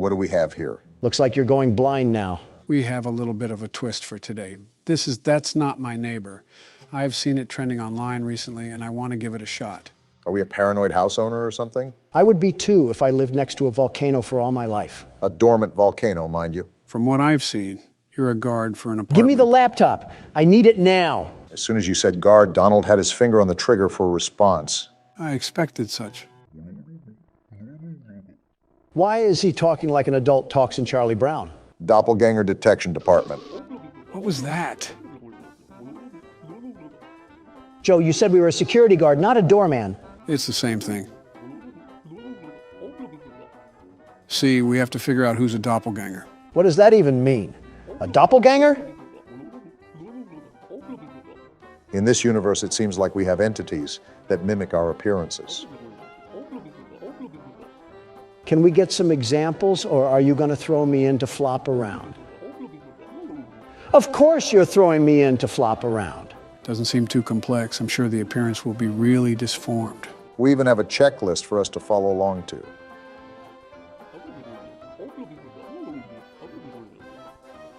What do we have here? Looks like you're going blind now. We have a little bit of a twist for today. That's not my neighbor. I've seen it trending online recently, and I want to give it a shot. Are we a paranoid house owner or something? I would be too if I lived next to a volcano for all my life. A dormant volcano, mind you. From what I've seen, you're a guard for an apartment. Give me the laptop. I need it now. As soon as you said guard, Donald had his finger on the trigger for a response. I expected such. Why is he talking like an adult talks in Charlie Brown? Doppelganger detection department. What was that? Joe, you said we were a security guard, not a doorman. It's the same thing. See, we have to figure out who's a doppelganger. What does that even mean? A doppelganger? In this universe, it seems like we have entities that mimic our appearances. Can we get some examples, or are you going to throw me in to flop around? Of course you're throwing me in to flop around. Doesn't seem too complex. I'm sure the appearance will be really disformed. We even have a checklist for us to follow along to.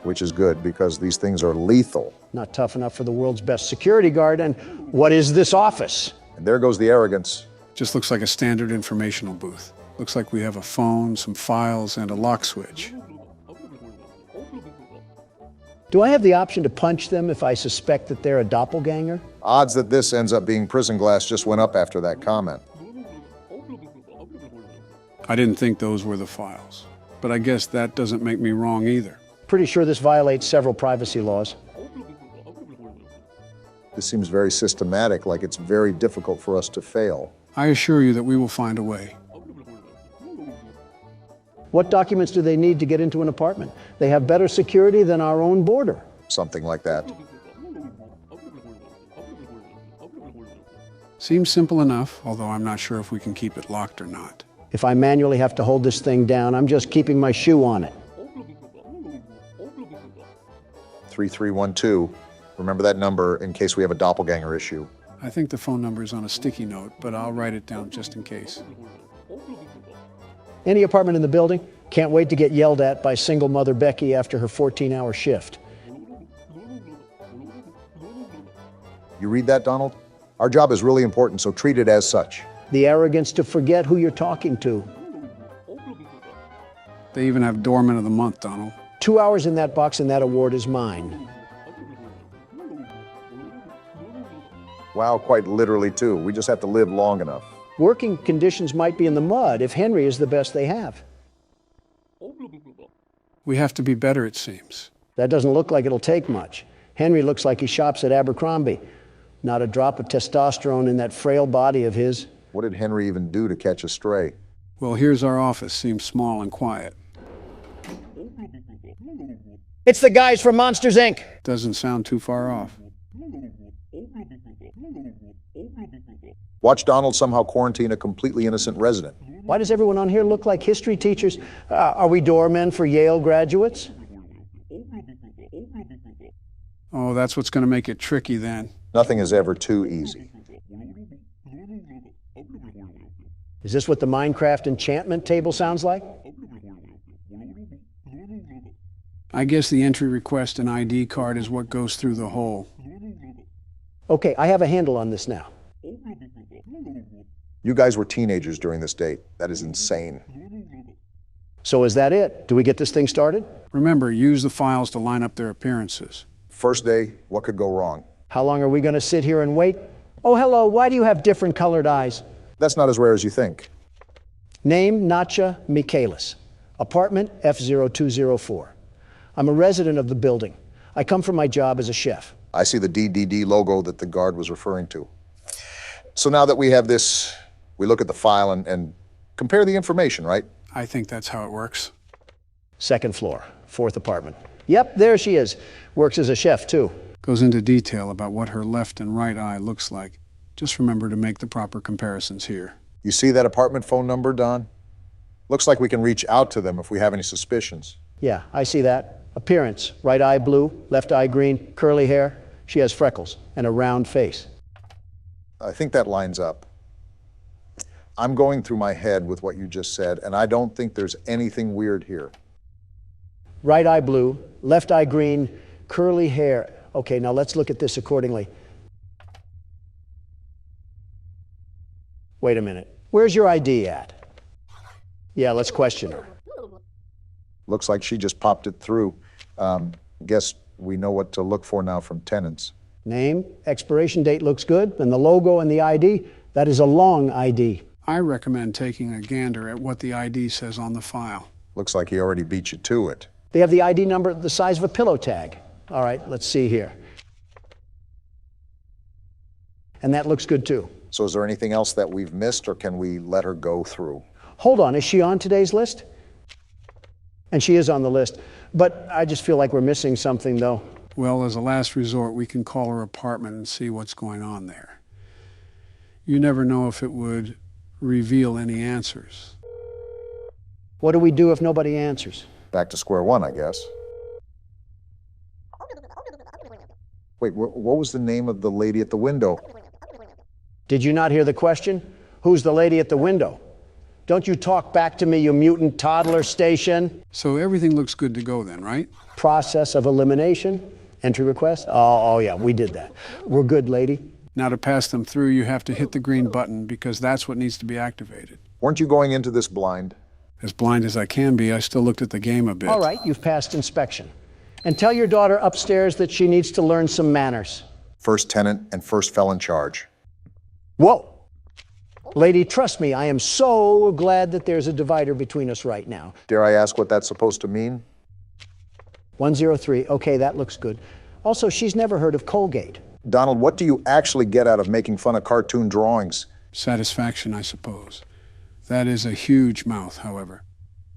Which is good, because these things are lethal. Not tough enough for the world's best security guard, and what is this office? And there goes the arrogance. Just looks like a standard informational booth. Looks like we have a phone, some files, and a lock switch. Do I have the option to punch them if I suspect that they're a doppelganger? Odds that this ends up being prison glass just went up after that comment. I didn't think those were the files, but I guess that doesn't make me wrong either. Pretty sure this violates several privacy laws. This seems very systematic, like it's very difficult for us to fail. I assure you that we will find a way. What documents do they need to get into an apartment? They have better security than our own border. Something like that. Seems simple enough, although I'm not sure if we can keep it locked or not. If I manually have to hold this thing down, I'm just keeping my shoe on it. 3312. Remember that number in case we have a doppelganger issue. I think the phone number is on a sticky note, but I'll write it down just in case. Any apartment in the building? Can't wait to get yelled at by single mother Becky after her 14-hour shift. You read that, Donald? Our job is really important, so treat it as such. The arrogance to forget who you're talking to. They even have Doorman of the Month, Donald. 2 hours in that box and that award is mine. Wow, quite literally too. We just have to live long enough. Working conditions might be in the mud if Henry is the best they have. We have to be better, it seems. That doesn't look like it'll take much. Henry looks like he shops at Abercrombie. Not a drop of testosterone in that frail body of his. What did Henry even do to catch a stray? Well, here's our office. Seems small and quiet. It's the guys from Monsters, Inc. Doesn't sound too far off. Watch Donald somehow quarantine a completely innocent resident. Why does everyone on here look like history teachers? Are we doormen for Yale graduates? Oh, that's what's going to make it tricky then. Nothing is ever too easy. Is this what the Minecraft enchantment table sounds like? I guess the entry request and ID card is what goes through the hole. Okay, I have a handle on this now. You guys were teenagers during this date. That is insane. So is that it? Do we get this thing started? Remember, use the files to line up their appearances. First day, what could go wrong? How long are we going to sit here and wait? Oh, hello, why do you have different colored eyes? That's not as rare as you think. Name, Natcha Michaelis. Apartment F0204. I'm a resident of the building. I come from my job as a chef. I see the DDD logo that the guard was referring to. So now that we have this, we look at the file and compare the information, right? I think that's how it works. Second floor, fourth apartment. Yep, there she is. Works as a chef, too. Goes into detail about what her left and right eye looks like. Just remember to make the proper comparisons here. You see that apartment phone number, Don? Looks like we can reach out to them if we have any suspicions. Yeah, I see that. Appearance, right eye blue, left eye green, curly hair. She has freckles and a round face. I think that lines up. I'm going through my head with what you just said, and I don't think there's anything weird here. Right eye blue, left eye green, curly hair. Okay, now let's look at this accordingly. Wait a minute. Where's your ID at? Yeah, let's question her. Looks like she just popped it through. Guess we know what to look for now from tenants. Name, expiration date looks good, and the logo and the ID, that is a long ID. I recommend taking a gander at what the ID says on the file. Looks like he already beat you to it. They have the ID number the size of a pillow tag. All right, let's see here. And that looks good too. So is there anything else that we've missed, or can we let her go through? Hold on, is she on today's list? And she is on the list, but I just feel like we're missing something though. Well, as a last resort, we can call her apartment and see what's going on there. You never know if it would reveal any answers. What do we do if nobody answers? Back to square one, I guess. Wait, what was the name of the lady at the window? Did you not hear the question? Who's the lady at the window? Don't you talk back to me, you mutant toddler station. So everything looks good to go then, right? Process of elimination, entry request. Oh yeah, we did that. We're good, lady. Now to pass them through, you have to hit the green button because that's what needs to be activated. Weren't you going into this blind? As blind as I can be, I still looked at the game a bit. All right, you've passed inspection. And tell your daughter upstairs that she needs to learn some manners. First tenant and first felon charge. Whoa! Lady, trust me, I am so glad that there's a divider between us right now. Dare I ask what that's supposed to mean? 103, okay, that looks good. Also, she's never heard of Colgate. Donald, what do you actually get out of making fun of cartoon drawings? Satisfaction, I suppose. That is a huge mouth, however.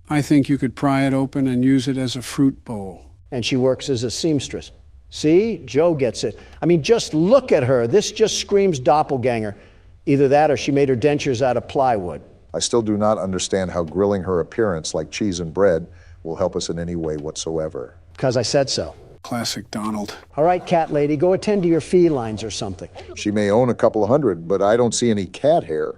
I think you could pry it open and use it as a fruit bowl. And she works as a seamstress. See, Joe gets it. I mean, just look at her. This just screams doppelganger. Either that or she made her dentures out of plywood. I still do not understand how grilling her appearance like cheese and bread will help us in any way whatsoever. Because I said so. Classic Donald. All right, cat lady, go attend to your felines or something. She may own a couple of hundred, but I don't see any cat hair.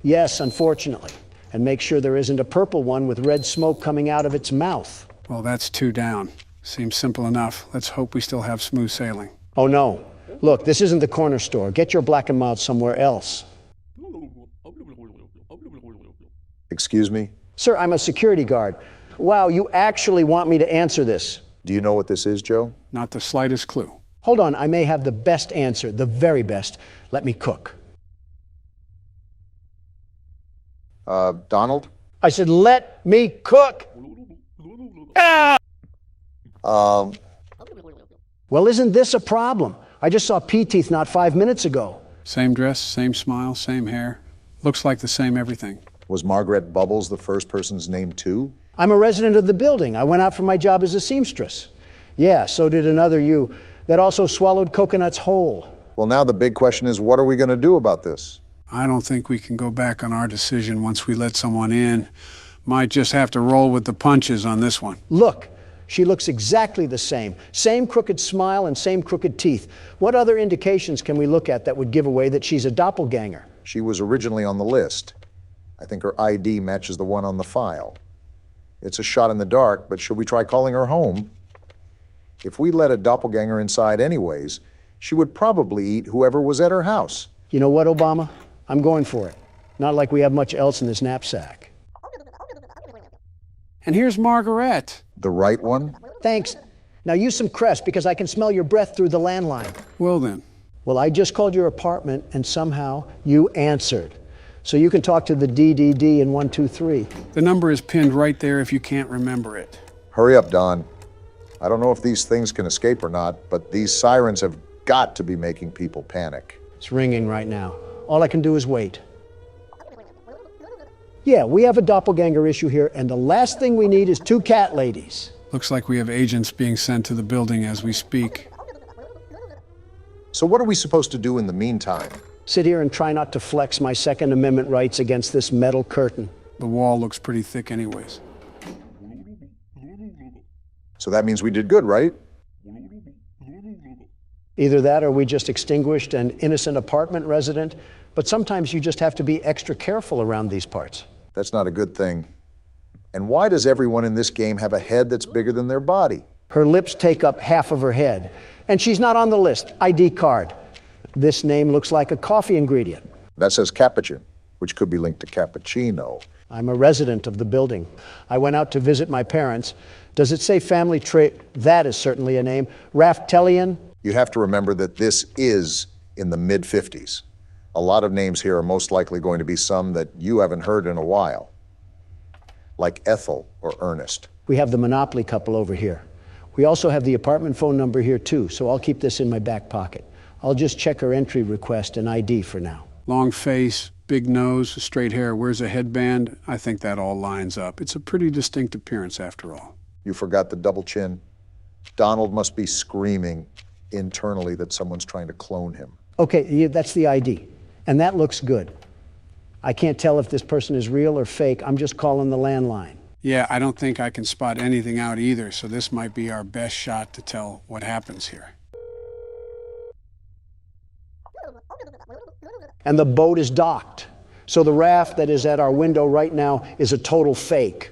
Yes, unfortunately. And make sure there isn't a purple one with red smoke coming out of its mouth. Well, that's 2 down. Seems simple enough. Let's hope we still have smooth sailing. Oh, no. Look, this isn't the corner store. Get your black and mild somewhere else. Excuse me? Sir, I'm a security guard. Wow, you actually want me to answer this. Do you know what this is, Joe? Not the slightest clue. Hold on, I may have the best answer, the very best. Let me cook. Donald? I said, let me cook. Well, isn't this a problem? I just saw P-Teeth not 5 minutes ago. Same dress, same smile, same hair. Looks like the same everything. Was Margaret Bubbles the first person's name too? I'm a resident of the building. I went out for my job as a seamstress. Yeah, so did another you that also swallowed coconuts whole. Well, now the big question is, what are we going to do about this? I don't think we can go back on our decision once we let someone in. Might just have to roll with the punches on this one. Look, she looks exactly the same. Same crooked smile and same crooked teeth. What other indications can we look at that would give away that she's a doppelganger? She was originally on the list. I think her ID matches the one on the file. It's a shot in the dark, but should we try calling her home? If we let a doppelganger inside anyways, she would probably eat whoever was at her house. You know what, Obama? I'm going for it. Not like we have much else in this knapsack. And here's Margaret. The right one? Thanks. Now use some Crest because I can smell your breath through the landline. Well then. Well, I just called your apartment and somehow you answered. So you can talk to the DDD in 123. The number is pinned right there if you can't remember it. Hurry up, Don. I don't know if these things can escape or not, but these sirens have got to be making people panic. It's ringing right now. All I can do is wait. Yeah, we have a doppelganger issue here, and the last thing we need is 2 cat ladies. Looks like we have agents being sent to the building as we speak. So what are we supposed to do in the meantime? Sit here and try not to flex my Second Amendment rights against this metal curtain. The wall looks pretty thick anyways. So that means we did good, right? Either that or we just extinguished an innocent apartment resident, But sometimes you just have to be extra careful around these parts. That's not a good thing. And why does everyone in this game have a head that's bigger than their body? Her lips take up half of her head. And she's not on the list. ID card. This name looks like a coffee ingredient. That says Capuchin, which could be linked to cappuccino. I'm a resident of the building. I went out to visit my parents. Does it say family trait? That is certainly a name. Raftelian? You have to remember that this is in the mid-50s. A lot of names here are most likely going to be some that you haven't heard in a while, like Ethel or Ernest. We have the Monopoly couple over here. We also have the apartment phone number here too, so I'll keep this in my back pocket. I'll just check her entry request and ID for now. Long face, big nose, straight hair, wears a headband. I think that all lines up. It's a pretty distinct appearance after all. You forgot the double chin. Donald must be screaming internally that someone's trying to clone him. Okay, yeah, that's the ID. And that looks good. I can't tell if this person is real or fake. I'm just calling the landline. Yeah, I don't think I can spot anything out either, so this might be our best shot to tell what happens here. And the boat is docked. So the raft that is at our window right now is a total fake.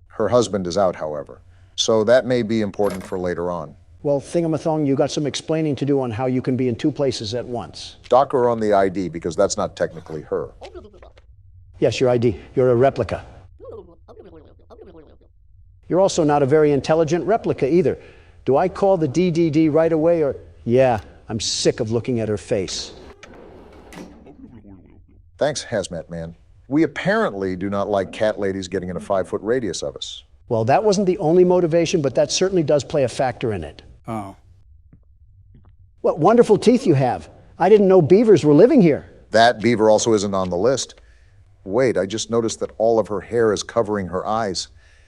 Her husband is out, however, so that may be important for later on. Well, Thingamathong, you got some explaining to do on how you can be in two places at once. Dock her on the ID because that's not technically her. Yes, your ID. You're a replica. You're also not a very intelligent replica either. Do I call the DDD right away or... Yeah, I'm sick of looking at her face. Thanks, Hazmat Man. We apparently do not like cat ladies getting in a 5-foot radius of us. Well, that wasn't the only motivation, but that certainly does play a factor in it. Oh. What wonderful teeth you have. I didn't know beavers were living here. That beaver also isn't on the list. Wait, I just noticed that all of her hair is covering her eyes.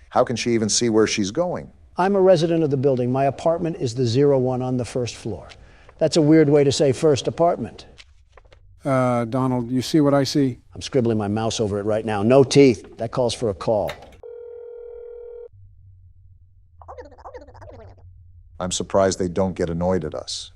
How can she even see where she's going? I'm a resident of the building. My apartment is the 01 on the first floor. That's a weird way to say first apartment. Donald, you see what I see? I'm scribbling my mouse over it right now. No teeth. That calls for a call. I'm surprised they don't get annoyed at us.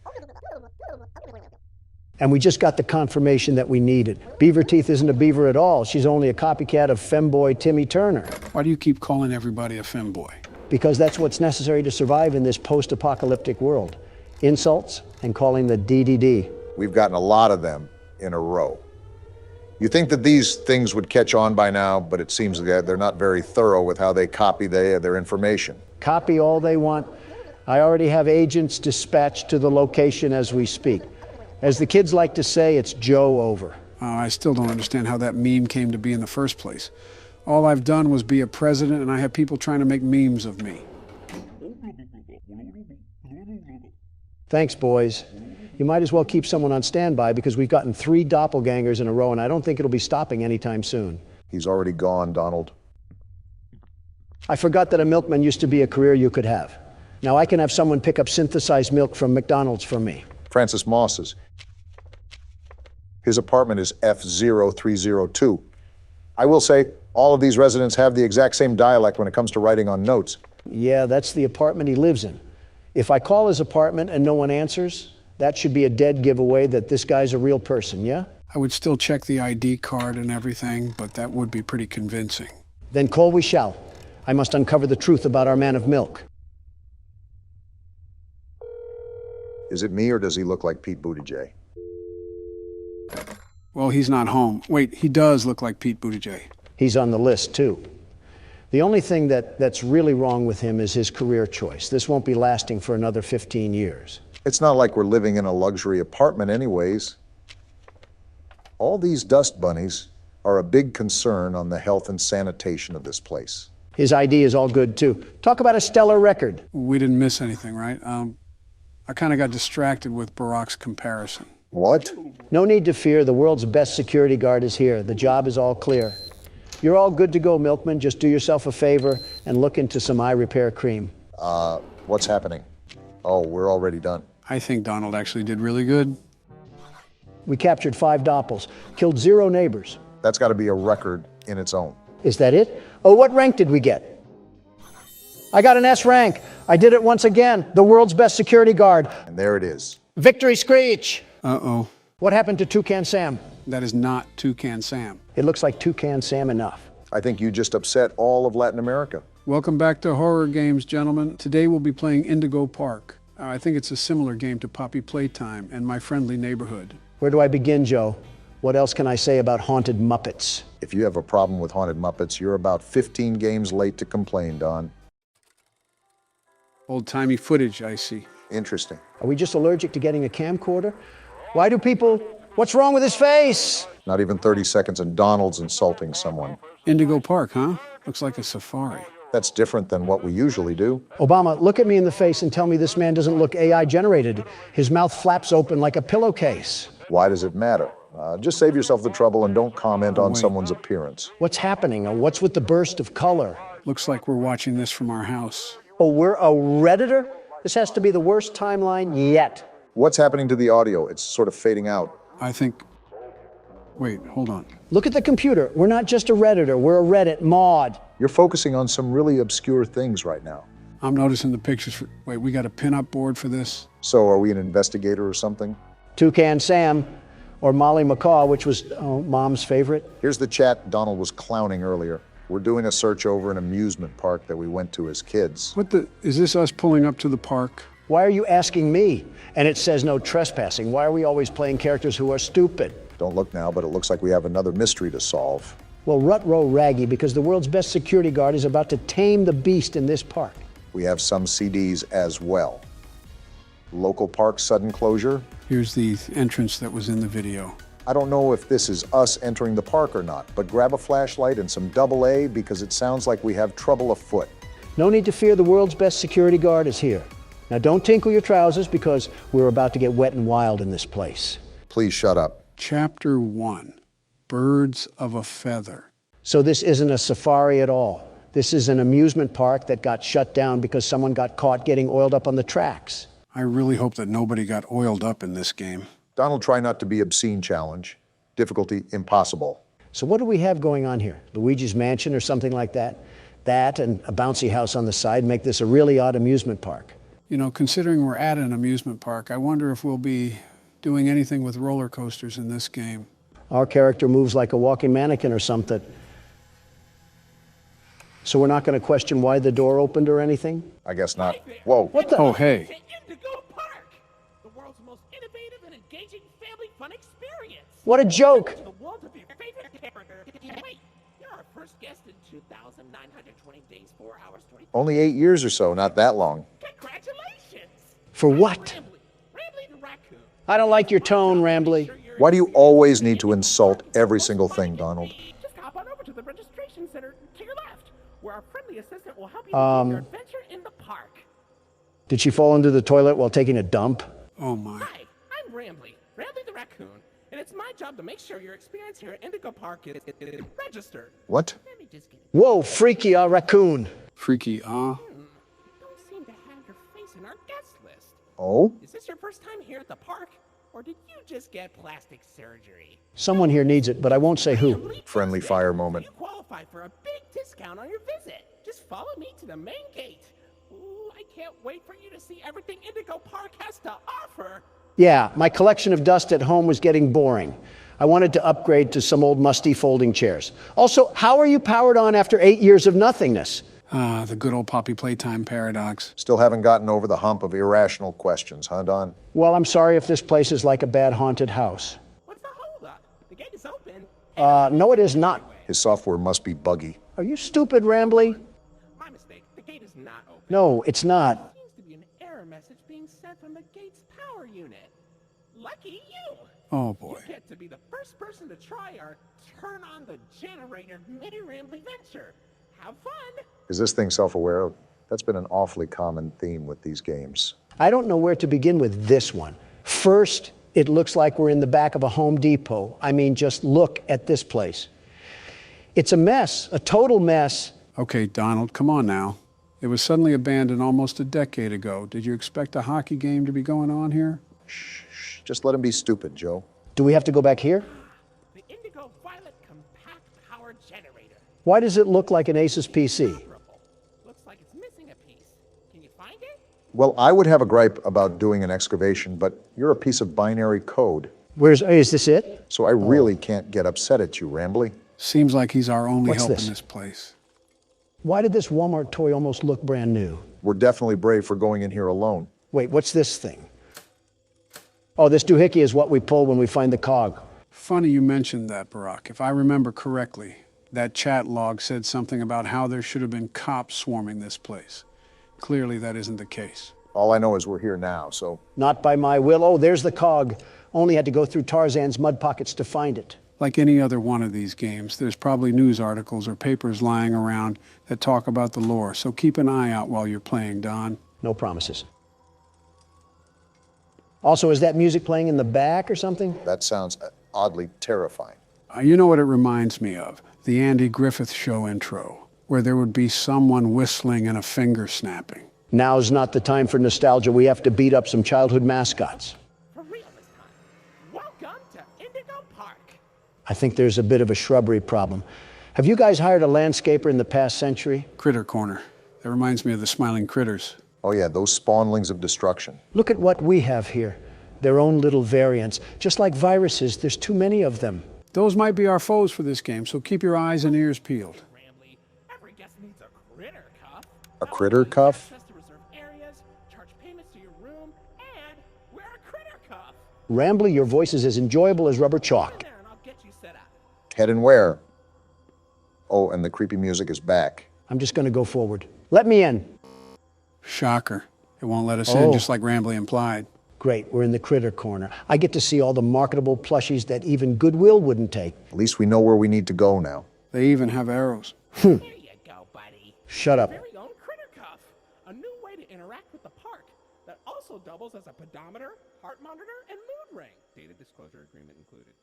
And we just got the confirmation that we needed. Beaver Teeth isn't a beaver at all. She's only a copycat of femboy Timmy Turner. Why do you keep calling everybody a femboy? Because that's what's necessary to survive in this post-apocalyptic world. Insults and calling the DDD. We've gotten a lot of them in a row. You think that these things would catch on by now, but it seems that they're not very thorough with how they copy their information. Copy all they want. I already have agents dispatched to the location as we speak. As the kids like to say, it's Joe over. I still don't understand how that meme came to be in the first place. All I've done was be a president, and I have people trying to make memes of me. Thanks, boys. You might as well keep someone on standby because we've gotten 3 doppelgangers in a row, and I don't think it'll be stopping anytime soon. He's already gone, Donald. I forgot that a milkman used to be a career you could have. Now I can have someone pick up synthesized milk from McDonald's for me. Francis Moss's. His apartment is F0302. I will say, all of these residents have the exact same dialect when it comes to writing on notes. Yeah, that's the apartment he lives in. If I call his apartment and no one answers, that should be a dead giveaway that this guy's a real person, yeah? I would still check the ID card and everything, but that would be pretty convincing. Then call we shall. I must uncover the truth about our man of milk. Is it me or does he look like Pete Buttigieg? Well, he's not home. Wait, he does look like Pete Buttigieg. He's on the list, too. The only thing that's really wrong with him is his career choice. This won't be lasting for another 15 years. It's not like we're living in a luxury apartment anyways. All these dust bunnies are a big concern on the health and sanitation of this place. His ID is all good, too. Talk about a stellar record. We didn't miss anything, right? I kind of got distracted with Barack's comparison. What? No need to fear. The world's best security guard is here. The job is all clear. You're all good to go, Milkman. Just do yourself a favor and look into some eye repair cream. What's happening? Oh, we're already done. I think Donald actually did really good. We captured 5 doppels, killed 0 neighbors. That's got to be a record in its own. Is that it? Oh, what rank did we get? I got an S rank. I did it once again. The world's best security guard. And there it is. Victory screech. Uh-oh. What happened to Toucan Sam? That is not Toucan Sam. It looks like Toucan Sam enough. I think you just upset all of Latin America. Welcome back to Horror Games, gentlemen. Today we'll be playing Indigo Park. I think it's a similar game to Poppy Playtime and My Friendly Neighborhood. Where do I begin, Joe? What else can I say about haunted Muppets? If you have a problem with Haunted Muppets, you're about 15 games late to complain, Don. Old-timey footage, I see. Interesting. Are we just allergic to getting a camcorder? Why do people... What's wrong with his face? Not even 30 seconds and Donald's insulting someone. Indigo Park, huh? Looks like a safari. That's different than what we usually do. Obama, look at me in the face and tell me this man doesn't look AI generated. His mouth flaps open like a pillowcase. Why does it matter? Just save yourself the trouble and don't comment on Wait. someone's appearance. What's happening? What's with the burst of color? Looks like we're watching this from our house. Oh, we're a Redditor? This has to be the worst timeline yet. What's happening to the audio? It's sort of fading out. I think... Wait, hold on. Look at the computer. We're not just a Redditor, we're a Reddit mod. You're focusing on some really obscure things right now. I'm noticing the pictures for... Wait, we got a pin-up board for this? So are we an investigator or something? Toucan Sam, or Mollie McCaw, which was Mom's favorite. Here's the chat Donald was clowning earlier. We're doing a search over an amusement park that we went to as kids. What the... Is this us pulling up to the park? Why are you asking me? And it says no trespassing. Why are we always playing characters who are stupid? Don't look now, but it looks like we have another mystery to solve. Well, rut-row raggy, because the world's best security guard is about to tame the beast in this park. We have some CDs as well. Local park sudden closure. Here's the entrance that was in the video. I don't know if this is us entering the park or not, but grab a flashlight and some AA because it sounds like we have trouble afoot. No need to fear, the world's best security guard is here. Now don't tinkle your trousers because we're about to get wet and wild in this place. Please shut up. Chapter 1, Birds of a Feather. So this isn't a safari at all. This is an amusement park that got shut down because someone got caught getting oiled up on the tracks. I really hope that nobody got oiled up in this game. Donald, try not to be obscene challenge. Difficulty impossible. So what do we have going on here? Luigi's Mansion or something like that? That and a bouncy house on the side make this a really odd amusement park. You know, considering we're at an amusement park, I wonder if we'll be doing anything with roller coasters in this game. Our character moves like a walking mannequin or something. So we're not going to question why the door opened or anything? I guess not. Whoa. What the? Oh, hey. Indigo Park, the world's most innovative and engaging family fun experience. What a joke! The world of your favorite character. Wait, you're our first guest in 2,920 days, 4 hours, 20. Only 8 years or so, not that long. Congratulations! For what? Rambley the raccoon. I don't like your tone, Rambley. Why do you always need to insult every single thing, Donald? Just hop on over to the registration center to your left, where our friendly assistant will help you begin your adventure in the park. Did she fall into the toilet while taking a dump? Oh, my. Hi, I'm Rambley the raccoon, and it's my job to make sure your experience here at Indigo Park is registered. What? Let me just get it. Whoa, freaky raccoon. Freaky, You don't seem to have your face in our guest list. Oh? Is this your first time here at the park, or did you just get plastic surgery? Someone here needs it, but I won't say who. Friendly fire moment. You qualify for a big discount on your visit. Just follow me to the main gate. Ooh, I can't wait for you to see everything Indigo Park has to offer. Yeah, my collection of dust at home was getting boring. I wanted to upgrade to some old musty folding chairs. Also, how are you powered on after 8 years of nothingness? Ah, the good old Poppy Playtime paradox. Still haven't gotten over the hump of irrational questions, huh, Don? Well, I'm sorry if this place is like a bad haunted house. What's the holdup? The gate is open. No, it is not. His software must be buggy. Are you stupid, Rambley? My mistake. The gate is not open. No, it's not. Seems to be an error message being sent from the gate's power unit. Lucky you. Oh, boy. You get to be the first person to try our turn on the generator mini Rambley venture. Have fun. Is this thing self-aware? That's been an awfully common theme with these games. I don't know where to begin with this one. First, it looks like we're in the back of a Home Depot. I mean, just look at this place. It's a mess, a total mess. Okay, Donald, come on now. It was suddenly abandoned almost a decade ago. Did you expect a hockey game to be going on here? Shh, just let him be stupid, Joe. Do we have to go back here? The Indigo Violet Compact Power Generator. Why does it look like an Asus PC? Looks like it's missing a piece. Can you find it? Well, I would have a gripe about doing an excavation, but you're a piece of binary code. Is this it? So I really can't get upset at you, Rambley. Seems like he's our only What's help this? in this place. Why did this Walmart toy almost look brand new? We're definitely brave for going in here alone. Wait, what's this thing? Oh, this doohickey is what we pull when we find the cog. Funny you mentioned that, Barack. If I remember correctly, that chat log said something about how there should have been cops swarming this place. Clearly that isn't the case. All I know is we're here now, so Not by my will. Oh, there's the cog. Only had to go through Tarzan's mud pockets to find it. Like any other one of these games, there's probably news articles or papers lying around that talk about the lore, so keep an eye out while you're playing, Don. No promises. Also, is that music playing in the back or something? that sounds oddly terrifying. You know what it reminds me of? The Andy Griffith Show intro, where there would be someone whistling and a finger snapping. Now's not the time for nostalgia. We have to beat up some childhood mascots. For real this time. Welcome to Indigo Park. I think there's a bit of a shrubbery problem. Have you guys hired a landscaper in the past century? Critter Corner. That reminds me of the Smiling Critters. Oh yeah, those spawnlings of destruction. Look at what we have here. Their own little variants. Just like viruses, there's too many of them. Those might be our foes for this game, so keep your eyes and ears peeled. Rambley, every guest needs a critter cuff. A critter cuff? Access to reserved areas, charge payments to your room, and wear a critter cuff. Rambley, your voice is as enjoyable as rubber chalk. There, and I'll get you set up. Head and where? Oh, and the creepy music is back. I'm just going to go forward. Let me in. Shocker. It won't let us Oh. in, just like Rambley implied. Great, we're in the critter corner. I get to see all the marketable plushies that even Goodwill wouldn't take. At least we know where we need to go now. They even have arrows. There you go, buddy. Shut up. Very own critter cuff. A new way to interact with the park that also doubles as a pedometer, heart monitor, and mood ring. Data disclosure agreement included.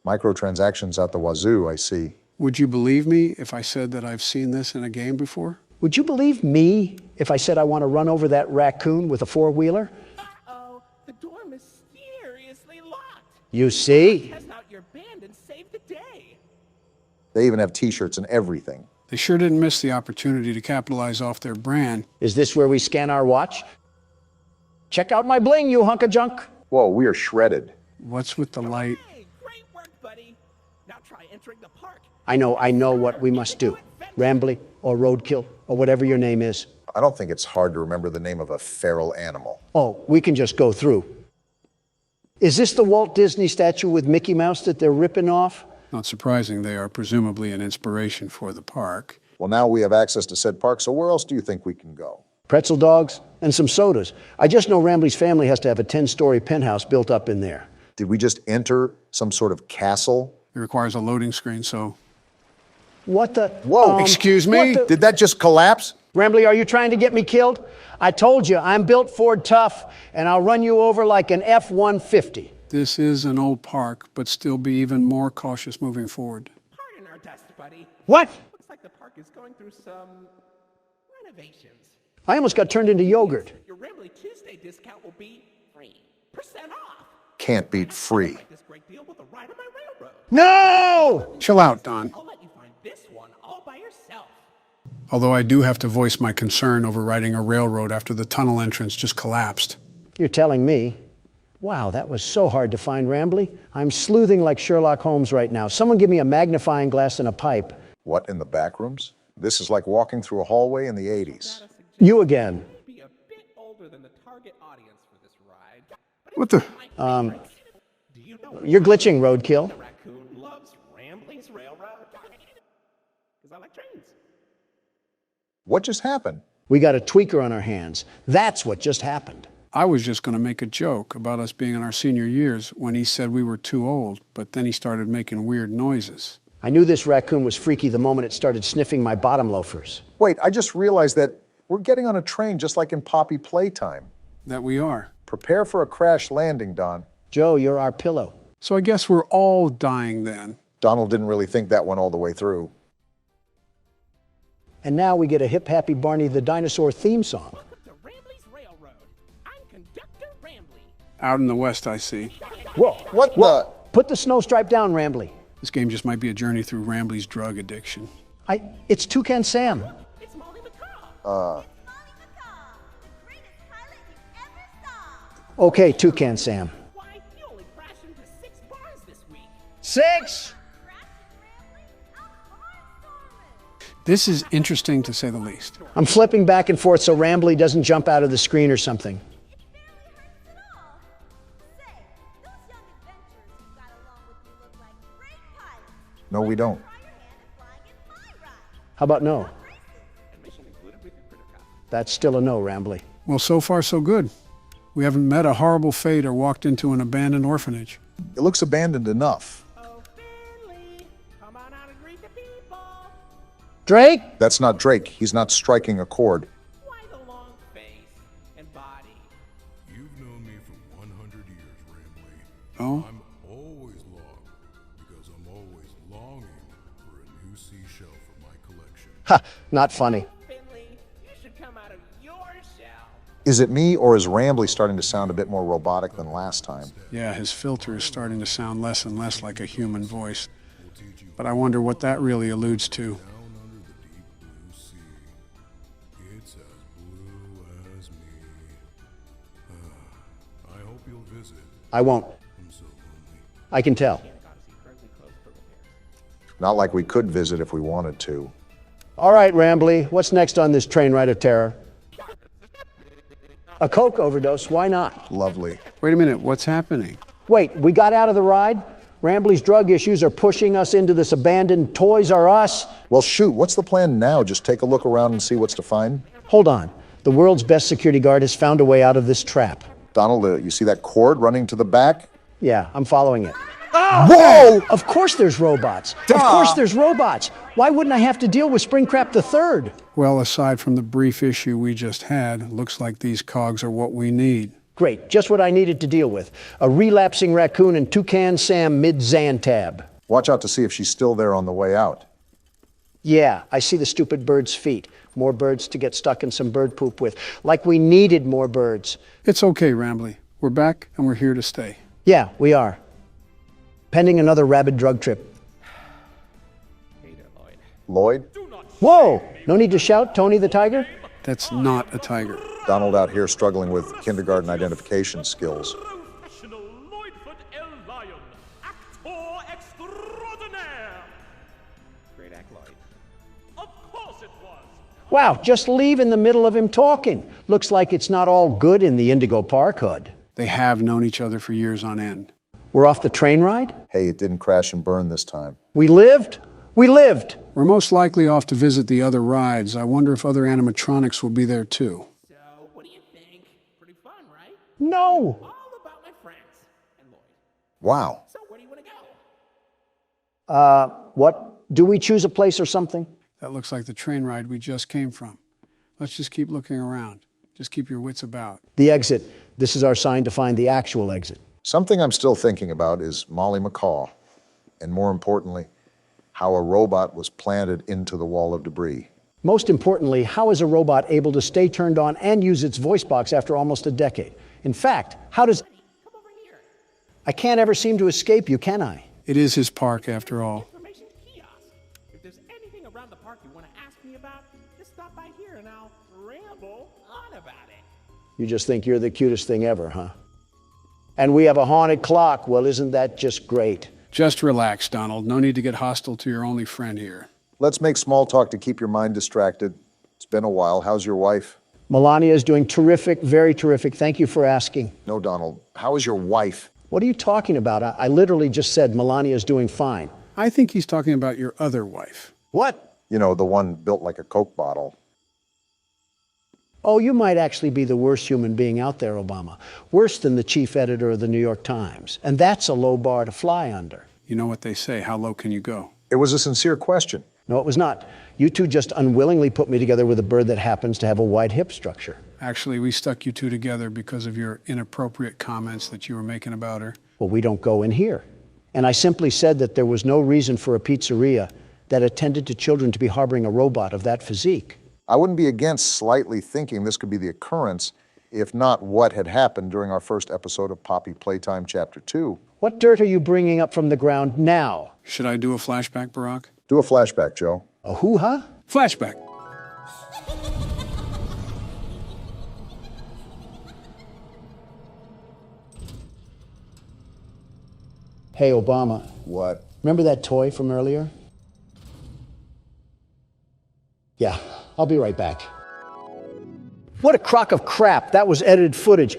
Microtransactions out the wazoo, I see. Would you believe me if I said that I've seen this in a game before? Would you believe me if I said I want to run over that raccoon with a four-wheeler? Uh-oh, the door mysteriously locked. You see? Test out your band and save the day. They even have t-shirts and everything. They sure didn't miss the opportunity to capitalize off their brand. Is this where we scan our watch? Check out my bling, you hunk of junk. Whoa, we are shredded. What's with the light? Hey, great work, buddy. Now try entering the park. I know what we must do. Rambley or Roadkill or whatever your name is. I don't think it's hard to remember the name of a feral animal. Oh, we can just go through. Is this the Walt Disney statue with Mickey Mouse that they're ripping off? Not surprising, they are presumably an inspiration for the park. Well, now we have access to said park, so where else do you think we can go? Pretzel dogs and some sodas. I just know Rambley's family has to have a 10-story penthouse built up in there. Did we just enter some sort of castle? It requires a loading screen, so... What the? Whoa, excuse me? what the- Did that just collapse? Rambley, are you trying to get me killed? I told you, I'm built Ford tough, and I'll run you over like an F-150. This is an old park, but still be even more cautious moving forward. Pardon our dust, buddy. What? Looks like the park is going through some renovations. I almost got turned into yogurt. Your Rambley Tuesday discount will be 3% off. Can't beat free. Like this great deal with a ride on my railroad. No! Chill out, Don. I'll let you find this one all by yourself. Although I do have to voice my concern over riding a railroad after the tunnel entrance just collapsed. You're telling me. Wow, that was so hard to find, Rambley. I'm sleuthing like Sherlock Holmes right now. Someone give me a magnifying glass and a pipe. What, in the back rooms? This is like walking through a hallway in the 80s. You again. Be a bit older than the target audience for this ride. But What the? do you know You're glitching, Roadkill. the raccoon loves Rambley's railroad? Because I like trains. What just happened? We got a tweaker on our hands. That's what just happened. I was just going to make a joke about us being in our senior years when he said we were too old, but then he started making weird noises. I knew this raccoon was freaky the moment it started sniffing my bottom loafers. Wait, I just realized that we're getting on a train just like in Poppy Playtime. That we are. Prepare for a crash landing, Don. Joe, you're our pillow. So I guess we're all dying then. Donald didn't really think that one all the way through. And now we get a hip happy Barney the Dinosaur theme song. Welcome to Rambley's Railroad. I'm Conductor Rambley. Out in the west, I see. Whoa, What the? put the snow stripe down, Rambley. This game just might be a journey through Rambley's drug addiction. It's Toucan Sam. It's Mollie McCaw. Okay, Toucan Sam. Why, you only crashed into 6 6. This is interesting to say the least. I'm flipping back and forth so Rambley doesn't jump out of the screen or something. No, we don't. How about no? That's still a no, Rambley. Well, so far so good. We haven't met a horrible fate or walked into an abandoned orphanage. It looks abandoned enough. Oh, Finley, come on out and greet the people. Drake? That's not Drake. He's not striking a chord. Why the long face and body? You've known me for 100 years, Rambley. Oh? I'm always long because I'm always longing for a new seashell for my collection. Ha, not funny. Finley, you should come out of your shell. Is it me, or is Rambley starting to sound a bit more robotic than last time? Yeah, his filter is starting to sound less and less like a human voice. But I wonder what that really alludes to. Down under the deep blue sea, it's as blue as me. I hope you'll visit. I won't. I'm so lonely. I can tell. Not like we could visit if we wanted to. All right, Rambley, what's next on this train ride of terror? A coke overdose, why not? Lovely. Wait a minute, what's happening? Wait, we got out of the ride? Rambley's drug issues are pushing us into this abandoned Toys R Us? Well, shoot, what's the plan now? Just take a look around and see what's to find? Hold on. The world's best security guard has found a way out of this trap. Donald, you see that cord running to the back? Yeah, I'm following it. Whoa! Of course there's robots. Of course there's robots. Why wouldn't I have to deal with Springtrap III? Well, aside from the brief issue we just had, looks like these cogs are what we need. Great, just what I needed to deal with. A relapsing raccoon and Toucan Sam mid-Xantab. Watch out to see if she's still there on the way out. Yeah, I see the stupid bird's feet. More birds to get stuck in some bird poop with. Like we needed more birds. It's okay, Rambley. We're back and we're here to stay. Yeah, we are. Pending another rabid drug trip. Lloyd? Whoa! No need to shout, Tony the Tiger? That's not a tiger. Donald out here struggling with kindergarten identification skills. Professional Lloydfoot El Lion, actor extraordinaire. Great act, Lloyd. Of course it was. Wow, just leave in the middle of him talking. Looks like it's not all good in the Indigo Park hood. They have known each other for years on end. We're off the train ride? Hey, it didn't crash and burn this time. We lived? We lived! We're most likely off to visit the other rides. I wonder if other animatronics will be there too. So, what do you think? Pretty fun, right? No! All about my friends and Lloyd. Wow. So, where do you want to go? What? Do we choose a place or something? That looks like the train ride we just came from. Let's just keep looking around. Just keep your wits about. The exit. This is our sign to find the actual exit. Something I'm still thinking about is Mollie McCaw, and more importantly, how a robot was planted into the wall of debris. Most importantly, how is a robot able to stay turned on and use its voice box after almost a decade? In fact, how does... Come over here. I can't ever seem to escape you, can I? It is his park after all. Information kiosk. If there's anything around the park you want to ask me about, just stop by here and I'll ramble on about it. You just think you're the cutest thing ever, huh? And we have a haunted clock. Well, isn't that just great? Just relax, Donald. No need to get hostile to your only friend here. Let's make small talk to keep your mind distracted. It's been a while. How's your wife? Melania is doing terrific, very terrific. Thank you for asking. No, Donald. How is your wife? What are you talking about? I literally just said Melania is doing fine. I think he's talking about your other wife. What? You know, the one built like a Coke bottle. Oh, you might actually be the worst human being out there, Obama. Worse than the chief editor of the New York Times. And that's a low bar to fly under. You know what they say, how low can you go? It was a sincere question. No, it was not. You two just unwillingly put me together with a bird that happens to have a wide hip structure. Actually, we stuck you two together because of your inappropriate comments that you were making about her. Well, we don't go in here. And I simply said that there was no reason for a pizzeria that attended to children to be harboring a robot of that physique. I wouldn't be against slightly thinking this could be the occurrence, if not what had happened during our first episode of Poppy Playtime Chapter 2. What dirt are you bringing up from the ground now? Should I do a flashback, Barack? Do a flashback, Joe. A hoo-ha? Flashback. Hey, Obama, What? Remember that toy from earlier? Yeah, I'll be right back. What a crock of crap. That was edited footage.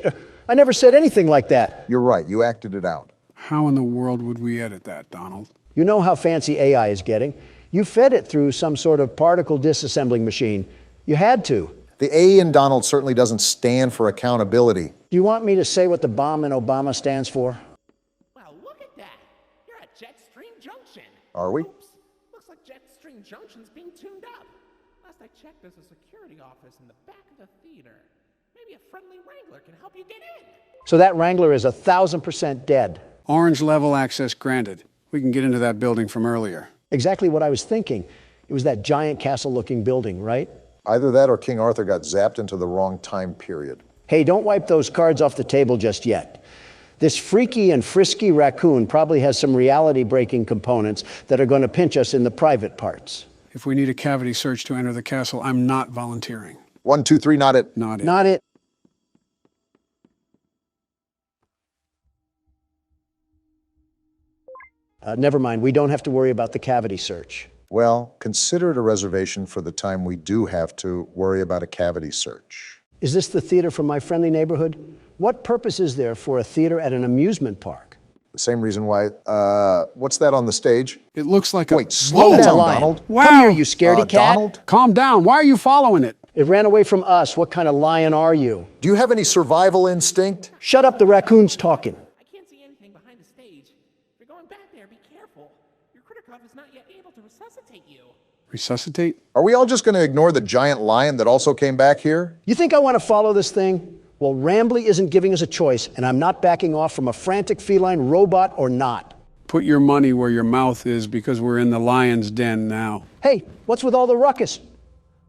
I never said anything like that. You're right, you acted it out. How in the world would we edit that, Donald? You know how fancy AI is getting. You fed it through some sort of particle disassembling machine. You had to. The A in Donald certainly doesn't stand for accountability. Do you want me to say what the bomb in Obama stands for? Well, look at that. You're at Jetstream Junction. Are we? Oops. Looks like Jetstream Junction's being tuned up. Last I checked, there's a security office in the back of the theater. Maybe a friendly Wrangler can help you get in. So that Wrangler is 1,000% dead. Orange level access granted. We can get into that building from earlier. Exactly what I was thinking. It was that giant castle-looking building, right? Either that or King Arthur got zapped into the wrong time period. Hey, don't wipe those cards off the table just yet. This freaky and frisky raccoon probably has some reality-breaking components that are going to pinch us in the private parts. If we need a cavity search to enter the castle, I'm not volunteering. 1, 2, 3, not it. Not it. Not it. Never mind, we don't have to worry about the cavity search. Well, consider it a reservation for the time we do have to worry about a cavity search. Is this the theater from my friendly neighborhood? What purpose is there for a theater at an amusement park? The same reason why, what's that on the stage? It looks like a... Wait, slow That down, lion. Donald. Wow. Come here, you scaredy cat. Donald? Calm down. Why are you following it? It ran away from us. What kind of lion are you? Do you have any survival instinct? Shut up, the raccoon's talking. I can't see anything behind the stage. If you're going back there, be careful. Your Criticov is not yet able to resuscitate you. Resuscitate? Are we all just going to ignore the giant lion that also came back here? You think I want to follow this thing? Well, Rambley isn't giving us a choice, and I'm not backing off from a frantic feline robot or not. Put your money where your mouth is, because we're in the lion's den now. Hey, what's with all the ruckus?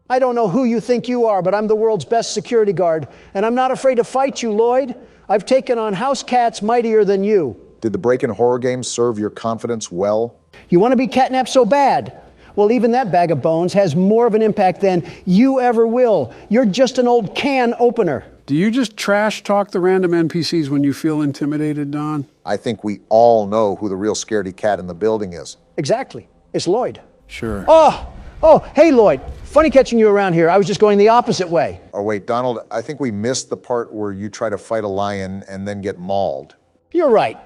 I don't know who you think you are, but I'm the world's best security guard, and I'm not afraid to fight you, Lloyd. I've taken on house cats mightier than you. Did the break-in horror game serve your confidence well? You want to be catnapped so bad? Well, even that bag of bones has more of an impact than you ever will. You're just an old can opener. Do you just trash talk the random NPCs when you feel intimidated, Don? I think we all know who the real scaredy cat in the building is. Exactly. It's Lloyd. Sure. Oh, hey, Lloyd. Funny catching you around here. I was just going the opposite way. Oh, wait, Donald, I think we missed the part where you try to fight a lion and then get mauled. You're right.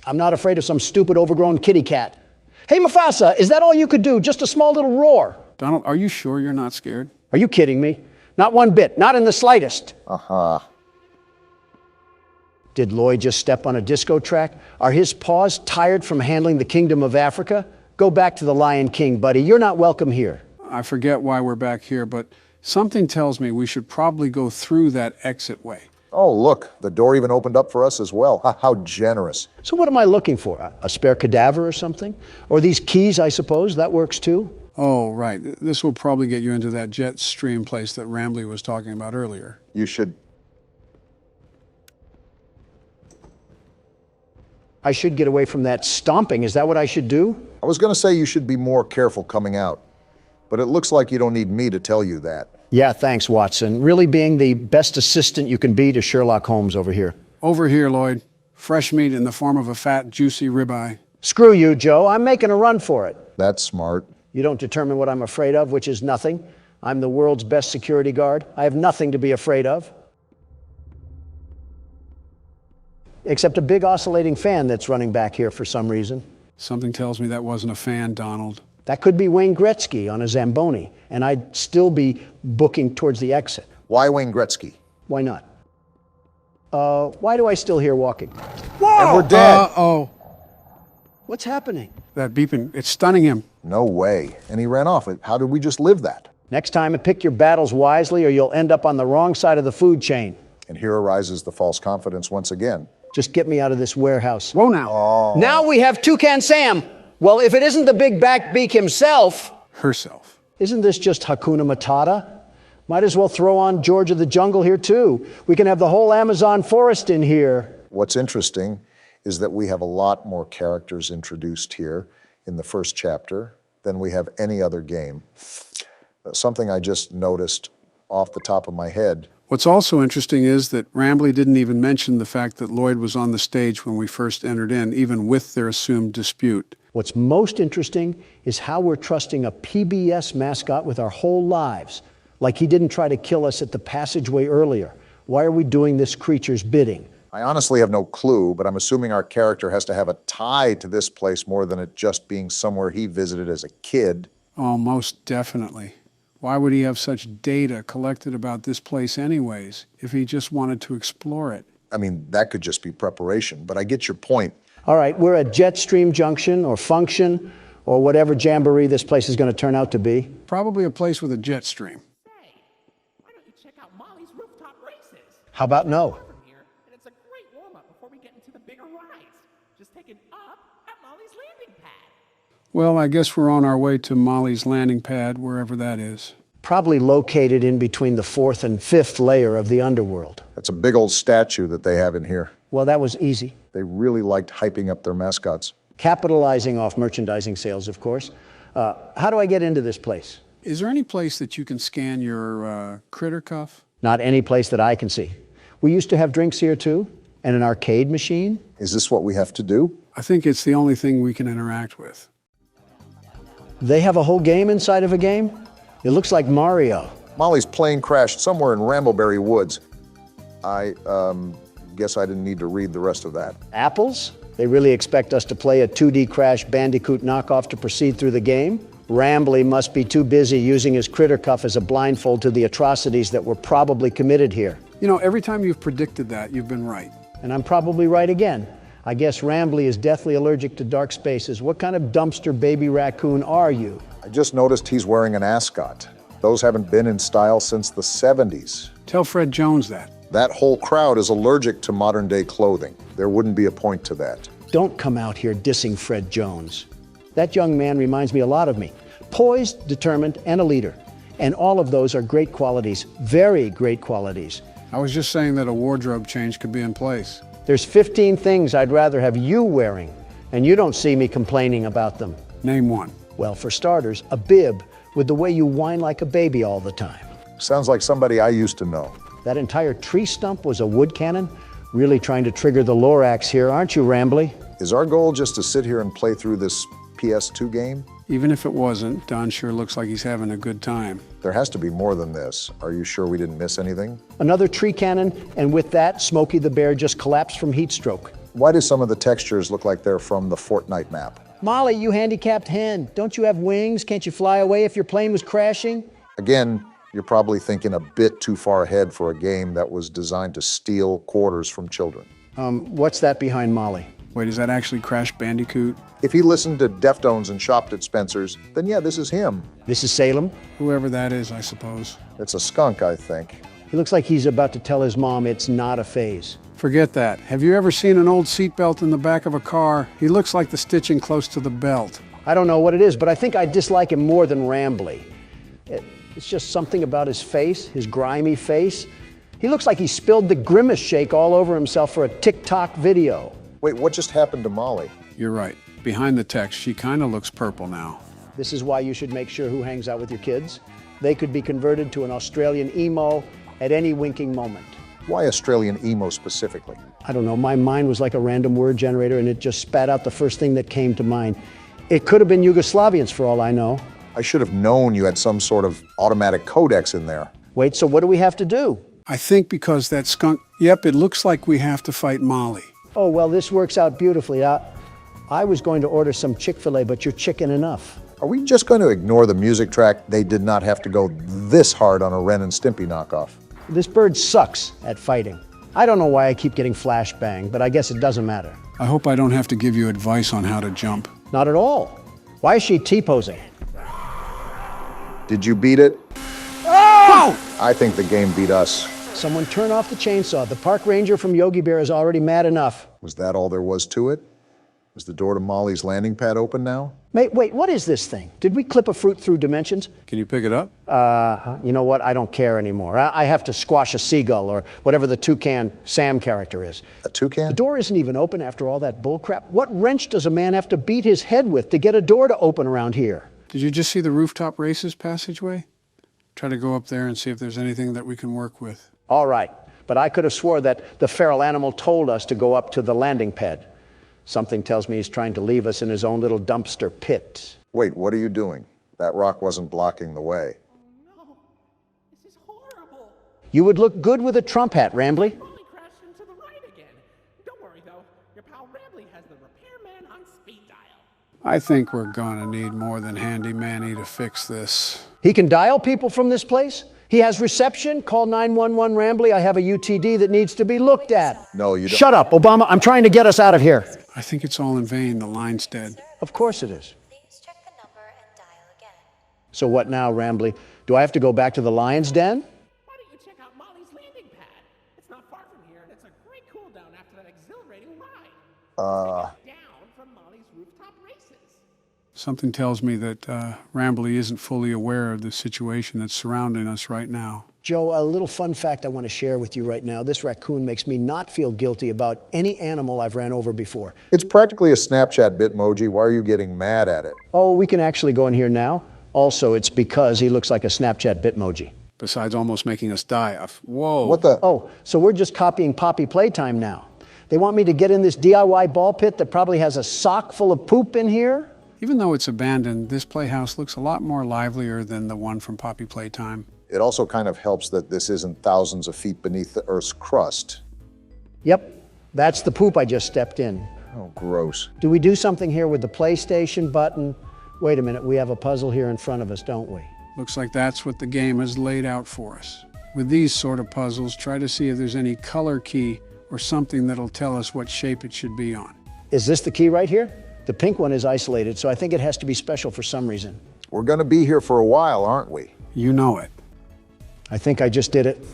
I'm not afraid of some stupid overgrown kitty cat. Hey, Mufasa, is that all you could do? Just a small little roar? Donald, are you sure you're not scared? Are you kidding me? Not one bit. Not in the slightest. Uh-huh. Did Lloyd just step on a disco track? Are his paws tired from handling the kingdom of Africa? Go back to the Lion King, buddy. You're not welcome here. I forget why we're back here, but something tells me we should probably go through that exit way. Oh, look, the door even opened up for us as well. How generous. So what am I looking for? A spare cadaver or something? Or these keys, I suppose? That works too? Oh, right. This will probably get you into that jet stream place that Rambley was talking about earlier. You should... I should get away from that stomping. Is that what I should do? I was going to say you should be more careful coming out, but it looks like you don't need me to tell you that. Yeah, thanks, Watson. Really being the best assistant you can be to Sherlock Holmes over here. Over here, Lloyd. Fresh meat in the form of a fat, juicy ribeye. Screw you, Joe. I'm making a run for it. That's smart. You don't determine what I'm afraid of, which is nothing. I'm the world's best security guard. I have nothing to be afraid of. Except a big oscillating fan that's running back here for some reason. Something tells me that wasn't a fan, Donald. That could be Wayne Gretzky on a Zamboni, and I'd still be booking towards the exit. Why Wayne Gretzky? Why not? Why do I still hear walking? And we're dead. Uh-oh. What's happening? That beeping, it's stunning him. No way. And he ran off. How did we just live that? Next time, pick your battles wisely, or you'll end up on the wrong side of the food chain. And here arises the false confidence once again. Just get me out of this warehouse. Whoa now. Now we have Toucan Sam. Well, if it isn't the big back beak himself, Herself. isn't this just Hakuna Matata? Might as well throw on George of the Jungle here too. We can have the whole Amazon forest in here. What's interesting is that we have a lot more characters introduced here in the first chapter than we have any other game. Something I just noticed off the top of my head. What's also interesting is that Rambley didn't even mention the fact that Lloyd was on the stage when we first entered in, even with their assumed dispute. What's most interesting is how we're trusting a PBS mascot with our whole lives, like he didn't try to kill us at the passageway earlier. Why are we doing this creature's bidding? I honestly have no clue, but I'm assuming our character has to have a tie to this place more than it just being somewhere he visited as a kid. Oh, most definitely. Why would he have such data collected about this place anyways, if he just wanted to explore it? I mean, that could just be preparation, but I get your point. All right, we're at Jetstream Junction or Function or whatever jamboree this place is going to turn out to be. Probably a place with a jet stream. Say, why don't you check out Mollie's rooftop races? How about no? From here, and it's a great warm-up before we get into the bigger rides. Just take an up at Mollie's landing pad. Well, I guess we're on our way to Mollie's landing pad, wherever that is. Probably located in between the 4th and 5th layer of the underworld. That's a big old statue that they have in here. Well, that was easy. They really liked hyping up their mascots. Capitalizing off merchandising sales, of course. How do I get into this place? Is there any place that you can scan your critter cuff? Not any place that I can see. We used to have drinks here too, and an arcade machine. Is this what we have to do? I think it's the only thing we can interact with. They have a whole game inside of a game? It looks like Mario. Mollie's plane crashed somewhere in Rambleberry Woods. I guess I didn't need to read the rest of that. Apples? They really expect us to play a 2D Crash Bandicoot knockoff to proceed through the game? Rambley must be too busy using his critter cuff as a blindfold to the atrocities that were probably committed here. You know, every time you've predicted that, you've been right. And I'm probably right again. I guess Rambley is deathly allergic to dark spaces. What kind of dumpster baby raccoon are you? I just noticed he's wearing an ascot. Those haven't been in style since the 70s. Tell Fred Jones that. That whole crowd is allergic to modern-day clothing. There wouldn't be a point to that. Don't come out here dissing Fred Jones. That young man reminds me a lot of me. Poised, determined, and a leader. And all of those are great qualities, very great qualities. I was just saying that a wardrobe change could be in place. There's 15 things I'd rather have you wearing, and you don't see me complaining about them. Name one. Well, for starters, a bib with the way you whine like a baby all the time. Sounds like somebody I used to know. That entire tree stump was a wood cannon? Really trying to trigger the Lorax here, aren't you, Rambley? Is our goal just to sit here and play through this PS2 game? Even if it wasn't, Don sure looks like he's having a good time. There has to be more than this. Are you sure we didn't miss anything? Another tree cannon, and with that, Smokey the Bear just collapsed from heat stroke. Why do some of the textures look like they're from the Fortnite map? Mollie, you handicapped hen, don't you have wings? Can't you fly away if your plane was crashing? Again, you're probably thinking a bit too far ahead for a game that was designed to steal quarters from children. What's that behind Mollie? Wait, is that actually Crash Bandicoot? If he listened to Deftones and shopped at Spencer's, then yeah, this is him. This is Salem. Whoever that is, I suppose. It's a skunk, I think. He looks like he's about to tell his mom it's not a phase. Forget that. Have you ever seen an old seatbelt in the back of a car? He looks like the stitching close to the belt. I don't know what it is, but I think I dislike him more than Rambley. It's just something about his face, his grimy face. He looks like he spilled the Grimace shake all over himself for a TikTok video. Wait, what just happened to Mollie? You're right. Behind the text, she kind of looks purple now. This is why you should make sure who hangs out with your kids. They could be converted to an Australian emo at any winking moment. Why Australian emo specifically? I don't know, my mind was like a random word generator and it just spat out the first thing that came to mind. It could have been Yugoslavians for all I know. I should have known you had some sort of automatic codex in there. Wait, so what do we have to do? I think because that skunk, yep, it looks like we have to fight Mollie. Oh, well, this works out beautifully. I was going to order some Chick-fil-A, but you're chicken enough. Are we just going to ignore the music track? They did not have to go this hard on a Ren and Stimpy knockoff. This bird sucks at fighting. I don't know why I keep getting flashbang, but I guess it doesn't matter. I hope I don't have to give you advice on how to jump. Not at all. Why is she T-posing? Did you beat it? Oh! I think the game beat us. Someone turn off the chainsaw. The park ranger from Yogi Bear is already mad enough. Was that all there was to it? Is the door to Mollie's landing pad open now? Wait, what is this thing? Did we clip a fruit through dimensions? Can you pick it up? You know what? I don't care anymore. I have to squash a seagull or whatever the toucan Sam character is. A toucan? The door isn't even open after all that bullcrap. What wrench does a man have to beat his head with to get a door to open around here? Did you just see the rooftop races passageway? Try to go up there and see if there's anything that we can work with. All right, but I could have swore that the feral animal told us to go up to the landing pad. Something tells me he's trying to leave us in his own little dumpster pit. Wait, what are you doing? That rock wasn't blocking the way. No, this is horrible. You would look good with a Trump hat, Rambley. Mollie crashed into the right again. Don't worry though, your pal Rambley has the repairman on speed dial. I think we're gonna need more than Handy Manny to fix this. He can dial people from this place. He has reception. Call 911 Rambley. I have a UTD that needs to be looked at. No, you don't. Shut up, Obama. I'm trying to get us out of here. I think it's all in vain. The line's dead. Of course it is. Please check the number and dial again. So what now, Rambley? Do I have to go back to the lion's den? Why don't you check out Mollie's landing pad? It's not far from here, and it's a great cool down after that exhilarating ride. Down from Mollie's rooftop races. Something tells me that Rambley isn't fully aware of the situation that's surrounding us right now. Joe, a little fun fact I want to share with you right now. This raccoon makes me not feel guilty about any animal I've ran over before. It's practically a Snapchat Bitmoji. Why are you getting mad at it? Oh, we can actually go in here now. Also, it's because he looks like a Snapchat Bitmoji. Besides almost making us die off. Whoa. What the? Oh, so we're just copying Poppy Playtime now. They want me to get in this DIY ball pit that probably has a sock full of poop in here? Even though it's abandoned, this playhouse looks a lot more livelier than the one from Poppy Playtime. It also kind of helps that this isn't thousands of feet beneath the Earth's crust. Yep, that's the poop I just stepped in. Oh, gross. Do we do something here with the PlayStation button? Wait a minute, we have a puzzle here in front of us, don't we? Looks like that's what the game has laid out for us. With these sort of puzzles, try to see if there's any color key or something that'll tell us what shape it should be on. Is this the key right here? The pink one is isolated, so I think it has to be special for some reason. We're gonna be here for a while, aren't we? You know it. I think I just did it.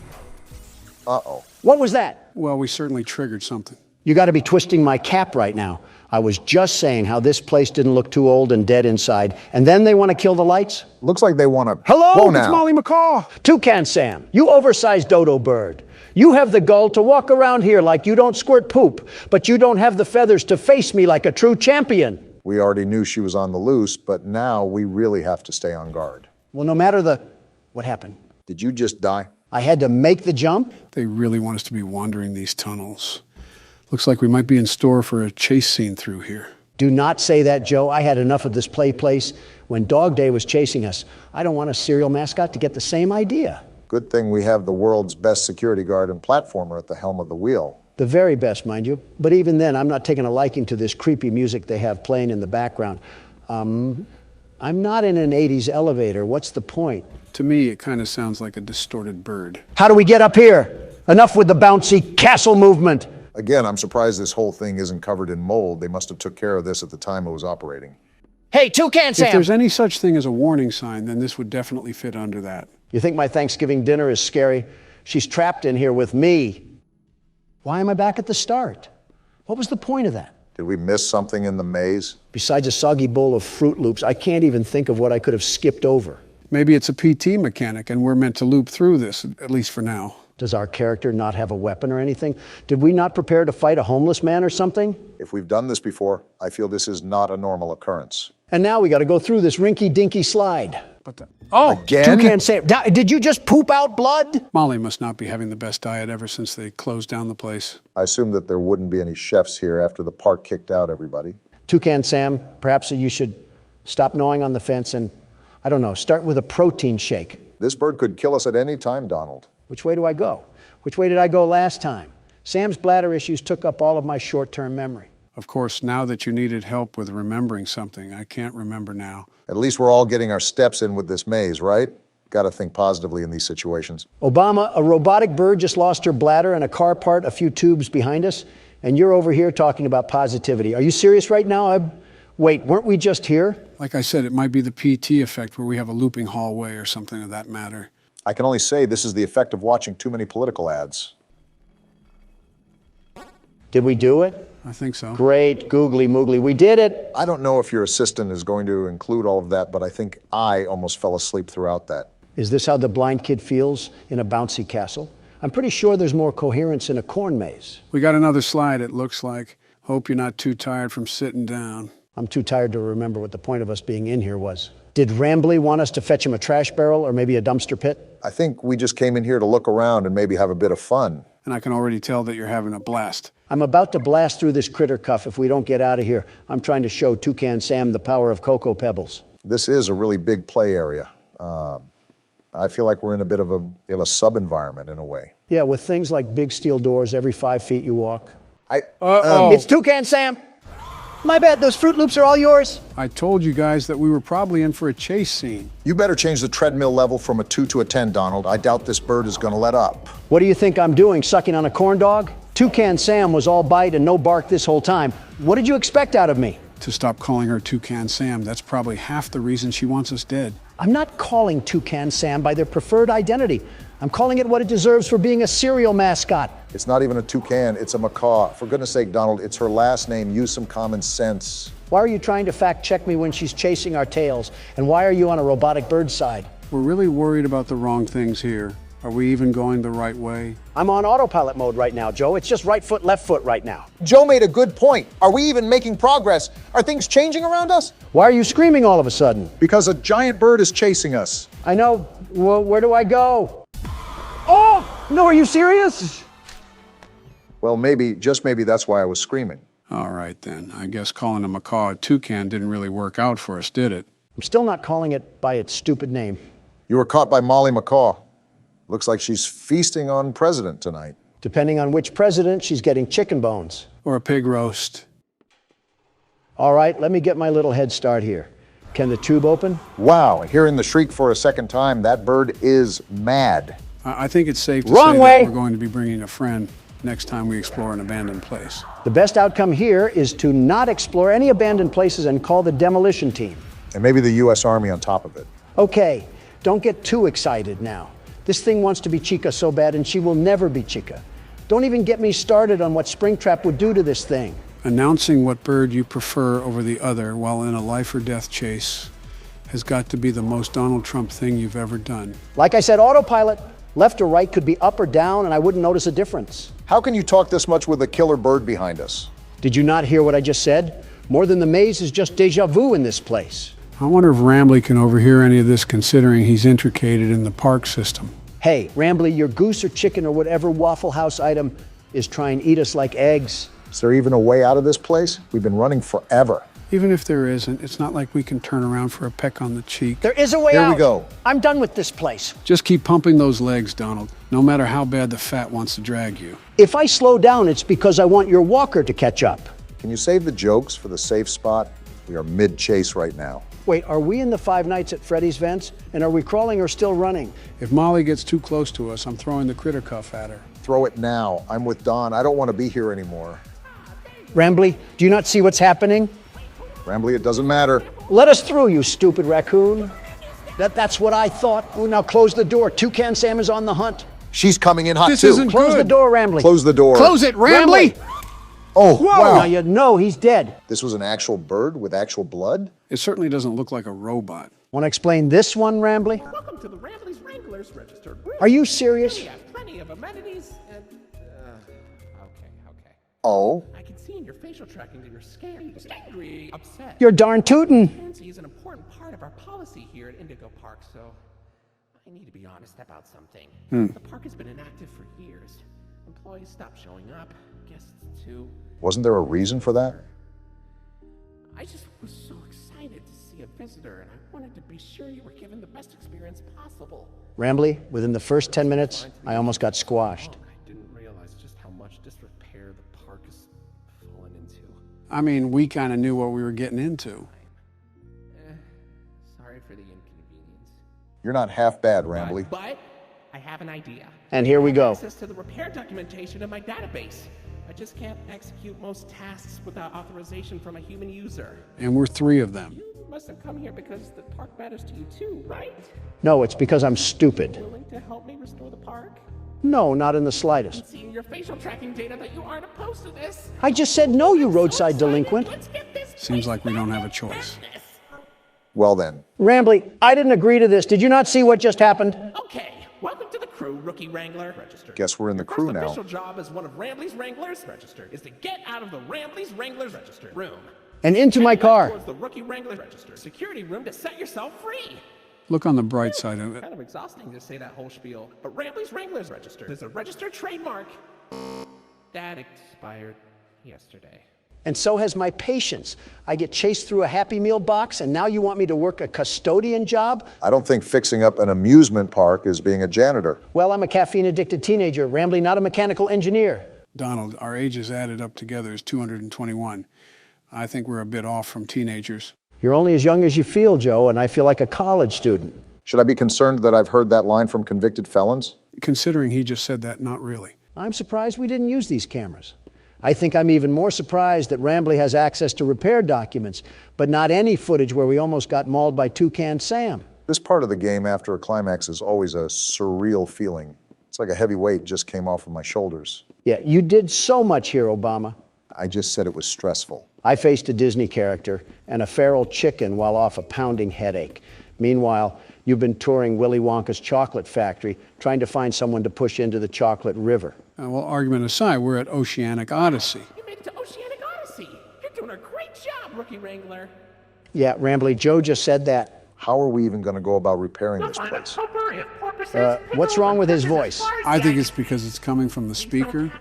Uh-oh. What was that? Well, we certainly triggered something. You got to be twisting my cap right now. I was just saying how this place didn't look too old and dead inside, and then they want to kill the lights? Looks like they want to... Hello? Whoa, It's now. Mollie McCaw! Toucan Sam, you oversized dodo bird. You have the gall to walk around here like you don't squirt poop, but you don't have the feathers to face me like a true champion. We already knew she was on the loose, but now we really have to stay on guard. Well, no matter the... What happened? Did you just die? I had to make the jump? They really want us to be wandering these tunnels. Looks like we might be in store for a chase scene through here. Do not say that, Joe. I had enough of this play place when Dog Day was chasing us. I don't want a serial mascot to get the same idea. Good thing we have the world's best security guard and platformer at the helm of the wheel. The very best, mind you. But even then, I'm not taking a liking to this creepy music they have playing in the background. I'm not in an 80s elevator. What's the point? To me, it kind of sounds like a distorted bird. How do we get up here? Enough with the bouncy castle movement. Again, I'm surprised this whole thing isn't covered in mold. They must have took care of this at the time it was operating. Hey, Toucan Sam! If there's any such thing as a warning sign, then this would definitely fit under that. You think my Thanksgiving dinner is scary? She's trapped in here with me. Why am I back at the start? What was the point of that? Did we miss something in the maze? Besides a soggy bowl of Fruit Loops, I can't even think of what I could have skipped over. Maybe it's a PT mechanic and we're meant to loop through this, at least for now. Does our character not have a weapon or anything? Did we not prepare to fight a homeless man or something? If we've done this before, I feel this is not a normal occurrence. And now we got to go through this rinky-dinky slide. Oh, Again? Toucan Sam, did you just poop out blood? Mollie must not be having the best diet ever since they closed down the place. I assumed that there wouldn't be any chefs here after the park kicked out everybody. Toucan Sam, perhaps you should stop gnawing on the fence and, I don't know, start with a protein shake. This bird could kill us at any time, Donald. Which way do I go? Which way did I go last time? Sam's bladder issues took up all of my short-term memory. Of course, now that you needed help with remembering something, I can't remember now. At least we're all getting our steps in with this maze, right? Got to think positively in these situations. Obama, a robotic bird just lost her bladder and a car part a few tubes behind us, and you're over here talking about positivity. Are you serious right now? Wait, weren't we just here? Like I said, it might be the PT effect where we have a looping hallway or something of that matter. I can only say this is the effect of watching too many political ads. Did we do it? I think so. Great, googly moogly, we did it. I don't know if your assistant is going to include all of that, but I think I almost fell asleep throughout that. Is this how the blind kid feels in a bouncy castle? I'm pretty sure there's more coherence in a corn maze. We got another slide, it looks like. Hope you're not too tired from sitting down. I'm too tired to remember what the point of us being in here was. Did Rambley want us to fetch him a trash barrel or maybe a dumpster pit? I think we just came in here to look around and maybe have a bit of fun. And I can already tell that you're having a blast. I'm about to blast through this critter cuff if we don't get out of here. I'm trying to show Toucan Sam the power of Cocoa Pebbles. This is a really big play area. I feel like we're in a bit of a sub-environment in a way. Yeah, with things like big steel doors every 5 feet you walk. Uh-oh. It's Toucan Sam! My bad, those Fruit Loops are all yours. I told you guys that we were probably in for a chase scene. You better change the treadmill level from a 2 to a 10, Donald. I doubt this bird is going to let up. What do you think I'm doing, sucking on a corn dog? Toucan Sam was all bite and no bark this whole time. What did you expect out of me? To stop calling her Toucan Sam, that's probably half the reason she wants us dead. I'm not calling Toucan Sam by their preferred identity. I'm calling it what it deserves for being a serial mascot. It's not even a toucan, it's a macaw. For goodness sake, Donald, it's her last name. Use some common sense. Why are you trying to fact check me when she's chasing our tails? And why are you on a robotic bird's side? We're really worried about the wrong things here. Are we even going the right way? I'm on autopilot mode right now, Joe. It's just right foot, left foot right now. Joe made a good point. Are we even making progress? Are things changing around us? Why are you screaming all of a sudden? Because a giant bird is chasing us. I know. Well, where do I go? Oh, no, are you serious? Well, maybe, just maybe that's why I was screaming. All right, then. I guess calling a macaw a toucan didn't really work out for us, did it? I'm still not calling it by its stupid name. You were caught by Mollie McCaw. Looks like she's feasting on President tonight. Depending on which president, she's getting chicken bones. Or a pig roast. All right, let me get my little head start here. Can the tube open? Wow, hearing the shriek for a second time, that bird is mad. I think it's safe to Wrong say way. that we're going to be bringing a friend next time we explore an abandoned place. The best outcome here is to not explore any abandoned places and call the demolition team. And maybe the U.S. Army on top of it. Okay, don't get too excited now. This thing wants to be Chica so bad, and she will never be Chica. Don't even get me started on what Springtrap would do to this thing. Announcing what bird you prefer over the other while in a life or death chase has got to be the most Donald Trump thing you've ever done. Like I said, autopilot. Left or right could be up or down, and I wouldn't notice a difference. How can you talk this much with a killer bird behind us? Did you not hear what I just said? More than the maze is just deja vu in this place. I wonder if Rambley can overhear any of this, considering he's intricated in the park system. Hey, Rambley, your goose or chicken or whatever Waffle House item is trying to eat us like eggs. Is there even a way out of this place? We've been running forever. Even if there isn't, it's not like we can turn around for a peck on the cheek. There is a way out. Here we go. I'm done with this place. Just keep pumping those legs, Donald, no matter how bad the fat wants to drag you. If I slow down, it's because I want your walker to catch up. Can you save the jokes for the safe spot? We are mid-chase right now. Wait, are we in the Five Nights at Freddy's vents? And are we crawling or still running? If Mollie gets too close to us, I'm throwing the critter cuff at her. Throw it now. I'm with Don. I don't want to be here anymore. Rambley, do you not see what's happening? Rambley, it doesn't matter. Let us through, you stupid raccoon. That's what I thought. Oh, now close the door. Toucan Sam is on the hunt. She's coming in hot This too. isn't Close good. the door, Rambley. Close the door. Close it, Rambley! Oh, Now wow. you know he's dead. This was an actual bird with actual blood? It certainly doesn't look like a robot. Want to explain this one, Rambley? Welcome to the Rambley's Wranglers registered room. Are you serious? We have plenty of amenities and. Okay. Oh. I can see in your facial tracking that you're scared, angry, upset. You're darn tootin'. Transparency is an important part of our policy here at Indigo Park, so I need to be honest about something. The park has been inactive for years. Employees stopped showing up, guests too. Wasn't there a reason for that? I just was so excited to see a visitor, and I wanted to be sure you were given the best experience possible. Rambley, within the first 10 minutes, I almost got squashed. I didn't realize just how much disrepair the park has fallen into. I mean, we kind of knew what we were getting into. Sorry for the inconvenience. You're not half bad, Rambley. But I have an idea. And here we go. Access to the repair documentation in my database. I just can't execute most tasks without authorization from a human user. And we're 3 of them. You must have come here because the park matters to you too, right? No, it's because I'm stupid. Willing to help me restore the park? No, not in the slightest. See in your facial tracking data that you aren't opposed to this. I just said no, you roadside delinquent. Let's get this Seems like we don't have a choice. Well then. Rambley, I didn't agree to this. Did you not see what just happened? Okay, welcome to the crew, Rookie Wrangler. Registered. Guess we're in the Your crew first now. official job as one of Rambley's Wranglers, registered, is to get out of the Rambley's Wranglers registered room. And into my Head car. towards the Rookie Wrangler registered security room to set yourself free. Look on the bright side of it. Kind of exhausting to say that whole spiel, but Rambley's Wranglers registered is a registered trademark That expired yesterday. And so has my patience. I get chased through a Happy Meal box, and now you want me to work a custodian job? I don't think fixing up an amusement park is being a janitor. Well, I'm a caffeine-addicted teenager, Rambley, not a mechanical engineer. Donald, our ages added up together is 221. I think we're a bit off from teenagers. You're only as young as you feel, Joe, and I feel like a college student. Should I be concerned that I've heard that line from convicted felons? Considering he just said that, not really. I'm surprised we didn't use these cameras. I think I'm even more surprised that Rambley has access to repair documents, but not any footage where we almost got mauled by Toucan Sam. This part of the game after a climax is always a surreal feeling. It's like a heavy weight just came off of my shoulders. Yeah, you did so much here, Obama. I just said it was stressful. I faced a Disney character and a feral chicken while off a pounding headache. Meanwhile, you've been touring Willy Wonka's chocolate factory, trying to find someone to push into the chocolate river. Well, argument aside, we're at Oceanic Odyssey. You made it to Oceanic Odyssey. You're doing a great job, Rookie Wrangler. Yeah, Rambley, Joe just said that. How are we even going to go about repairing this place? What's wrong with his voice? I think it's because it's coming from the speaker.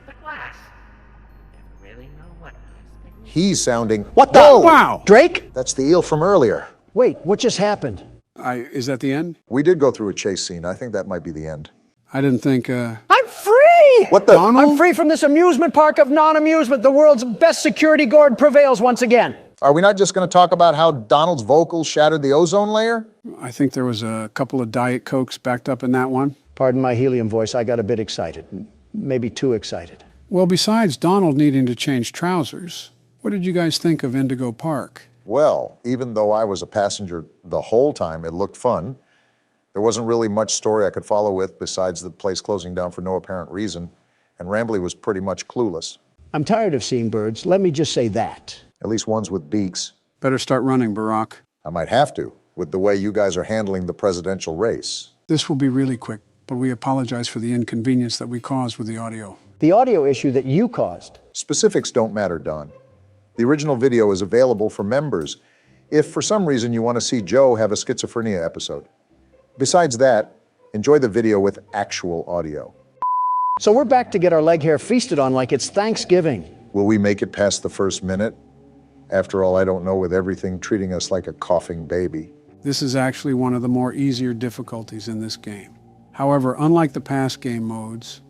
He's sounding... What the? Whoa! Wow! Drake? That's the eel from earlier. Wait, what just happened? Is that the end? We did go through a chase scene. I think that might be the end. I didn't think, I'm free! What the... Donald? I'm free from this amusement park of non-amusement. The world's best security guard prevails once again. Are we not just going to talk about how Donald's vocals shattered the ozone layer? I think there was a couple of Diet Cokes backed up in that one. Pardon my helium voice, I got a bit excited. Maybe too excited. Well, besides Donald needing to change trousers, what did you guys think of Indigo Park? Well, even though I was a passenger the whole time, it looked fun. There wasn't really much story I could follow with besides the place closing down for no apparent reason, and Rambley was pretty much clueless. I'm tired of seeing birds, let me just say that. At least ones with beaks. Better start running, Barack. I might have to, with the way you guys are handling the presidential race. This will be really quick, but we apologize for the inconvenience that we caused with the audio. The audio issue that you caused. Specifics don't matter, Don. The original video is available for members if for some reason you want to see Joe have a schizophrenia episode. Besides that, enjoy the video with actual audio. So we're back to get our leg hair feasted on like it's Thanksgiving. Will we make it past the first minute? After all, I don't know, with everything treating us like a coughing baby. This is actually one of the more easier difficulties in this game. However, unlike the past game modes,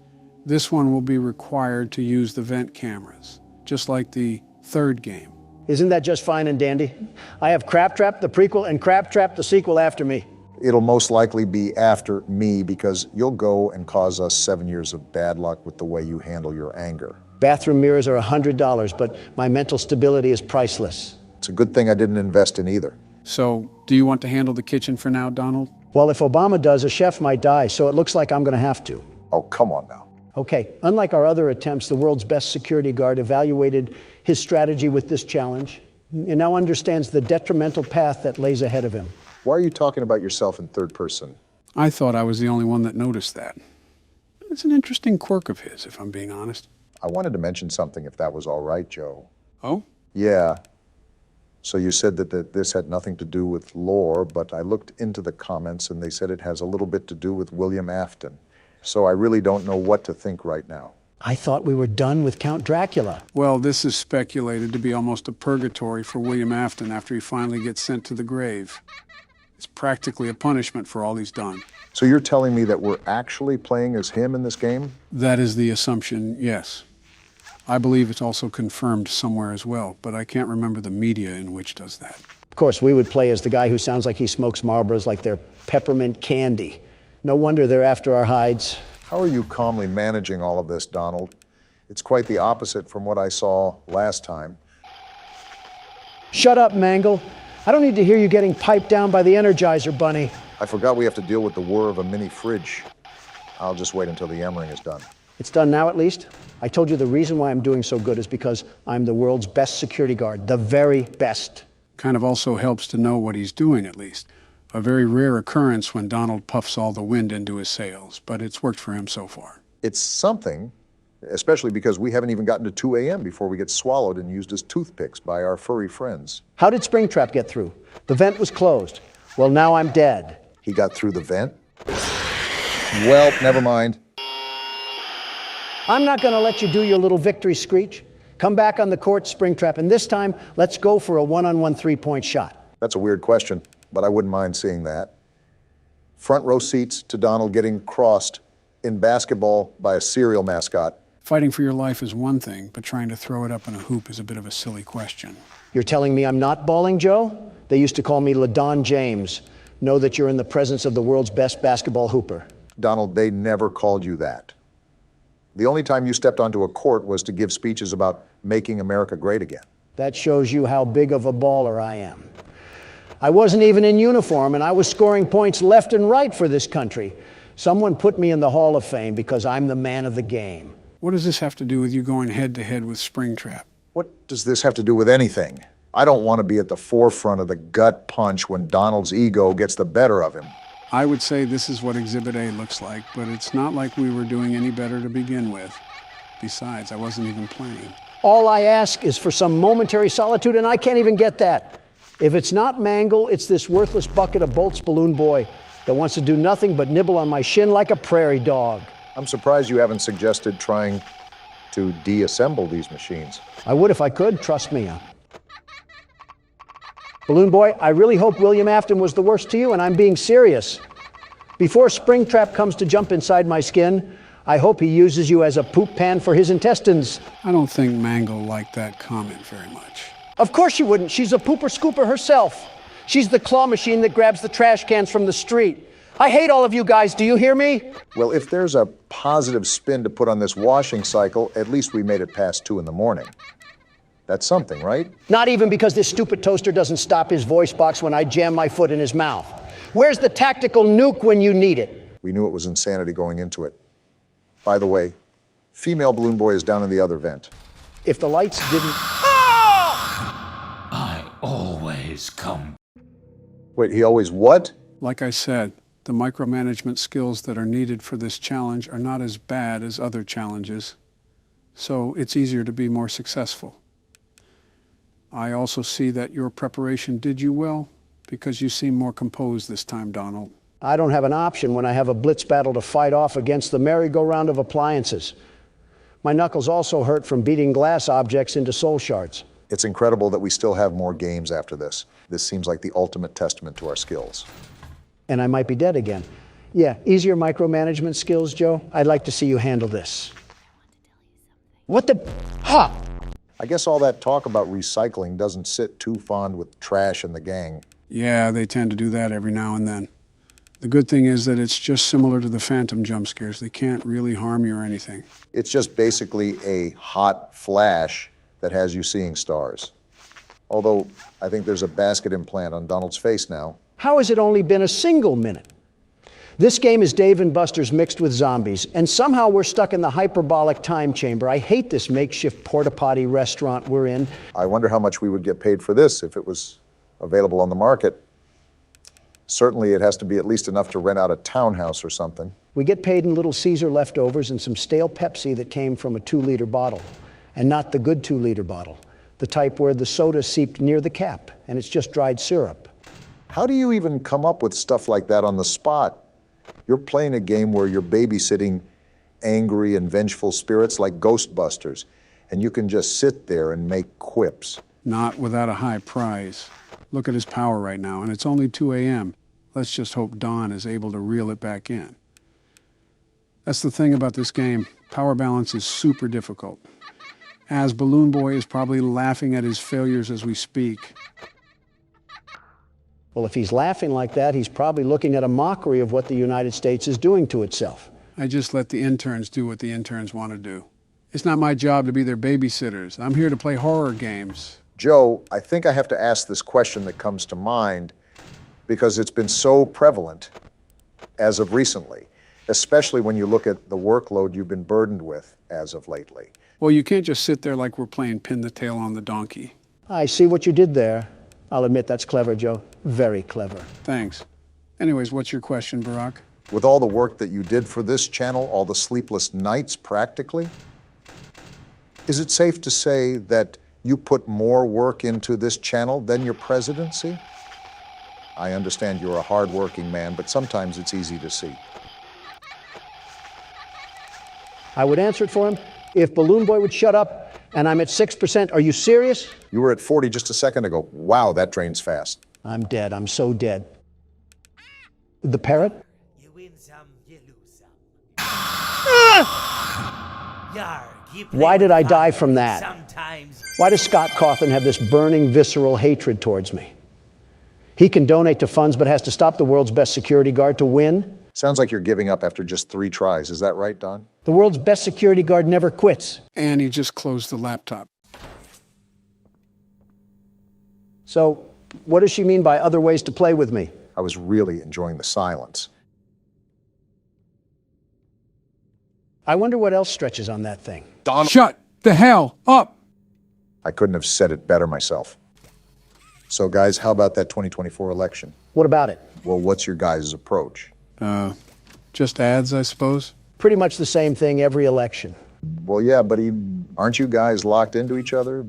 this one will be required to use the vent cameras, just like the third game. Isn't that just fine and dandy? I have Crab Trap, the prequel, and Crab Trap, the sequel after me. It'll most likely be after me because you'll go and cause us 7 years of bad luck with the way you handle your anger. Bathroom mirrors are $100, but my mental stability is priceless. It's a good thing I didn't invest in either. So, do you want to handle the kitchen for now, Donald? Well, if Obama does, a chef might die, so it looks like I'm going to have to. Oh, come on now. Okay, unlike our other attempts, the world's best security guard evaluated his strategy with this challenge and now understands the detrimental path that lays ahead of him. Why are you talking about yourself in third person? I thought I was the only one that noticed that. It's an interesting quirk of his, if I'm being honest. I wanted to mention something, if that was all right, Joe. Oh? Yeah. So you said that this had nothing to do with lore, but I looked into the comments and they said it has a little bit to do with William Afton. So I really don't know what to think right now. I thought we were done with Count Dracula. Well, this is speculated to be almost a purgatory for William Afton after he finally gets sent to the grave. It's practically a punishment for all he's done. So you're telling me that we're actually playing as him in this game? That is the assumption, yes. I believe it's also confirmed somewhere as well, but I can't remember the media in which does that. Of course, we would play as the guy who sounds like he smokes Marlboros like they're peppermint candy. No wonder they're after our hides. How are you calmly managing all of this, Donald? It's quite the opposite from what I saw last time. Shut up, Mangle. I don't need to hear you getting piped down by the Energizer Bunny. I forgot we have to deal with the whir of a mini fridge. I'll just wait until the yammering is done. It's done now, at least. I told you the reason why I'm doing so good is because I'm the world's best security guard, the very best. Kind of also helps to know what he's doing, at least. A very rare occurrence when Donald puffs all the wind into his sails, but it's worked for him so far. It's something, especially because we haven't even gotten to 2 a.m. before we get swallowed and used as toothpicks by our furry friends. How did Springtrap get through? The vent was closed. Well, now I'm dead. He got through the vent? Well, never mind. I'm not going to let you do your little victory screech. Come back on the court, Springtrap, and this time, let's go for a one-on-one three-point shot. That's a weird question, but I wouldn't mind seeing that. Front row seats to Donald getting crossed in basketball by a cereal mascot. Fighting for your life is one thing, but trying to throw it up in a hoop is a bit of a silly question. You're telling me I'm not balling, Joe? They used to call me LaDon James. Know that you're in the presence of the world's best basketball hooper. Donald, they never called you that. The only time you stepped onto a court was to give speeches about making America great again. That shows you how big of a baller I am. I wasn't even in uniform, and I was scoring points left and right for this country. Someone put me in the Hall of Fame because I'm the man of the game. What does this have to do with you going head-to-head with Springtrap? What does this have to do with anything? I don't want to be at the forefront of the gut punch when Donald's ego gets the better of him. I would say this is what Exhibit A looks like, but it's not like we were doing any better to begin with. Besides, I wasn't even playing. All I ask is for some momentary solitude, and I can't even get that. If it's not Mangle, it's this worthless bucket of Bolt's balloon boy that wants to do nothing but nibble on my shin like a prairie dog. I'm surprised you haven't suggested trying to deassemble these machines. I would if I could, trust me. Balloon boy, I really hope William Afton was the worst to you, and I'm being serious. Before Springtrap comes to jump inside my skin, I hope he uses you as a poop pan for his intestines. I don't think Mangle liked that comment very much. Of course she wouldn't. She's a pooper scooper herself. She's the claw machine that grabs the trash cans from the street. I hate all of you guys. Do you hear me? Well, if there's a positive spin to put on this washing cycle, at least we made it past 2 in the morning. That's something, right? Not even because this stupid toaster doesn't stop his voice box when I jam my foot in his mouth. Where's the tactical nuke when you need it? We knew it was insanity going into it. By the way, female balloon boy is down in the other vent. If the lights didn't... I always come. Wait, he always what? Like I said, the micromanagement skills that are needed for this challenge are not as bad as other challenges, so it's easier to be more successful. I also see that your preparation did you well, because you seem more composed this time, Donald. I don't have an option when I have a blitz battle to fight off against the merry-go-round of appliances. My knuckles also hurt from beating glass objects into soul shards. It's incredible that we still have more games after this. This seems like the ultimate testament to our skills. And I might be dead again. Yeah, easier micromanagement skills, Joe. I'd like to see you handle this. What the... Ha! I guess all that talk about recycling doesn't sit too fond with trash and the gang. Yeah, they tend to do that every now and then. The good thing is that it's just similar to the Phantom Jumpscares. They can't really harm you or anything. It's just basically a hot flash that has you seeing stars. Although, I think there's a basket implant on Donald's face now. How has it only been a single minute? This game is Dave and Buster's mixed with zombies, and somehow we're stuck in the hyperbolic time chamber. I hate this makeshift porta-potty restaurant we're in. I wonder how much we would get paid for this if it was available on the market. Certainly it has to be at least enough to rent out a townhouse or something. We get paid in Little Caesar leftovers and some stale Pepsi that came from a 2-liter bottle, and not the good 2-liter bottle, the type where the soda seeped near the cap, and it's just dried syrup. How do you even come up with stuff like that on the spot? You're playing a game where you're babysitting angry and vengeful spirits like Ghostbusters, and you can just sit there and make quips. Not without a high prize. Look at his power right now, and it's only 2 a.m. Let's just hope Don is able to reel it back in. That's the thing about this game. Power balance is super difficult. As Balloon Boy is probably laughing at his failures as we speak. Well, if he's laughing like that, he's probably looking at a mockery of what the United States is doing to itself. I just let the interns do what the interns want to do. It's not my job to be their babysitters. I'm here to play horror games. Joe, I think I have to ask this question that comes to mind because it's been so prevalent as of recently, especially when you look at the workload you've been burdened with as of lately. Well, you can't just sit there like we're playing pin the tail on the donkey. I see what you did there. I'll admit that's clever, Joe. Very clever. Thanks. Anyways, what's your question, Barack? With all the work that you did for this channel, all the sleepless nights practically, is it safe to say that you put more work into this channel than your presidency? I understand you're a hard-working man, but sometimes it's easy to see. I would answer it for him if Balloon Boy would shut up, and I'm at 6%. Are you serious? You were at 40 just a second ago. Wow, that drains fast. I'm dead. I'm so dead. The parrot? You win some, you lose some. Yarg, you play Why did with I die fire from that? Sometimes. Why does Scott Cawthon have this burning, visceral hatred towards me? He can donate to funds, but has to stop the world's best security guard to win. Sounds like you're giving up after just 3 tries. Is that right, Don? The world's best security guard never quits. And he just closed the laptop. So, what does she mean by other ways to play with me? I was really enjoying the silence. I wonder what else stretches on that thing. Don, Shut the hell up! I couldn't have said it better myself. So, guys, how about that 2024 election? What about it? Well, what's your guys' approach? Just ads, I suppose. Pretty much the same thing every election. Well, yeah, but aren't you guys locked into each other?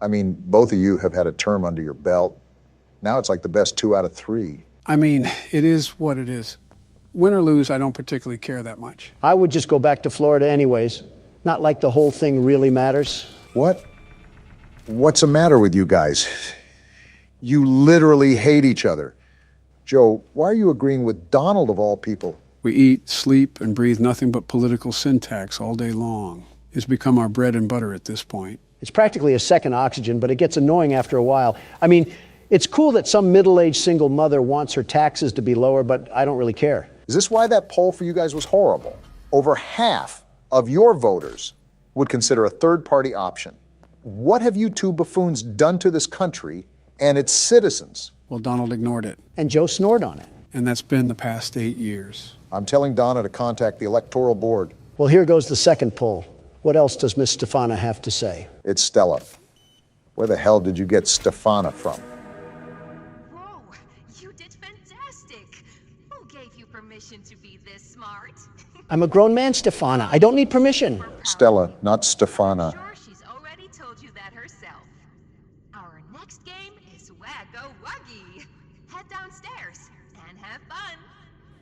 I mean, both of you have had a term under your belt. Now it's like the best 2 out of 3. I mean, it is what it is. Win or lose, I don't particularly care that much. I would just go back to Florida anyways. Not like the whole thing really matters. What? What's the matter with you guys? You literally hate each other. Joe, why are you agreeing with Donald of all people? We eat, sleep, and breathe nothing but political syntax all day long. It's become our bread and butter at this point. It's practically a second oxygen, but it gets annoying after a while. I mean, it's cool that some middle-aged single mother wants her taxes to be lower, but I don't really care. Is this why that poll for you guys was horrible? Over half of your voters would consider a third-party option. What have you two buffoons done to this country and its citizens? Well, Donald ignored it. And Joe snored on it. And that's been the past 8 years. I'm telling Donna to contact the Electoral Board. Well, here goes the second poll. What else does Miss Stefana have to say? It's Stella. Where the hell did you get Stefana from? Whoa, you did fantastic. Who gave you permission to be this smart? I'm a grown man, Stefana. I don't need permission. Stella, not Stefana. Sure, she's already told you that herself. Our next game is Wagga-Wuggy. Head downstairs and have fun.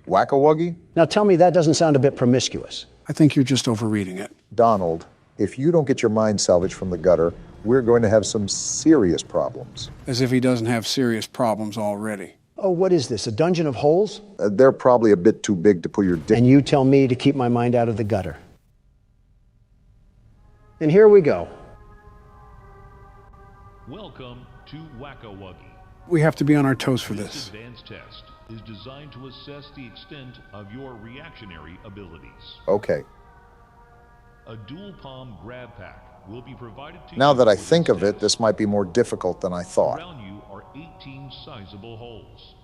Whack-a-wuggy? Now tell me that doesn't sound a bit promiscuous. I think you're just overreading it. Donald, if you don't get your mind salvaged from the gutter, we're going to have some serious problems. As if he doesn't have serious problems already. Oh, what is this, a dungeon of holes? They're probably a bit too big to put your dick. And you tell me to keep my mind out of the gutter. And here we go. Welcome to Whack-a-Wuggy. We have to be on our toes for This this. advanced test is designed to assess the extent of your reactionary abilities. Okay. A dual palm grab pack will be provided to Now you that I for think this of it, test. this might be more difficult than I thought. Around you are 18 sizable holes.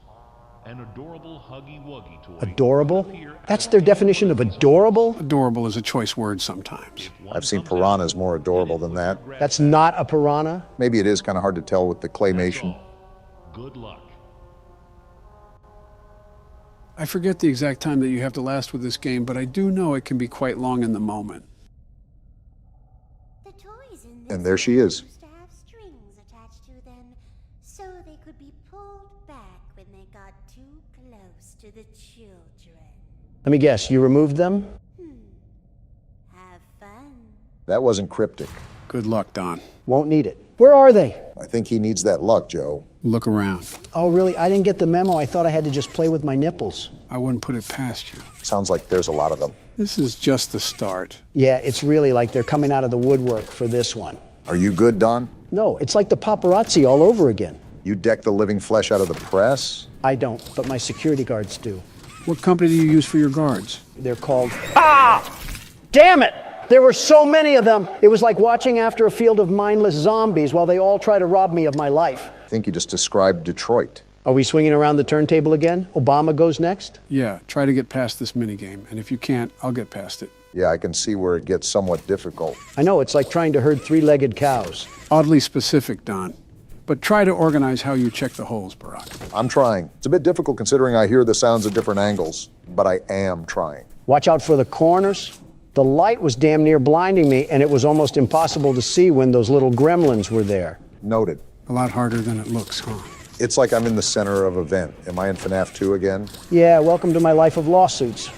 An adorable Huggy Wuggy toy. Adorable? will appear That's at their the definition of end adorable? Adorable is a choice word sometimes. If one I've seen comes out, piranhas more adorable than that. grab That's pack. not a piranha? Maybe it is kind of hard to tell with the That's claymation. all. Good luck. I forget the exact time that you have to last with this game, but I do know it can be quite long in the moment. The toys in And there she is. used to have strings attached to them, so they could be pulled back when they got too close to the children. Let me guess, you removed them? Have fun. That wasn't cryptic. Good luck, Don. Won't need it. Where are they? I think he needs that luck, Joe. Look around. Oh, really? I didn't get the memo. I thought I had to just play with my nipples. I wouldn't put it past you. Sounds like there's a lot of them. This is just the start. Yeah, it's really like they're coming out of the woodwork for this one. Are you good, Don? No, it's like the paparazzi all over again. You deck the living flesh out of the press? I don't, but my security guards do. What company do you use for your guards? They're called... Ah! Damn it! There were so many of them. It was like watching after a field of mindless zombies while they all try to rob me of my life. I think you just described Detroit. Are we swinging around the turntable again? Obama goes next? Yeah, try to get past this minigame, and if you can't, I'll get past it. Yeah, I can see where it gets somewhat difficult. I know, it's like trying to herd three-legged cows. Oddly specific, Don. But try to organize how you check the holes, Barack. I'm trying. It's a bit difficult considering I hear the sounds at different angles, but I am trying. Watch out for the corners. The light was damn near blinding me, and it was almost impossible to see when those little gremlins were there. Noted. A lot harder than it looks, huh? It's like I'm in the center of an event. Am I in FNAF 2 again? Yeah, welcome to my life of lawsuits.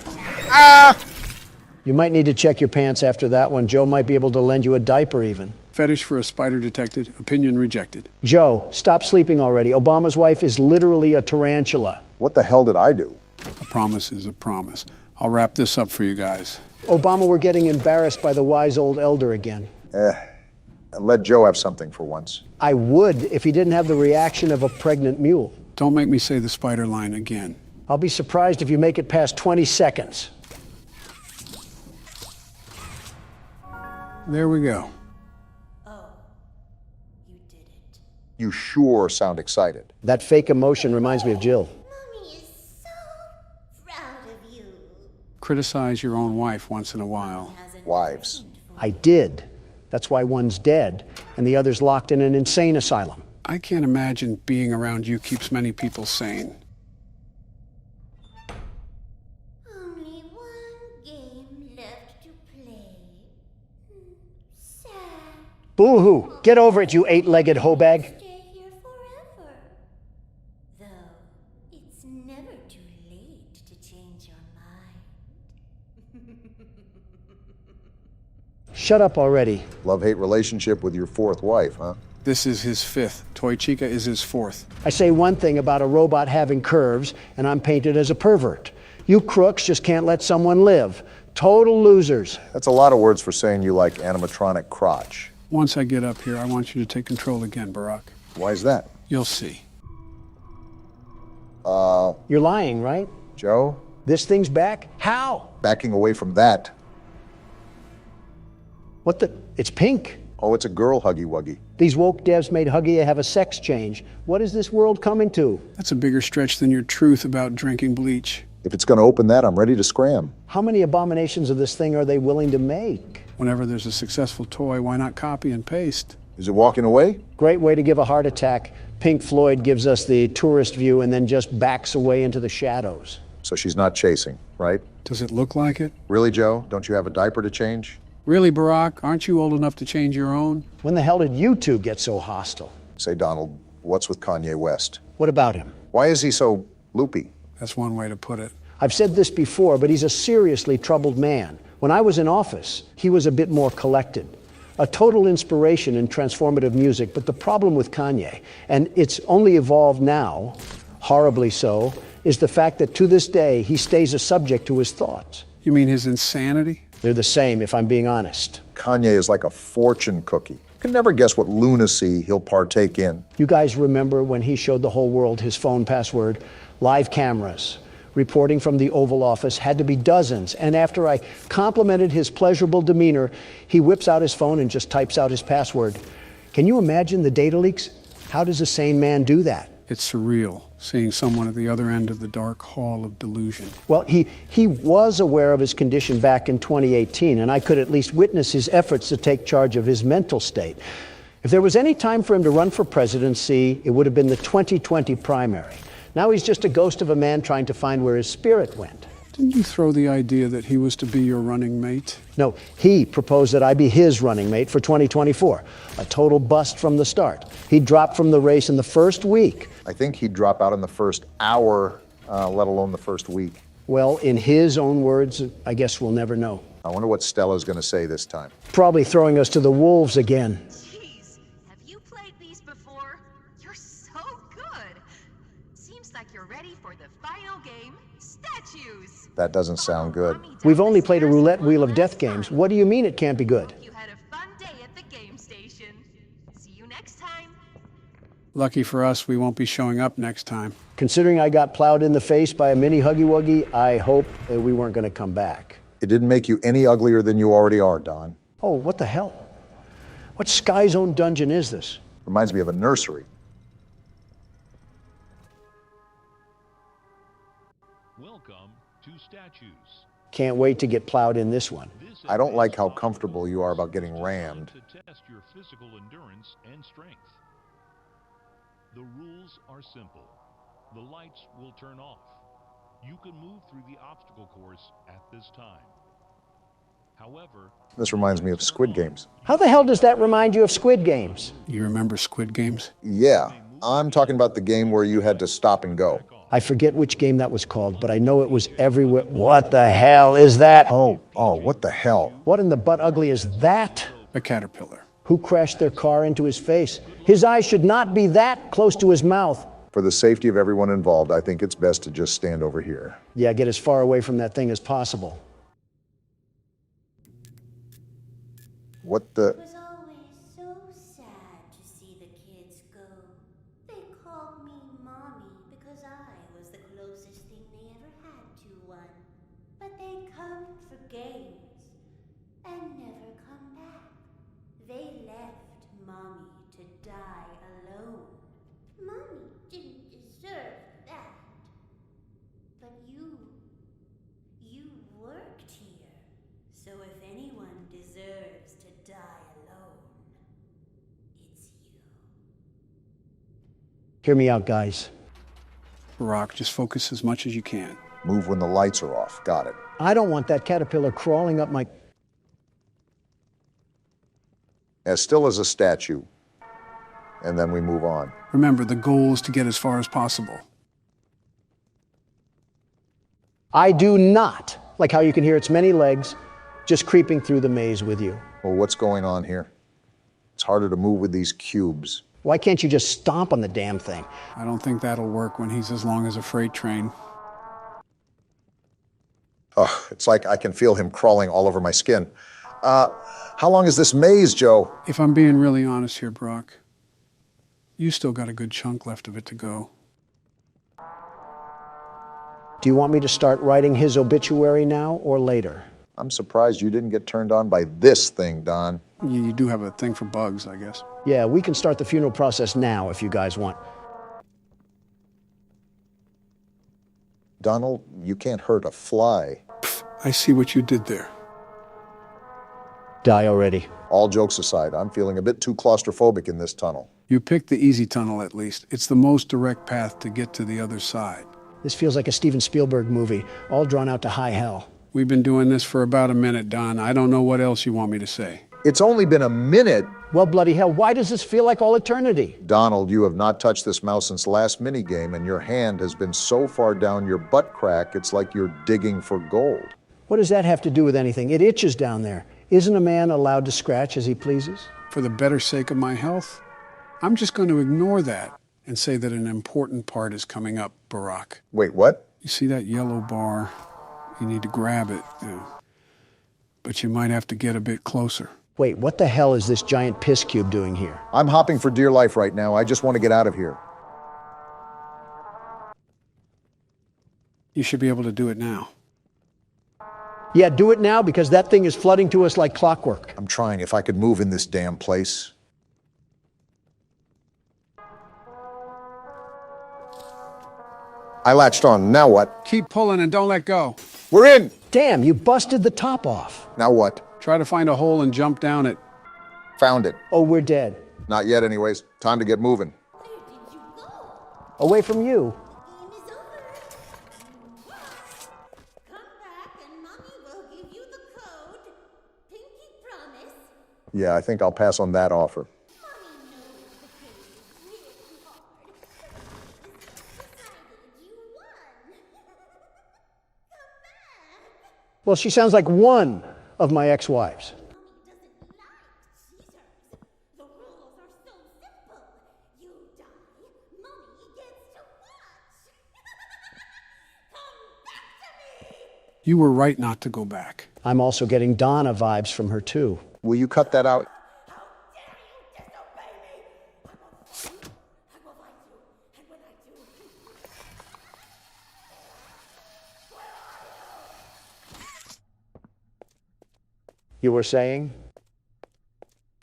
You might need to check your pants after that one. Joe might be able to lend you a diaper even. Fetish for a spider detected. Opinion rejected. Joe, stop sleeping already. Obama's wife is literally a tarantula. What the hell did I do? A promise is a promise. I'll wrap this up for you guys. Obama, we're getting embarrassed by the wise old elder again. Let Joe have something for once. I would if he didn't have the reaction of a pregnant mule. Don't make me say the spider line again. I'll be surprised if you make it past 20 seconds. There we go. Oh, you did it. You sure sound excited. That fake emotion reminds me of Jill. Mommy is so proud of you. Criticize your own wife once in a while. Wives. I did. That's why one's dead and the other's locked in an insane asylum. I can't imagine being around you keeps many people sane. Only one game left to play. Sad. Boo-hoo! Get over it, you eight-legged hoe bag. Stay here forever. Though, it's never too late to change your mind. Shut up already. Love-hate relationship with your fourth wife, huh? This is his fifth. Toy Chica is his fourth. I say one thing about a robot having curves, and I'm painted as a pervert. You crooks just can't let someone live. Total losers. That's a lot of words for saying you like animatronic crotch. Once I get up here, I want you to take control again, Barack. Why is that? You'll see. You're lying, right? Joe? This thing's back? How? Backing away from that. What the? It's pink. Oh, it's a girl huggy-wuggy. These woke devs made Huggy have a sex change. What is this world coming to? That's a bigger stretch than your truth about drinking bleach. If it's going to open that, I'm ready to scram. How many abominations of this thing are they willing to make? Whenever there's a successful toy, why not copy and paste? Is it walking away? Great way to give a heart attack. Pink Floyd gives us the tourist view and then just backs away into the shadows. So she's not chasing, right? Does it look like it? Really, Joe? Don't you have a diaper to change? Really, Barack? Aren't you old enough to change your own? When the hell did you two get so hostile? Say, Donald, what's with Kanye West? What about him? Why is he so loopy? That's one way to put it. I've said this before, but he's a seriously troubled man. When I was in office, he was a bit more collected. A total inspiration in transformative music, but the problem with Kanye, and it's only evolved now, horribly so, is the fact that to this day, he stays a subject to his thoughts. You mean his insanity? They're the same, if I'm being honest. Kanye is like a fortune cookie. You can never guess what lunacy he'll partake in. You guys remember when he showed the whole world his phone password? Live cameras. Reporting from the Oval Office had to be dozens. And after I complimented his pleasurable demeanor, he whips out his phone and just types out his password. Can you imagine the data leaks? How does a sane man do that? It's surreal, seeing someone at the other end of the dark hall of delusion. Well, he was aware of his condition back in 2018, and I could at least witness his efforts to take charge of his mental state. If there was any time for him to run for presidency, it would have been the 2020 primary. Now he's just a ghost of a man trying to find where his spirit went. Didn't you throw the idea that he was to be your running mate? No, he proposed that I be his running mate for 2024. A total bust from the start. He dropped from the race in the first week. I think he'd drop out in the first hour, let alone the first week. Well, in his own words, I guess we'll never know. I wonder what Stella's going to say this time. Probably throwing us to the wolves again. Jeez, have you played these before? You're so good. Seems like you're ready for the final game, statues. That doesn't sound good. We've only played a roulette wheel of death games. What do you mean it can't be good? You had a fun day at the game station. See you next time. Lucky for us, we won't be showing up next time. Considering I got plowed in the face by a mini Huggy Wuggy, I hope that we weren't going to come back. It didn't make you any uglier than you already are, Don. Oh, what the hell? What Sky Zone dungeon is this? Reminds me of a nursery. Welcome to Statues. Can't wait to get plowed in this one. I don't like how comfortable you are about getting rammed. To test your physical endurance and strength. The rules are simple. The lights will turn off. You can move through the obstacle course at this time. However, This reminds me of Squid Games. How the hell does that remind you of Squid Games? You remember Squid Games? Yeah, I'm talking about the game where you had to stop and go. I forget which game that was called, but I know it was everywhere. What the hell is that? Oh, what the hell? What in the butt ugly is that? A caterpillar. Who crashed their car into his face? His eyes should not be that close to his mouth. For the safety of everyone involved, I think it's best to just stand over here. Yeah, get as far away from that thing as possible. What the... It was always so sad to see the kids go. They called me Mommy because I was the closest thing they ever had to one. But they come for games and never come back. They left Mommy to die alone. Mommy didn't deserve that. But you worked here. So if anyone deserves to die alone, it's you. Hear me out, guys. Barack, just focus as much as you can. Move when the lights are off. Got it. I don't want that caterpillar crawling up my... As still as a statue. And then we move on. Remember, the goal is to get as far as possible. I do not like how you can hear its many legs just creeping through the maze with you. Well, what's going on here? It's harder to move with these cubes. Why can't you just stomp on the damn thing? I don't think that'll work when he's as long as a freight train. Oh, it's like I can feel him crawling all over my skin. How long is this maze, Joe? If I'm being really honest here, Brock, you still got a good chunk left of it to go. Do you want me to start writing his obituary now or later? I'm surprised you didn't get turned on by this thing, Don. You do have a thing for bugs, I guess. Yeah, we can start the funeral process now if you guys want. Donald, you can't hurt a fly. I see what you did there. Die already. All jokes aside, I'm feeling a bit too claustrophobic in this tunnel. You picked the easy tunnel, at least. It's the most direct path to get to the other side. This feels like a Steven Spielberg movie, all drawn out to high hell. We've been doing this for about a minute, Don. I don't know what else you want me to say. It's only been a minute. Well, bloody hell, why does this feel like all eternity? Donald, you have not touched this mouse since last minigame, and your hand has been so far down your butt crack, it's like you're digging for gold. What does that have to do with anything? It itches down there. Isn't a man allowed to scratch as he pleases? For the better sake of my health, I'm just going to ignore that and say that an important part is coming up, Barack. Wait, what? You see that yellow bar? You need to grab it. But you might have to get a bit closer. Wait, what the hell is this giant piss cube doing here? I'm hopping for dear life right now. I just want to get out of here. You should be able to do it now. Yeah, do it now because that thing is flooding to us like clockwork. I'm trying. If I could move in this damn place. I latched on. Now what? Keep pulling and don't let go. We're in! Damn, you busted the top off. Now what? Try to find a hole and jump down it. Found it. Oh, we're dead. Not yet anyways. Time to get moving. Where did you go? Away from you. The game is over. Come back and Mommy will give you the code. Pinky promise. Yeah, I think I'll pass on that offer. Mommy knows the game is really hard. Decided you won. Come back. Well, she sounds like one of my ex-wives. Mommy doesn't like Caesars. The rules are so simple. You die, Mommy gets to watch. Come back to me. You were right not to go back. I'm also getting Donna vibes from her, too. Will you cut that out? How dare you disobey me? I will find you. And when I do, You were saying?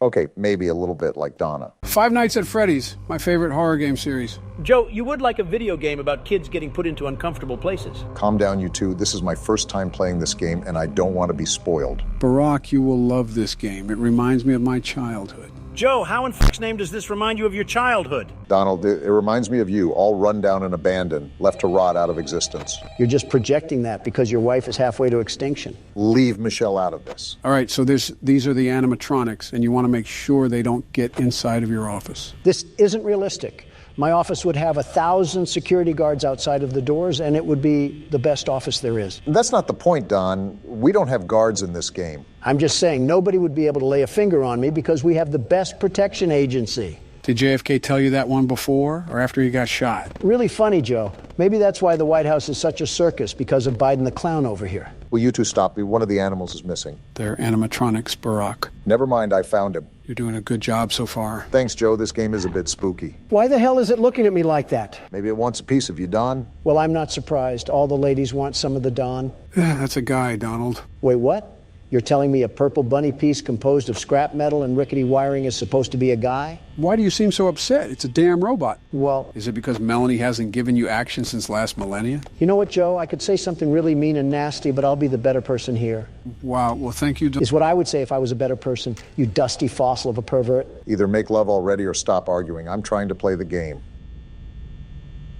Okay, maybe a little bit like Donna. Five Nights at Freddy's, my favorite horror game series. Joe, you would like a video game about kids getting put into uncomfortable places. Calm down, you two. This is my first time playing this game, and I don't want to be spoiled. Barack, you will love this game. It reminds me of my childhood. Joe, how in f***'s name does this remind you of your childhood? Donald, it reminds me of you, all run down and abandoned, left to rot out of existence. You're just projecting that because your wife is halfway to extinction. Leave Michelle out of this. All right, so these are the animatronics, and you want to make sure they don't get inside of your office. This isn't realistic. My office would have 1,000 security guards outside of the doors, and it would be the best office there is. That's not the point, Don. We don't have guards in this game. I'm just saying, nobody would be able to lay a finger on me because we have the best protection agency. Did JFK tell you that one before or after he got shot? Really funny, Joe. Maybe that's why the White House is such a circus, because of Biden the clown over here. Will you two stop me? One of the animals is missing. They're animatronics, Barack. Never mind, I found him. You're doing a good job so far. Thanks, Joe. This game is a bit spooky. Why the hell is it looking at me like that? Maybe it wants a piece of you, Don. Well, I'm not surprised. All the ladies want some of the Don. That's a guy, Donald. Wait, what? You're telling me a purple bunny piece composed of scrap metal and rickety wiring is supposed to be a guy? Why do you seem so upset? It's a damn robot. Well... Is it because Melanie hasn't given you action since last millennia? You know what, Joe? I could say something really mean and nasty, but I'll be the better person here. Wow, well, thank you. Is what I would say if I was a better person, you dusty fossil of a pervert. Either make love already or stop arguing. I'm trying to play the game.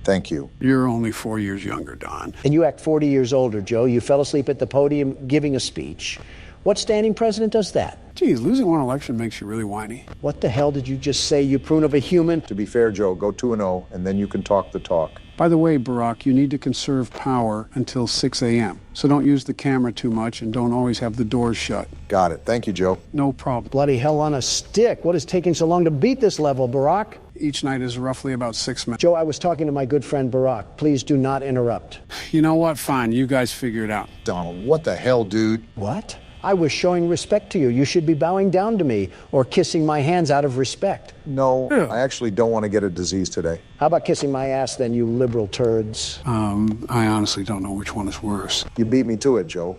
Thank you. You're only 4 years younger, Don. And you act 40 years older, Joe. You fell asleep at the podium giving a speech. What standing president does that? Geez, losing one election makes you really whiny. What the hell did you just say, you prune of a human? To be fair, Joe, go 2-0, and then you can talk the talk. By the way, Barack, you need to conserve power until 6 a.m. So don't use the camera too much and don't always have the doors shut. Got it. Thank you, Joe. No problem. Bloody hell on a stick. What is taking so long to beat this level, Barack? Each night is roughly about 6 minutes. Joe, I was talking to my good friend Barack. Please do not interrupt. You know what? Fine. You guys figure it out. Donald, what the hell, dude? What? I was showing respect to you. You should be bowing down to me or kissing my hands out of respect. No, I actually don't want to get a disease today. How about kissing my ass then, you liberal turds? I honestly don't know which one is worse. You beat me to it, Joe.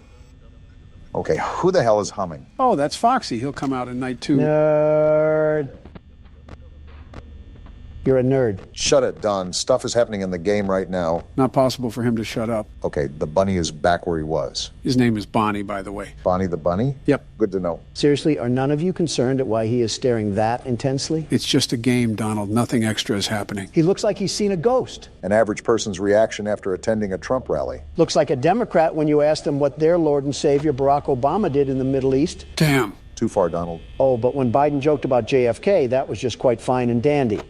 Okay, who the hell is humming? Oh, that's Foxy. He'll come out at night 2. Nerd. You're a nerd. Shut it, Don. Stuff is happening in the game right now. Not possible for him to shut up. Okay, the bunny is back where he was. His name is Bonnie, by the way. Bonnie the bunny? Yep. Good to know. Seriously, are none of you concerned at why he is staring that intensely? It's just a game, Donald. Nothing extra is happening. He looks like he's seen a ghost. An average person's reaction after attending a Trump rally. Looks like a Democrat when you asked him what their Lord and Savior Barack Obama did in the Middle East. Damn. Too far, Donald. Oh, but when Biden joked about JFK, that was just quite fine and dandy.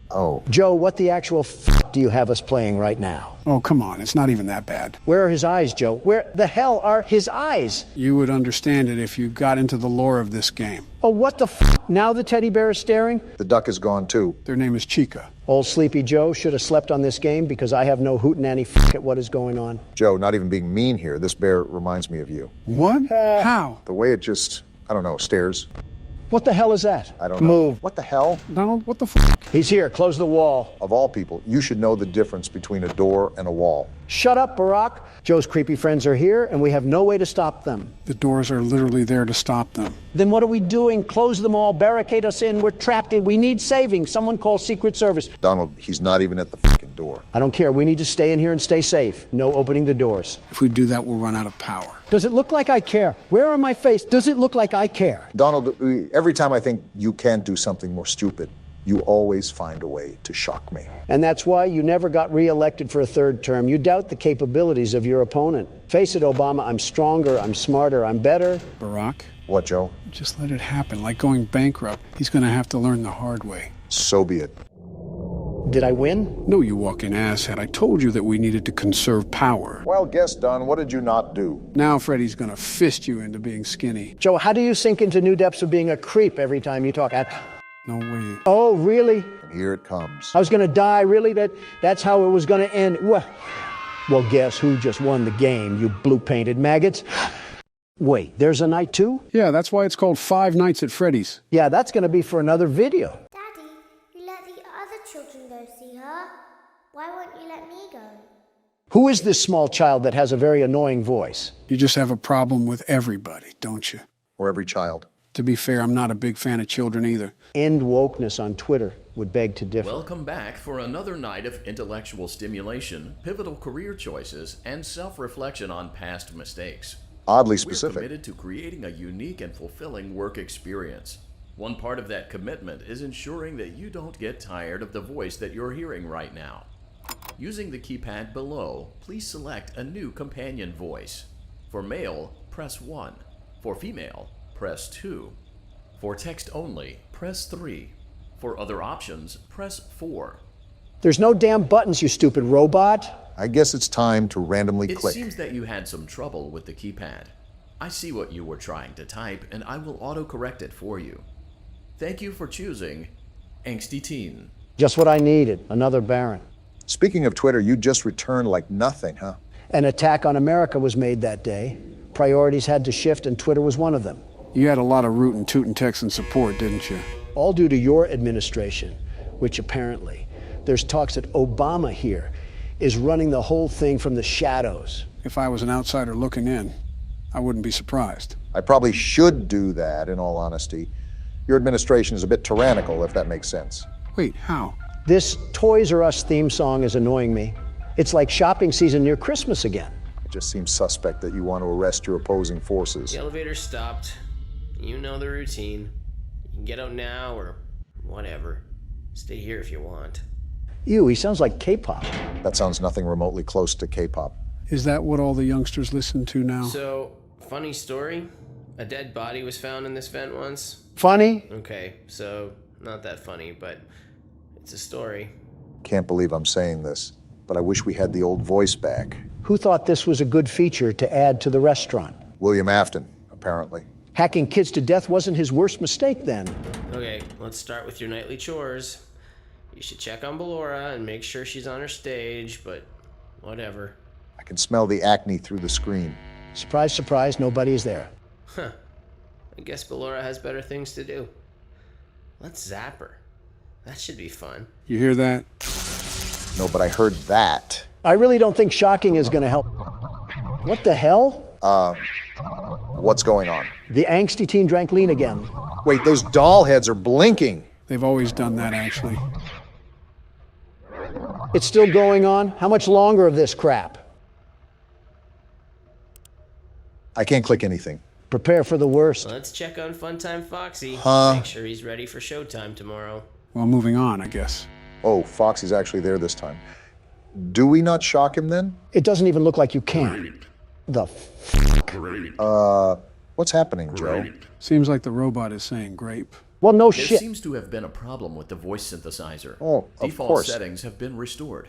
Oh. Joe, what the actual do you have us playing right now? Oh, come on. It's not even that bad. Where are his eyes, Joe? Where the hell are his eyes? You would understand it if you got into the lore of this game. Oh, what the Now the teddy bear is staring? The duck is gone, too. Their name is Chica. Old Sleepy Joe should have slept on this game because I have no hootenanny at what is going on. Joe, not even being mean here, this bear reminds me of you. What? How? The way it just, I don't know, stares. What the hell is that? I don't know. Move. What the hell? Donald, what the He's here. Close the wall. Of all people, you should know the difference between a door and a wall. Shut up, Barack. Joe's creepy friends are here, and we have no way to stop them. The doors are literally there to stop them. Then what are we doing? Close them all, barricade us in. We're trapped in. We need saving. Someone call Secret Service. Donald, he's not even at the fucking door. I don't care. We need to stay in here and stay safe. No opening the doors. If we do that, we'll run out of power. Does it look like I care? Where on my face does it look like I care? Donald, every time I think you can't do something more stupid, you always find a way to shock me. And that's why you never got reelected for a third term. You doubt the capabilities of your opponent. Face it, Obama, I'm stronger, I'm smarter, I'm better. Barack? What, Joe? Just let it happen. Like going bankrupt. He's going to have to learn the hard way. So be it. Did I win? No, you walking asshat. I told you that we needed to conserve power. Well, guess, Don, what did you not do? Now Freddie's going to fist you into being skinny. Joe, how do you sink into new depths of being a creep every time you talk? No way. Oh, really? And here it comes. I was going to die, really? That's how it was going to end? Well, guess who just won the game, you blue-painted maggots? Wait, there's a night 2? Yeah, that's why it's called 5 Nights at Freddy's. Yeah, that's going to be for another video. Daddy, you let the other children go see her. Why won't you let me go? Who is this small child that has a very annoying voice? You just have a problem with everybody, don't you? Or every child. To be fair, I'm not a big fan of children either. End wokeness on Twitter would beg to differ. Welcome back for another night of intellectual stimulation, pivotal career choices, and self-reflection on past mistakes. Oddly specific. We're committed to creating a unique and fulfilling work experience. One part of that commitment is ensuring that you don't get tired of the voice that you're hearing right now. Using the keypad below, please select a new companion voice. For male, press 1. For female, press 2. For text only, press 3. For other options, press 4. There's no damn buttons, you stupid robot. I guess it's time to randomly It click. seems that you had some trouble with the keypad. I see what you were trying to type, and I will autocorrect it for you. Thank you for choosing Angsty Teen. Just what I needed, another Baron. Speaking of Twitter, you just returned like nothing, huh? An attack on America was made that day. Priorities had to shift, and Twitter was one of them. You had a lot of rootin' tootin' Texan support, didn't you? All due to your administration, which apparently, there's talks that Obama here is running the whole thing from the shadows. If I was an outsider looking in, I wouldn't be surprised. I probably should do that, in all honesty. Your administration is a bit tyrannical, if that makes sense. Wait, how? This Toys R Us theme song is annoying me. It's like shopping season near Christmas again. It just seems suspect that you want to arrest your opposing forces. The elevator stopped. You know the routine. You can get out now or whatever. Stay here if you want. Ew, he sounds like K-pop. That sounds nothing remotely close to K-pop. Is that what all the youngsters listen to now? So, funny story. A dead body was found in this vent once. Funny? Okay, so not that funny, but it's a story. Can't believe I'm saying this, but I wish we had the old voice back. Who thought this was a good feature to add to the restaurant? William Afton, apparently. Hacking kids to death wasn't his worst mistake then. Okay, let's start with your nightly chores. You should check on Balora and make sure she's on her stage, but whatever. I can smell the acne through the screen. Surprise, surprise, nobody's there. Huh. I guess Balora has better things to do. Let's zap her. That should be fun. You hear that? No, but I heard that. I really don't think shocking is gonna help. What the hell? What's going on? The angsty teen drank lean again. Wait, those doll heads are blinking. They've always done that, actually. It's still going on? How much longer of this crap? I can't click anything. Prepare for the worst. Let's check on Funtime Foxy. Huh? Make sure he's ready for showtime tomorrow. Well, moving on, I guess. Oh, Foxy's actually there this time. Do we not shock him then? It doesn't even look like you can. The What's happening, Joe? Seems like the robot is saying grape. Well, no There shit. seems to have been a problem with the voice synthesizer. Oh, of Default course. settings have been restored.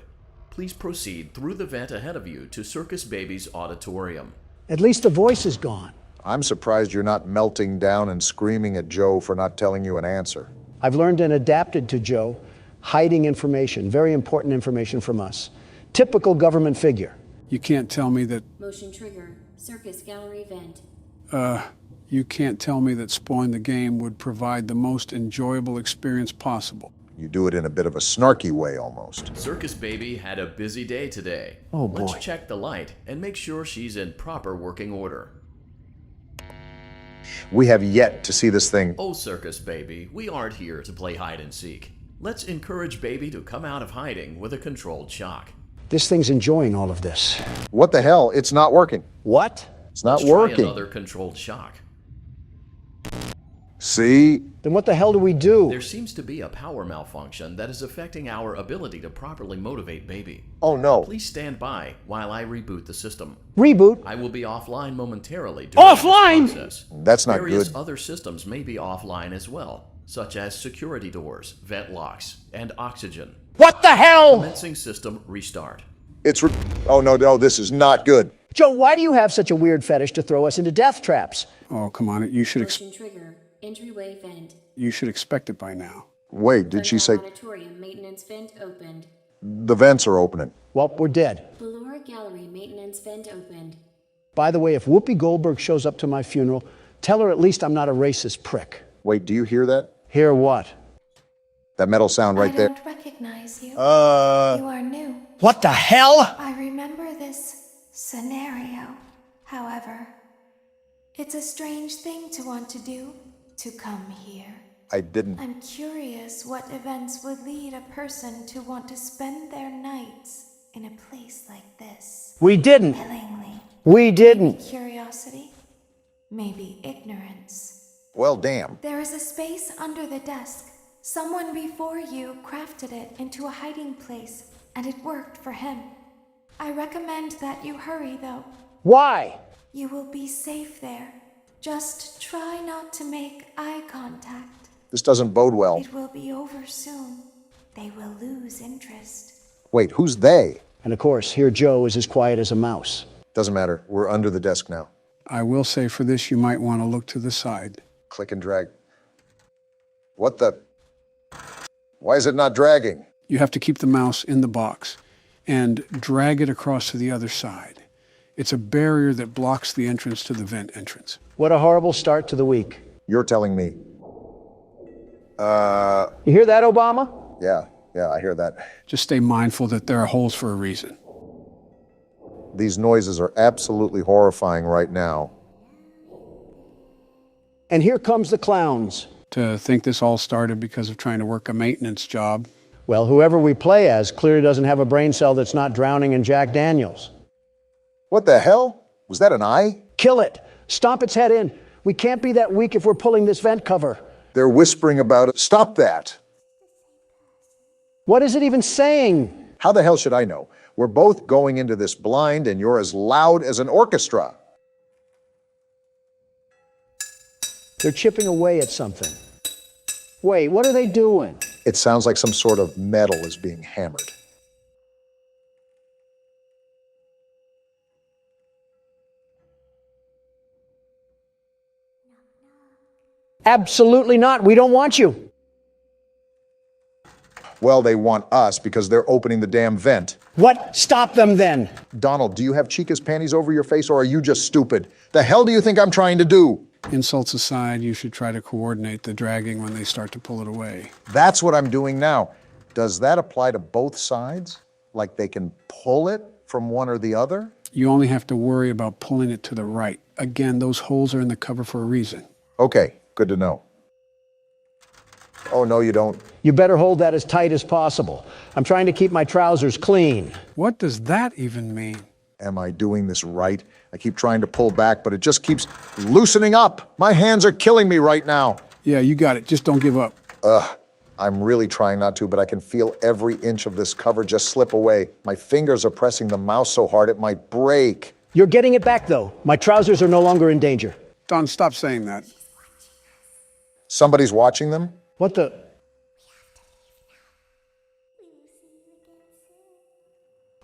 Please proceed through the vent ahead of you to Circus Baby's auditorium. At least the voice is gone. I'm surprised you're not melting down and screaming at Joe for not telling you an answer. I've learned and adapted to Joe, hiding information, very important information from us. Typical government figure. You can't tell me that... Motion trigger. Circus gallery vent. You can't tell me that spoiling the game would provide the most enjoyable experience possible. You do it in a bit of a snarky way, almost. Circus Baby had a busy day today. Oh, boy. Let's check the light and make sure she's in proper working order. We have yet to see this thing. Oh, Circus Baby, we aren't here to play hide and seek. Let's encourage Baby to come out of hiding with a controlled shock. This thing's enjoying all of this. What the hell? It's not working. What? It's not Let's try working. another controlled shock. See? Then what the hell do we do? There seems to be a power malfunction that is affecting our ability to properly motivate Baby. Oh, no. Please stand by while I reboot the system. Reboot? I will be offline momentarily during Offline? this process. That's not Various good. other systems may be offline as well, such as security doors, vent locks, and oxygen. What the hell? Commencing system restart. Oh, no, this is not good. Joe, why do you have such a weird fetish to throw us into death traps? Oh, come on. You should Motion trigger. Entryway vent. You should expect it by now. Wait, did she say Auditorium maintenance vent opened. the vents are opening? Well, we're dead. Balora gallery maintenance vent opened. By the way, if Whoopi Goldberg shows up to my funeral, tell her at least I'm not a racist prick. Wait, do you hear that? Hear what? That metal sound right there? I don't recognize you. You are new. What the hell? I remember this scenario. However, it's a strange thing to want to do, to come here. I didn't. I'm curious what events would lead a person to want to spend their nights in a place like this. We didn't. Willingly. We didn't. Curiosity. Maybe ignorance. Well, damn. There is a space under the desk. Someone before you crafted it into a hiding place, and it worked for him. I recommend that you hurry, though. Why? You will be safe there. Just try not to make eye contact. This doesn't bode well. It will be over soon. they will lose interest. Wait, who's they? And of course, here Joe is as quiet as a mouse. Doesn't matter. We're under the desk now. I will say for this, you might want to look to the side. Click and drag. What the? Why is it not dragging? You have to keep the mouse in the box and drag it across to the other side. It's a barrier that blocks the entrance to the vent entrance. What a horrible start to the week. You're telling me. You hear that, Obama? Yeah, I hear that. Just stay mindful that there are holes for a reason. These noises are absolutely horrifying right now. And here comes the clowns. To think this all started because of trying to work a maintenance job. Well, whoever we play as clearly doesn't have a brain cell that's not drowning in Jack Daniels. What the hell? Was that an eye? Kill it. Stomp its head in. We can't be that weak if we're pulling this vent cover. They're whispering about it. Stop that. What is it even saying? How the hell should I know? We're both going into this blind and you're as loud as an orchestra. They're chipping away at something. Wait, what are they doing? It sounds like some sort of metal is being hammered. Absolutely not. We don't want you. Well, they want us because they're opening the damn vent. What? Stop them then. Donald, do you have Chica's panties over your face or are you just stupid? The hell do you think I'm trying to do? Insults aside, you should try to coordinate the dragging when they start to pull it away. That's what I'm doing now. Does that apply to both sides? Like they can pull it from one or the other? You only have to worry about pulling it to the right. Again, those holes are in the cover for a reason. Okay, good to know. Oh, no, you don't. You better hold that as tight as possible. I'm trying to keep my trousers clean. What does that even mean? Am I doing this right? I keep trying to pull back, but it just keeps loosening up. My hands are killing me right now. Yeah, you got it. Just don't give up. I'm really trying not to, but I can feel every inch of this cover just slip away. My fingers are pressing the mouse so hard it might break. You're getting it back, though. My trousers are no longer in danger. Don, stop saying that. Somebody's watching them? What the?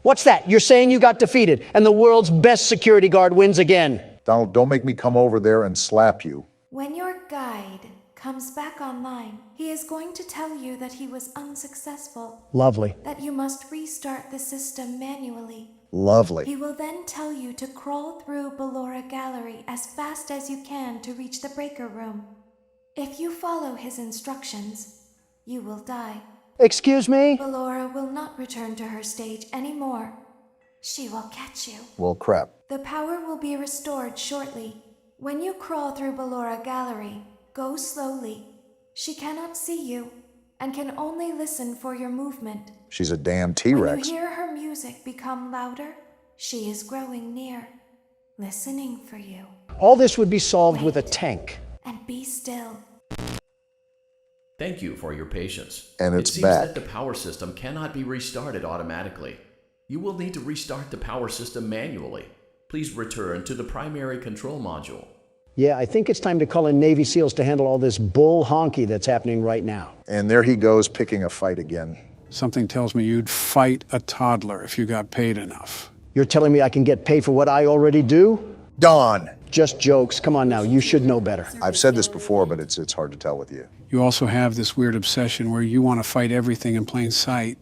What's that? You're saying you got defeated, and the world's best security guard wins again. Donald, don't make me come over there and slap you. When your guide comes back online, he is going to tell you that he was unsuccessful. Lovely. That you must restart the system manually. Lovely. He will then tell you to crawl through Balora Gallery as fast as you can to reach the breaker room. If you follow his instructions, you will die. Excuse me? Balora will not return to her stage anymore. She will catch you. Well, crap. The power will be restored shortly. When you crawl through Balora Gallery, go slowly. She cannot see you and can only listen for your movement. She's a damn T-Rex. When you hear her music become louder, she is growing near, listening for you. All this would be solved with a tank. And be still. Thank you for your patience. And it's it seems back. that the power system cannot be restarted automatically. You will need to restart the power system manually. Please return to the primary control module. Yeah, I think it's time to call in Navy SEALs to handle all this bull honky that's happening right now. And there he goes, picking a fight again. Something tells me you'd fight a toddler if you got paid enough. You're telling me I can get paid for what I already do? Don! Just jokes. Come on now, you should know better. I've said this before, but it's hard to tell with you. You also have this weird obsession where you want to fight everything in plain sight,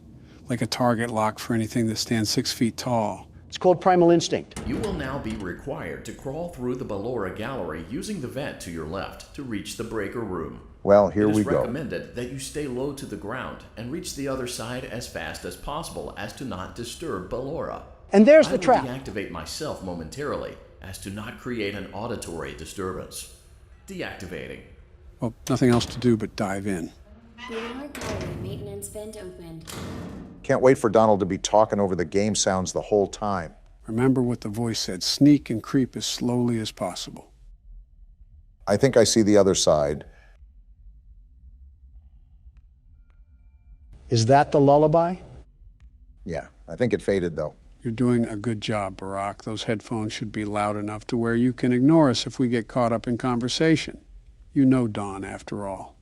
like a target lock for anything that stands 6 feet tall. It's called primal instinct. You will now be required to crawl through the Balora Gallery using the vent to your left to reach the breaker room. Well, here we It is go. recommended that you stay low to the ground and reach the other side as fast as possible as to not disturb Balora. And there's the trap. I will deactivate myself momentarily as to not create an auditory disturbance. Deactivating. Well, nothing else to do but dive in. Balora Gallery maintenance vent opened. Can't wait for Donald to be talking over the game sounds the whole time. Remember what the voice said, sneak and creep as slowly as possible. I think I see the other side. Is that the lullaby? Yeah, I think it faded though. You're doing a good job, Barack. Those headphones should be loud enough to where you can ignore us if we get caught up in conversation. You know Don, after all.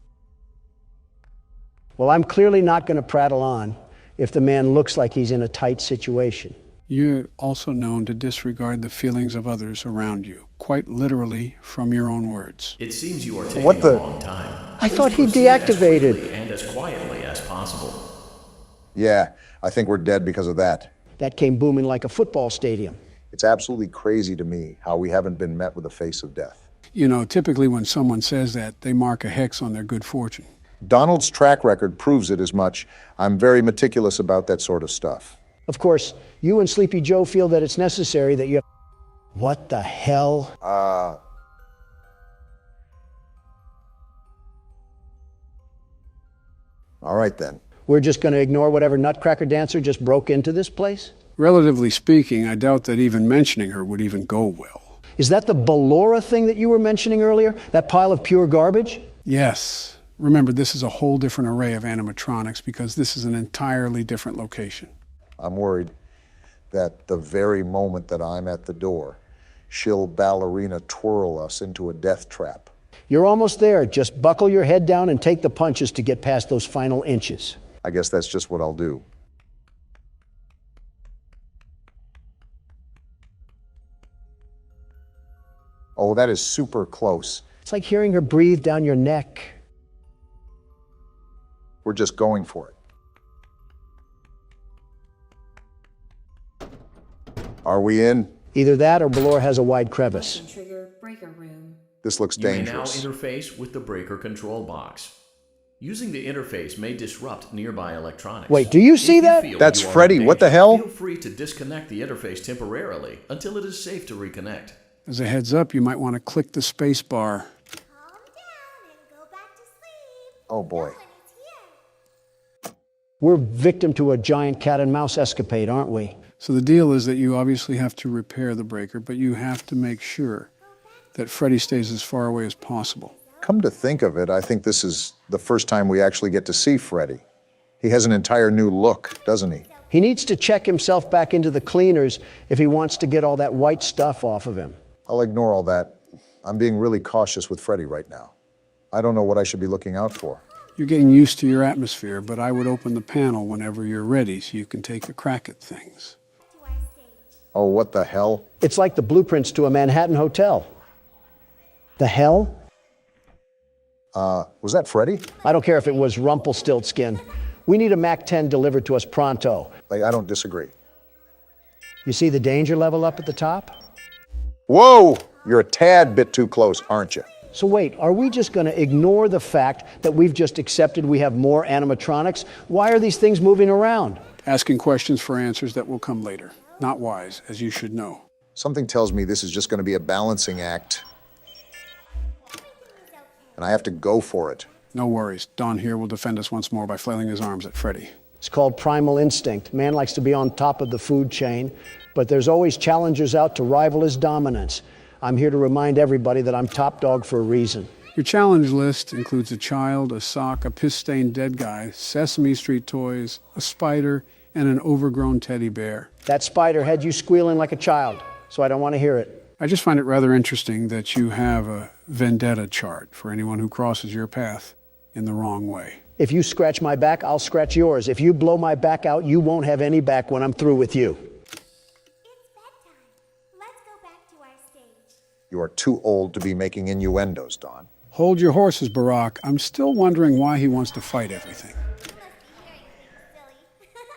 Well, I'm clearly not going to prattle on if the man looks like he's in a tight situation. You're also known to disregard the feelings of others around you, quite literally from your own words. It seems you are taking What the- a long time. I thought he Proceed as deactivated. freely and as quietly as possible. Yeah, I think we're dead because of that. That came booming like a football stadium. It's absolutely crazy to me how we haven't been met with the face of death. You know, typically when someone says that, they mark a hex on their good fortune. Donald's track record proves it as much. I'm very meticulous about that sort of stuff. Of course, you and Sleepy Joe feel that it's necessary that you... What the hell? All right then. We're just going to ignore whatever nutcracker dancer just broke into this place? Relatively speaking, I doubt that even mentioning her would even go well. Is that the Balora thing that you were mentioning earlier? That pile of pure garbage? Yes. Remember, this is a whole different array of animatronics because this is an entirely different location. I'm worried that the very moment that I'm at the door, she'll ballerina twirl us into a death trap. You're almost there. Just buckle your head down and take the punches to get past those final inches. I guess that's just what I'll do. Oh, that is super close. It's like hearing her breathe down your neck. We're just going for it. Are we in? Either that or Balora has a wide crevice. Trigger breaker room. This looks dangerous. You may now interface with the breaker control box. Using the interface may disrupt nearby electronics. Wait, do you see that? That's Freddy. What the hell? Feel free to disconnect the interface temporarily until it is safe to reconnect. As a heads up, you might want to click the space bar. Oh boy. We're victim to a giant cat and mouse escapade, aren't we? So the deal is that you obviously have to repair the breaker, but you have to make sure that Freddy stays as far away as possible. Come to think of it, I think this is the first time we actually get to see Freddy. He has an entire new look, doesn't he? He needs to check himself back into the cleaners if he wants to get all that white stuff off of him. I'll ignore all that. I'm being really cautious with Freddy right now. I don't know what I should be looking out for. You're getting used to your atmosphere, but I would open the panel whenever you're ready so you can take a crack at things. Oh, what the hell? It's like the blueprints to a Manhattan hotel. The hell? Was that Freddy? I don't care if it was Rumpelstiltskin. We need a Mac 10 delivered to us pronto. I don't disagree. You see the danger level up at the top? Whoa! You're a tad bit too close, aren't you? So wait, are we just going to ignore the fact that we've just accepted we have more animatronics? Why are these things moving around? Asking questions for answers that will come later. Not wise, as you should know. Something tells me this is just going to be a balancing act. And I have to go for it. No worries. Don here will defend us once more by flailing his arms at Freddy. It's called primal instinct. Man likes to be on top of the food chain, but there's always challengers out to rival his dominance. I'm here to remind everybody that I'm top dog for a reason. Your challenge list includes a child, a sock, a piss-stained dead guy, Sesame Street toys, a spider, and an overgrown teddy bear. That spider had you squealing like a child, so I don't want to hear it. I just find it rather interesting that you have a vendetta chart for anyone who crosses your path in the wrong way. If you scratch my back, I'll scratch yours. If you blow my back out, you won't have any back when I'm through with you. You are too old to be making innuendos, Don. Hold your horses, Barack. I'm still wondering why he wants to fight everything.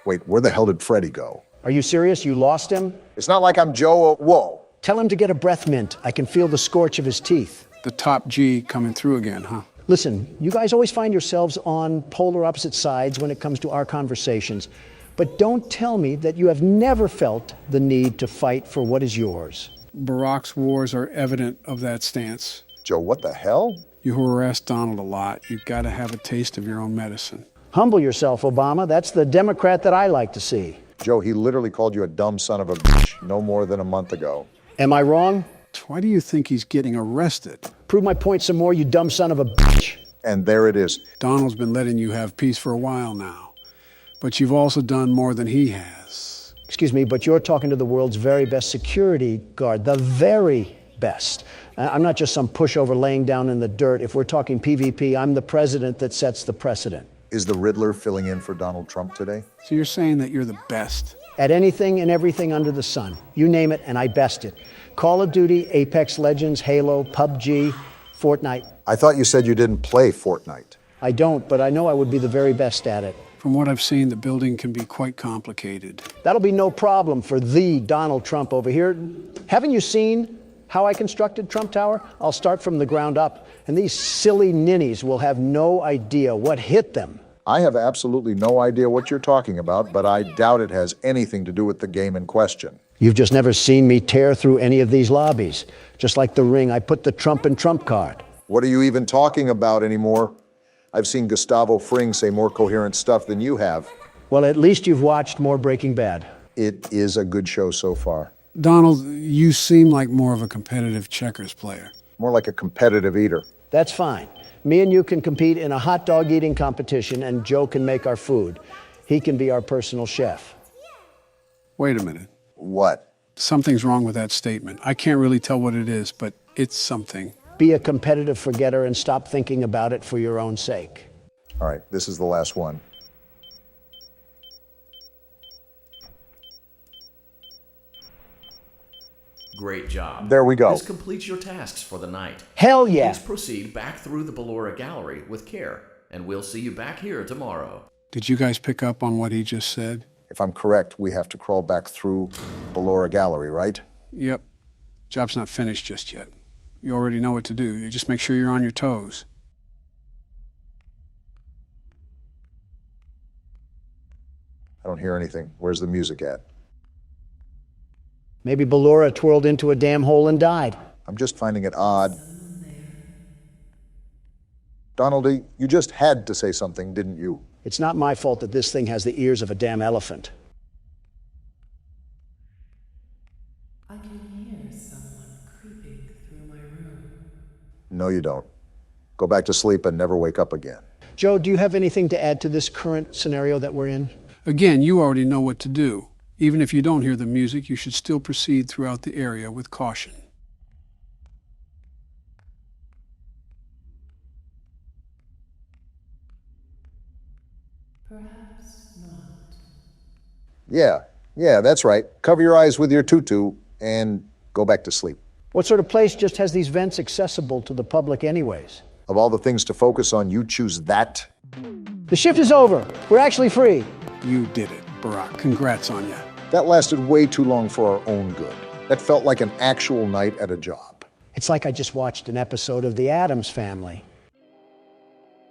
Wait, where the hell did Freddy go? Are you serious? You lost him? It's not like I'm Joe. Whoa. Tell him to get a breath mint. I can feel the scorch of his teeth. The top G coming through again, huh? Listen, you guys always find yourselves on polar opposite sides when it comes to our conversations. But don't tell me that you have never felt the need to fight for what is yours. Barack's wars are evident of that stance. Joe, what the hell? You harass Donald a lot. You've got to have a taste of your own medicine. Humble yourself, Obama. That's the Democrat that I like to see. Joe, he literally called you a dumb son of a bitch no more than a month ago. Am I wrong? Why do you think he's getting arrested? Prove my point some more, you dumb son of a bitch. And there it is. Donald's been letting you have peace for a while now. But you've also done more than he has. Excuse me, but you're talking to the world's very best security guard, the very best. I'm not just some pushover laying down in the dirt. If we're talking PvP, I'm the president that sets the precedent. Is the Riddler filling in for Donald Trump today? So you're saying that you're the best? At anything and everything under the sun. You name it, and I best it. Call of Duty, Apex Legends, Halo, PUBG, Fortnite. I thought you said you didn't play Fortnite. I don't, but I know I would be the very best at it. From what I've seen, the building can be quite complicated. That'll be no problem for the Donald Trump over here. Haven't you seen how I constructed Trump Tower? I'll start from the ground up, and these silly ninnies will have no idea what hit them. I have absolutely no idea what you're talking about, but I doubt it has anything to do with the game in question. You've just never seen me tear through any of these lobbies. Just like the ring, I put the Trump in Trump card. What are you even talking about anymore? I've seen Gustavo Fring say more coherent stuff than you have. Well, at least you've watched more Breaking Bad. It is a good show so far. Donald, you seem like more of a competitive checkers player. More like a competitive eater. That's fine. Me and you can compete in a hot dog eating competition, and Joe can make our food. He can be our personal chef. Wait a minute. What? Something's wrong with that statement. I can't really tell what it is, but it's something. Be a competitive forgetter and stop thinking about it for your own sake. All right, this is the last one. Great job. There we go. This completes your tasks for the night. Hell yeah! Please proceed back through the Balora gallery with care, and we'll see you back here tomorrow. Did you guys pick up on what he just said? If I'm correct, we have to crawl back through Balora gallery, right? Yep. Job's not finished just yet. You already know what to do. You just make sure you're on your toes. I don't hear anything. Where's the music at? Maybe Balora twirled into a damn hole and died. I'm just finding it odd. Donaldy, you just had to say something, didn't you? It's not my fault that this thing has the ears of a damn elephant. I can hear someone creeping through my room. No, you don't. Go back to sleep and never wake up again. Joe, do you have anything to add to this current scenario that we're in? Again, you already know what to do. Even if you don't hear the music, you should still proceed throughout the area with caution. Perhaps not. Yeah, that's right. Cover your eyes with your tutu and go back to sleep. What sort of place just has these vents accessible to the public anyways? Of all the things to focus on, you choose that? The shift is over. We're actually free. You did it, Barack. Congrats on you. That lasted way too long for our own good. That felt like an actual night at a job. It's like I just watched an episode of The Addams Family.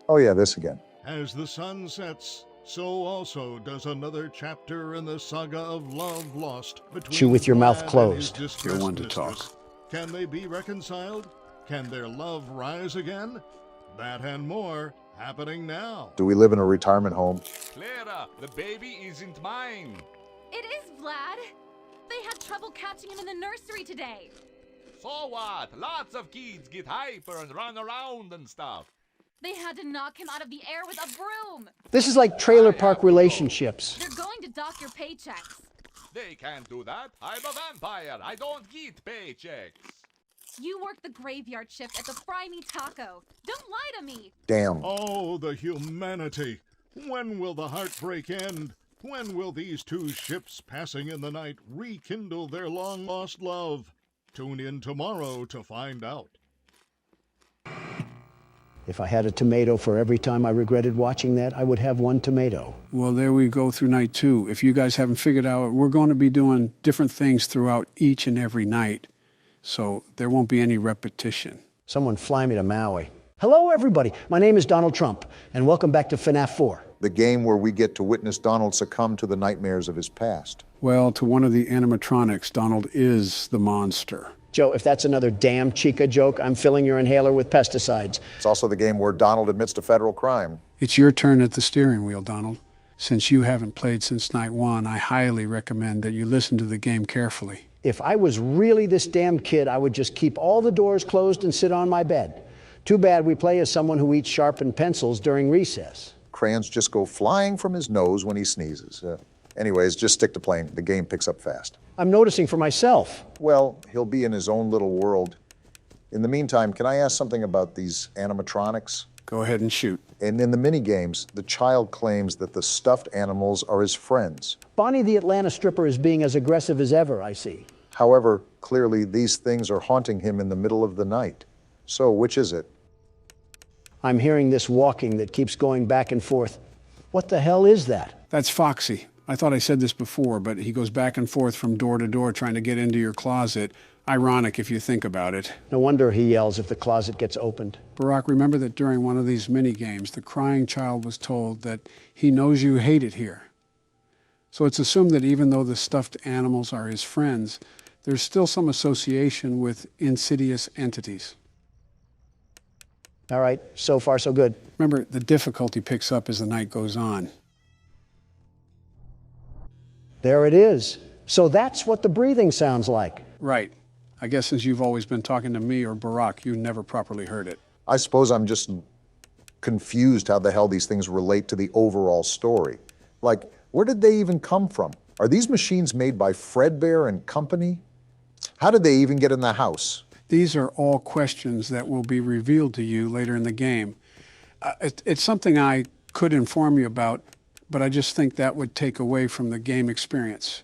Oh yeah, this again. As the sun sets, so also does another chapter in the saga of love lost between Chew with your mouth Vlad and closed. his distressed You're one to mistress. talk. Can they be reconciled? Can their love rise again? That and more happening now. Do we live in a retirement home? Clara, the baby isn't mine. It is, Vlad. They had trouble catching him in the nursery today. So what? Lots of kids get hyper and run around and stuff. They had to knock him out of the air with a broom. This is like trailer park relationships. They're going to dock your paychecks. They can't do that. I'm a vampire. I don't get paychecks. You work the graveyard shift at the Fry Me Taco. Don't lie to me. Damn. Oh, the humanity. When will the heartbreak end? When will these two ships passing in the night rekindle their long-lost love? Tune in tomorrow to find out. If I had a tomato for every time I regretted watching that, I would have one tomato. Well, there we go through night 2. If you guys haven't figured out, we're going to be doing different things throughout each and every night. So there won't be any repetition. Someone fly me to Maui. Hello, everybody. My name is Donald Trump, and welcome back to FNAF 4. The game where we get to witness Donald succumb to the nightmares of his past. Well, to one of the animatronics, Donald is the monster. Joe, if that's another damn Chica joke, I'm filling your inhaler with pesticides. It's also the game where Donald admits to federal crime. It's your turn at the steering wheel, Donald. Since you haven't played since night 1, I highly recommend that you listen to the game carefully. If I was really this damn kid, I would just keep all the doors closed and sit on my bed. Too bad we play as someone who eats sharpened pencils during recess. Crayons just go flying from his nose when he sneezes. Anyways, just stick to playing. The game picks up fast. I'm noticing for myself. Well, he'll be in his own little world. In the meantime, can I ask something about these animatronics? Go ahead and shoot. And in the mini-games, the child claims that the stuffed animals are his friends. Bonnie the Atlanta stripper is being as aggressive as ever, I see. However, clearly these things are haunting him in the middle of the night. So, which is it? I'm hearing this walking that keeps going back and forth. What the hell is that? That's Foxy. I thought I said this before, but he goes back and forth from door to door trying to get into your closet. Ironic if you think about it. No wonder he yells if the closet gets opened. Barack, remember that during one of these mini games, the crying child was told that he knows you hate it here. So it's assumed that even though the stuffed animals are his friends, there's still some association with insidious entities. All right, so far so good. Remember, the difficulty picks up as the night goes on. There it is. So that's what the breathing sounds like. Right. I guess since you've always been talking to me or Barack, you never properly heard it. I suppose I'm just confused how the hell these things relate to the overall story. Like, where did they even come from? Are these machines made by Fredbear and Company? How did they even get in the house? These are all questions that will be revealed to you later in the game. It's something I could inform you about, but I just think that would take away from the game experience.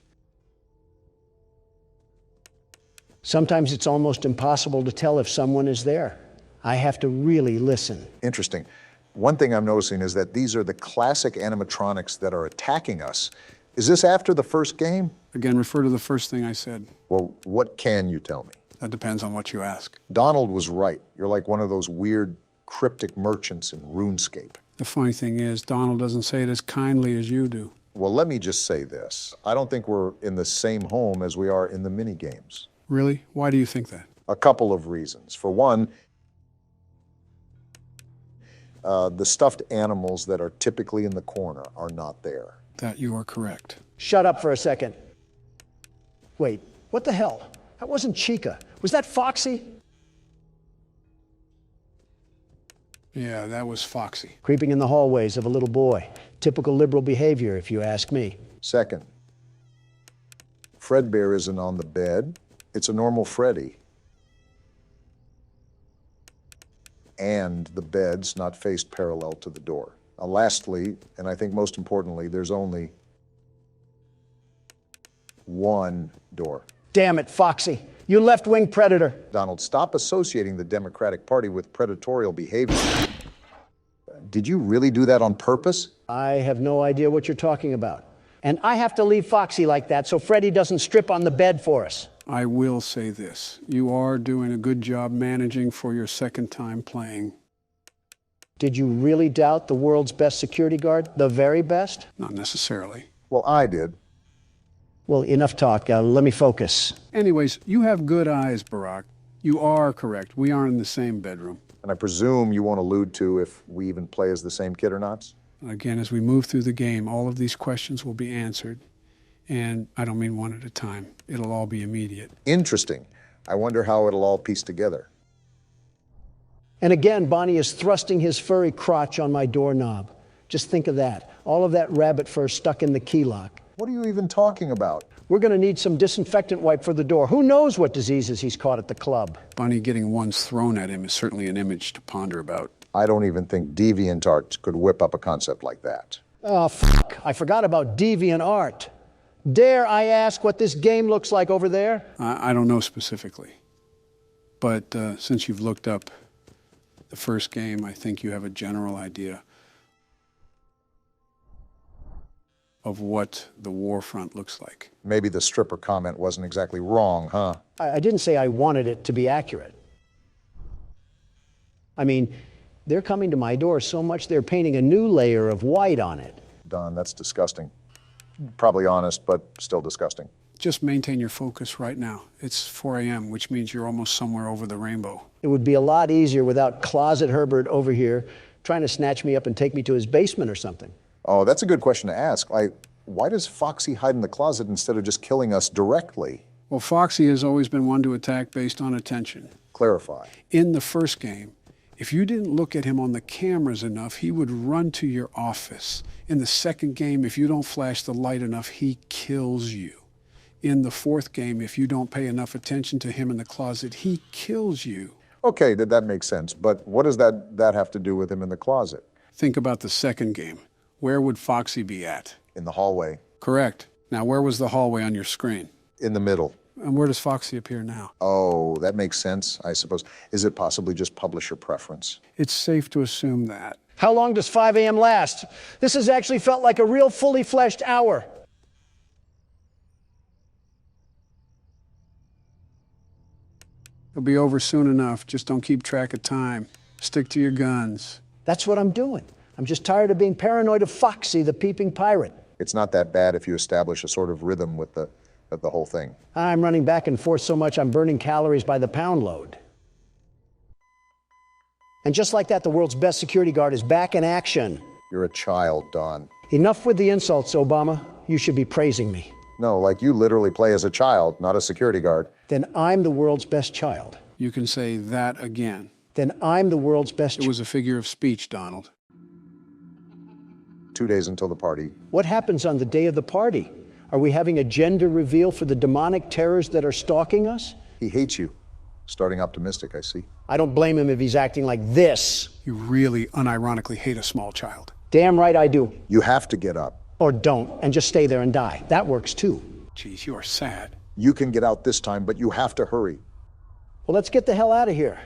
Sometimes it's almost impossible to tell if someone is there. I have to really listen. Interesting. One thing I'm noticing is that these are the classic animatronics that are attacking us. Is this after the first game? Again, refer to the first thing I said. Well, what can you tell me? That depends on what you ask. Donald was right. You're like one of those weird cryptic merchants in RuneScape. The funny thing is, Donald doesn't say it as kindly as you do. Well, let me just say this. I don't think we're in the same home as we are in the mini games. Really? Why do you think that? A couple of reasons. For one, the stuffed animals that are typically in the corner are not there. That you are correct. Shut up for a second. Wait, what the hell? That wasn't Chica. Was that Foxy? Yeah, that was Foxy. Creeping in the hallways of a little boy. Typical liberal behavior, if you ask me. Second, Fredbear isn't on the bed. It's a normal Freddy. And the bed's not faced parallel to the door. Lastly, and I think most importantly, there's only one door. Damn it, Foxy. You left-wing predator. Donald, stop associating the Democratic Party with predatorial behavior. Did you really do that on purpose? I have no idea what you're talking about. And I have to leave Foxy like that so Freddy doesn't strip on the bed for us. I will say this. You are doing a good job managing for your second time playing. Did you really doubt the world's best security guard? The very best? Not necessarily. Well, I did. Well, enough talk. Let me focus. Anyways, you have good eyes, Barack. You are correct. We aren't in the same bedroom. And I presume you won't allude to if we even play as the same kid or not? Again, as we move through the game, all of these questions will be answered. And I don't mean one at a time. It'll all be immediate. Interesting. I wonder how it'll all piece together. And again, Bonnie is thrusting his furry crotch on my doorknob. Just think of that. All of that rabbit fur stuck in the key lock. What are you even talking about? We're going to need some disinfectant wipe for the door. Who knows what diseases he's caught at the club? Bunny getting ones thrown at him is certainly an image to ponder about. I don't even think DeviantArt could whip up a concept like that. Oh, fuck. I forgot about DeviantArt. Dare I ask what this game looks like over there? I don't know specifically. But since you've looked up the first game, I think you have a general idea of what the war front looks like. Maybe the stripper comment wasn't exactly wrong, huh? I didn't say I wanted it to be accurate. I mean, they're coming to my door so much they're painting a new layer of white on it. Don, that's disgusting. Probably honest, but still disgusting. Just maintain your focus right now. It's 4 a.m., which means you're almost somewhere over the rainbow. It would be a lot easier without Closet Herbert over here trying to snatch me up and take me to his basement or something. Oh, that's a good question to ask. Why does Foxy hide in the closet instead of just killing us directly? Well, Foxy has always been one to attack based on attention. Clarify. In the first game, if you didn't look at him on the cameras enough, he would run to your office. In the second game, if you don't flash the light enough, he kills you. In the fourth game, if you don't pay enough attention to him in the closet, he kills you. Okay, that makes sense. But what does that have to do with him in the closet? Think about the second game. Where would Foxy be at? In the hallway. Correct. Now, where was the hallway on your screen? In the middle. And where does Foxy appear now? Oh, that makes sense, I suppose. Is it possibly just publisher preference? It's safe to assume that. How long does 5 a.m. last? This has actually felt like a real fully fleshed hour. It'll be over soon enough. Just don't keep track of time. Stick to your guns. That's what I'm doing. I'm just tired of being paranoid of Foxy, the peeping pirate. It's not that bad if you establish a sort of rhythm with the whole thing. I'm running back and forth so much I'm burning calories by the pound load. And just like that, the world's best security guard is back in action. You're a child, Don. Enough with the insults, Obama. You should be praising me. No, like you literally play as a child, not a security guard. Then I'm the world's best child. You can say that again. Then I'm the world's best child. It was a figure of speech, Donald. 2 days until the party. What happens on the day of the party? Are we having a gender reveal for the demonic terrors that are stalking us? He hates you. Starting optimistic, I see. I don't blame him if he's acting like this. You really unironically hate a small child. Damn right I do. You have to get up. Or don't, and just stay there and die. That works too. Geez, you are sad. You can get out this time, but you have to hurry. Well, let's get the hell out of here.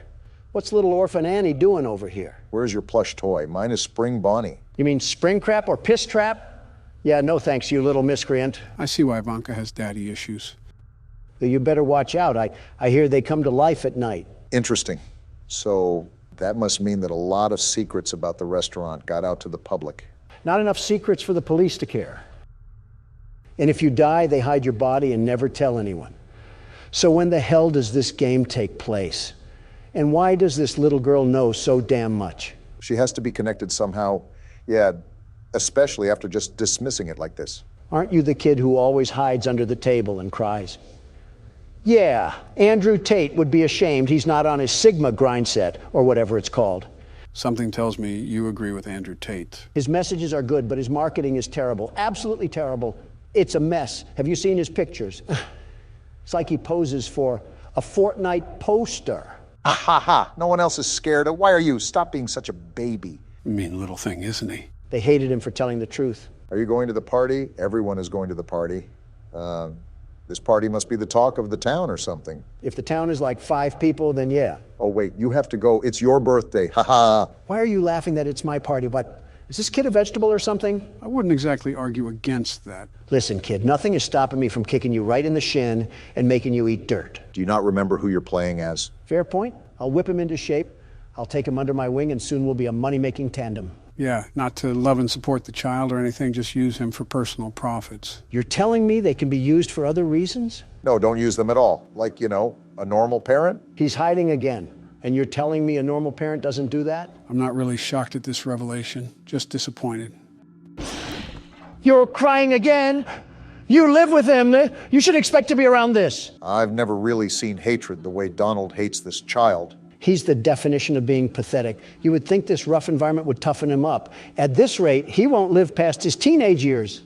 What's little orphan Annie doing over here? Where's your plush toy? Mine is Spring Bonnie. You mean spring crap or piss trap? Yeah, no thanks, you little miscreant. I see why Ivanka has daddy issues. You better watch out. I hear they come to life at night. Interesting. So that must mean that a lot of secrets about the restaurant got out to the public. Not enough secrets for the police to care. And if you die, they hide your body and never tell anyone. So when the hell does this game take place? And why does this little girl know so damn much? She has to be connected somehow. Yeah, especially after just dismissing it like this. Aren't you the kid who always hides under the table and cries? Yeah, Andrew Tate would be ashamed he's not on his Sigma grind set, or whatever it's called. Something tells me you agree with Andrew Tate. His messages are good, but his marketing is terrible. Absolutely terrible. It's a mess. Have you seen his pictures? It's like he poses for a Fortnite poster. Ha ha ha. No one else is scared. Why are you? Stop being such a baby. Mean little thing, isn't he? They hated him for telling the truth. Are you going to the party? Everyone is going to the party. This party must be the talk of the town or something. If the town is like 5 people, then yeah. Oh, wait, you have to go. It's your birthday. Ha ha. Why are you laughing that it's my party? What? Is this kid a vegetable or something? I wouldn't exactly argue against that. Listen, kid, nothing is stopping me from kicking you right in the shin and making you eat dirt. Do you not remember who you're playing as? Fair point. I'll whip him into shape. I'll take him under my wing, and soon we'll be a money-making tandem. Yeah, not to love and support the child or anything, just use him for personal profits. You're telling me they can be used for other reasons? No, don't use them at all. Like, you know, a normal parent? He's hiding again. And you're telling me a normal parent doesn't do that? I'm not really shocked at this revelation, just disappointed. You're crying again? You live with him. You should expect to be around this. I've never really seen hatred the way Donald hates this child. He's the definition of being pathetic. You would think this rough environment would toughen him up. At this rate, he won't live past his teenage years.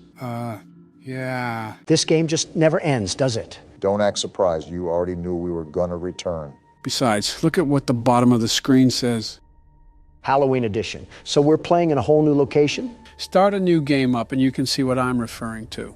Yeah. This game just never ends, does it? Don't act surprised. You already knew we were gonna return. Besides, look at what the bottom of the screen says. Halloween edition. So we're playing in a whole new location? Start a new game up and you can see what I'm referring to.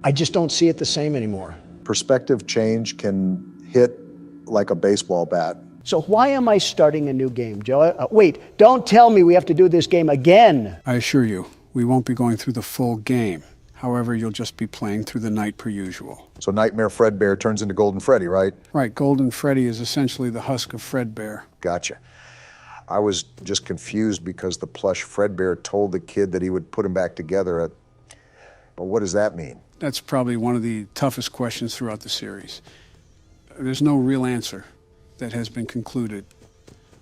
I just don't see it the same anymore. Perspective change can hit like a baseball bat. So why am I starting a new game, Joe? Wait, don't tell me we have to do this game again. I assure you, we won't be going through the full game. However, you'll just be playing through the night per usual. So Nightmare Fredbear turns into Golden Freddy, right? Right, Golden Freddy is essentially the husk of Fredbear. Gotcha. I was just confused because the plush Fredbear told the kid that he would put him back together. But what does that mean? That's probably one of the toughest questions throughout the series. There's no real answer that has been concluded.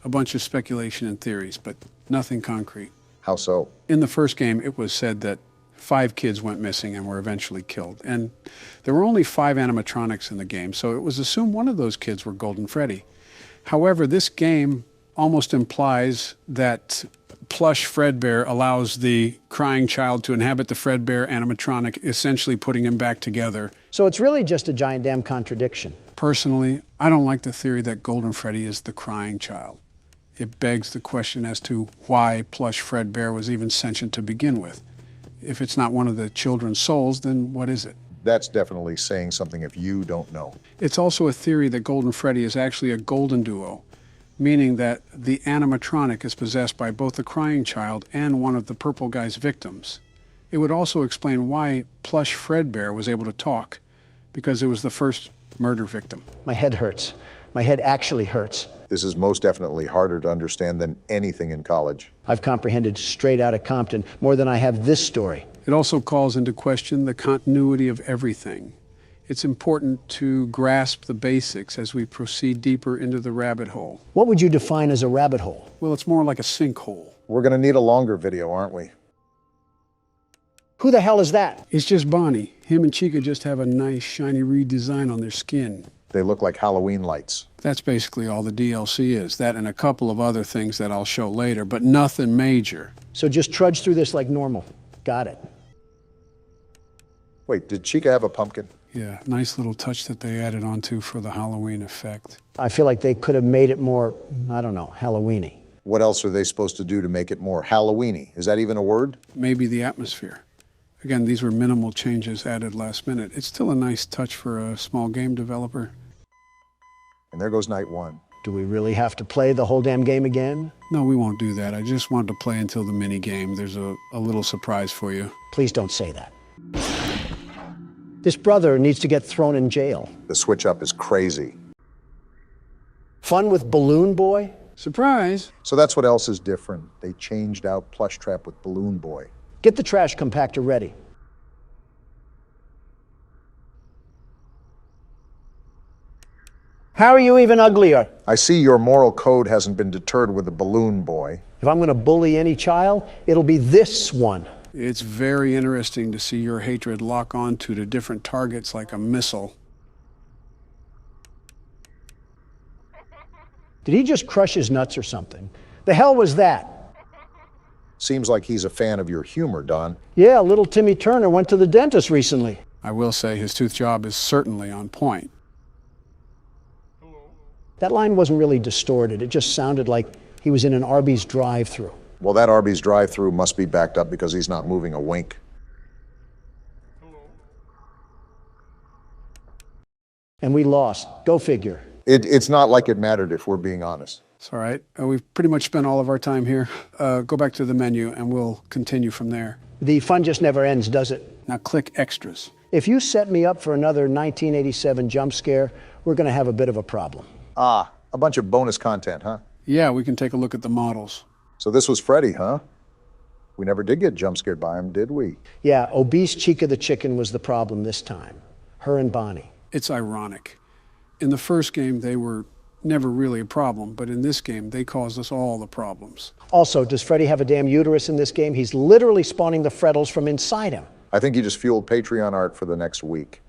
A bunch of speculation and theories, but nothing concrete. How so? In the first game, it was said that 5 kids went missing and were eventually killed. And there were only 5 animatronics in the game, so it was assumed one of those kids were Golden Freddy. However, this game almost implies that plush Fredbear allows the crying child to inhabit the Fredbear animatronic, essentially putting him back together. So it's really just a giant damn contradiction. Personally, I don't like the theory that Golden Freddy is the crying child. It begs the question as to why plush Fredbear was even sentient to begin with. If it's not one of the children's souls, then what is it? That's definitely saying something if you don't know. It's also a theory that Golden Freddy is actually a golden duo, meaning that the animatronic is possessed by both the crying child and one of the purple guy's victims. It would also explain why plush Fredbear was able to talk, because it was the first murder victim. My head hurts. My head actually hurts. This is most definitely harder to understand than anything in college. I've comprehended straight out of Compton more than I have this story. It also calls into question the continuity of everything. It's important to grasp the basics as we proceed deeper into the rabbit hole. What would you define as a rabbit hole? Well, it's more like a sinkhole. We're going to need a longer video, aren't we? Who the hell is that? It's just Bonnie. Him and Chica just have a nice shiny redesign on their skin. They look like Halloween lights. That's basically all the DLC is. That and a couple of other things that I'll show later, but nothing major. So just trudge through this like normal. Got it. Wait, did Chica have a pumpkin? Yeah, nice little touch that they added onto for the Halloween effect. I feel like they could have made it more, I don't know, Halloween-y. What else are they supposed to do to make it more Halloween-y? Is that even a word? Maybe the atmosphere. Again, these were minimal changes added last minute. It's still a nice touch for a small game developer. And there goes night one. Do we really have to play the whole damn game again? No, we won't do that. I just wanted to play until the mini game. There's a little surprise for you. Please don't say that. This brother needs to get thrown in jail. The switch up is crazy. Fun with Balloon Boy? Surprise! So that's what else is different. They changed out Plush Trap with Balloon Boy. Get the trash compactor ready. How are you even uglier? I see your moral code hasn't been deterred with the Balloon Boy. If I'm going to bully any child, it'll be this one. It's very interesting to see your hatred lock onto to different targets like a missile. Did he just crush his nuts or something? The hell was that? Seems like he's a fan of your humor, Don. Yeah, little Timmy Turner went to the dentist recently. I will say his tooth job is certainly on point. That line wasn't really distorted. It just sounded like he was in an Arby's drive-thru. Well, that Arby's drive-thru must be backed up because he's not moving a wink. And we lost. Go figure. It's not like it mattered, if we're being honest. It's all right. We've pretty much spent all of our time here. Go back to the menu and we'll continue from there. The fun just never ends, does it? Now click extras. If you set me up for another 1987 jump scare, we're going to have a bit of a problem. Ah, a bunch of bonus content, huh? Yeah, we can take a look at the models. So this was Freddy, huh? We never did get jump scared by him, did we? Yeah, obese Chica the chicken was the problem this time. Her and Bonnie. It's ironic. In the first game, they were never really a problem, but in this game, they caused us all the problems. Also, does Freddy have a damn uterus in this game? He's literally spawning the Freddles from inside him. I think he just fueled Patreon art for the next week.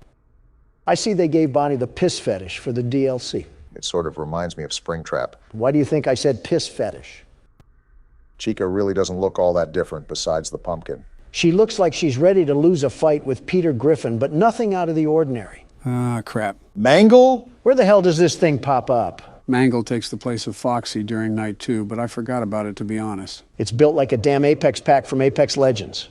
I see they gave Bonnie the piss fetish for the DLC. It sort of reminds me of Springtrap. Why do you think I said piss fetish? Chica really doesn't look all that different besides the pumpkin. She looks like she's ready to lose a fight with Peter Griffin, but nothing out of the ordinary. Ah, crap. Mangle? Where the hell does this thing pop up? Mangle takes the place of Foxy during night 2, but I forgot about it, to be honest. It's built like a damn Apex pack from Apex Legends.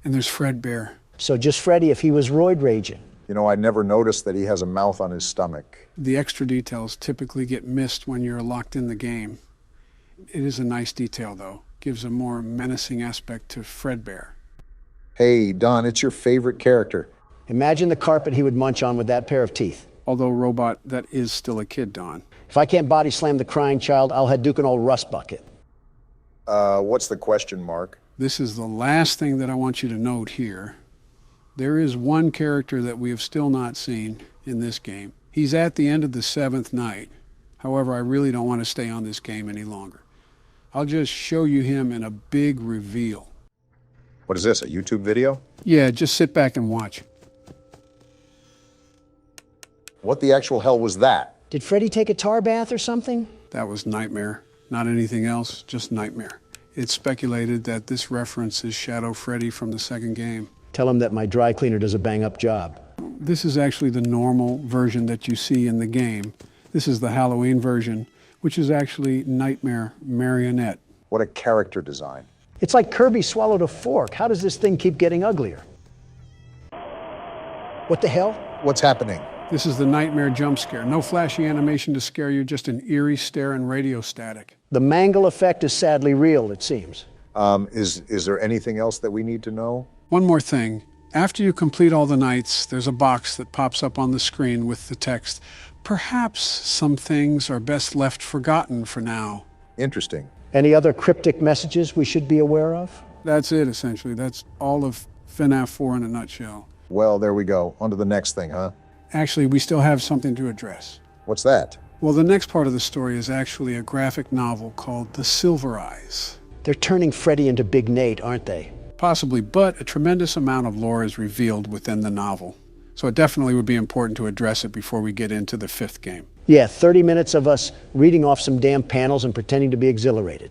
And there's Fredbear. So just Freddy if he was roid raging. You know, I never noticed that he has a mouth on his stomach. The extra details typically get missed when you're locked in the game. It is a nice detail, though. Gives a more menacing aspect to Fredbear. Hey, Don, it's your favorite character. Imagine the carpet he would munch on with that pair of teeth. Although, Robot, that is still a kid, Don. If I can't body slam the crying child, I'll head Duke an old rust bucket. What's the question, Mark? This is the last thing that I want you to note here. There is one character that we have still not seen in this game. He's at the end of the 7th night. However, I really don't want to stay on this game any longer. I'll just show you him in a big reveal. What is this, a YouTube video? Yeah, just sit back and watch. What the actual hell was that? Did Freddy take a tar bath or something? That was Nightmare. Not anything else, just Nightmare. It's speculated that this reference is Shadow Freddy from the 2nd game. Tell him that my dry cleaner does a bang-up job. This is actually the normal version that you see in the game. This is the Halloween version, which is actually Nightmare Marionette. What a character design. It's like Kirby swallowed a fork. How does this thing keep getting uglier? What the hell? What's happening? This is the Nightmare jump scare. No flashy animation to scare you, just an eerie stare and radio static. The mangle effect is sadly real, it seems. Is there anything else that we need to know? One more thing. After you complete all the nights, there's a box that pops up on the screen with the text, "Perhaps some things are best left forgotten for now." Interesting. Any other cryptic messages we should be aware of? That's it, essentially. That's all of FNAF 4 in a nutshell. Well, there we go. On to the next thing, huh? Actually, we still have something to address. What's that? Well, the next part of the story is actually a graphic novel called The Silver Eyes. They're turning Freddy into Big Nate, aren't they? Possibly, but a tremendous amount of lore is revealed within the novel. So it definitely would be important to address it before we get into the 5th game. Yeah, 30 minutes of us reading off some damn panels and pretending to be exhilarated.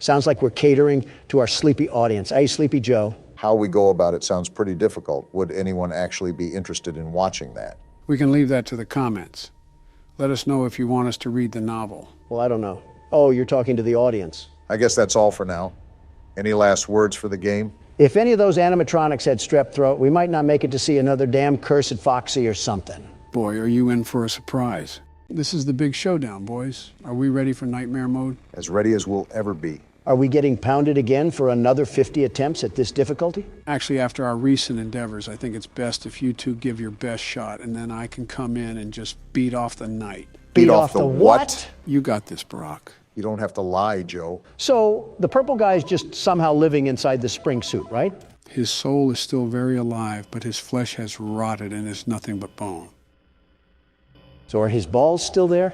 Sounds like we're catering to our sleepy audience. Are you sleepy, Joe? How we go about it sounds pretty difficult. Would anyone actually be interested in watching that? We can leave that to the comments. Let us know if you want us to read the novel. Well, I don't know. Oh, you're talking to the audience. I guess that's all for now. Any last words for the game? If any of those animatronics had strep throat, we might not make it to see another damn cursed Foxy or something. Boy, are you in for a surprise. This is the big showdown, boys. Are we ready for nightmare mode? As ready as we'll ever be. Are we getting pounded again for another 50 attempts at this difficulty? Actually, after our recent endeavors, I think it's best if you two give your best shot, and then I can come in and just beat off the night. Beat off the what? You got this, Barack. You don't have to lie, Joe. So, the purple guy's just somehow living inside the spring suit, right? His soul is still very alive, but his flesh has rotted and is nothing but bone. So are his balls still there?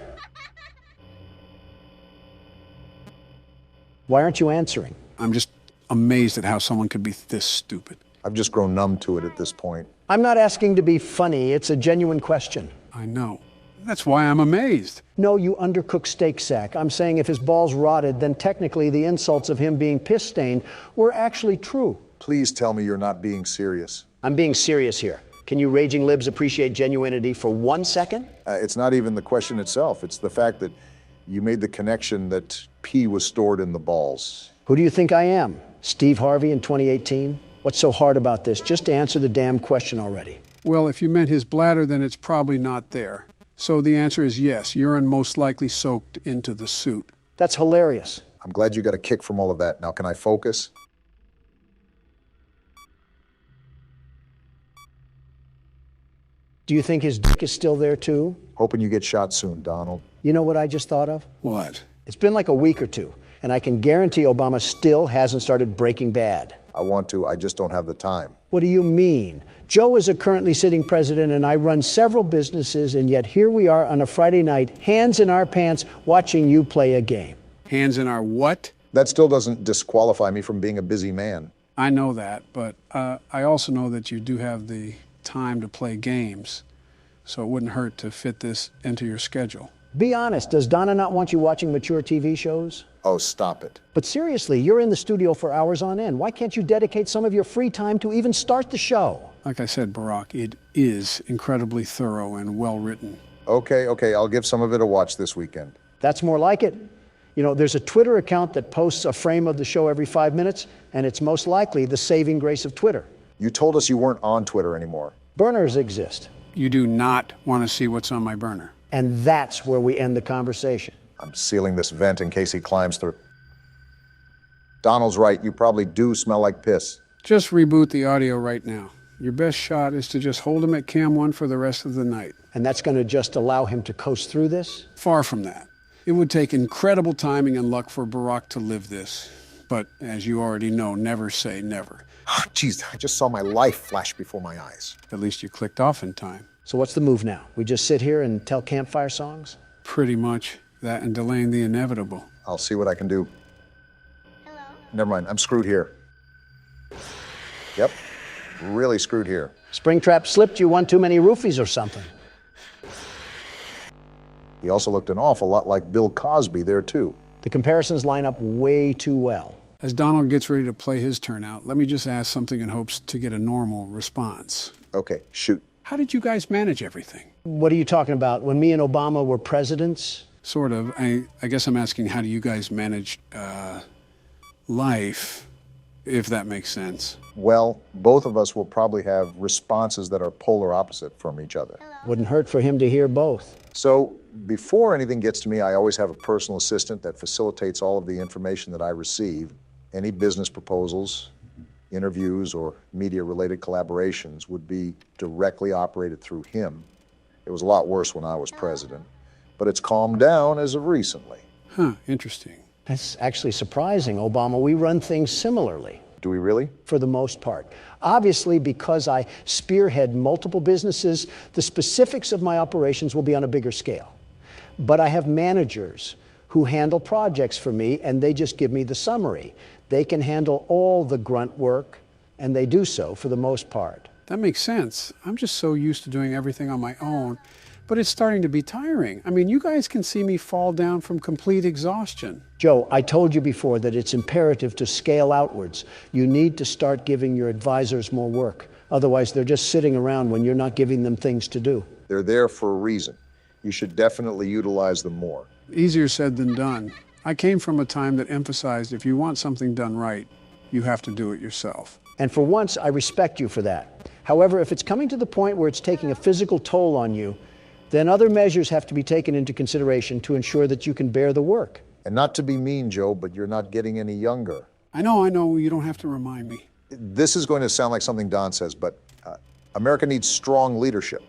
Why aren't you answering? I'm just amazed at how someone could be this stupid. I've just grown numb to it at this point. I'm not asking to be funny. It's a genuine question. I know. That's why I'm amazed. No, you undercooked steak sack. I'm saying if his balls rotted, then technically the insults of him being piss-stained were actually true. Please tell me you're not being serious. I'm being serious here. Can you raging libs appreciate genuinity for 1 second? It's not even the question itself. It's the fact that you made the connection that pee was stored in the balls. Who do you think I am? Steve Harvey in 2018? What's so hard about this? Just answer the damn question already. Well, if you meant his bladder, then it's probably not there. So the answer is yes, urine most likely soaked into the suit. That's hilarious. I'm glad you got a kick from all of that. Now, can I focus? Do you think his dick is still there too? Hoping you get shot soon, Donald. You know what I just thought of? What? It's been like a week or two, and I can guarantee Obama still hasn't started Breaking Bad. I want to, I just don't have the time. What do you mean? Joe is a currently sitting president, and I run several businesses, and yet here we are on a Friday night, hands in our pants, watching you play a game. Hands in our what? That still doesn't disqualify me from being a busy man. I know that, but I also know that you do have the time to play games, so it wouldn't hurt to fit this into your schedule. Be honest, does Donna not want you watching mature TV shows? Oh, stop it. But seriously, you're in the studio for hours on end. Why can't you dedicate some of your free time to even start the show? Like I said, Barack, it is incredibly thorough and well written. Okay, I'll give some of it a watch this weekend. That's more like it. You know, there's a Twitter account that posts a frame of the show every 5 minutes, and it's most likely the saving grace of Twitter. You told us you weren't on Twitter anymore. Burners exist. You do not want to see what's on my burner. And that's where we end the conversation. I'm sealing this vent in case he climbs through. Donald's right, you probably do smell like piss. Just reboot the audio right now. Your best shot is to just hold him at cam 1 for the rest of the night. And that's going to just allow him to coast through this? Far from that. It would take incredible timing and luck for Barack to live this. But as you already know, never say never. Jeez, I just saw my life flash before my eyes. At least you clicked off in time. So what's the move now? We just sit here and tell campfire songs? Pretty much. That and delaying the inevitable. I'll see what I can do. Hello? Never mind, I'm screwed here. Yep, really screwed here. Springtrap slipped you one too many roofies or something. He also looked an awful lot like Bill Cosby there, too. The comparisons line up way too well. As Donald gets ready to play his turn out, let me just ask something in hopes to get a normal response. Okay, shoot. How did you guys manage everything? What are you talking about? When me and Obama were presidents? Sort of. I guess I'm asking, how do you guys manage life, if that makes sense? Well, both of us will probably have responses that are polar opposite from each other. Wouldn't hurt for him to hear both. So before anything gets to me, I always have a personal assistant that facilitates all of the information that I receive. Any business proposals, interviews, or media-related collaborations would be directly operated through him. It was a lot worse when I was president, but it's calmed down as of recently. Huh, interesting. That's actually surprising, Obama. We run things similarly. Do we really? For the most part. Obviously, because I spearhead multiple businesses, the specifics of my operations will be on a bigger scale. But I have managers who handle projects for me, and they just give me the summary. They can handle all the grunt work, and they do so for the most part. That makes sense. I'm just so used to doing everything on my own, but it's starting to be tiring. I mean, you guys can see me fall down from complete exhaustion. Joe, I told you before that it's imperative to scale outwards. You need to start giving your advisors more work. Otherwise, they're just sitting around when you're not giving them things to do. They're there for a reason. You should definitely utilize them more. Easier said than done. I came from a time that emphasized if you want something done right, you have to do it yourself. And for once, I respect you for that. However, if it's coming to the point where it's taking a physical toll on you, then other measures have to be taken into consideration to ensure that you can bear the work. And not to be mean, Joe, but you're not getting any younger. I know, you don't have to remind me. This is going to sound like something Don says, but America needs strong leadership.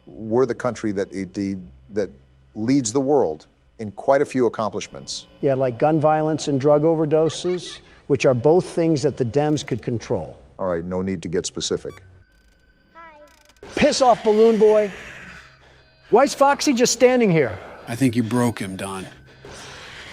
We're the country that leads the world in quite a few accomplishments. Yeah, like gun violence and drug overdoses, which are both things that the Dems could control. All right, no need to get specific. Piss off, balloon boy. Why's Foxy just standing here? I think you broke him, Don.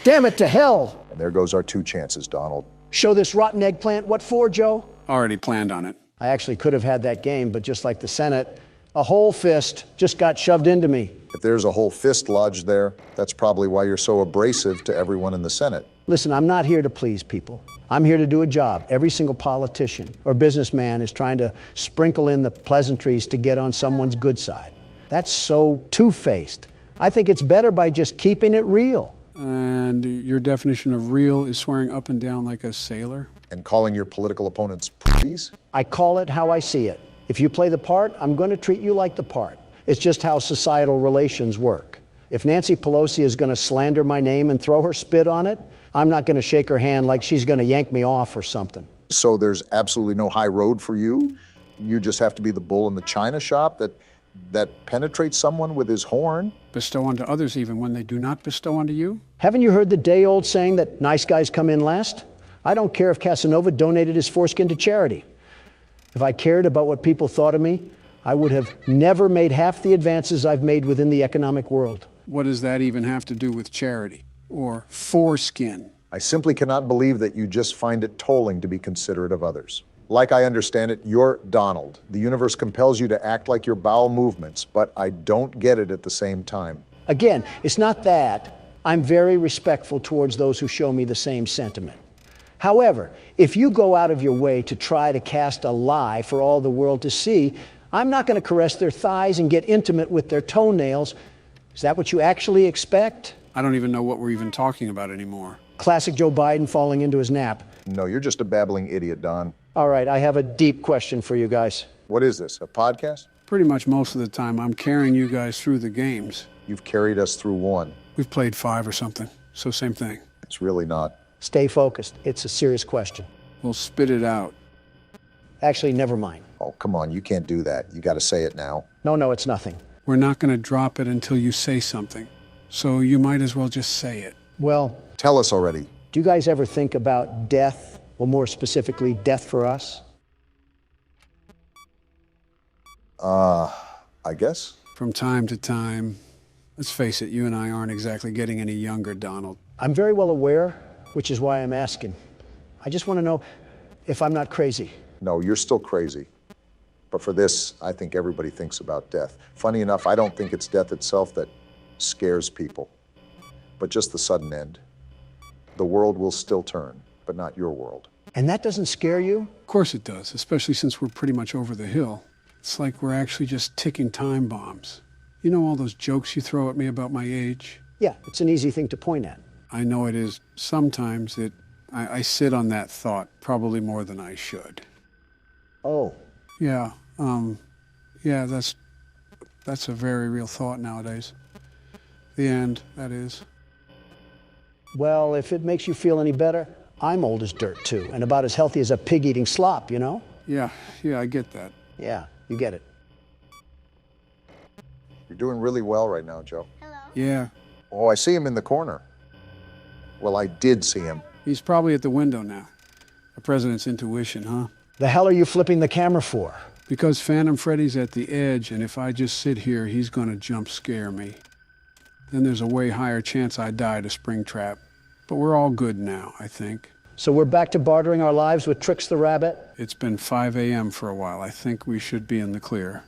Damn it to hell. And there goes our 2 chances, Donald. Show this rotten eggplant. What for, Joe? Already planned on it. I actually could have had that game, but just like the Senate, a whole fist just got shoved into me. If there's a whole fist lodged there, that's probably why you're so abrasive to everyone in the Senate. Listen, I'm not here to please people. I'm here to do a job. Every single politician or businessman is trying to sprinkle in the pleasantries to get on someone's good side. That's so two-faced. I think it's better by just keeping it real. And your definition of real is swearing up and down like a sailor? And calling your political opponents pretties? I call it how I see it. If you play the part, I'm going to treat you like the part. It's just how societal relations work. If Nancy Pelosi is going to slander my name and throw her spit on it, I'm not going to shake her hand like she's going to yank me off or something. So there's absolutely no high road for you? You just have to be the bull in the china shop that penetrates someone with his horn? Bestow onto others even when they do not bestow onto you? Haven't you heard the day-old saying that nice guys come in last? I don't care if Casanova donated his foreskin to charity. If I cared about what people thought of me, I would have never made half the advances I've made within the economic world. What does that even have to do with charity or foreskin? I simply cannot believe that you just find it tolling to be considerate of others. Like I understand it, you're Donald. The universe compels you to act like your bowel movements, but I don't get it at the same time. Again, it's not that. I'm very respectful towards those who show me the same sentiment. However, if you go out of your way to try to cast a lie for all the world to see, I'm not going to caress their thighs and get intimate with their toenails. Is that what you actually expect? I don't even know what we're even talking about anymore. Classic Joe Biden falling into his nap. No, you're just a babbling idiot, Don. All right, I have a deep question for you guys. What is this, a podcast? Pretty much most of the time, I'm carrying you guys through the games. You've carried us through 1. We've played 5 or something, so same thing. It's really not. Stay focused. It's a serious question. We'll spit it out. Actually, never mind. Oh, come on, you can't do that. You got to say it now. No, it's nothing. We're not going to drop it until you say something, so you might as well just say it. Well... Tell us already. Do you guys ever think about death? Well, more specifically, death for us? I guess. From time to time. Let's face it, you and I aren't exactly getting any younger, Donald. I'm very well aware, which is why I'm asking. I just want to know if I'm not crazy. No, you're still crazy. But for this, I think everybody thinks about death. Funny enough, I don't think it's death itself that scares people, but just the sudden end. The world will still turn, but not your world. And that doesn't scare you? Of course it does, especially since we're pretty much over the hill. It's like we're actually just ticking time bombs. You know all those jokes you throw at me about my age? Yeah, it's an easy thing to point at. I know it is. Sometimes I sit on that thought probably more than I should. Oh. Yeah, yeah, that's a very real thought nowadays. The end, that is. Well, if it makes you feel any better, I'm old as dirt too, and about as healthy as a pig eating slop, you know? Yeah, I get that. Yeah, you get it. You're doing really well right now, Joe. Yeah. Oh, I see him in the corner. Well, I did see him. He's probably at the window now. The president's intuition, huh? The hell are you flipping the camera for? Because Phantom Freddy's at the edge, and if I just sit here, he's gonna jump scare me. Then there's a way higher chance I die to Springtrap. But we're all good now, I think. So we're back to bartering our lives with Tricks the Rabbit? It's been 5 a.m. for a while. I think we should be in the clear.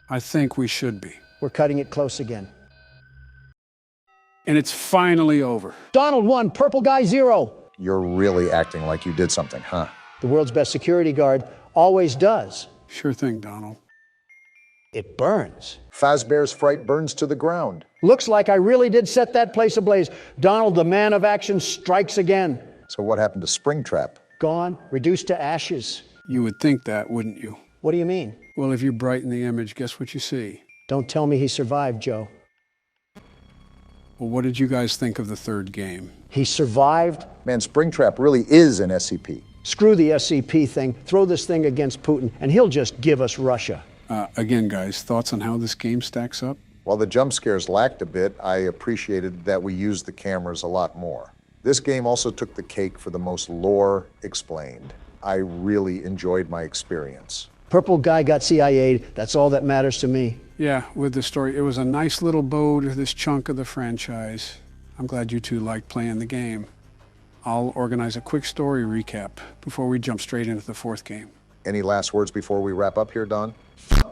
I think we should be. We're cutting it close again. And it's finally over. Donald 1, Purple Guy 0. You're really acting like you did something, huh? The world's best security guard always does. Sure thing, Donald. It burns. Fazbear's fright burns to the ground. Looks like I really did set that place ablaze. Donald, the man of action, strikes again. So what happened to Springtrap? Gone, reduced to ashes. You would think that, wouldn't you? What do you mean? Well, if you brighten the image, guess what you see? Don't tell me he survived, Joe. Well, what did you guys think of the third game? He survived? Man, Springtrap really is an SCP. Screw the SCP thing. Throw this thing against Putin, and he'll just give us Russia. Again, guys, thoughts on how this game stacks up? While the jump scares lacked a bit, I appreciated that we used the cameras a lot more. This game also took the cake for the most lore explained. I really enjoyed my experience. Purple Guy got CIA'd. That's all that matters to me. Yeah, with the story. It was a nice little bow to this chunk of the franchise. I'm glad you two liked playing the game. I'll organize a quick story recap before we jump straight into the fourth game. Any last words before we wrap up here, Don?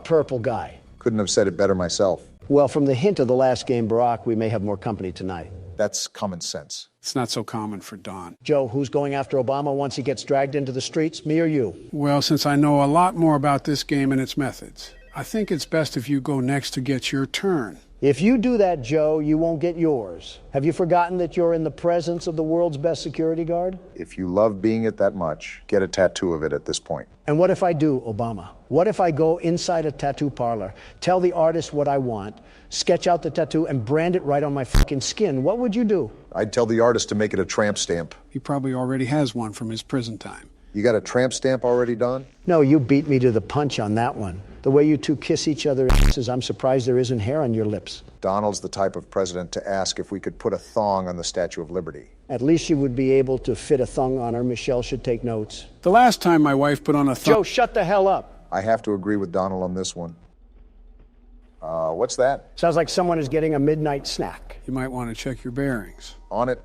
Purple Guy. Couldn't have said it better myself. Well, from the hint of the last game, Barack, we may have more company tonight. That's common sense. It's not so common for Don. Joe, who's going after Obama once he gets dragged into the streets, me or you? Well, since I know a lot more about this game and its methods, I think it's best if you go next to get your turn. If you do that, Joe, you won't get yours. Have you forgotten that you're in the presence of the world's best security guard? If you love being it that much, get a tattoo of it at this point. And what if I do, Obama? What if I go inside a tattoo parlor, tell the artist what I want, sketch out the tattoo, and brand it right on my fucking skin? What would you do? I'd tell the artist to make it a tramp stamp. He probably already has one from his prison time. You got a tramp stamp already, Don? No, you beat me to the punch on that one. The way you two kiss each other's asses, I'm surprised there isn't hair on your lips. Donald's the type of president to ask if we could put a thong on the Statue of Liberty. At least you would be able to fit a thong on her. Michelle should take notes. The last time my wife put on a thong... Joe, shut the hell up. I have to agree with Donald on this one. What's that? Sounds like someone is getting a midnight snack. You might want to check your bearings. On it?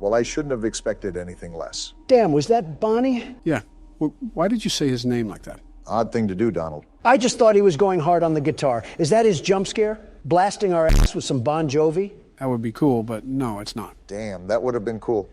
Well, I shouldn't have expected anything less. Damn, was that Bonnie? Yeah. Well, why did you say his name like that? Odd thing to do, Donald. I just thought he was going hard on the guitar. Is that his jump scare? Blasting our ass with some Bon Jovi? That would be cool, but no, it's not. Damn, that would have been cool.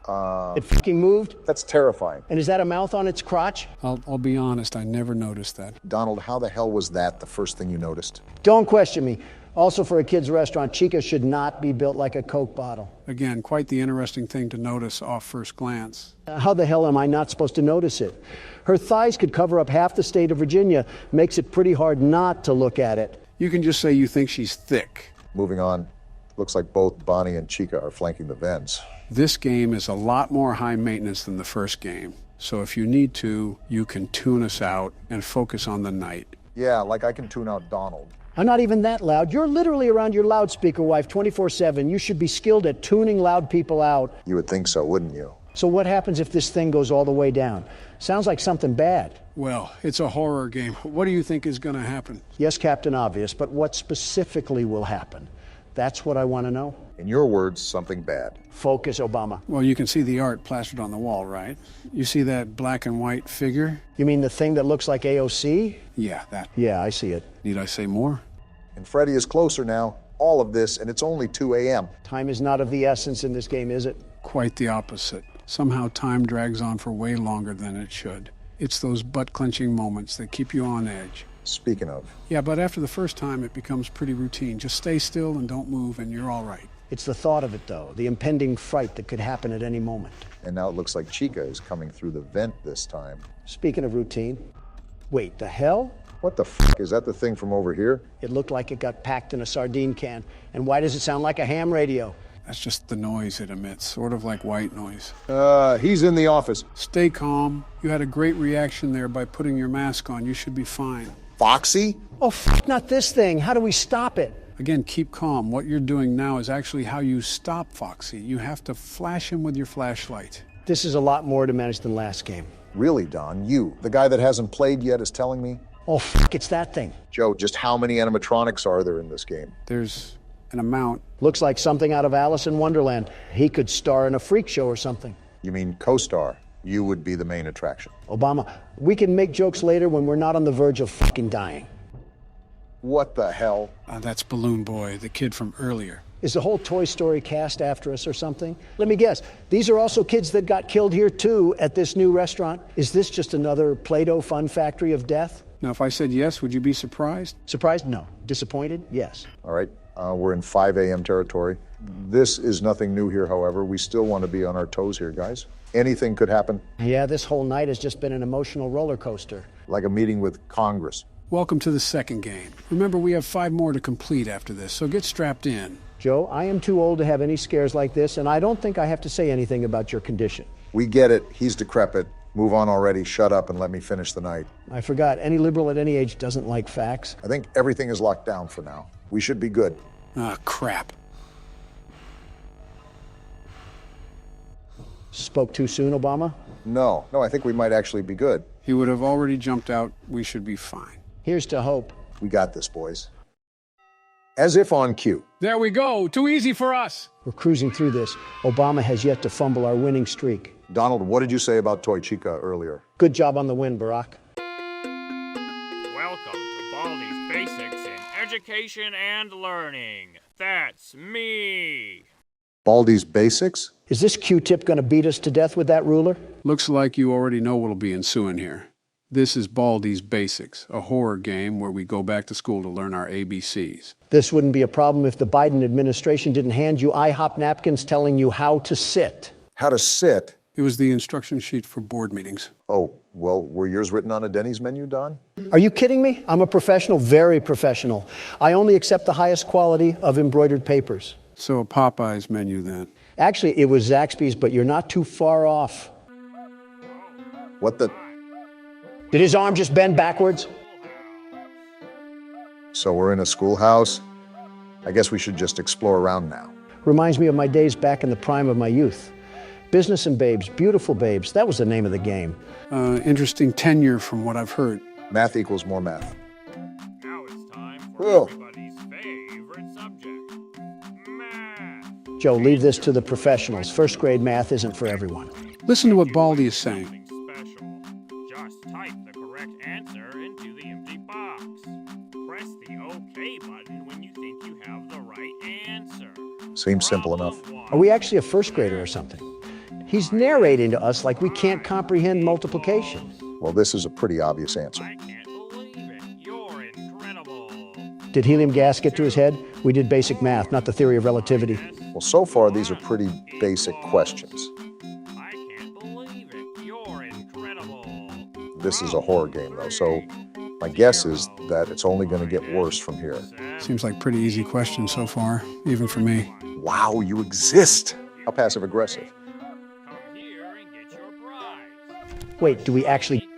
It fucking moved? That's terrifying. And is that a mouth on its crotch? I'll be honest, I never noticed that. Donald, how the hell was that the first thing you noticed? Don't question me. Also, for a kid's restaurant, Chica should not be built like a Coke bottle. Again, quite the interesting thing to notice off first glance. How the hell am I not supposed to notice it? Her thighs could cover up half the state of Virginia. Makes it pretty hard not to look at it. You can just say you think she's thick. Moving on. Looks like both Bonnie and Chica are flanking the Vens. This game is a lot more high maintenance than the first game. So if you need to, you can tune us out and focus on the night. Yeah, like I can tune out Donald. I'm not even that loud. You're literally around your loudspeaker wife 24/7. You should be skilled at tuning loud people out. You would think so, wouldn't you? So what happens if this thing goes all the way down? Sounds like something bad. Well, it's a horror game. What do you think is going to happen? Yes, Captain Obvious, but what specifically will happen? That's what I want to know. In your words, something bad. Focus, Obama. Well, you can see the art plastered on the wall, right? You see that black and white figure? You mean the thing that looks like AOC? Yeah, that. Yeah, I see it. Need I say more? And Freddy is closer now. All of this, and it's only 2 a.m. Time is not of the essence in this game, is it? Quite the opposite. Somehow time drags on for way longer than it should. It's those butt-clenching moments that keep you on edge. Speaking of. Yeah, but after the first time, it becomes pretty routine. Just stay still and don't move, and you're all right. It's the thought of it, though, the impending fright that could happen at any moment. And now it looks like Chica is coming through the vent this time. Speaking of routine, wait, the hell? What the f***? Is that the thing from over here? It looked like it got packed in a sardine can. And why does it sound like a ham radio? That's just the noise it emits, sort of like white noise. He's in the office. Stay calm. You had a great reaction there by putting your mask on. You should be fine. Foxy? Oh, not this thing. How do we stop it? Again, keep calm. What you're doing now is actually how you stop Foxy. You have to flash him with your flashlight. This is a lot more to manage than last game. Really, Don? You, the guy that hasn't played yet, is telling me? Oh, it's that thing. Joe, just how many animatronics are there in this game? There's an amount. Looks like something out of Alice in Wonderland. He could star in a freak show or something. You mean co-star? You would be the main attraction. Obama, we can make jokes later when we're not on the verge of fucking dying. What the hell? That's Balloon Boy, the kid from earlier. Is the whole Toy Story cast after us or something? Let me guess. These are also kids that got killed here, too, at this new restaurant. Is this just another Play-Doh fun factory of death? Now, if I said yes, would you be surprised? Surprised? No. Disappointed? Yes. All right. We're in 5 a.m. territory. This is nothing new here, however. We still want to be on our toes here, guys. Anything could happen. Yeah, this whole night has just been an emotional roller coaster. Like a meeting with Congress. Welcome to the second game. Remember, we have 5 more to complete after this, so get strapped in. Joe, I am too old to have any scares like this, and I don't think I have to say anything about your condition. We get it. He's decrepit. Move on already. Shut up and let me finish the night. I forgot. Any liberal at any age doesn't like facts. I think everything is locked down for now. We should be good. Ah, crap. Spoke too soon, Obama? No, I think we might actually be good. He would have already jumped out. We should be fine. Here's to hope. We got this, boys. As if on cue. There we go. Too easy for us. We're cruising through this. Obama has yet to fumble our winning streak. Donald, what did you say about Toy Chica earlier? Good job on the win, Barack. Welcome to Baldy's Basics in Education and Learning. That's me. Baldy's Basics? Is this Q-tip going to beat us to death with that ruler? Looks like you already know what'll be ensuing here. This is Baldy's Basics, a horror game where we go back to school to learn our ABCs. This wouldn't be a problem if the Biden administration didn't hand you IHOP napkins telling you how to sit. How to sit? It was the instruction sheet for board meetings. Oh, well, were yours written on a Denny's menu, Don? Are you kidding me? I'm a professional, very professional. I only accept the highest quality of embroidered papers. So a Popeye's menu then? Actually, it was Zaxby's, but you're not too far off. What the? Did his arm just bend backwards? So we're in a schoolhouse? I guess we should just explore around now. Reminds me of my days back in the prime of my youth. Business and Babes, Beautiful Babes, that was the name of the game. Interesting tenure from what I've heard. Math equals more math. Now it's time for everybody's favorite subject, math. Joe, leave this to the professionals. First grade math isn't for everyone. Listen to what Baldy is saying. Special. Just type the correct answer into the empty box. Press the OK button when you think you have the right answer. Seems simple enough. Are we actually a first grader or something? He's narrating to us like we can't comprehend multiplication. Well, this is a pretty obvious answer. I can't believe it. You're incredible. Did helium gas get to his head? We did basic math, not the theory of relativity. Well, so far, these are pretty basic questions. I can't believe it. You're incredible. This is a horror game, though, so my guess is that it's only going to get worse from here. Seems like pretty easy questions so far, even for me. Wow, you exist. How passive-aggressive. Wait, do we actually...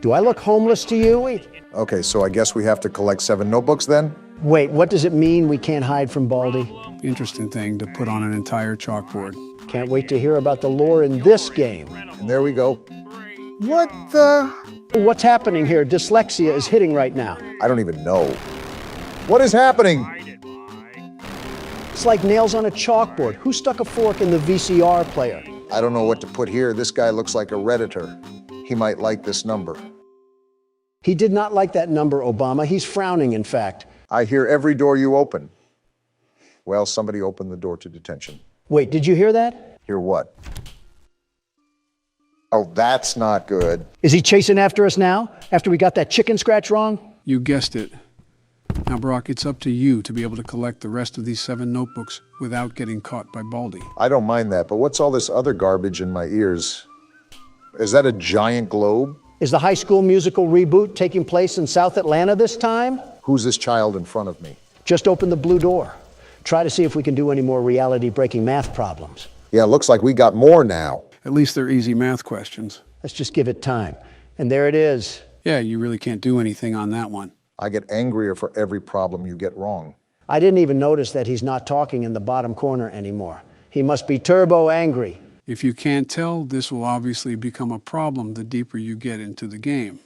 Do I look homeless to you? Wait. Okay, so I guess we have to collect 7 notebooks then? Wait, what does it mean we can't hide from Baldy? Interesting thing to put on an entire chalkboard. Can't wait to hear about the lore in this game. And there we go. What the... What's happening here? Dyslexia is hitting right now. I don't even know. What is happening? It's like nails on a chalkboard. Who stuck a fork in the VCR player? I don't know what to put here. This guy looks like a Redditor. He might like this number. He did not like that number, Obama. He's frowning, in fact. I hear every door you open. Well, somebody opened the door to detention. Wait, did you hear that? Hear what? Oh, that's not good. Is he chasing after us now, after we got that chicken scratch wrong? You guessed it. Now, Brock, it's up to you to be able to collect the rest of these 7 notebooks without getting caught by Baldy. I don't mind that, but what's all this other garbage in my ears? Is that a giant globe? Is the High School Musical reboot taking place in South Atlanta this time? Who's this child in front of me? Just open the blue door. Try to see if we can do any more reality-breaking math problems. Yeah, looks like we got more now. At least they're easy math questions. Let's just give it time. And there it is. Yeah, you really can't do anything on that one. I get angrier for every problem you get wrong. I didn't even notice that he's not talking in the bottom corner anymore. He must be turbo angry. If you can't tell, this will obviously become a problem the deeper you get into the game,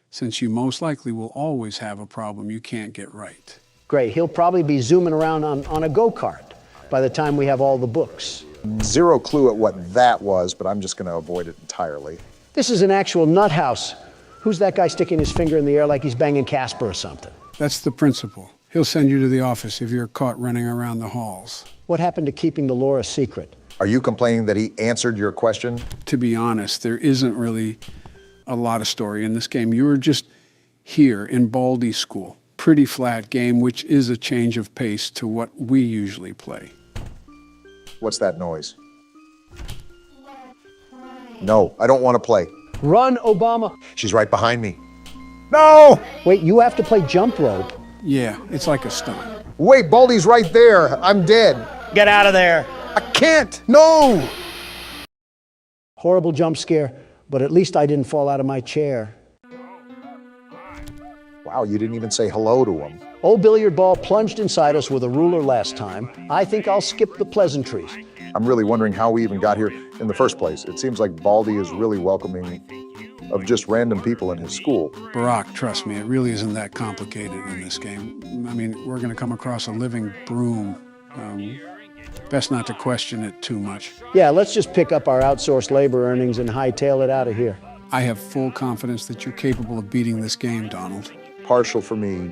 since you most likely will always have a problem you can't get right. Great, he'll probably be zooming around on a go-kart by the time we have all the books. Zero clue at what that was, but I'm just going to avoid it entirely. This is an actual nut house. Who's that guy sticking his finger in the air like he's banging Casper or something? That's the principal. He'll send you to the office if you're caught running around the halls. What happened to keeping the Laura secret? Are you complaining that he answered your question? To be honest, there isn't really a lot of story in this game. You were just here in Baldy's school. Pretty flat game, which is a change of pace to what we usually play. What's that noise? No, I don't want to play. Run, Obama. She's right behind me. No! Wait, you have to play jump rope. Yeah, it's like a stunt. Wait, Baldy's right there. I'm dead. Get out of there. I can't. No! Horrible jump scare, but at least I didn't fall out of my chair. Wow, you didn't even say hello to him. Old billiard ball plunged inside us with a ruler last time. I think I'll skip the pleasantries. I'm really wondering how we even got here in the first place. It seems like Baldy is really welcoming of just random people in his school. Barack, trust me, it really isn't that complicated in this game. I mean, we're going to come across a living broom. Best not to question it too much. Yeah, let's just pick up our outsourced labor earnings and hightail it out of here. I have full confidence that you're capable of beating this game, Donald. Partial for me.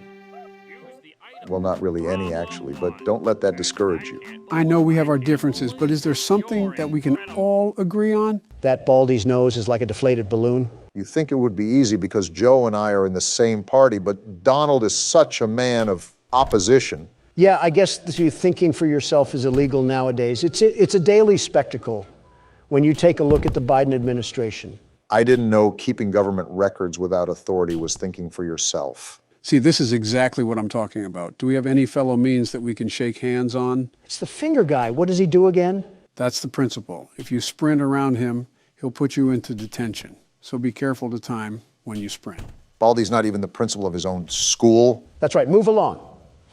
Well, not really any, actually, but don't let that discourage you. I know we have our differences, but is there something that we can all agree on? That Baldy's nose is like a deflated balloon. You think it would be easy because Joe and I are in the same party, but Donald is such a man of opposition. Yeah, I guess thinking for yourself is illegal nowadays. It's a daily spectacle when you take a look at the Biden administration. I didn't know keeping government records without authority was thinking for yourself. See, this is exactly what I'm talking about. Do we have any fellow means that we can shake hands on? It's the finger guy. What does he do again? That's the principal. If you sprint around him, he'll put you into detention. So be careful to time when you sprint. Baldy's not even the principal of his own school. That's right. Move along.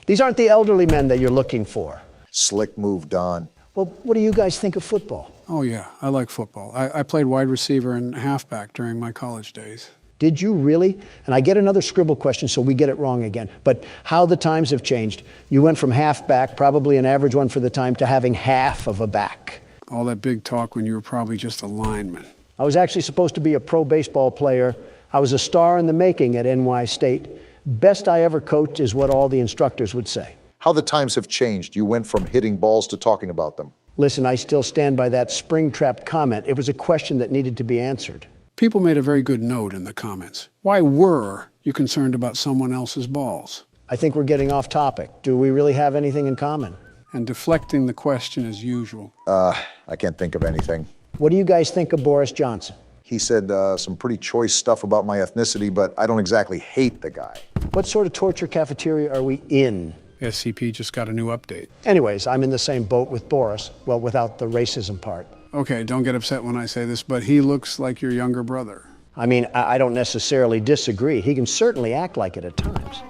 These aren't the elderly men that you're looking for. Slick move, Don. Well, what do you guys think of football? Oh, yeah. I like football. I played wide receiver and halfback during my college days. Did you really? And I get another scribble question, so we get it wrong again. But how the times have changed. You went from halfback, probably an average one for the time, to having half of a back. All that big talk when you were probably just a lineman. I was actually supposed to be a pro baseball player. I was a star in the making at NY State. Best I ever coached is what all the instructors would say. How the times have changed. You went from hitting balls to talking about them. Listen, I still stand by that spring-trap comment. It was a question that needed to be answered. People made a very good note in the comments. Why were you concerned about someone else's balls? I think we're getting off topic. Do we really have anything in common? And deflecting the question as usual. I can't think of anything. What do you guys think of Boris Johnson? He said some pretty choice stuff about my ethnicity, but I don't exactly hate the guy. What sort of torture cafeteria are we in? SCP just got a new update. Anyways, I'm in the same boat with Boris. Well, without the racism part. Okay, don't get upset when I say this, but he looks like your younger brother. I mean, I don't necessarily disagree. He can certainly act like it at times.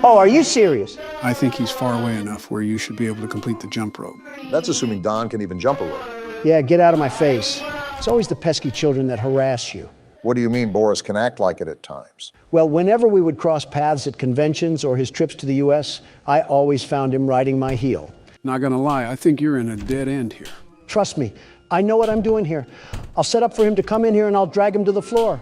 Oh, are you serious? I think he's far away enough where you should be able to complete the jump rope. That's assuming Don can even jump a rope. Yeah, get out of my face. It's always the pesky children that harass you. What do you mean Boris can act like it at times? Well, whenever we would cross paths at conventions or his trips to the U.S., I always found him riding my heel. Not gonna lie, I think you're in a dead end here. Trust me, I know what I'm doing here. I'll set up for him to come in here and I'll drag him to the floor.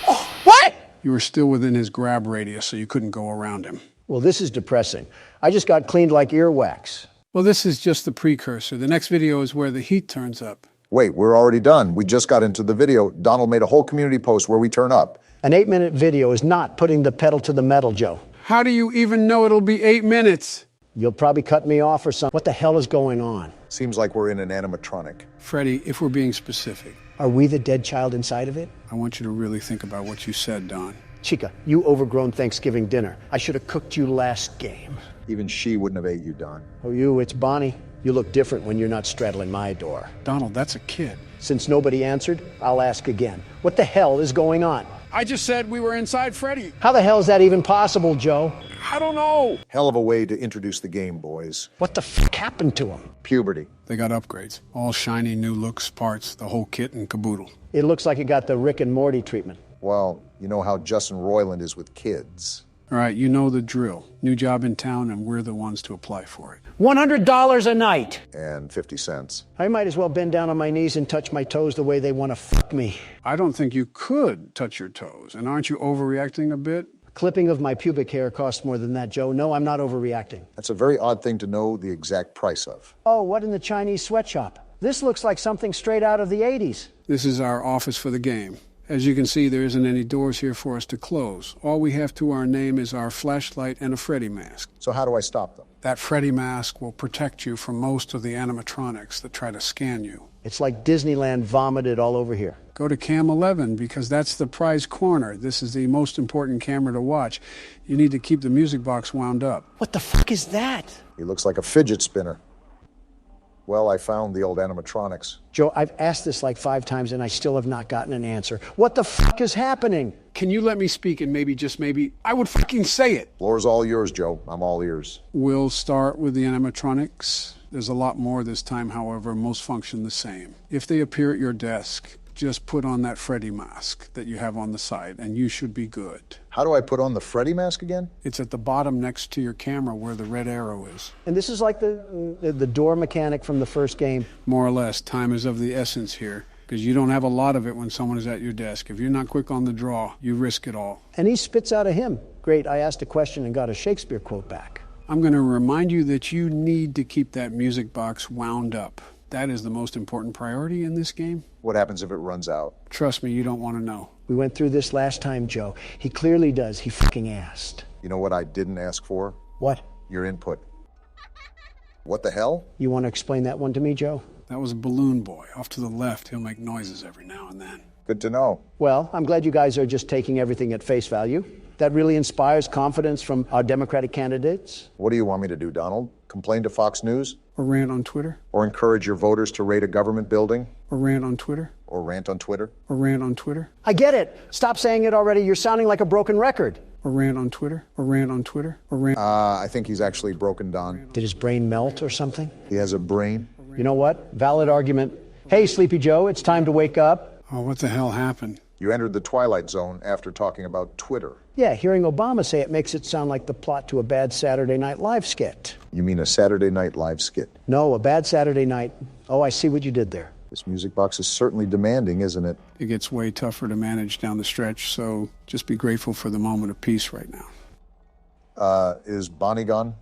Oh, what? You were still within his grab radius, so you couldn't go around him. Well, this is depressing. I just got cleaned like earwax. Well, this is just the precursor. The next video is where the heat turns up. Wait, we're already done. We just got into the video. Donald made a whole community post where we turn up. An 8-minute video is not putting the pedal to the metal, Joe. How do you even know it'll be 8 minutes? You'll probably cut me off or something. What the hell is going on? Seems like we're in an animatronic. Freddie, if we're being specific. Are we the dead child inside of it? I want you to really think about what you said, Don. Chica, you overgrown Thanksgiving dinner. I should have cooked you last game. Even she wouldn't have ate you, Don. Oh, it's Bonnie. You look different when you're not straddling my door. Donald, that's a kid. Since nobody answered, I'll ask again. What the hell is going on? I just said we were inside Freddie. How the hell is that even possible, Joe? I don't know. Hell of a way to introduce the game, boys. What the f*** happened to him? Puberty. They got upgrades. All shiny, new looks, parts, the whole kit and caboodle. It looks like it got the Rick and Morty treatment. Well, you know how Justin Roiland is with kids. All right, you know the drill. New job in town, and we're the ones to apply for it. $100 a night. And 50 cents. I might as well bend down on my knees and touch my toes the way they want to fuck me. I don't think you could touch your toes. And aren't you overreacting a bit? Clipping of my pubic hair costs more than that, Joe. No, I'm not overreacting. That's a very odd thing to know the exact price of. Oh, what in the Chinese sweatshop? This looks like something straight out of the 80s. This is our office for the game. As you can see, there isn't any doors here for us to close. All we have to our name is our flashlight and a Freddy mask. So how do I stop them? That Freddy mask will protect you from most of the animatronics that try to scan you. It's like Disneyland vomited all over here. Go to Cam 11 because that's the prize corner. This is the most important camera to watch. You need to keep the music box wound up. What the fuck is that? He looks like a fidget spinner. Well, I found the old animatronics. Joe, I've asked this like 5 times and I still have not gotten an answer. What the fuck is happening? Can you let me speak and maybe, just maybe, I would fucking say it. Floor's all yours, Joe. I'm all ears. We'll start with the animatronics. There's a lot more this time, however, most function the same. If they appear at your desk, just put on that Freddy mask that you have on the side and you should be good. How do I put on the Freddy mask again? It's at the bottom next to your camera where the red arrow is. And this is like the door mechanic from the first game? More or less. Time is of the essence here because you don't have a lot of it when someone is at your desk. If you're not quick on the draw, you risk it all. And he spits out a hymn. Great, I asked a question and got a Shakespeare quote back. I'm going to remind you that you need to keep that music box wound up. That is the most important priority in this game. What happens if it runs out? Trust me, you don't want to know. We went through this last time, Joe. He clearly does. He fucking asked. You know what I didn't ask for? What? Your input. What the hell? You want to explain that one to me, Joe? That was a balloon boy. Off to the left, he'll make noises every now and then. Good to know. Well, I'm glad you guys are just taking everything at face value. That really inspires confidence from our Democratic candidates. What do you want me to do, Donald? Complain to Fox News? Or rant on Twitter? Or encourage your voters to raid a government building? Or rant on Twitter? Or rant on Twitter? Or rant on Twitter? I get it. Stop saying it already. You're sounding like a broken record. Or rant on Twitter? Or rant on Twitter? Or rant... I think he's actually broken, Don. Did his brain melt or something? He has a brain. You know what? Valid argument. Hey, Sleepy Joe, it's time to wake up. Oh, what the hell happened? You entered the Twilight Zone after talking about Twitter. Yeah, hearing Obama say it makes it sound like the plot to a bad Saturday Night Live skit. You mean a Saturday Night Live skit? No, a bad Saturday night. Oh, I see what you did there. This music box is certainly demanding, isn't it? It gets way tougher to manage down the stretch, so just be grateful for the moment of peace right now. Is Bonnie gone?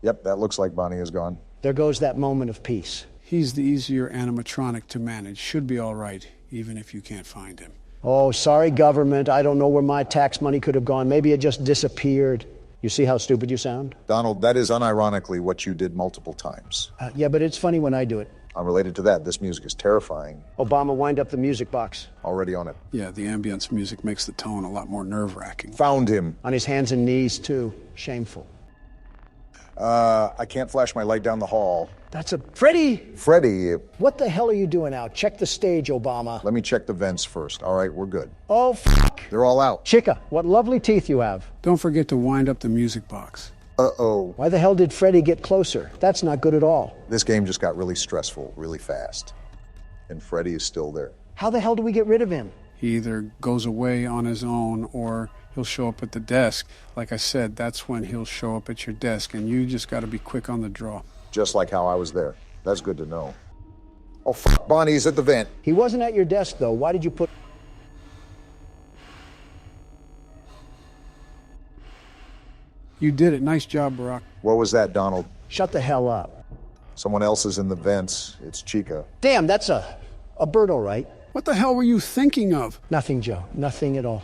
Yep, that looks like Bonnie is gone. There goes that moment of peace. He's the easier animatronic to manage. Should be all right, even if you can't find him. Oh, sorry, government. I don't know where my tax money could have gone. Maybe it just disappeared. You see how stupid you sound? Donald, that is unironically what you did multiple times. Yeah, but it's funny when I do it. Unrelated to that, this music is terrifying. Obama, wind up the music box. Already on it. Yeah, the ambience music makes the tone a lot more nerve-wracking. Found him. On his hands and knees, too. Shameful. I can't flash my light down the hall. That's a... Freddie! Freddie! What the hell are you doing out? Check the stage, Obama. Let me check the vents first. All right, we're good. Oh, fuck. They're all out. Chica, what lovely teeth you have. Don't forget to wind up the music box. Uh-oh. Why the hell did Freddie get closer? That's not good at all. This game just got really stressful, really fast. And Freddie is still there. How the hell do we get rid of him? He either goes away on his own or he'll show up at the desk. Like I said, that's when he'll show up at your desk, and you just got to be quick on the draw. Just like how I was there. That's good to know. Oh, fuck, Bonnie's at the vent. He wasn't at your desk, though. Why did you put... You did it. Nice job, Barack. What was that, Donald? Shut the hell up. Someone else is in the vents. It's Chica. Damn, that's a bird, all right. What the hell were you thinking of? Nothing, Joe. Nothing at all.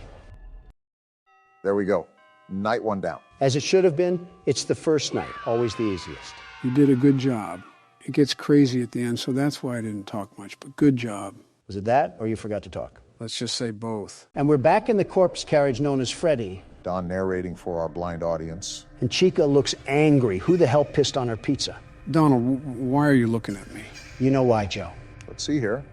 There we go. Night one down. As it should have been, it's the first night. Always the easiest. You did a good job. It gets crazy at the end, so that's why I didn't talk much, but good job. Was it that, or you forgot to talk? Let's just say both. And we're back in the corpse carriage known as Freddy. Don narrating for our blind audience. And Chica looks angry. Who the hell pissed on her pizza? Donald, why are you looking at me? You know why, Joe. Let's see here.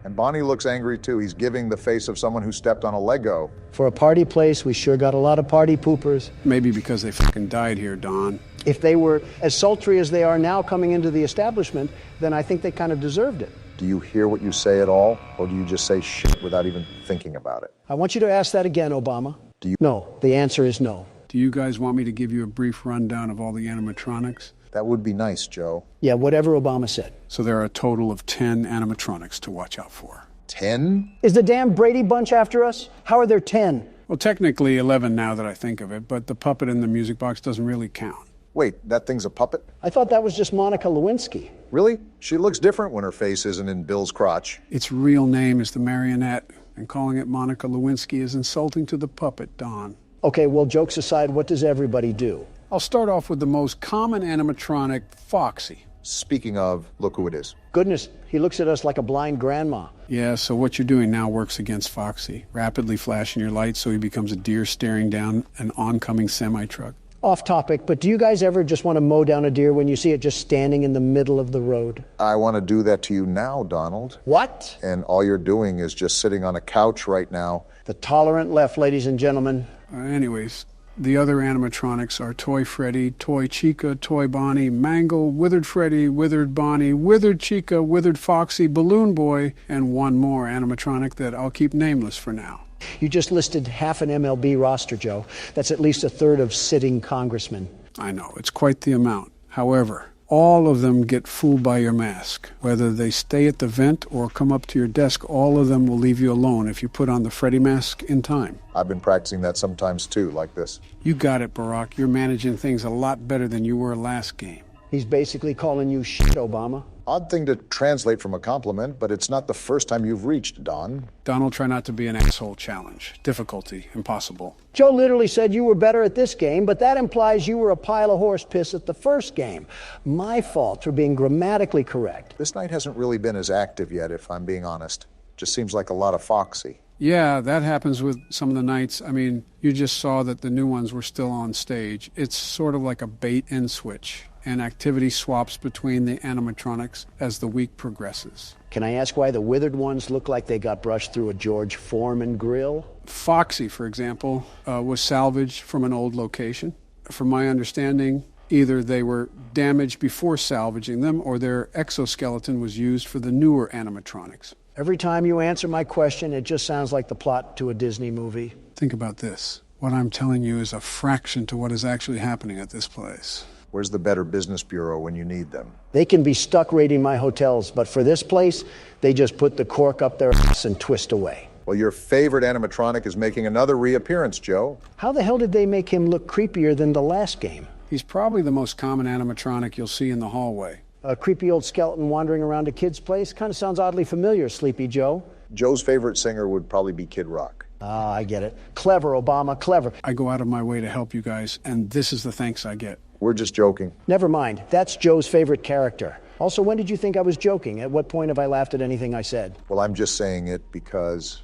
And Bonnie looks angry too. He's giving the face of someone who stepped on a Lego. For a party place, we sure got a lot of party poopers. Maybe because they fucking died here, Don. If they were as sultry as they are now coming into the establishment, then I think they kind of deserved it. Do you hear what you say at all? Or do you just say shit without even thinking about it? I want you to ask that again, Obama. Do you? No, the answer is no. Do you guys want me to give you a brief rundown of all the animatronics? That would be nice, Joe. Yeah, whatever Obama said. So there are a total of 10 animatronics to watch out for. 10? Is the damn Brady Bunch after us? How are there 10? Well, technically 11 now that I think of it, but the puppet in the music box doesn't really count. Wait, that thing's a puppet? I thought that was just Monica Lewinsky. Really? She looks different when her face isn't in Bill's crotch. Its real name is the marionette, and calling it Monica Lewinsky is insulting to the puppet, Don. Okay, well, jokes aside, what does everybody do? I'll start off with the most common animatronic, Foxy. Speaking of, look who it is. Goodness, he looks at us like a blind grandma. Yeah, so what you're doing now works against Foxy. Rapidly flashing your lights so he becomes a deer staring down an oncoming semi-truck. Off topic, but do you guys ever just want to mow down a deer when you see it just standing in the middle of the road? I want to do that to you now, Donald. What? And all you're doing is just sitting on a couch right now. The tolerant left, ladies and gentlemen. Anyways, the other animatronics are Toy Freddy, Toy Chica, Toy Bonnie, Mangle, Withered Freddy, Withered Bonnie, Withered Chica, Withered Foxy, Balloon Boy, and one more animatronic that I'll keep nameless for now. You just listed half an MLB roster, Joe. That's at least a third of sitting congressmen. I know, it's quite the amount. However, all of them get fooled by your mask. Whether they stay at the vent or come up to your desk, all of them will leave you alone if you put on the Freddy mask in time. I've been practicing that sometimes too, like this. You got it, Barack. You're managing things a lot better than you were last game. He's basically calling you shit, Obama. Odd thing to translate from a compliment, but it's not the first time you've reached, Don. Donald, try not to be an asshole challenge. Difficulty, impossible. Joe literally said you were better at this game, but that implies you were a pile of horse piss at the first game. My fault for being grammatically correct. This night hasn't really been as active yet, if I'm being honest. Just seems like a lot of Foxy. Yeah, that happens with some of the nights. I mean, you just saw that the new ones were still on stage. It's sort of like a bait and switch, and activity swaps between the animatronics as the week progresses. Can I ask why the withered ones look like they got brushed through a George Foreman grill? Foxy, for example, was salvaged from an old location. From my understanding, either they were damaged before salvaging them or their exoskeleton was used for the newer animatronics. Every time you answer my question, it just sounds like the plot to a Disney movie. Think about this. What I'm telling you is a fraction to what is actually happening at this place. Where's the Better Business Bureau when you need them? They can be stuck raiding my hotels, but for this place, they just put the cork up their ass and twist away. Well, your favorite animatronic is making another reappearance, Joe. How the hell did they make him look creepier than the last game? He's probably the most common animatronic you'll see in the hallway. A creepy old skeleton wandering around a kid's place? Kind of sounds oddly familiar, Sleepy Joe. Joe's favorite singer would probably be Kid Rock. Ah, I get it. Clever, Obama, clever. I go out of my way to help you guys, and this is the thanks I get. We're just joking. Never mind. That's Joe's favorite character. Also, when did you think I was joking? At what point have I laughed at anything I said? Well, I'm just saying it because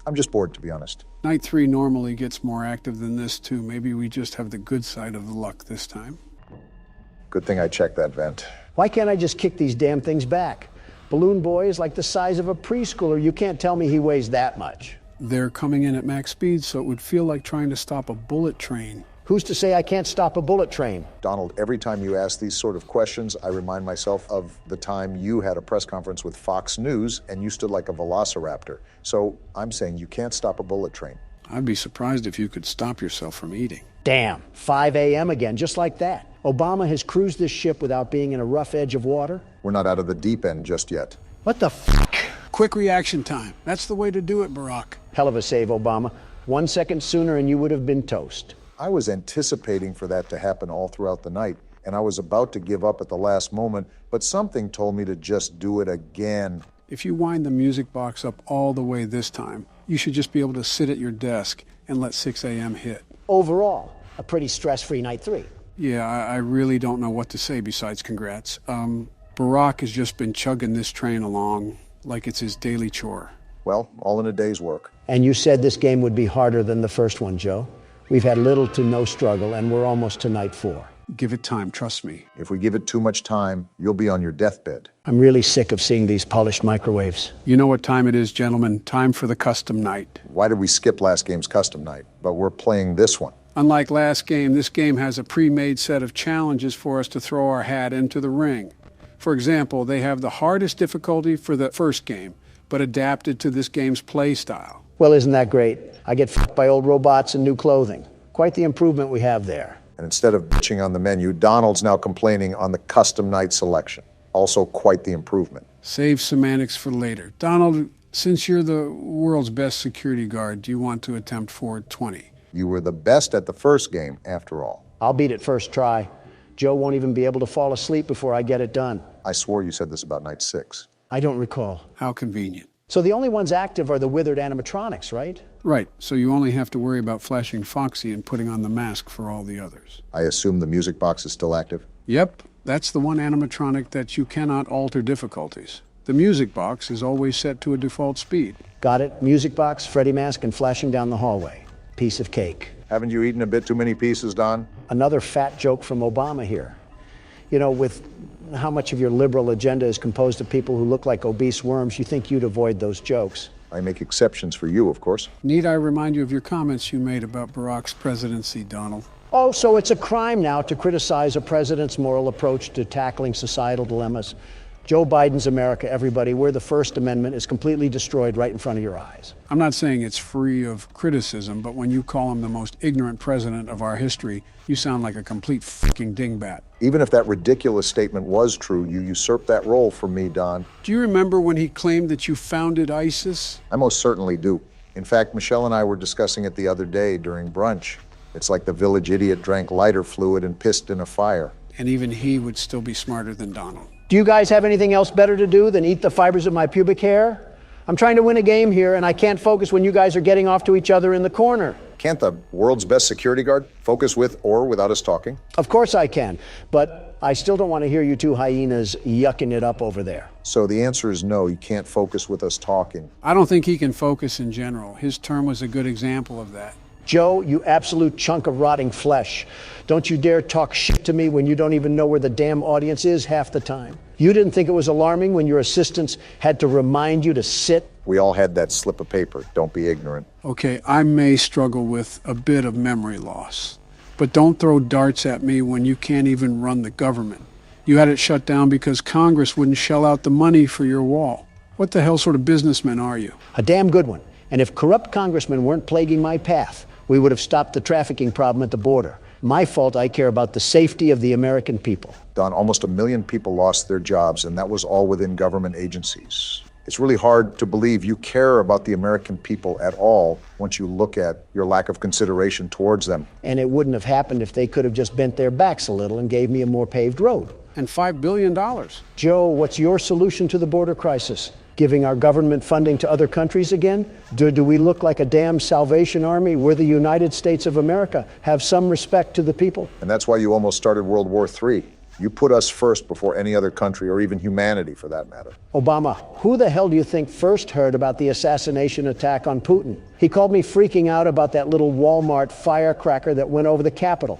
I'm just bored, to be honest. Night 3 normally gets more active than this, too. Maybe we just have the good side of the luck this time. Good thing I checked that vent. Why can't I just kick these damn things back? Balloon Boy is like the size of a preschooler. You can't tell me he weighs that much. They're coming in at max speed, so it would feel like trying to stop a bullet train. Who's to say I can't stop a bullet train? Donald, every time you ask these sort of questions, I remind myself of the time you had a press conference with Fox News and you stood like a velociraptor. So I'm saying you can't stop a bullet train. I'd be surprised if you could stop yourself from eating. Damn, 5 a.m. again, just like that. Obama has cruised this ship without being in a rough edge of water. We're not out of the deep end just yet. What the fuck? Quick reaction time. That's the way to do it, Barack. Hell of a save, Obama. 1 second sooner and you would have been toast. I was anticipating for that to happen all throughout the night, and I was about to give up at the last moment, but something told me to just do it again. If you wind the music box up all the way this time, you should just be able to sit at your desk and let 6 a.m. hit. Overall, a pretty stress-free night 3. Yeah, I really don't know what to say besides congrats. Barack has just been chugging this train along like it's his daily chore. Well, all in a day's work. And you said this game would be harder than the first one, Joe. We've had little to no struggle, and we're almost to night 4. Give it time, trust me. If we give it too much time, you'll be on your deathbed. I'm really sick of seeing these polished microwaves. You know what time it is, gentlemen. Time for the custom night. Why did we skip last game's custom night? But we're playing this one. Unlike last game, this game has a pre-made set of challenges for us to throw our hat into the ring. For example, they have the hardest difficulty for the first game, but adapted to this game's play style. Well, isn't that great? I get f***ed by old robots and new clothing. Quite the improvement we have there. And instead of bitching on the menu, Donald's now complaining on the custom night selection. Also quite the improvement. Save semantics for later. Donald, since you're the world's best security guard, do you want to attempt Ford 20? You were the best at the first game, after all. I'll beat it first try. Joe won't even be able to fall asleep before I get it done. I swore you said this about night 6. I don't recall. How convenient. So the only ones active are the withered animatronics, right? Right, so you only have to worry about flashing Foxy and putting on the mask for all the others. I assume the music box is still active? Yep, that's the one animatronic that you cannot alter difficulties. The music box is always set to a default speed. Got it. Music box, Freddy mask, and flashing down the hallway. Piece of cake. Haven't you eaten a bit too many pieces, Don? Another fat joke from Obama here. You know, with how much of your liberal agenda is composed of people who look like obese worms, you think you'd avoid those jokes. I make exceptions for you, of course. Need I remind you of your comments you made about Barack's presidency, Donald? Oh, so it's a crime now to criticize a president's moral approach to tackling societal dilemmas. Joe Biden's America, everybody, where the First Amendment is completely destroyed right in front of your eyes. I'm not saying it's free of criticism, but when you call him the most ignorant president of our history, you sound like a complete fucking dingbat. Even if that ridiculous statement was true, you usurped that role from me, Don. Do you remember when he claimed that you founded ISIS? I most certainly do. In fact, Michelle and I were discussing it the other day during brunch. It's like the village idiot drank lighter fluid and pissed in a fire. And even he would still be smarter than Donald. Do you guys have anything else better to do than eat the fibers of my pubic hair? I'm trying to win a game here, and I can't focus when you guys are getting off to each other in the corner. Can't the world's best security guard focus with or without us talking? Of course I can, but I still don't want to hear you two hyenas yucking it up over there. So the answer is no, you can't focus with us talking. I don't think he can focus in general. His term was a good example of that. Joe, you absolute chunk of rotting flesh. Don't you dare talk shit to me when you don't even know where the damn audience is half the time. You didn't think it was alarming when your assistants had to remind you to sit? We all had that slip of paper. Don't be ignorant. Okay, I may struggle with a bit of memory loss, but don't throw darts at me when you can't even run the government. You had it shut down because Congress wouldn't shell out the money for your wall. What the hell sort of businessman are you? A damn good one. And if corrupt congressmen weren't plaguing my path, we would have stopped the trafficking problem at the border. My fault I care about the safety of the American people. Don, almost 1 million people lost their jobs, and that was all within government agencies. It's really hard to believe you care about the American people at all once you look at your lack of consideration towards them. And it wouldn't have happened if they could have just bent their backs a little and gave me a more paved road. And $5 billion. Joe, what's your solution to the border crisis? Giving our government funding to other countries again? Do we look like a damn Salvation Army? We're the United States of America. Have some respect to the people. And that's why you almost started World War III. You put us first before any other country, or even humanity for that matter. Obama, who the hell do you think first heard about the assassination attack on Putin? He called me freaking out about that little Walmart firecracker that went over the Capitol.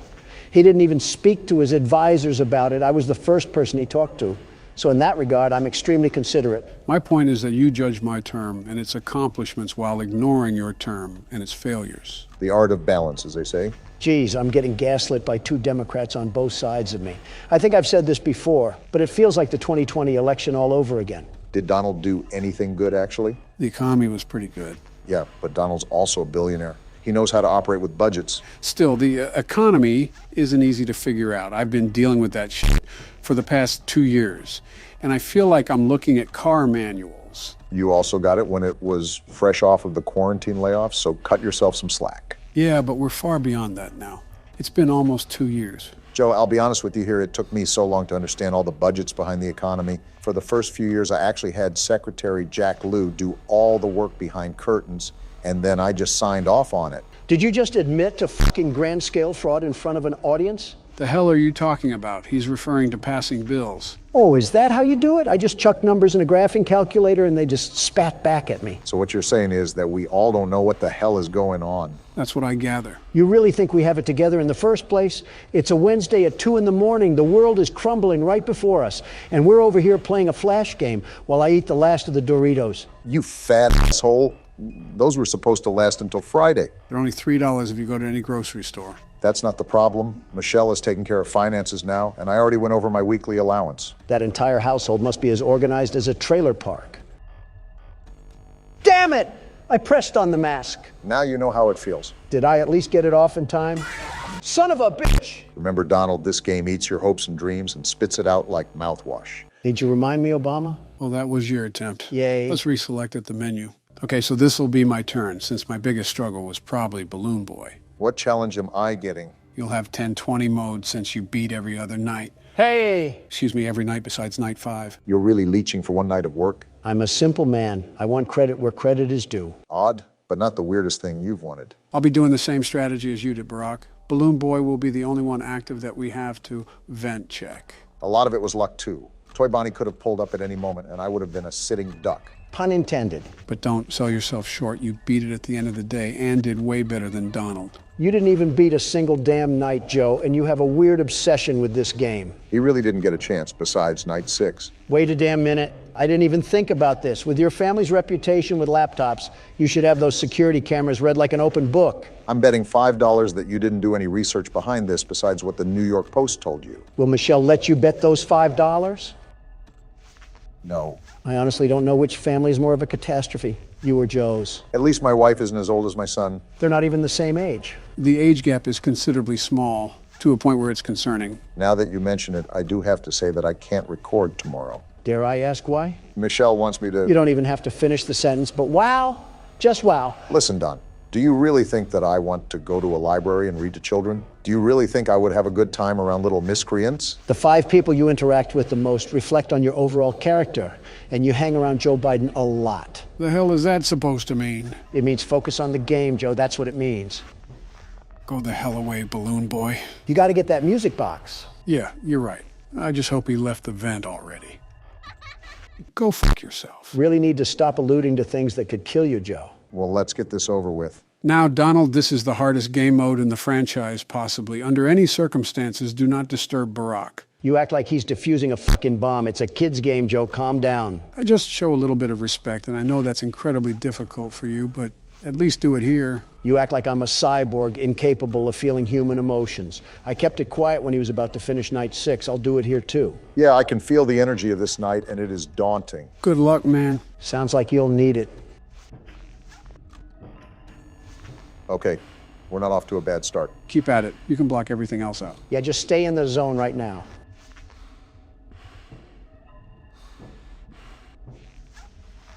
He didn't even speak to his advisors about it. I was the first person he talked to. So in that regard, I'm extremely considerate. My point is that you judge my term and its accomplishments while ignoring your term and its failures. The art of balance, as they say. Geez, I'm getting gaslit by two Democrats on both sides of me. I think I've said this before, but it feels like the 2020 election all over again. Did Donald do anything good, actually? The economy was pretty good. Yeah, but Donald's also a billionaire. He knows how to operate with budgets. Still, the economy isn't easy to figure out. I've been dealing with that shit for the past 2 years, and I feel like I'm looking at car manuals. You also got it when it was fresh off of the quarantine layoffs, so cut yourself some slack. Yeah, but we're far beyond that now. It's been almost 2 years. Joe, I'll be honest with you here, it took me so long to understand all the budgets behind the economy. For the first few years, I actually had Secretary Jack Lew do all the work behind curtains, and then I just signed off on it. Did you just admit to fucking grand scale fraud in front of an audience? The hell are you talking about? He's referring to passing bills. Oh, is that how you do it? I just chucked numbers in a graphing calculator and they just spat back at me. So what you're saying is that we all don't know what the hell is going on. That's what I gather. You really think we have it together in the first place? It's a Wednesday at 2 in the morning. The world is crumbling right before us. And we're over here playing a flash game while I eat the last of the Doritos. You fat asshole. Those were supposed to last until Friday. They're only $3 if you go to any grocery store. That's not the problem. Michelle is taking care of finances now, and I already went over my weekly allowance. That entire household must be as organized as a trailer park. Damn it! I pressed on the mask. Now you know how it feels. Did I at least get it off in time? Son of a bitch! Remember, Donald, this game eats your hopes and dreams and spits it out like mouthwash. Need you remind me, Obama? Well, that was your attempt. Yay. Let's reselect at the menu. Okay, so this will be my turn, since my biggest struggle was probably Balloon Boy. What challenge am I getting? You'll have 10-20 modes since you beat every other night. Hey! Excuse me, every night besides night 5. You're really leeching for one night of work? I'm a simple man. I want credit where credit is due. Odd, but not the weirdest thing you've wanted. I'll be doing the same strategy as you did, Barack. Balloon Boy will be the only one active that we have to vent check. A lot of it was luck, too. Toy Bonnie could have pulled up at any moment, and I would have been a sitting duck. Pun intended. But don't sell yourself short. You beat it at the end of the day and did way better than Donald. You didn't even beat a single damn night, Joe, and you have a weird obsession with this game. He really didn't get a chance besides night 6. Wait a damn minute. I didn't even think about this. With your family's reputation with laptops, you should have those security cameras read like an open book. I'm betting $5 that you didn't do any research behind this besides what the New York Post told you. Will Michelle let you bet those $5? No. I honestly don't know which family is more of a catastrophe, you or Joe's. At least my wife isn't as old as my son. They're not even the same age. The age gap is considerably small, to a point where it's concerning. Now that you mention it, I do have to say that I can't record tomorrow. Dare I ask why? Michelle wants me to... You don't even have to finish the sentence, but wow, just wow. Listen, Don, do you really think that I want to go to a library and read to children? Do you really think I would have a good time around little miscreants? The 5 people you interact with the most reflect on your overall character, and you hang around Joe Biden a lot. The hell is that supposed to mean? It means focus on the game, Joe. That's what it means. Go the hell away, Balloon Boy. You got to get that music box. Yeah, you're right. I just hope he left the vent already. Go fuck yourself. Really need to stop alluding to things that could kill you, Joe. Well, let's get this over with. Now, Donald, this is the hardest game mode in the franchise, possibly. Under any circumstances, do not disturb Barack. You act like he's defusing a fucking bomb. It's a kid's game, Joe. Calm down. I just show a little bit of respect, and I know that's incredibly difficult for you, but at least do it here. You act like I'm a cyborg, incapable of feeling human emotions. I kept it quiet when he was about to finish night 6. I'll do it here, too. Yeah, I can feel the energy of this night, and it is daunting. Good luck, man. Sounds like you'll need it. Okay, we're not off to a bad start. Keep at it. You can block everything else out. Yeah, just stay in the zone right now.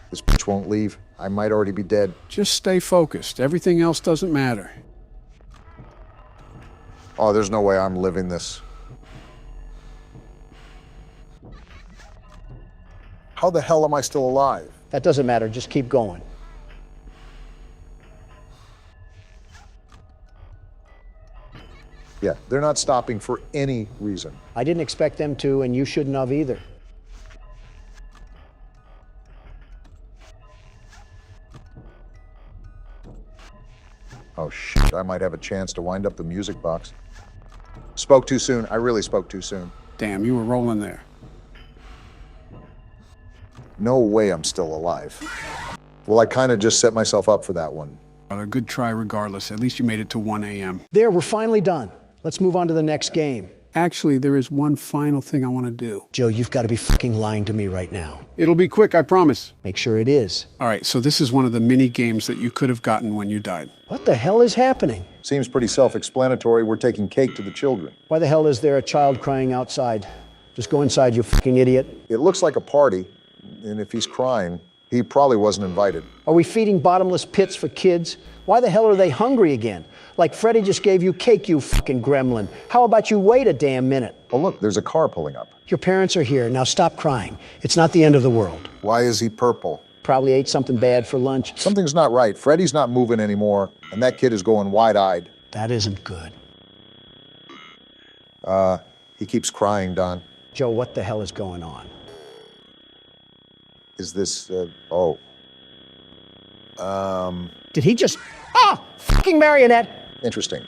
This bitch won't leave. I might already be dead. Just stay focused. Everything else doesn't matter. Oh, there's no way I'm living this. How the hell am I still alive? That doesn't matter. Just keep going. Yeah, they're not stopping for any reason. I didn't expect them to, and you shouldn't have either. Oh, shit, I might have a chance to wind up the music box. Spoke too soon. I really spoke too soon. Damn, you were rolling there. No way I'm still alive. Well, I kind of just set myself up for that one. A good try regardless. At least you made it to 1 a.m. There, we're finally done. Let's move on to the next game. Actually, there is one final thing I want to do. Joe, you've got to be fucking lying to me right now. It'll be quick, I promise. Make sure it is. All right, so this is one of the mini games that you could have gotten when you died. What the hell is happening? Seems pretty self-explanatory. We're taking cake to the children. Why the hell is there a child crying outside? Just go inside, you fucking idiot. It looks like a party, and if he's crying, he probably wasn't invited. Are we feeding bottomless pits for kids? Why the hell are they hungry again? Like Freddy just gave you cake, you fucking gremlin. How about you wait a damn minute? Oh, look, there's a car pulling up. Your parents are here. Now stop crying. It's not the end of the world. Why is he purple? Probably ate something bad for lunch. Something's not right. Freddy's not moving anymore, and that kid is going wide-eyed. That isn't good. He keeps crying, Don. Joe, what the hell is going on? Is this, Did he just... fucking marionette! Interesting.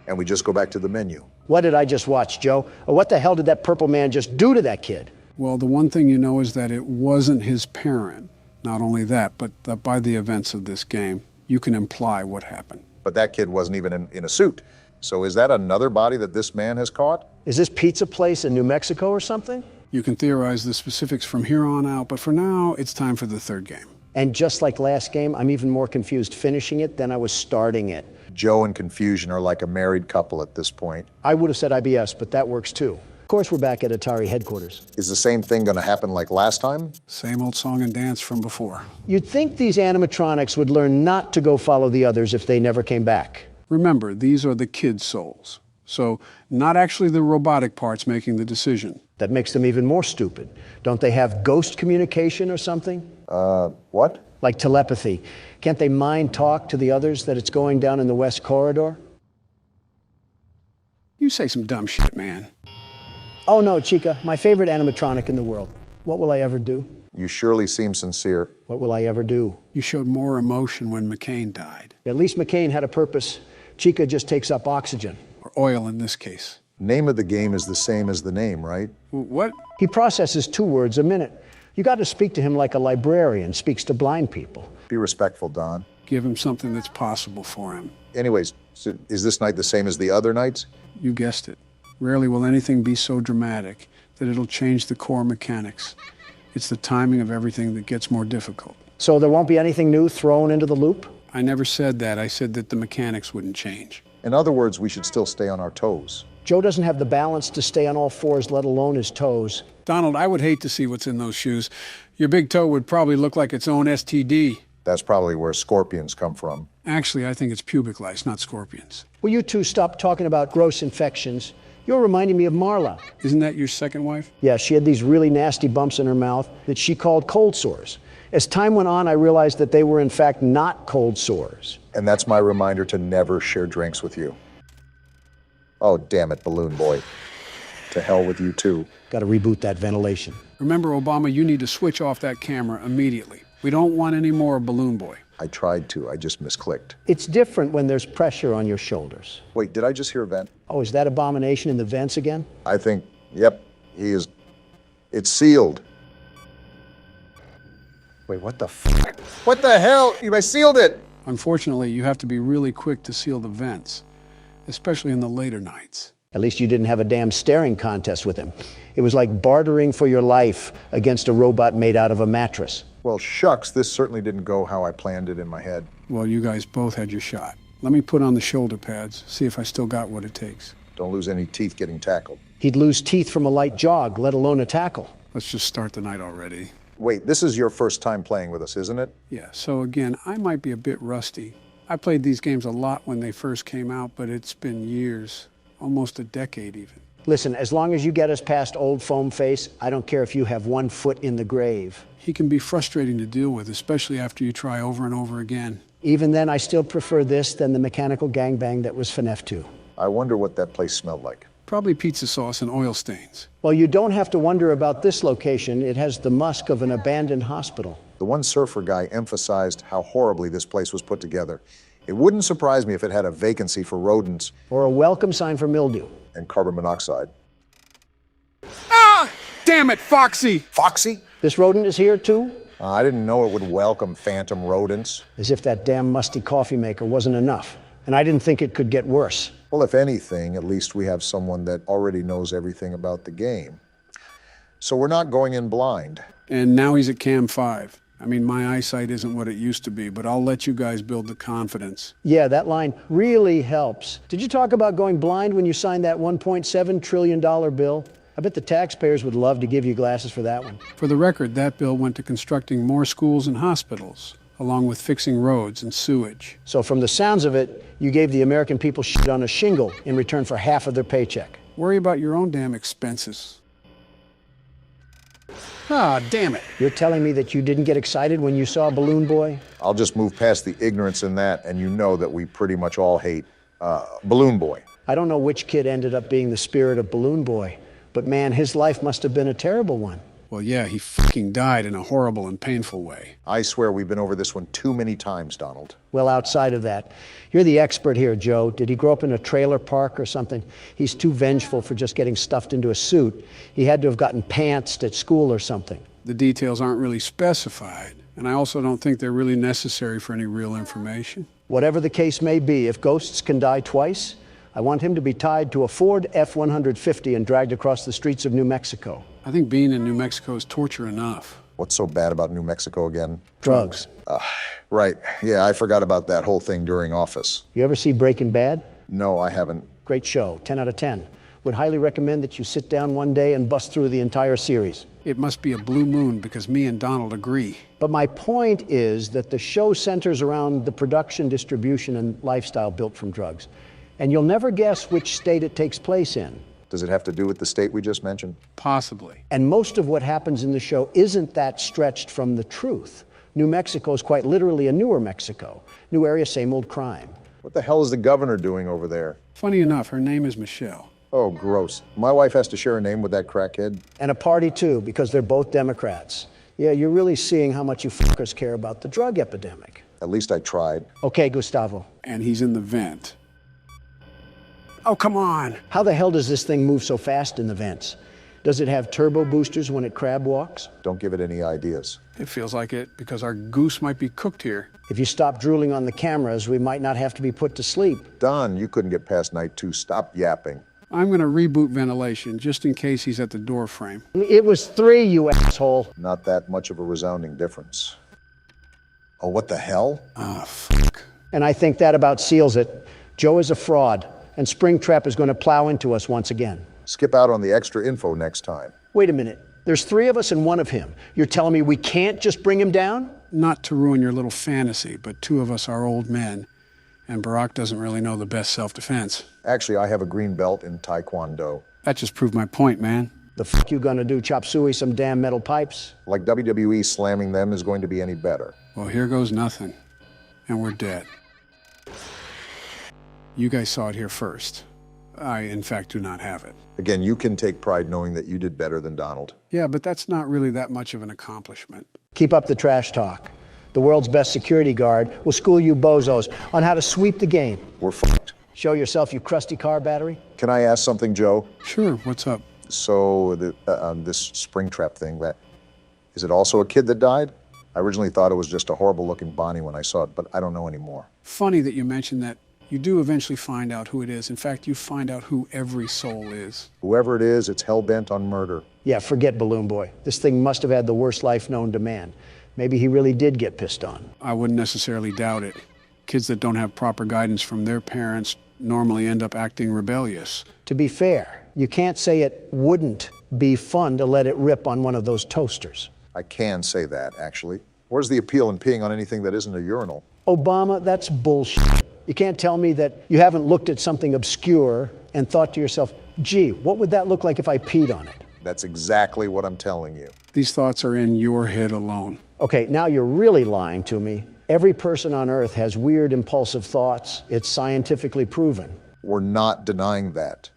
And we just go back to the menu. What did I just watch, Joe? Or what the hell did that purple man just do to that kid? Well, the one thing you know is that it wasn't his parent. Not only that, but that by the events of this game, you can imply what happened. But that kid wasn't even in a suit. So is that another body that this man has caught? Is this pizza place in New Mexico or something? You can theorize the specifics from here on out, but for now, it's time for the third game. And just like last game, I'm even more confused finishing it than I was starting it. Joe and Confusion are like a married couple at this point. I would have said IBS, but that works too. Of course, we're back at Atari headquarters. Is the same thing going to happen like last time? Same old song and dance from before. You'd think these animatronics would learn not to go follow the others if they never came back. Remember, these are the kids' souls. So, not actually the robotic parts making the decision. That makes them even more stupid. Don't they have ghost communication or something? What? Like telepathy. Can't they mind talk to the others that it's going down in the West Corridor? You say some dumb shit, man. Oh no, Chica, my favorite animatronic in the world. What will I ever do? You surely seem sincere. What will I ever do? You showed more emotion when McCain died. At least McCain had a purpose. Chica just takes up oxygen. Or oil in this case. Name of the game is the same as the name, right? What? He processes 2 words a minute. You got to speak to him like a librarian speaks to blind people. Be respectful, Don. Give him something that's possible for him. Anyways, so is this night the same as the other nights? You guessed it. Rarely will anything be so dramatic that it'll change the core mechanics. It's the timing of everything that gets more difficult. So there won't be anything new thrown into the loop? I never said that. I said that the mechanics wouldn't change. In other words, we should still stay on our toes. Joe doesn't have the balance to stay on all fours, let alone his toes. Donald, I would hate to see what's in those shoes. Your big toe would probably look like its own STD. That's probably where scorpions come from. Actually, I think it's pubic lice, not scorpions. Will you two stop talking about gross infections? You're reminding me of Marla. Isn't that your second wife? Yeah, she had these really nasty bumps in her mouth that she called cold sores. As time went on, I realized that they were in fact not cold sores. And that's my reminder to never share drinks with you. Oh, damn it, Balloon Boy. To hell with you too. Got to reboot that ventilation. Remember, Obama, you need to switch off that camera immediately. We don't want any more Balloon Boy. I tried to, I just misclicked. It's different when there's pressure on your shoulders. Wait, did I just hear a vent? Oh, is that abomination in the vents again? I think, yep, he is. It's sealed. Wait, what the f? What the hell? I sealed it! Unfortunately, you have to be really quick to seal the vents, especially in the later nights. At least you didn't have a damn staring contest with him. It was like bartering for your life against a robot made out of a mattress. Well, shucks, this certainly didn't go how I planned it in my head. Well, you guys both had your shot. Let me put on the shoulder pads, see if I still got what it takes. Don't lose any teeth getting tackled. He'd lose teeth from a light jog, let alone a tackle. Let's just start the night already. Wait, this is your first time playing with us, isn't it? Yeah, so again, I might be a bit rusty. I played these games a lot when they first came out, but it's been years, almost a decade even. Listen, as long as you get us past old foam face, I don't care if you have 1 foot in the grave. He can be frustrating to deal with, especially after you try over and over again. Even then, I still prefer this than the mechanical gangbang that was FNAF 2. I wonder what that place smelled like. Probably pizza sauce and oil stains. Well, you don't have to wonder about this location. It has the musk of an abandoned hospital. The one surfer guy emphasized how horribly this place was put together. It wouldn't surprise me if it had a vacancy for rodents. Or a welcome sign for mildew. And carbon monoxide. Ah! Damn it, Foxy! Foxy? This rodent is here too? I didn't know it would welcome phantom rodents. As if that damn musty coffee maker wasn't enough. and I didn't think it could get worse. Well, if anything, at least we have someone that already knows everything about the game. So we're not going in blind. And now he's at Cam 5. I mean, my eyesight isn't what it used to be, but I'll let you guys build the confidence. Yeah, that line really helps. Did you talk about going blind when you signed that $1.7 trillion bill? I bet the taxpayers would love to give you glasses for that one. For the record, that bill went to constructing more schools and hospitals, along with fixing roads and sewage. So from the sounds of it, you gave the American people shit on a shingle in return for half of their paycheck. Worry about your own damn expenses. Ah, damn it. You're telling me that you didn't get excited when you saw Balloon Boy? I'll just move past the ignorance in that, and you know that we pretty much all hate Balloon Boy. I don't know which kid ended up being the spirit of Balloon Boy, but man, his life must have been a terrible one. Well, yeah, he fucking died in a horrible and painful way. I swear we've been over this one too many times, Donald. Well, outside of that, you're the expert here, Joe. Did he grow up in a trailer park or something? He's too vengeful for just getting stuffed into a suit. He had to have gotten pantsed at school or something. The details aren't really specified, and I also don't think they're really necessary for any real information. Whatever the case may be, if ghosts can die twice, I want him to be tied to a Ford F-150 and dragged across the streets of New Mexico. I think being in New Mexico is torture enough. What's so bad about New Mexico again? Drugs. Right. Yeah, I forgot about that whole thing during Office. You ever see Breaking Bad? No, I haven't. Great show, 10 out of 10. Would highly recommend that you sit down one day and bust through the entire series. It must be a blue moon because me and Donald agree. But my point is that the show centers around the production, distribution, and lifestyle built from drugs. And you'll never guess which state it takes place in. Does it have to do with the state we just mentioned? Possibly. And most of what happens in the show isn't that stretched from the truth. New Mexico is quite literally a newer Mexico. New area, same old crime. What the hell is the governor doing over there? Funny enough, her name is Michelle. Oh, gross. My wife has to share a name with that crackhead. And a party too, because they're both Democrats. Yeah, you're really seeing how much you fuckers care about the drug epidemic. At least I tried. Okay, Gustavo. And he's in the vent. Oh, come on. How the hell does this thing move so fast in the vents? Does it have turbo boosters when it crab walks? Don't give it any ideas. It feels like it because our goose might be cooked here. If you stop drooling on the cameras, we might not have to be put to sleep. Don, you couldn't get past night 2. Stop yapping. I'm going to reboot ventilation just in case he's at the door frame. It was 3, you asshole. Not that much of a resounding difference. Oh, what the hell? Ah, fuck. And I think that about seals it. Joe is a fraud, and Springtrap is going to plow into us once again. Skip out on the extra info next time. Wait a minute. There's 3 of us and 1 of him. You're telling me we can't just bring him down? Not to ruin your little fantasy, but 2 of us are old men, and Barack doesn't really know the best self-defense. Actually, I have a green belt in Taekwondo. That just proved my point, man. The fuck you gonna do, chop suey some damn metal pipes? Like WWE slamming them is going to be any better. Well, here goes nothing, and we're dead. You guys saw it here first. I, in fact, do not have it. Again, you can take pride knowing that you did better than Donald. Yeah, but that's not really that much of an accomplishment. Keep up the trash talk. The world's best security guard will school you bozos on how to sweep the game. We're fucked. Show yourself, you crusty car battery. Can I ask something, Joe? Sure, what's up? So, this Springtrap thing, is it also a kid that died? I originally thought it was just a horrible-looking Bonnie when I saw it, but I don't know anymore. Funny that you mentioned that. You do eventually find out who it is. In fact, you find out who every soul is. Whoever it is, it's hell-bent on murder. Yeah, forget Balloon Boy. This thing must have had the worst life known to man. Maybe he really did get pissed on. I wouldn't necessarily doubt it. Kids that don't have proper guidance from their parents normally end up acting rebellious. To be fair, you can't say it wouldn't be fun to let it rip on one of those toasters. I can say that, actually. Where's the appeal in peeing on anything that isn't a urinal? Obama, that's bullshit. You can't tell me that you haven't looked at something obscure and thought to yourself, gee, what would that look like if I peed on it? That's exactly what I'm telling you. These thoughts are in your head alone. Okay, now you're really lying to me. Every person on Earth has weird, impulsive thoughts. It's scientifically proven. We're not denying that.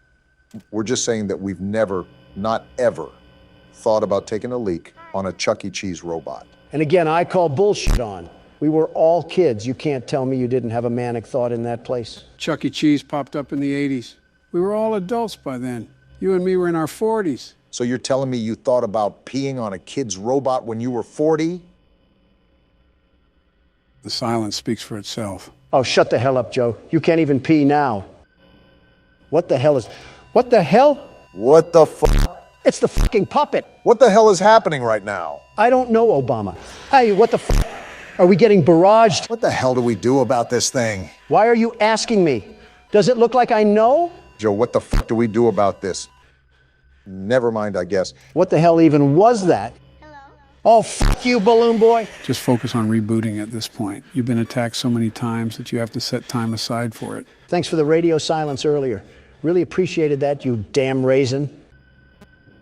We're just saying that we've never, not ever, thought about taking a leak on a Chuck E. Cheese robot. And again, I call bullshit on. We were all kids. You can't tell me you didn't have a manic thought in that place. Chuck E. Cheese popped up in the 80s. We were all adults by then. You and me were in our 40s. So you're telling me you thought about peeing on a kid's robot when you were 40? The silence speaks for itself. Oh, shut the hell up, Joe. You can't even pee now. What the hell? What the fuck? It's the fucking puppet. What the hell is happening right now? I don't know, Obama. Hey, what the fuck? Are we getting barraged? What the hell do we do about this thing? Why are you asking me? Does it look like I know? Joe, what the fuck do we do about this? Never mind, I guess. What the hell even was that? Oh, fuck you, balloon boy. Just focus on rebooting at this point. You've been attacked so many times that you have to set time aside for it. Thanks for the radio silence earlier. Really appreciated that, you damn raisin.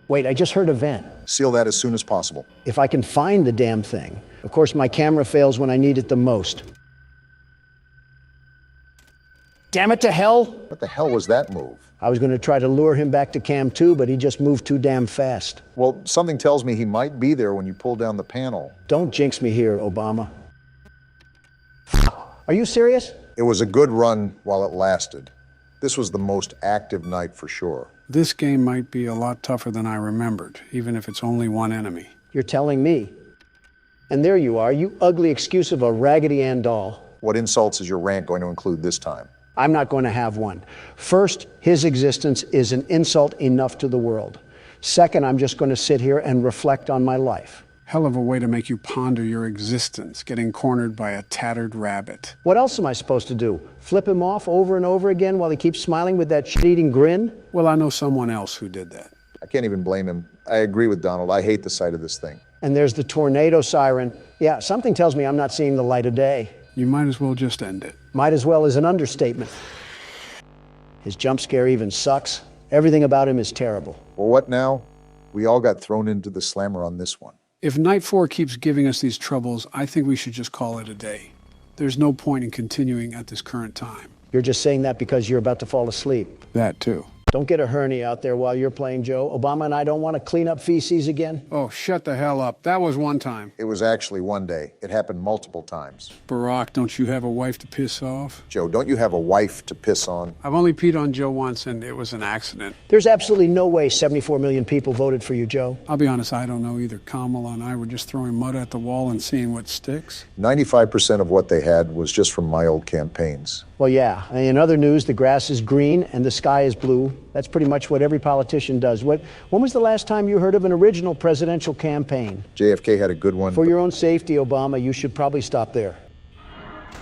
Wait, I just heard a vent. Seal that as soon as possible. If I can find the damn thing. Of course, my camera fails when I need it the most. Damn it to hell! What the hell was that move? I was going to try to lure him back to Cam 2, but he just moved too damn fast. Well, something tells me he might be there when you pull down the panel. Don't jinx me here, Obama. Are you serious? It was a good run while it lasted. This was the most active night for sure. This game might be a lot tougher than I remembered, even if it's only one enemy. You're telling me. And there you are, you ugly excuse of a Raggedy Ann doll. What insults is your rant going to include this time? I'm not going to have one. First, his existence is an insult enough to the world. Second, I'm just going to sit here and reflect on my life. Hell of a way to make you ponder your existence, getting cornered by a tattered rabbit. What else am I supposed to do? Flip him off over and over again while he keeps smiling with that shit-eating grin? Well, I know someone else who did that. I can't even blame him. I agree with Donald. I hate the sight of this thing. And there's the tornado siren. Yeah, something tells me I'm not seeing the light of day. You might as well just end it. Might as well is an understatement. His jump scare even sucks. Everything about him is terrible. Well, what now? We all got thrown into the slammer on this one. If Night 4 keeps giving us these troubles, I think we should just call it a day. There's no point in continuing at this current time. You're just saying that because you're about to fall asleep. That too. Don't get a hernia out there while you're playing, Joe. Obama and I don't want to clean up feces again. Oh, shut the hell up. That was one time. It was actually one day. It happened multiple times. Barack, don't you have a wife to piss off? Joe, don't you have a wife to piss on? I've only peed on Joe once, and it was an accident. There's absolutely no way 74 million people voted for you, Joe. I'll be honest, I don't know either. Kamala and I were just throwing mud at the wall and seeing what sticks. 95% of what they had was just from my old campaigns. Well, yeah. In other news, the grass is green and the sky is blue. That's pretty much what every politician does. When was the last time you heard of an original presidential campaign? JFK had a good one. For your own safety, Obama, you should probably stop there.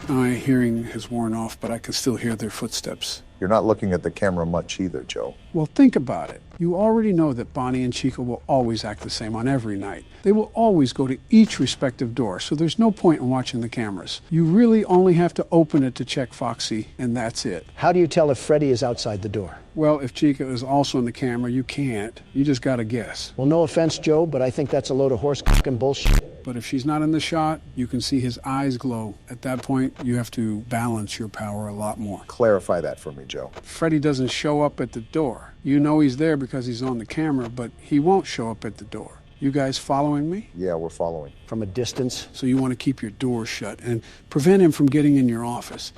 My hearing has worn off, but I can still hear their footsteps. You're not looking at the camera much either, Joe. Well, think about it. You already know that Bonnie and Chica will always act the same on every night. They will always go to each respective door, so there's no point in watching the cameras. You really only have to open it to check Foxy, and that's it. How do you tell if Freddy is outside the door? Well, if Chica is also in the camera, you can't. You just gotta guess. Well, no offense, Joe, but I think that's a load of horse-cocking bullshit. But if she's not in the shot, you can see his eyes glow. At that point, you have to balance your power a lot more. Clarify that for me, Joe. Freddy doesn't show up at the door. You know he's there because he's on the camera, but he won't show up at the door. You guys following me? Yeah, we're following. From a distance? So you want to keep your door shut and prevent him from getting in your office.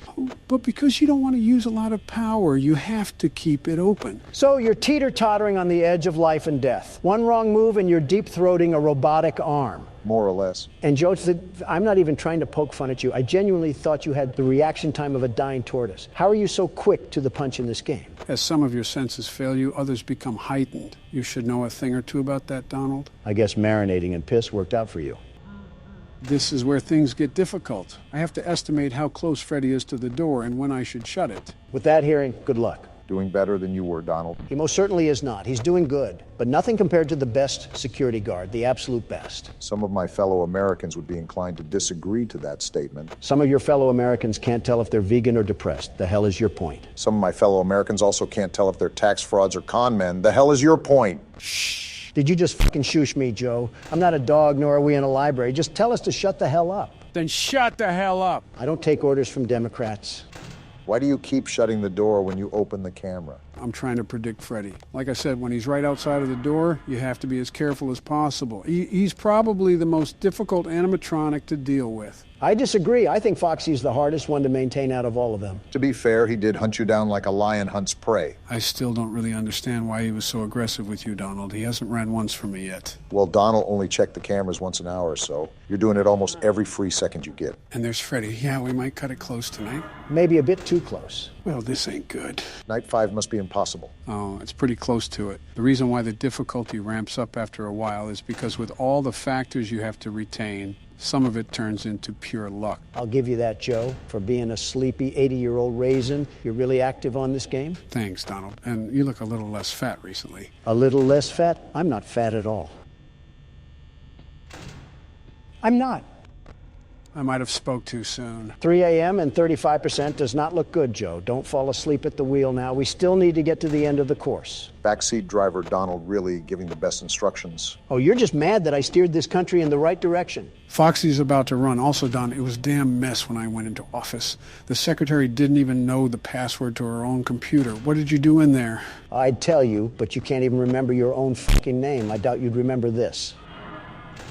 But because you don't want to use a lot of power, you have to keep it open. So you're teeter-tottering on the edge of life and death. One wrong move and you're deep-throating a robotic arm. More or less. And Joe, I'm not even trying to poke fun at you. I genuinely thought you had the reaction time of a dying tortoise. How are you so quick to the punch in this game? As some of your senses fail you, others become heightened. You should know a thing or two about that, Donald. I guess marinating in piss worked out for you. This is where things get difficult. I have to estimate how close Freddy is to the door and when I should shut it. With that hearing, good luck. Doing better than you were, Donald. He most certainly is not. He's doing good, but nothing compared to the best security guard, the absolute best. Some of my fellow Americans would be inclined to disagree to that statement. Some of your fellow Americans can't tell if they're vegan or depressed. The hell is your point? Some of my fellow Americans also can't tell if they're tax frauds or con men. The hell is your point? Shh. Did you just fucking shoosh me, Joe? I'm not a dog, nor are we in a library. Just tell us to shut the hell up. Then shut the hell up. I don't take orders from Democrats. Why do you keep shutting the door when you open the camera? I'm trying to predict Freddy. Like I said, when he's right outside of the door, you have to be as careful as possible. He's probably the most difficult animatronic to deal with. I disagree. I think Foxy's the hardest one to maintain out of all of them. To be fair, he did hunt you down like a lion hunts prey. I still don't really understand why he was so aggressive with you, Donald. He hasn't ran once for me yet. Well, Donald only checked the cameras once an hour or so. You're doing it almost every free second you get. And there's Freddy. Yeah, we might cut it close tonight. Maybe a bit too close. Well, this ain't good. Night 5 must be impossible. Oh, it's pretty close to it. The reason why the difficulty ramps up after a while is because with all the factors you have to retain, some of it turns into pure luck. I'll give you that, Joe. For being a sleepy 80-year-old raisin, you're really active on this game? Thanks, Donald. And you look a little less fat recently. A little less fat? I'm not fat at all. I'm not. I might have spoke too soon. 3 a.m. and 35% does not look good, Joe. Don't fall asleep at the wheel now. We still need to get to the end of the course. Backseat driver Donald really giving the best instructions. Oh, you're just mad that I steered this country in the right direction. Foxy's about to run. Also, Don, it was a damn mess when I went into office. The secretary didn't even know the password to her own computer. What did you do in there? I'd tell you, but you can't even remember your own fucking name. I doubt you'd remember this.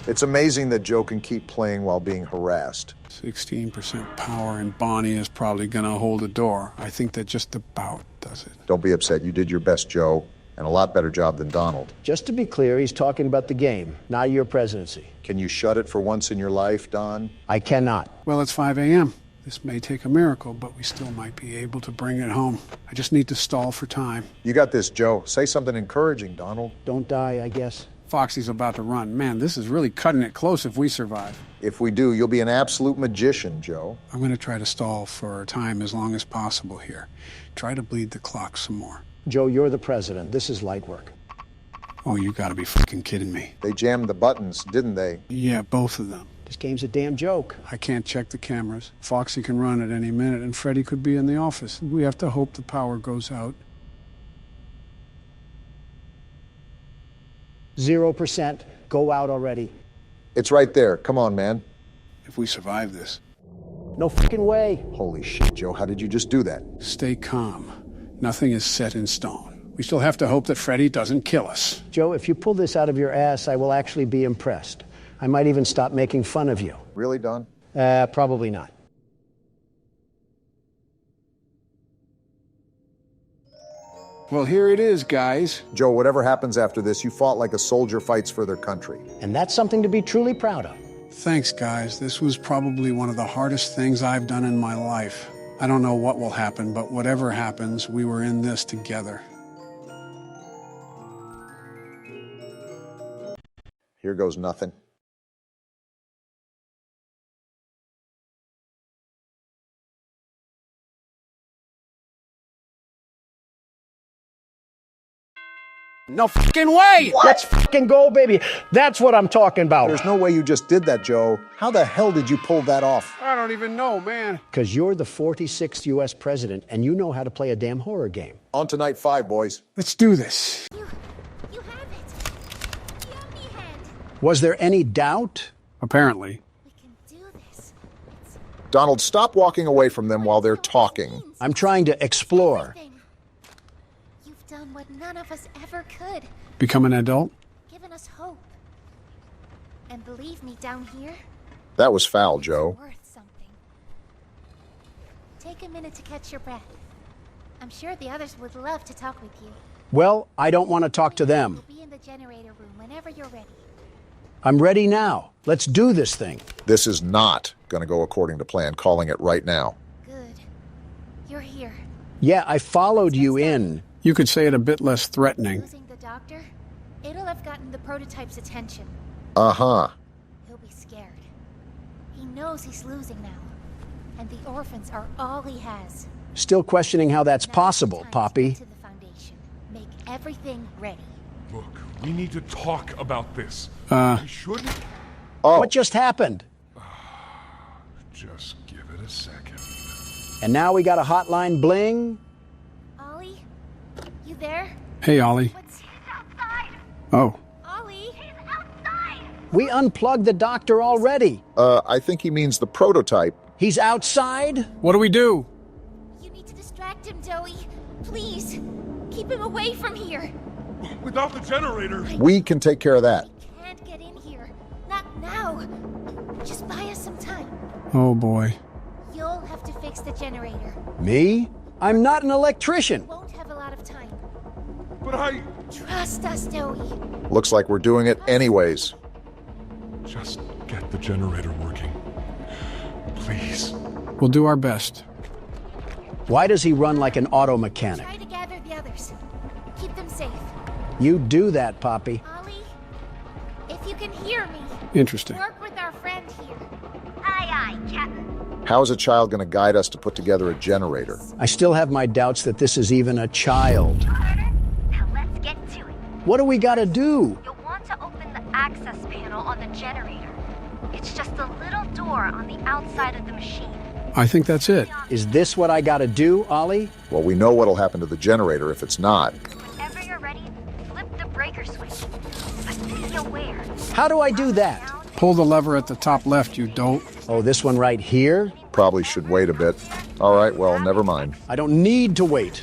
It's amazing that Joe can keep playing while being harassed. 16% power, and Bonnie is probably going to hold the door. I think that just about does it. Don't be upset. You did your best, Joe, and a lot better job than Donald. Just to be clear, he's talking about the game, not your presidency. Can you shut it for once in your life, Don? I cannot. Well, it's 5 a.m. This may take a miracle, but we still might be able to bring it home. I just need to stall for time. You got this, Joe. Say something encouraging, Donald. Don't die, I guess. Foxy's about to run. Man, this is really cutting it close if we survive. If we do, you'll be an absolute magician, Joe. I'm going to try to stall for time as long as possible here. Try to bleed the clock some more. Joe, you're the president. This is light work. Oh, you gotta be fucking kidding me. They jammed the buttons, didn't they? Yeah, both of them. This game's a damn joke. I can't check the cameras. Foxy can run at any minute, and Freddy could be in the office. We have to hope the power goes out. 0%. Go out already. It's right there. Come on, man. If we survive this. No fucking way. Holy shit, Joe. How did you just do that? Stay calm. Nothing is set in stone. We still have to hope that Freddy doesn't kill us. Joe, if you pull this out of your ass, I will actually be impressed. I might even stop making fun of you. Really, Don? Probably not. Well, here it is, guys. Joe, whatever happens after this, you fought like a soldier fights for their country. And that's something to be truly proud of. Thanks, guys. This was probably one of the hardest things I've done in my life. I don't know what will happen, but whatever happens, we were in this together. Here goes nothing. No fucking way! What? Let's fucking go, baby. That's what I'm talking about. There's no way you just did that, Joe. How the hell did you pull that off? I don't even know, man. Because you're the 46th U.S. president, and you know how to play a damn horror game. On to night 5, boys. Let's do this. You have it. Yummy hand. Was there any doubt? Apparently. We can do this. Donald, stop walking away from them while they're talking. I'm trying to explore. You've done what none of us ever could. Become an adult? Given us hope. And believe me, down here, That was foul, Joe. worth something. Take a minute to catch your breath. I'm sure the others would love to talk with you. Well, I don't want to talk to them. We'll be in the generator room whenever you're ready. I'm ready now. Let's do this thing. This is not going to go according to plan. Calling it right now. Good. You're here. Yeah, I followed you in. You could say it a bit less threatening. Losing the doctor, it'll have gotten the prototype's attention. Uh-huh. He'll be scared. He knows he's losing now. And the orphans are all he has. Still questioning how that's possible, Poppy. To the Foundation. Make everything ready. Look, we need to talk about this. We shouldn't. Oh. What just happened? Just give it a second. And now we got a hotline bling. Ollie? You there? Hey, Ollie. What's outside? Oh. Ollie? He's outside! We unplugged the doctor already. I think he means the prototype. He's outside? What do we do? You need to distract him, Joey. Please. Keep Keep him away from here. Without the generator. We can take care of that. Can't get in here. Not now. Just buy us some time. Oh boy. You'll have to fix the generator. Me? I'm not an electrician. Won't have a lot of time. But I... Trust us, Dowie. Looks like we're doing it anyways. Just get the generator working. Please. We'll do our best. Why does he run like an auto mechanic? Try to gather the others. Keep them safe. You do that, Poppy. Ollie, if you can hear me, Interesting. work with our friend here. Aye, aye, Captain. How is a child going to guide us to put together a generator? I still have my doubts that this is even a child. Now let's get to it. What do we gotta do? You'll want to open the access panel on the generator. It's just a little door on the outside of the machine. I think that's it. Is this what I gotta do, Ollie? Well, we know what'll happen to the generator if it's not. Whenever you're ready, flip the breaker switch. But be aware. How do I do that? Pull the lever at the top left, you dope. Oh, this one right here? Probably should wait a bit. All right, well, never mind. I don't need to wait.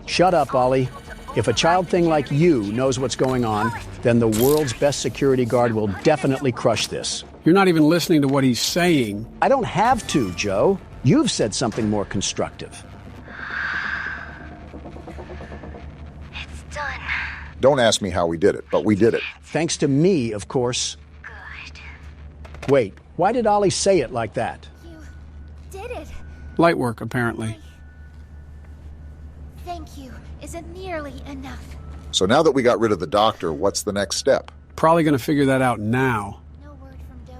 Shut up, Ollie. If a child thing like you knows what's going on, then the world's best security guard will definitely crush this. You're not even listening to what he's saying. I don't have to, Joe. You've said something more constructive. It's done. Don't ask me how we did it, but we did it. Thanks to me, of course. Good. Wait, why did Ollie say it like that? You did it. Light work, apparently. Thank you isn't nearly enough. So now that we got rid of the doctor, what's the next step? Probably going to figure that out now. No word from Dowie.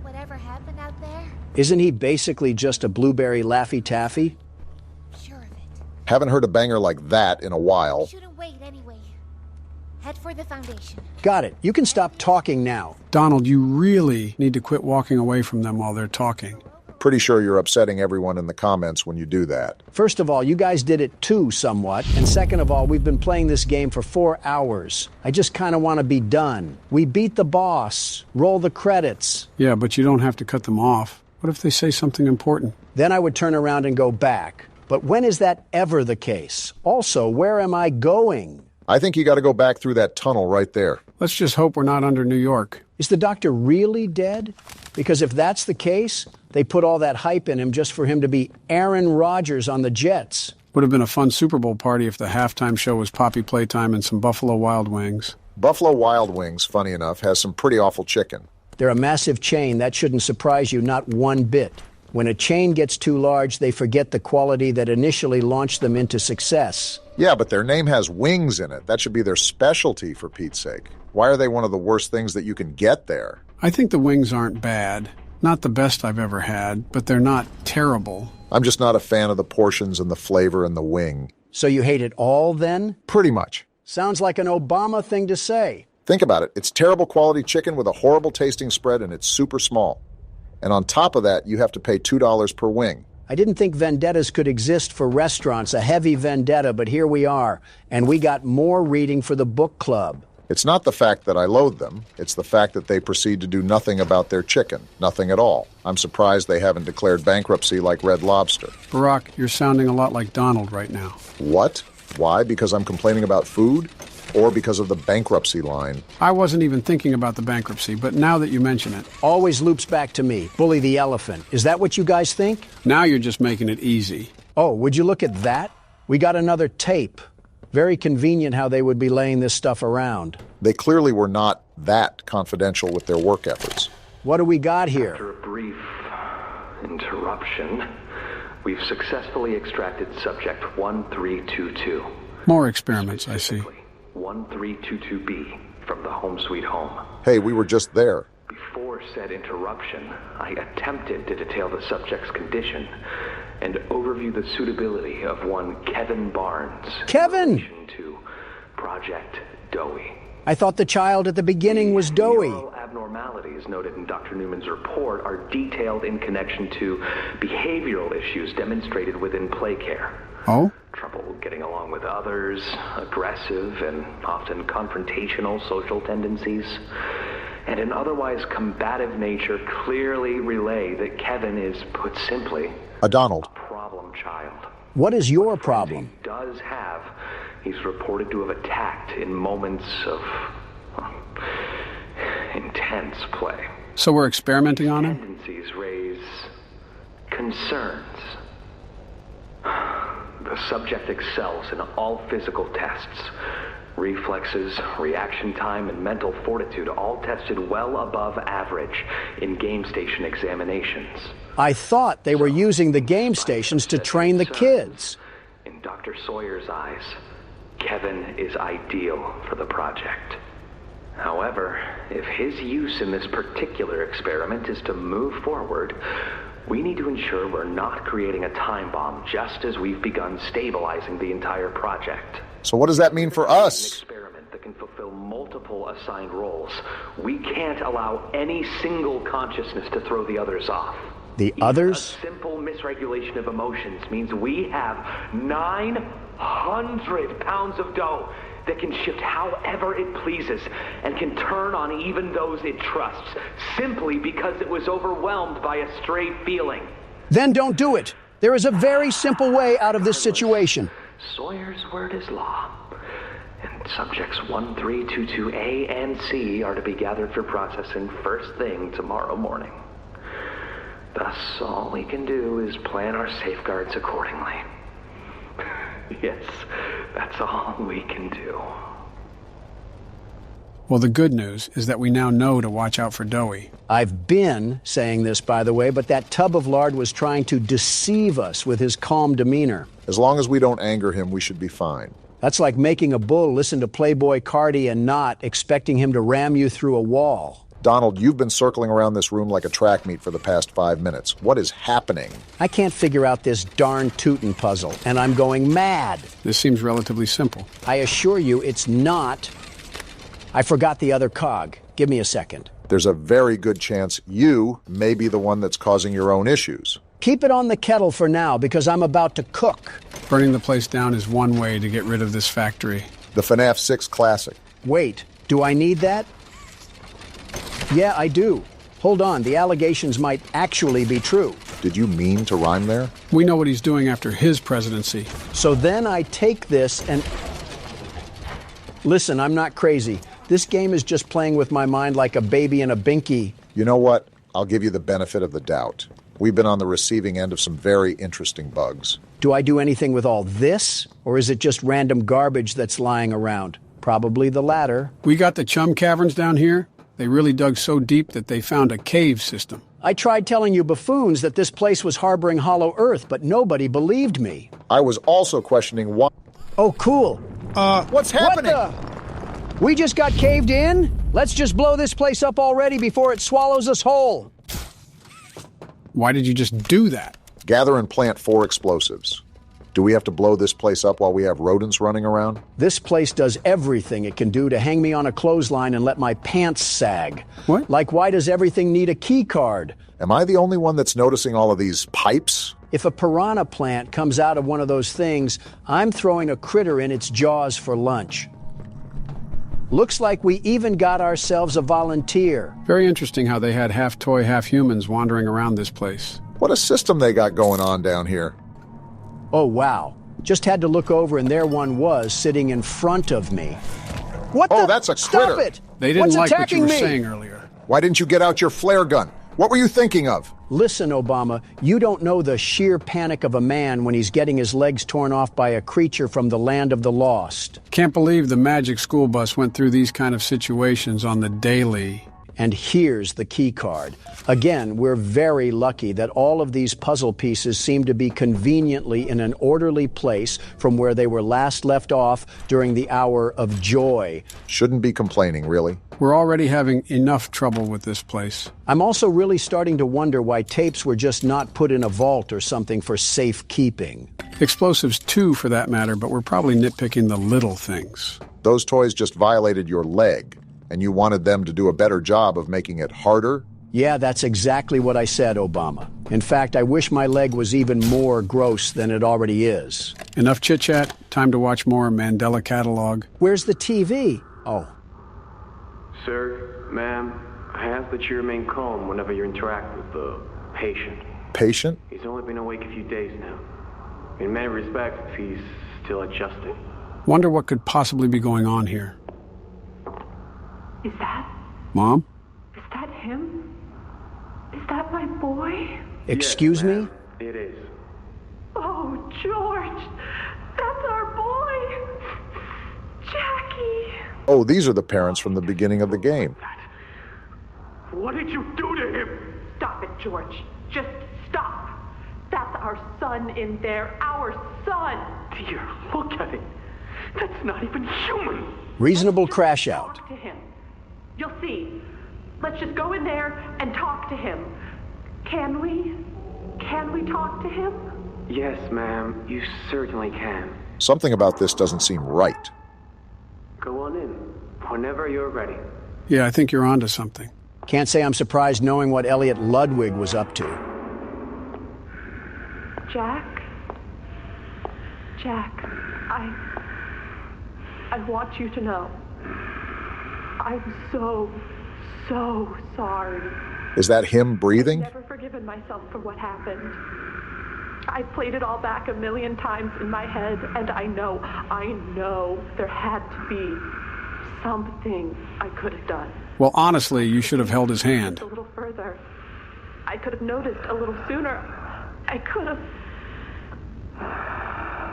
Whatever happened out there? Isn't he basically just a blueberry Laffy Taffy? Sure of it. Haven't heard a banger like that in a while. Shouldn't wait anyway. Head for the foundation. Got it. You can stop talking now. Donald, you really need to quit walking away from them while they're talking. Pretty sure you're upsetting everyone in the comments when you do that. First of all, you guys did it too, somewhat. And second of all, we've been playing this game for 4 hours. I just kind of want to be done. We beat the boss. Roll the credits. Yeah, but you don't have to cut them off. What if they say something important? Then I would turn around and go back. But when is that ever the case? Also, where am I going? I think you got to go back through that tunnel right there. Let's just hope we're not under New York. Is the doctor really dead? Because if that's the case, they put all that hype in him just for him to be Aaron Rodgers on the Jets. Would have been a fun Super Bowl party if the halftime show was Poppy Playtime and some Buffalo Wild Wings. Buffalo Wild Wings, funny enough, has some pretty awful chicken. They're a massive chain. That shouldn't surprise you, not one bit. When a chain gets too large, they forget the quality that initially launched them into success. Yeah, but their name has wings in it. That should be their specialty, for Pete's sake. Why are they one of the worst things that you can get there? I think the wings aren't bad. Not the best I've ever had, but they're not terrible. I'm just not a fan of the portions and the flavor and the wing. So you hate it all, then? Pretty much. Sounds like an Obama thing to say. Think about it. It's terrible quality chicken with a horrible tasting spread, and it's super small. And on top of that, you have to pay $2 per wing. I didn't think vendettas could exist for restaurants, a heavy vendetta, but here we are. And we got more reading for the book club. It's not the fact that I loathe them. It's the fact that they proceed to do nothing about their chicken. Nothing at all. I'm surprised they haven't declared bankruptcy like Red Lobster. Barack, you're sounding a lot like Donald right now. What? Why? Because I'm complaining about food? Or because of the bankruptcy line? I wasn't even thinking about the bankruptcy, but now that you mention it. Always loops back to me. Bully the elephant. Is that what you guys think? Now you're just making it easy. Oh, would you look at that? We got another tape. Very convenient how they would be laying this stuff around. They clearly were not that confidential with their work efforts. What do we got here? After a brief interruption, we've successfully extracted subject 1322. More experiments, I see. 1322B from the Home Sweet Home. Hey, we were just there. Before said interruption, I attempted to detail the subject's condition and overview the suitability of one Kevin Barnes. Kevin! In relation to Project Dowie. I thought the child at the beginning was Dowie. Neural abnormalities noted in Dr. Newman's report are detailed in connection to behavioral issues demonstrated within play care. Oh? Trouble getting along with others, aggressive and often confrontational social tendencies, and an otherwise combative nature clearly relay that Kevin is, put simply, a Donald. A problem child. What is your problem? He's reported to have attacked in moments of intense play. So we're experimenting on him? Tendencies raise concerns. The subject excels in all physical tests. Reflexes, reaction time, and mental fortitude all tested well above average in game station examinations. I thought they were using the game stations to train the kids. In Dr. Sawyer's eyes, Kevin is ideal for the project. However, if his use in this particular experiment is to move forward, we need to ensure we're not creating a time bomb just as we've begun stabilizing the entire project. So what does that mean for us? An experiment that can fulfill multiple assigned roles. We can't allow any single consciousness to throw the others off. The others? A simple misregulation of emotions means we have 900 pounds of dough that can shift however it pleases and can turn on even those it trusts, simply because it was overwhelmed by a stray feeling. Then don't do it. There is a very simple way out of this situation. Sawyer's word is law. And subjects 1322A and C are to be gathered for processing first thing tomorrow morning. Thus, all we can do is plan our safeguards accordingly. Yes, that's all we can do. Well, the good news is that we now know to watch out for Doughy. I've been saying this, by the way, but that tub of lard was trying to deceive us with his calm demeanor. As long as we don't anger him, we should be fine. That's like making a bull listen to Playboy Cardi and not expecting him to ram you through a wall. Donald, you've been circling around this room like a track meet for the past 5 minutes. What is happening? I can't figure out this darn Tootin' puzzle, and I'm going mad. This seems relatively simple. I assure you it's not. I forgot the other cog. Give me a second. There's a very good chance you may be the one that's causing your own issues. Keep it on the kettle for now, because I'm about to cook. Burning the place down is one way to get rid of this factory. The FNAF 6 Classic. Wait, do I need that? Yeah, I do. Hold on, the allegations might actually be true. Did you mean to rhyme there? We know what he's doing after his presidency. So then I take this and... Listen, I'm not crazy. This game is just playing with my mind like a baby in a binky. You know what? I'll give you the benefit of the doubt. We've been on the receiving end of some very interesting bugs. Do I do anything with all this? Or is it just random garbage that's lying around? Probably the latter. We got the chum caverns down here. They really dug so deep that they found a cave system. I tried telling you buffoons that this place was harboring hollow earth, but nobody believed me. I was also questioning why... Oh, cool. What's happening? We just got caved in? Let's just blow this place up already before it swallows us whole. Why did you just do that? Gather and plant 4 explosives. Do we have to blow this place up while we have rodents running around? This place does everything it can do to hang me on a clothesline and let my pants sag. What? Like, why does everything need a key card? Am I the only one that's noticing all of these pipes? If a piranha plant comes out of one of those things, I'm throwing a critter in its jaws for lunch. Looks like we even got ourselves a volunteer. Very interesting how they had half toy, half humans wandering around this place. What a system they got going on down here. Oh, wow. Just had to look over and there one was sitting in front of me. What the? Oh, that's a critter. Stop it! They didn't What's like what you were attacking me? saying earlier. Why didn't you get out your flare gun? What were you thinking of? Listen, Obama, you don't know the sheer panic of a man when he's getting his legs torn off by a creature from the land of the lost. Can't believe the magic school bus went through these kind of situations on the daily. And here's the key card. Again, we're very lucky that all of these puzzle pieces seem to be conveniently in an orderly place from where they were last left off during the hour of joy. Shouldn't be complaining, really. We're already having enough trouble with this place. I'm also really starting to wonder why tapes were just not put in a vault or something for safekeeping. Explosives too, for that matter, but we're probably nitpicking the little things. Those toys just violated your leg, and you wanted them to do a better job of making it harder? Yeah, that's exactly what I said, Obama. In fact, I wish my leg was even more gross than it already is. Enough chit-chat. Time to watch more Mandela Catalog. Where's the TV? Oh. Sir, ma'am, I ask that you remain calm whenever you interact with the patient. Patient? He's only been awake a few days now. In many respects, he's still adjusting. Wonder what could possibly be going on here. Is that Mom? him? Is that my boy? Excuse me? It is. Oh, George! That's our boy! Jackie! Oh, these are the parents from the beginning of the game. What did you do to him? Stop it, George. Just stop. That's our son in there. Our son! Dear, look at it. That's not even human. Reasonable crash out. Talk to him. You'll see. Let's just go in there and talk to him. Can we? Can we talk to him? Yes, ma'am. You certainly can. Something about this doesn't seem right. Go on in. Whenever you're ready. Yeah, I think you're onto something. Can't say I'm surprised knowing what Elliot Ludwig was up to. Jack? Jack, I want you to know. I'm so sorry. Is that him breathing? I've never forgiven myself for what happened. I played it all back a million times in my head, and I know there had to be something I could have done. Well, honestly, you should have held his hand. A little further. I could have noticed a little sooner. I could have.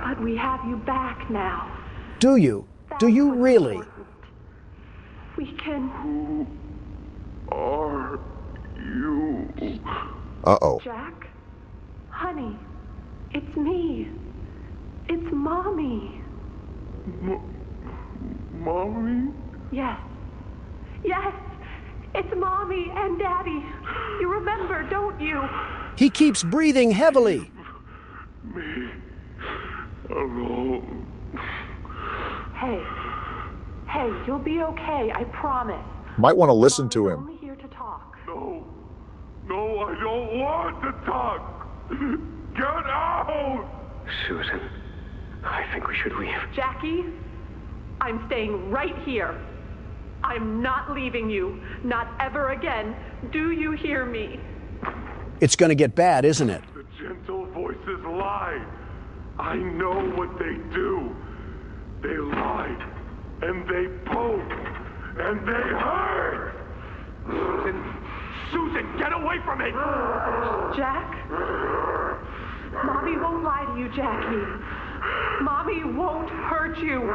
But we have you back now. Do you? Do you really? We can. Who are you? Uh-oh. Jack? Honey, it's me. It's Mommy. Mommy? Yes. Yes! It's Mommy and Daddy. You remember, don't you? He keeps breathing heavily. Me alone. Hey, you'll be okay, I promise. Might want to listen to We're him. only here to talk. No, I don't want to talk. Get out! Susan, I think we should leave. Jackie, I'm staying right here. I'm not leaving you. Not ever again. Do you hear me? It's going to get bad, isn't it? The gentle voices lie. I know what they do. They lie, and they poke, and they hurt. Susan, get away from me! Jack? Mommy won't lie to you, Jackie. Mommy won't hurt you.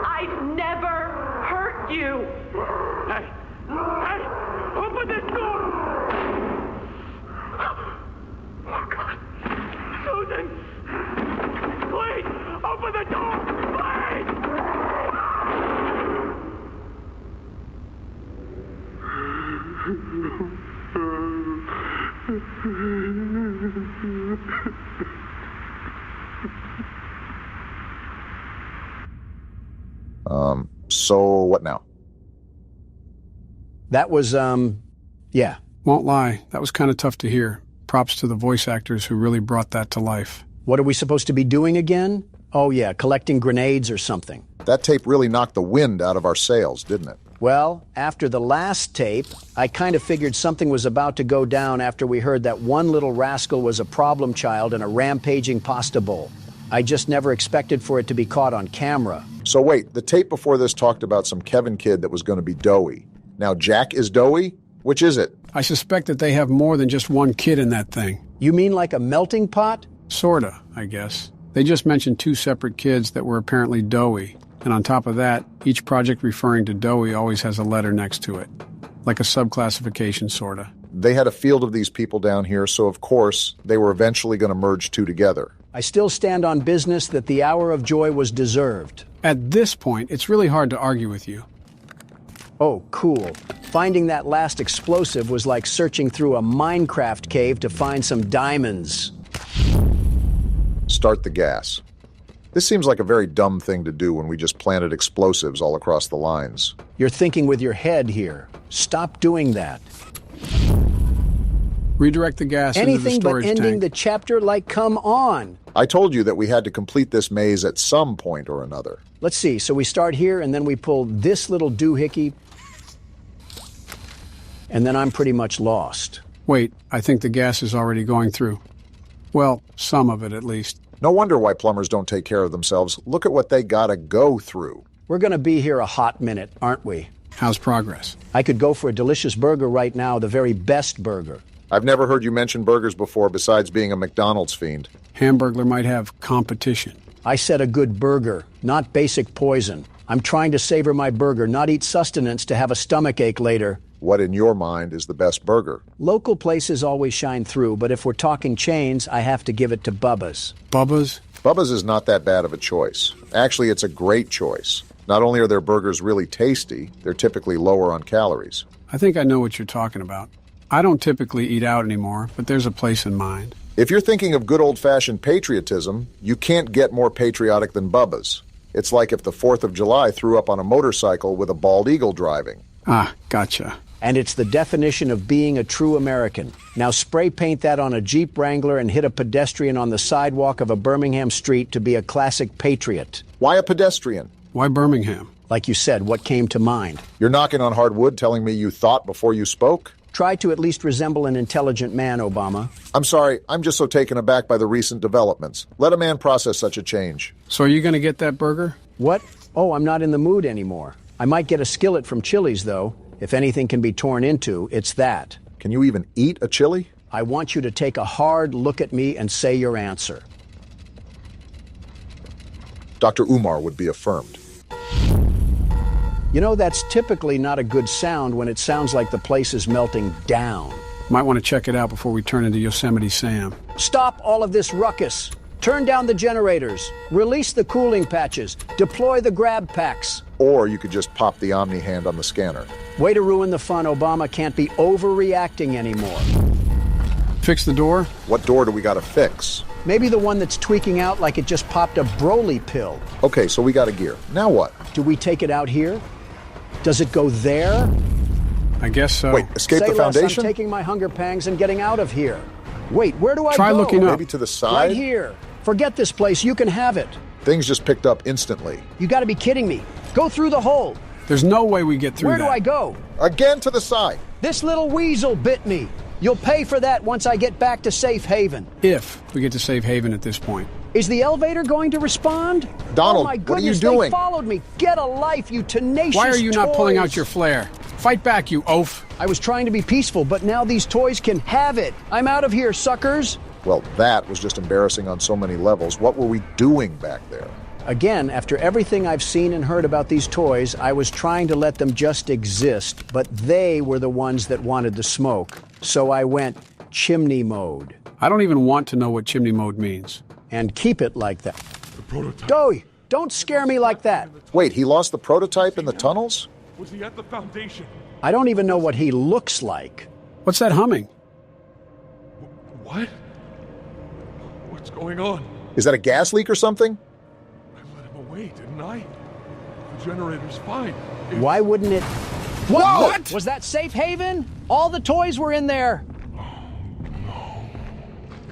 I'd never hurt you. Hey! Open this door! Oh, God. Susan! Please! Open the door! So what now? That was, yeah. Won't lie, that was kind of tough to hear. Props to the voice actors who really brought that to life. What are we supposed to be doing again? Oh, yeah, collecting grenades or something. That tape really knocked the wind out of our sails, didn't it? Well, after the last tape, I kind of figured something was about to go down after we heard that one little rascal was a problem child in a rampaging pasta bowl. I just never expected for it to be caught on camera. So wait, the tape before this talked about some Kevin kid that was going to be doughy. Now Jack is doughy? Which is it? I suspect that they have more than just one kid in that thing. You mean like a melting pot? Sorta, I guess. They just mentioned two separate kids that were apparently doughy. And on top of that, each project referring to doughy always has a letter next to it. Like a subclassification, sorta. They had a field of these people down here, so of course, they were eventually going to merge two together. I still stand on business that the hour of joy was deserved. At this point, it's really hard to argue with you. Oh, cool. Finding that last explosive was like searching through a Minecraft cave to find some diamonds. Start the gas. This seems like a very dumb thing to do when we just planted explosives all across the lines. You're thinking with your head here. Stop doing that. Redirect the gas into the Anything but storage ending tank. the chapter, like, come on. I told you that we had to complete this maze at some point or another. Let's see. So we start here, and then we pull this little doohickey, and then I'm pretty much lost. Wait, I think the gas is already going through. Well, some of it at least. No wonder why plumbers don't take care of themselves. Look at what they gotta go through. We're going to be here a hot minute, aren't we? How's progress? I could go for a delicious burger right now, the very best burger. I've never heard you mention burgers before besides being a McDonald's fiend. Hamburglar might have competition. I said a good burger, not basic poison. I'm trying to savor my burger, not eat sustenance to have a stomachache later. What in your mind is the best burger? Local places always shine through, but if we're talking chains, I have to give it to Bubba's. Bubba's? Bubba's is not that bad of a choice. Actually, it's a great choice. Not only are their burgers really tasty, they're typically lower on calories. I think I know what you're talking about. I don't typically eat out anymore, but there's a place in mind. If you're thinking of good old-fashioned patriotism, you can't get more patriotic than Bubba's. It's like if the 4th of July threw up on a motorcycle with a bald eagle driving. Ah, gotcha. And it's the definition of being a true American. Now spray paint that on a Jeep Wrangler and hit a pedestrian on the sidewalk of a Birmingham street to be a classic patriot. Why a pedestrian? Why Birmingham? Like you said, what came to mind? You're knocking on hard wood telling me you thought before you spoke? Try to at least resemble an intelligent man, Obama. I'm sorry, I'm just so taken aback by the recent developments. Let a man process such a change. So are you going to get that burger? What? Oh, I'm not in the mood anymore. I might get a skillet from Chili's, though. If anything can be torn into, it's that. Can you even eat a chili? I want you to take a hard look at me and say your answer. Dr. Umar would be affirmed. You know, that's typically not a good sound when it sounds like the place is melting down. Might want to check it out before we turn into Yosemite Sam. Stop all of this ruckus. Turn down the generators. Release the cooling patches. Deploy the grab packs. Or you could just pop the Omni hand on the scanner. Way to ruin the fun. Obama can't be overreacting anymore. Fix the door? What door do we gotta fix? Maybe the one that's tweaking out like it just popped a Broly pill. Okay, so we got a gear. Now what? Do we take it out here? Does it go there? I guess so. Wait, escape Say the foundation? Less, I'm taking my hunger pangs and getting out of here. Wait, where do I Try go? looking up. Maybe to the side? Right here. Forget this place. You can have it. Things just picked up instantly. You gotta be kidding me. Go through the hole. There's no way we get through Where that. do I go? Again to the side. This little weasel bit me. You'll pay for that once I get back to safe haven. If we get to safe haven at this point. Is the elevator going to respond? Donald, oh my what are you goodness, doing? They followed me. Get a life, you tenacious Why are you not toys. pulling out your flare? Fight back, you oaf. I was trying to be peaceful, but now these toys can have it. I'm out of here, suckers. Well, that was just embarrassing on so many levels. What were we doing back there? Again, after everything I've seen and heard about these toys, I was trying to let them just exist, but they were the ones that wanted the smoke. So I went chimney mode. I don't even want to know what chimney mode means. And keep it like that. The prototype. Doey, don't scare me like that. Wait, he lost the prototype in the tunnels? Was he at the foundation? I don't even know what he looks like. What's that humming? What? What's going on? Is that a gas leak or something? I let him away, didn't I? The generator's fine. Why wouldn't it... What? Was that safe haven? All the toys were in there.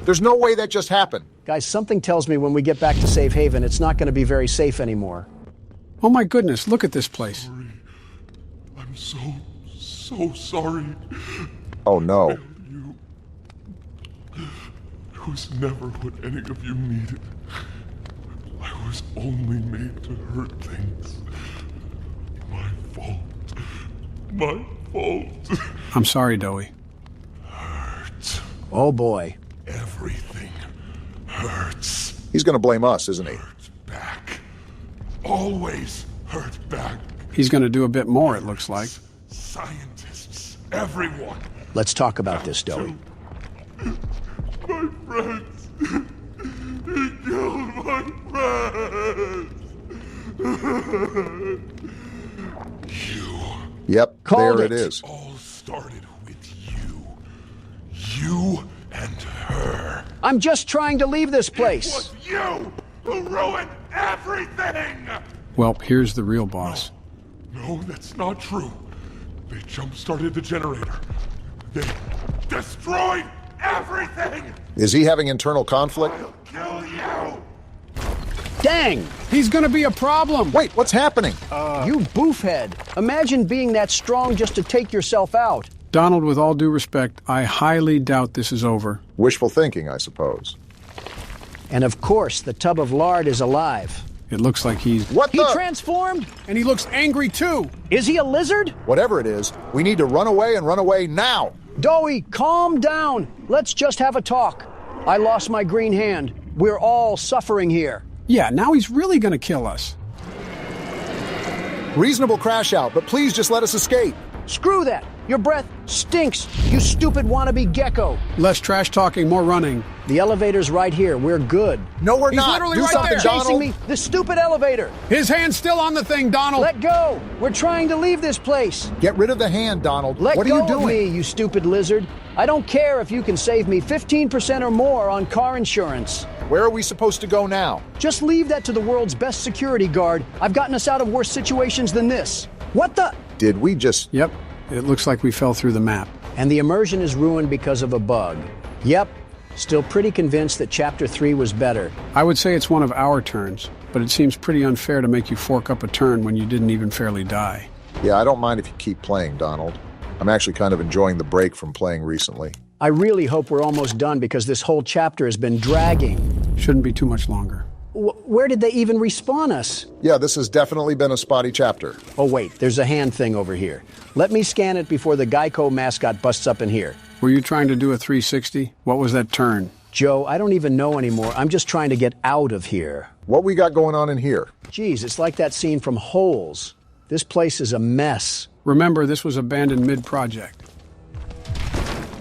There's no way that just happened. Guys, something tells me when we get back to safe haven, it's not going to be very safe anymore. Oh my goodness, look at this place. Sorry. I'm so sorry. Oh no. You. It was never what any of you needed. I was only made to hurt things. My fault. My fault. I'm sorry, Doey. Hurt. Oh boy. Everything hurts. He's gonna blame us, isn't he? Hurt back. Always hurt back. He's going to do a bit more, it looks like. Scientists, everyone. Let's talk about this, Doey. My friends. He killed my friends. You. Yep, Called there it. it is. All started with you. You and her. I'm just trying to leave this It place. was you who ruined everything! Well, here's the real boss. No, that's not true. They jump-started the generator. They destroyed everything! Is he having internal conflict? I'll kill you! Dang! He's going to be a problem! Wait, what's happening? You boofhead. Imagine being that strong just to take yourself out. Donald, with all due respect, I highly doubt this is over. Wishful thinking, I suppose. And of course, the tub of lard is alive. It looks like he's... He transformed? And he looks angry too. Is he a lizard? Whatever it is, we need to run away and run away now. Doey, calm down. Let's just have a talk. I lost my green hand. We're all suffering here. Yeah, now he's really gonna kill us. Reasonable crash out, but please just let us escape. Screw that. Your breath stinks, you stupid wannabe gecko. Less trash talking, more running. The elevator's right here. We're good. No, we're He's not. literally Do right something, there. Chasing Donald. me. The stupid elevator. His hand's still on the thing, Donald. Let go. We're trying to leave this place. Get rid of the hand, Donald. Let what go are you doing? of me, you stupid lizard. I don't care if you can save me 15% or more on car insurance. Where are we supposed to go now? Just leave that to the world's best security guard. I've gotten us out of worse situations than this. What the? Did we just... Yep, it looks like we fell through the map. And the immersion is ruined because of a bug. Yep, still pretty convinced that Chapter 3 was better. I would say it's one of our turns, but it seems pretty unfair to make you fork up a turn when you didn't even fairly die. Yeah, I don't mind if you keep playing, Donald. I'm actually kind of enjoying the break from playing recently. I really hope we're almost done because this whole chapter has been dragging. Shouldn't be too much longer. Where did they even respawn us? Yeah, this has definitely been a spotty chapter. Oh, wait, there's a hand thing over here. Let me scan it before the Geico mascot busts up in here. Were you trying to do a 360? What was that turn? Joe, I don't even know anymore. I'm just trying to get out of here. What we got going on in here? Geez, it's like that scene from Holes. This place is a mess. Remember, this was abandoned mid-project.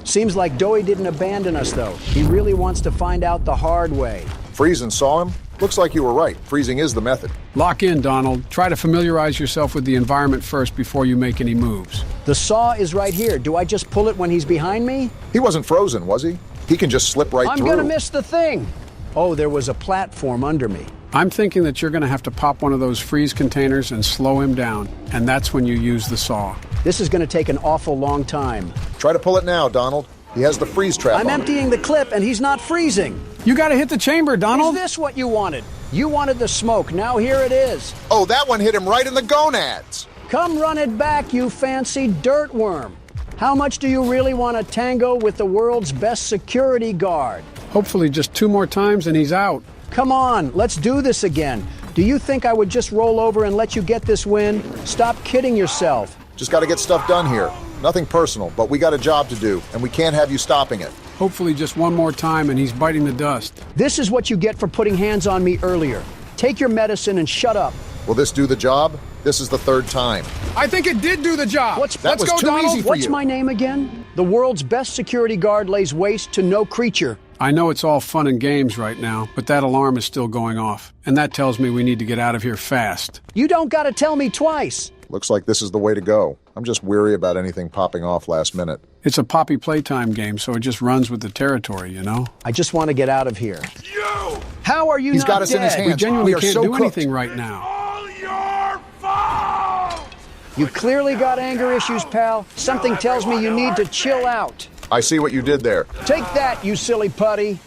Seems like Doey didn't abandon us, though. He really wants to find out the hard way. Freezing saw him? Looks like you were right. Freezing is the method. Lock in, Donald. Try to familiarize yourself with the environment first before you make any moves. The saw is right here. Do I just pull it when he's behind me? He wasn't frozen, was he? He can just slip right through. I'm gonna miss the thing. Oh, there was a platform under me. I'm thinking that you're gonna have to pop one of those freeze containers and slow him down, and that's when you use the saw. This is gonna take an awful long time. Try to pull it now, Donald. He has the freeze trap I'm on emptying the clip and he's not freezing. You gotta hit the chamber, Donald. Is this what you wanted? You wanted the smoke, now here it is. Oh, that one hit him right in the gonads. Come run it back, you fancy dirt worm. How much do you really want to tango with the world's best security guard? Hopefully just 2 more times and he's out. Come on, let's do this again. Do you think I would just roll over and let you get this win? Stop kidding yourself. Just got to get stuff done here. Nothing personal, but we got a job to do, and we can't have you stopping it. Hopefully just 1 more time and he's biting the dust. This is what you get for putting hands on me earlier. Take your medicine and shut up. Will this do the job? This is the 3rd time. I think it did do the job. Let's go, Donald. Easy for What's you. my name again? The world's best security guard lays waste to no creature. I know it's all fun and games right now, but that alarm is still going off. And that tells me we need to get out of here fast. You don't gotta tell me twice. Looks like this is the way to go. I'm just weary about anything popping off last minute. It's a Poppy Playtime game, so it just runs with the territory, you know? I just want to get out of here. You! How are you He's not got us dead? in his hands. We genuinely are can't so do cooked. anything right now. All your fault! You clearly got anger issues, pal. Something tells me you need to chill out. I see what you did there. Take that, you silly putty.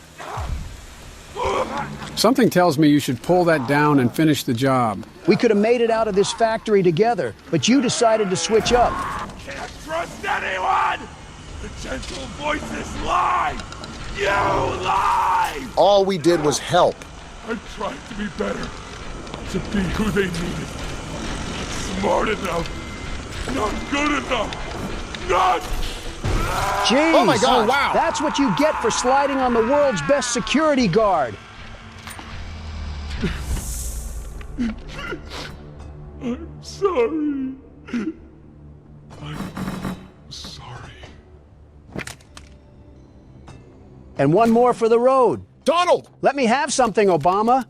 Something tells me you should pull that down and finish the job. We could have made it out of this factory together, but you decided to switch up. Can't trust anyone! The gentle voices lie! You lie! All we did was help. I tried to be better, to be who they needed. Not smart enough, not good enough, not... Jeez, Oh my God. Wow. That's what you get for sliding on the world's best security guard. I'm sorry. I'm sorry. And one more for the road. Donald! Let me have something, Obama.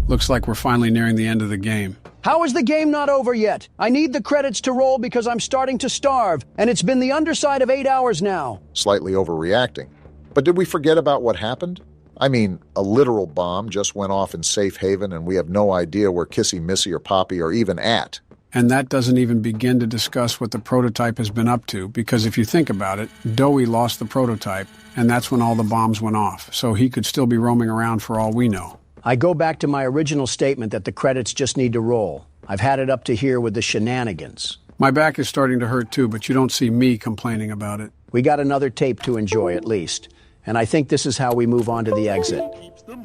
Looks like we're finally nearing the end of the game. How is the game not over yet? I need the credits to roll because I'm starting to starve, and it's been the underside of 8 hours now. Slightly overreacting. But did we forget about what happened? I mean, a literal bomb just went off in Safe Haven, and we have no idea where Kissy, Missy, or Poppy are even at. And that doesn't even begin to discuss what the prototype has been up to, because if you think about it, Doey lost the prototype, and that's when all the bombs went off, so he could still be roaming around for all we know. I go back to my original statement that the credits just need to roll. I've had it up to here with the shenanigans. My back is starting to hurt too, but you don't see me complaining about it. We got another tape to enjoy at least. And I think this is how we move on to the exit.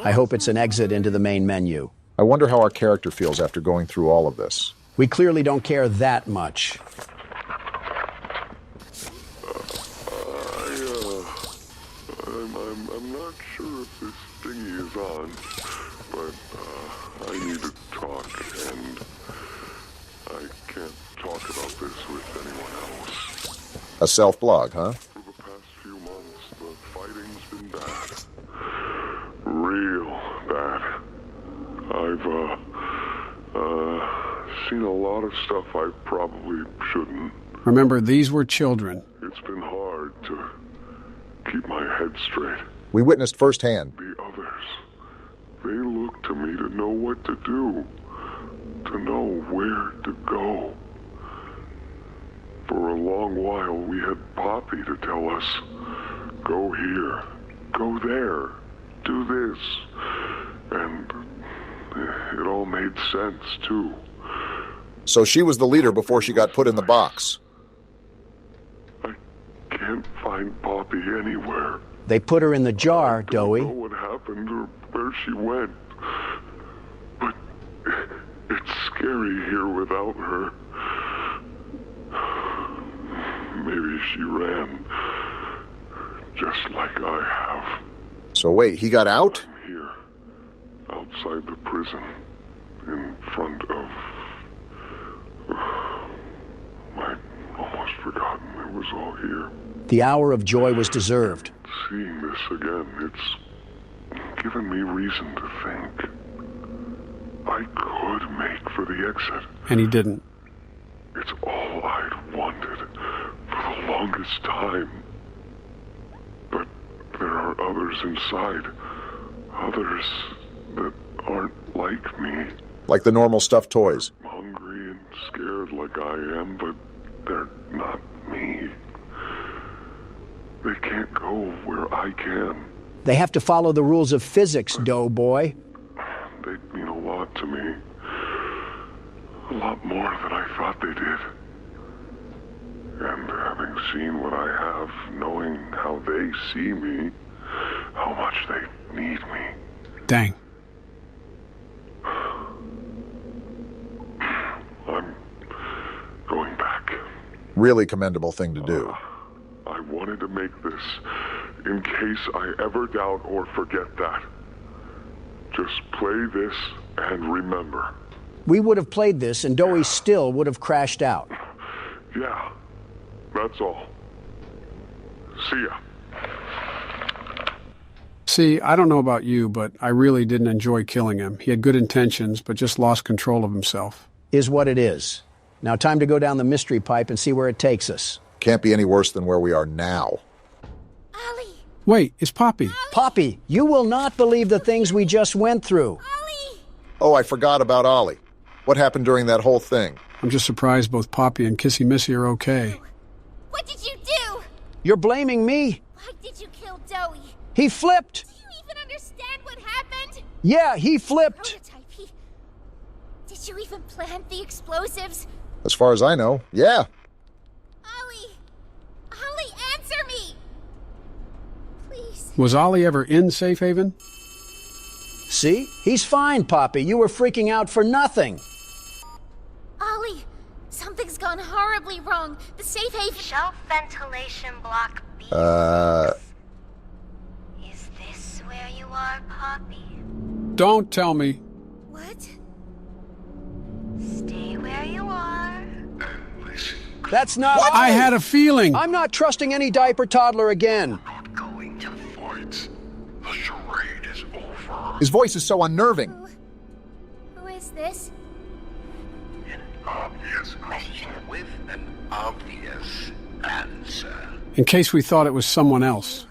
I hope it's an exit into the main menu. I wonder how our character feels after going through all of this. We clearly don't care that much. I'm not sure if this thingy is on, but I need to talk, and I can't talk about this with anyone else. A self-blog, huh? For the past few months, the fighting's been bad. Real bad. I've, seen a lot of stuff I probably shouldn't. Remember, these were children. It's been hard to keep my head straight. We witnessed firsthand. The others, they look to me to know what to do, to know where to go. For a long while, we had Poppy to tell us, go here, go there, do this. And it all made sense, too. So she was the leader before she got put in the box. I can't find Poppy anywhere. They put her in the jar, Doey. I don't know what happened or where she went. But it's scary here without her. Maybe she ran, just like I have. So wait, he got out? I'm here, outside the prison, in front of... I'd almost forgotten it was all here. The hour of joy was deserved. Seeing this again, it's given me reason to think. I could make for the exit. And he didn't. It's all I'd wanted for the longest time. But there are others inside. Others that aren't like me. Like the normal stuffed toys. Hungry and scared like I am, but they're not me. They can't go where I can. They have to follow the rules of physics, Doughboy. They mean a lot to me. A lot more than I thought they did. And having seen what I have, knowing how they see me, how much they need me. Dang. I'm going back. Really commendable thing to do. I wanted to make this in case I ever doubt or forget that. Just play this and remember. We would have played this and Doey still would have crashed out. Yeah, that's all. See ya. See, I don't know about you, but I really didn't enjoy killing him. He had good intentions, but just lost control of himself. Is what it is. Now time to go down the mystery pipe and see where it takes us. Can't be any worse than where we are now. Ollie! Wait, it's Poppy. Ollie! Poppy, you will not believe the things we just went through. Ollie! Oh, I forgot about Ollie. What happened during that whole thing? I'm just surprised both Poppy and Kissy Missy are okay. What did you do? You're blaming me? Why did you kill Doey? He flipped. Do you even understand what happened? Yeah, he flipped. Prototype, Did you even plant the explosives? As far as I know, yeah. Ollie, answer me! Please. Was Ollie ever in Safe Haven? See? He's fine, Poppy. You were freaking out for nothing. Ollie, something's gone horribly wrong. The safe haven... Shelf ventilation block B. Is this where you are, Poppy? Don't tell me. What? Stay where you are. That's not... What? I had a feeling. I'm not trusting any diaper toddler again. Not going to fight. The charade is over. His voice is so unnerving. Who is this? An obvious question with an obvious answer. In case we thought it was someone else.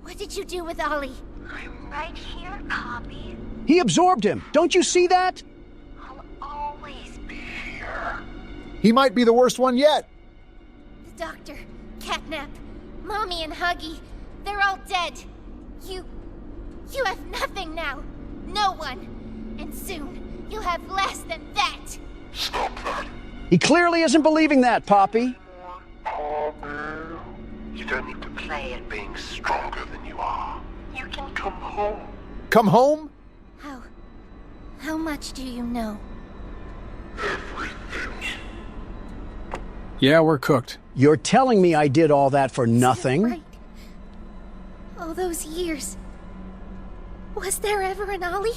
What did you do with Ollie? I'm right here, Poppy. He absorbed him. Don't you see that? I'll always be here. He might be the worst one yet. The doctor, Catnap, Mommy and Huggy, they're all dead. You have nothing now. No one. And soon, you'll have less than that. Stop that. He clearly isn't believing that, Poppy. Poppy. You don't need to be play at being stronger than you are. You can come home. Come home? How much do you know? Yeah, we're cooked. You're telling me I did all that for nothing? Right. All those years. Was there ever an Ollie?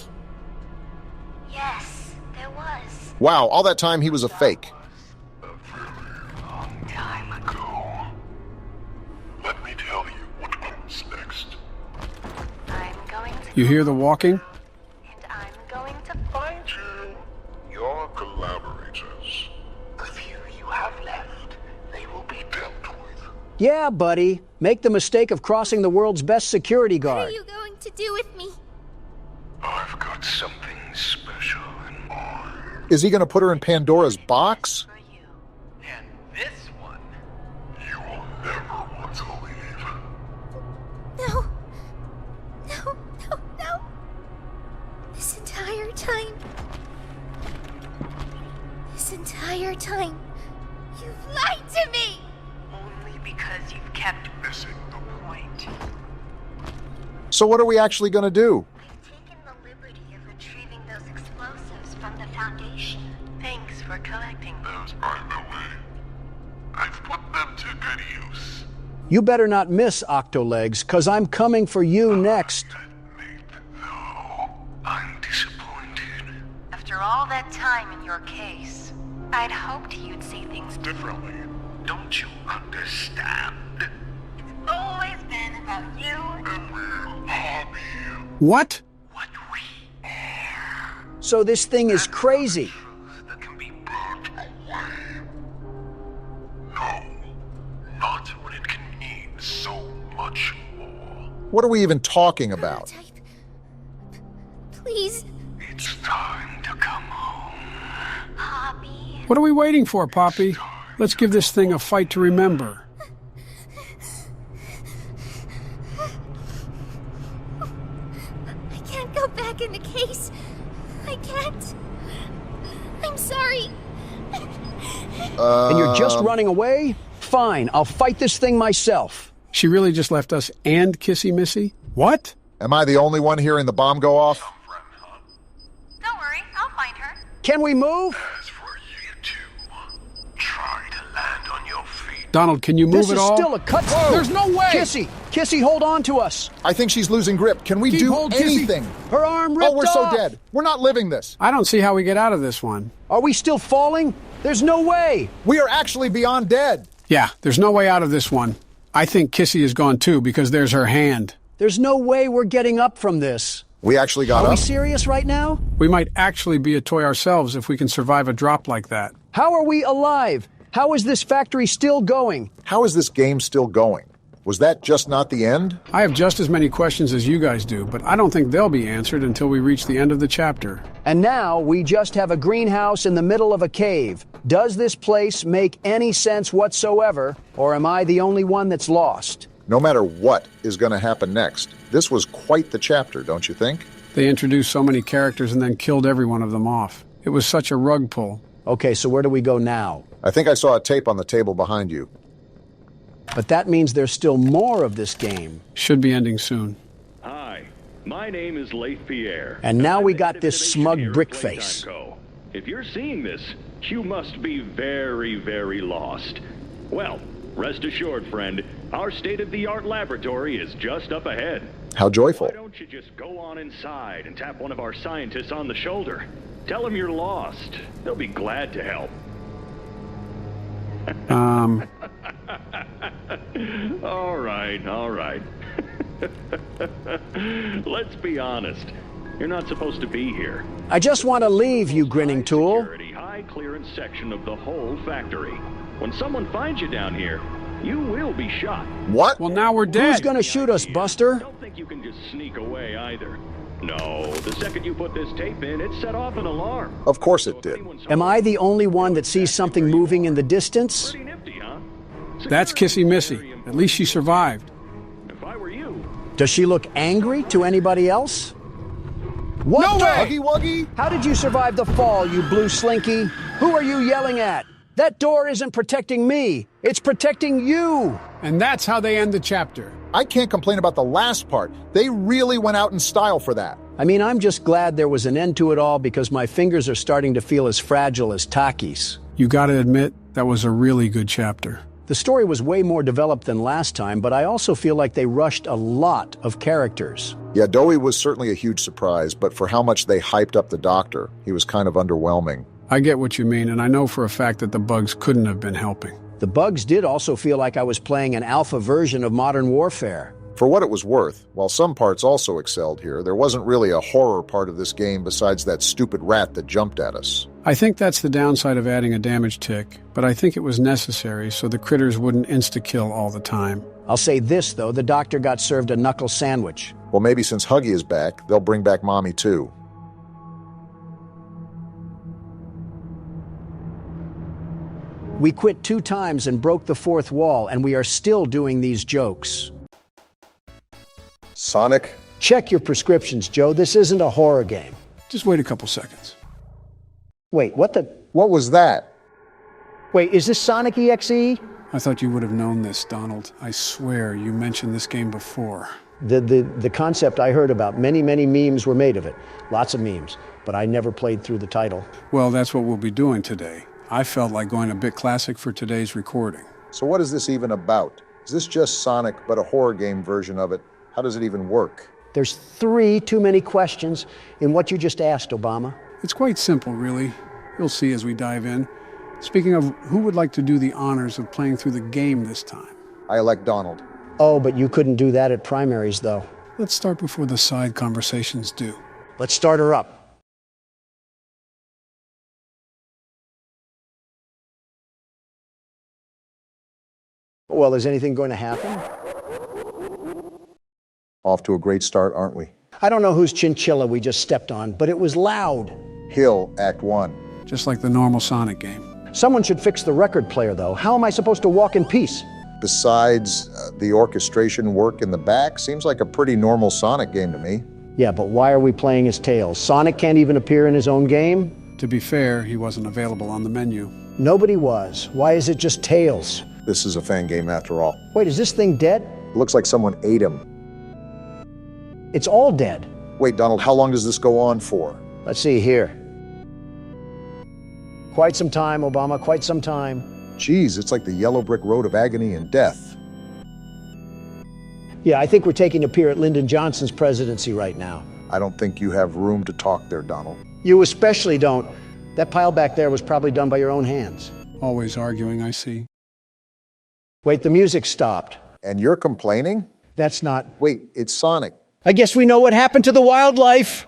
Yes, there was. Wow, all that time he was a fake. A very long time ago. Let me tell you what comes next. I'm going to... You hear the walking? And I'm going to find you. Your collaborators. The few you have left, they will be dealt with. Yeah, buddy. Make the mistake of crossing the world's best security What guard. are you going to do with me? I've got something special in mind. Is he going to put her in Pandora's box? And this one, you will never want to leave. No. No, no, no. This entire time. This entire time. You've lied to me! Only because you've kept missing the point. So what are we actually going to do? I've taken the liberty of retrieving those explosives from the Foundation. Thanks for collecting those, by the way. I've put them to good use. You better not miss, Octolegs, 'cause I'm coming for you next. I'm disappointed. After all that time in your case, I'd hoped you'd see things differently. Don't you understand? It's always been about you and will have you. What? So this thing is crazy. Not when it can mean so much more. What are we even talking about? Please. It's time to come home. Poppy. What are we waiting for, Poppy? Let's give this thing a fight to remember. I can't go back in the case. I can't. I'm sorry. And you're just running away? Fine, I'll fight this thing myself. She really just left us and Kissy Missy? What? Am I the only one hearing the bomb go off? Don't worry, I'll find her. Can we move? As for you two, try to land on your feet. Donald, can you move This at is all? still a cut. There's no way! Kissy, hold on to us. I think she's losing grip. Can we Keep do hold, Kissy. anything? Her arm ripped Oh, we're off. so dead. We're not living this. I don't see how we get out of this one. Are we still falling? There's no way. We are actually beyond dead. Yeah, there's no way out of this one. I think Kissy is gone too because there's her hand. There's no way we're getting up from this. We actually got Are up. we serious right now? We might actually be a toy ourselves if we can survive a drop like that. How are we alive? How is this factory still going? How is this game still going? Was that just not the end? I have just as many questions as you guys do, but I don't think they'll be answered until we reach the end of the chapter. And now we just have a greenhouse in the middle of a cave. Does this place make any sense whatsoever, or am I the only one that's lost? No matter what is going to happen next, this was quite the chapter, don't you think? They introduced so many characters and then killed every one of them off. It was such a rug pull. Okay, so where do we go now? I think I saw a tape on the table behind you. But that means there's still more of this game. Should be ending soon. Hi, my name is Leif Pierre. And now I'm we the got head of this innovation smug here at brick Playtime face. Co. If you're seeing this, you must be very, very lost. Well, rest assured, friend, our state-of-the-art laboratory is just up ahead. How joyful. Why don't you just go on inside and tap one of our scientists on the shoulder? Tell them you're lost. They'll be glad to help. All right. Let's be honest. You're not supposed to be here. I just want to leave, you grinning tool. High clearance section of the whole factory. When someone finds you down here, you will be shot. What? Well, now we're dead. Who's gonna shoot us, Buster? Don't think you can just sneak away either. No, the second you put this tape in, it set off an alarm. Of course it did. Am I the only one that sees something moving in the distance? Pretty nifty, huh? That's Kissy Missy. At least she survived. If I were you... Does she look angry to anybody else? What No the? way! Huggy Wuggy? How did you survive the fall, you blue slinky? Who are you yelling at? That door isn't protecting me. It's protecting you. And that's how they end the chapter. I can't complain about the last part. They really went out in style for that. I mean, I'm just glad there was an end to it all because my fingers are starting to feel as fragile as Taki's. You gotta admit, that was a really good chapter. The story was way more developed than last time, but I also feel like they rushed a lot of characters. Yeah, Dowie was certainly a huge surprise, but for how much they hyped up the Doctor, he was kind of underwhelming. I get what you mean, and I know for a fact that the bugs couldn't have been helping. The bugs did also feel like I was playing an alpha version of Modern Warfare. For what it was worth, while some parts also excelled here, there wasn't really a horror part of this game besides that stupid rat that jumped at us. I think that's the downside of adding a damage tick, but I think it was necessary so the critters wouldn't insta-kill all the time. I'll say this, though, the Doctor got served a knuckle sandwich. Well, maybe since Huggy is back, they'll bring back Mommy too. We quit 2 times and broke the 4th wall, and we are still doing these jokes. Sonic? Check your prescriptions, Joe. This isn't a horror game. Just wait a couple seconds. Wait, what the? What was that? Wait, is this Sonic EXE? I thought you would have known this, Donald. I swear you mentioned this game before. The concept I heard about, many memes were made of it. Lots of memes, but I never played through the title. Well, that's what we'll be doing today. I felt like going a bit classic for today's recording. So what is this even about? Is this just Sonic, but a horror game version of it? How does it even work? There's 3 too many questions in what you just asked, Obama. It's quite simple, really. You'll see as we dive in. Speaking of, who would like to do the honors of playing through the game this time? I elect Donald. Oh, but you couldn't do that at primaries, though. Let's start before the side conversations do. Let's start her up. Well, is anything going to happen? Off to a great start, aren't we? I don't know whose chinchilla we just stepped on, but it was loud. Hill, Act 1. Just like the normal Sonic game. Someone should fix the record player, though. How am I supposed to walk in peace? Besides, the orchestration work in the back seems like a pretty normal Sonic game to me. Yeah, but why are we playing as Tails? Sonic can't even appear in his own game? To be fair, he wasn't available on the menu. Nobody was. Why is it just Tails? This is a fan game after all. Wait, is this thing dead? It looks like someone ate him. It's all dead. Wait, Donald, how long does this go on for? Let's see here. Quite some time, Obama, quite some time. Geez, it's like the yellow brick road of agony and death. Yeah, I think we're taking a peer at Lyndon Johnson's presidency right now. I don't think you have room to talk there, Donald. You especially don't. That pile back there was probably done by your own hands. Always arguing, I see. Wait, the music stopped. And you're complaining? That's not... Wait, it's Sonic. I guess we know what happened to the wildlife.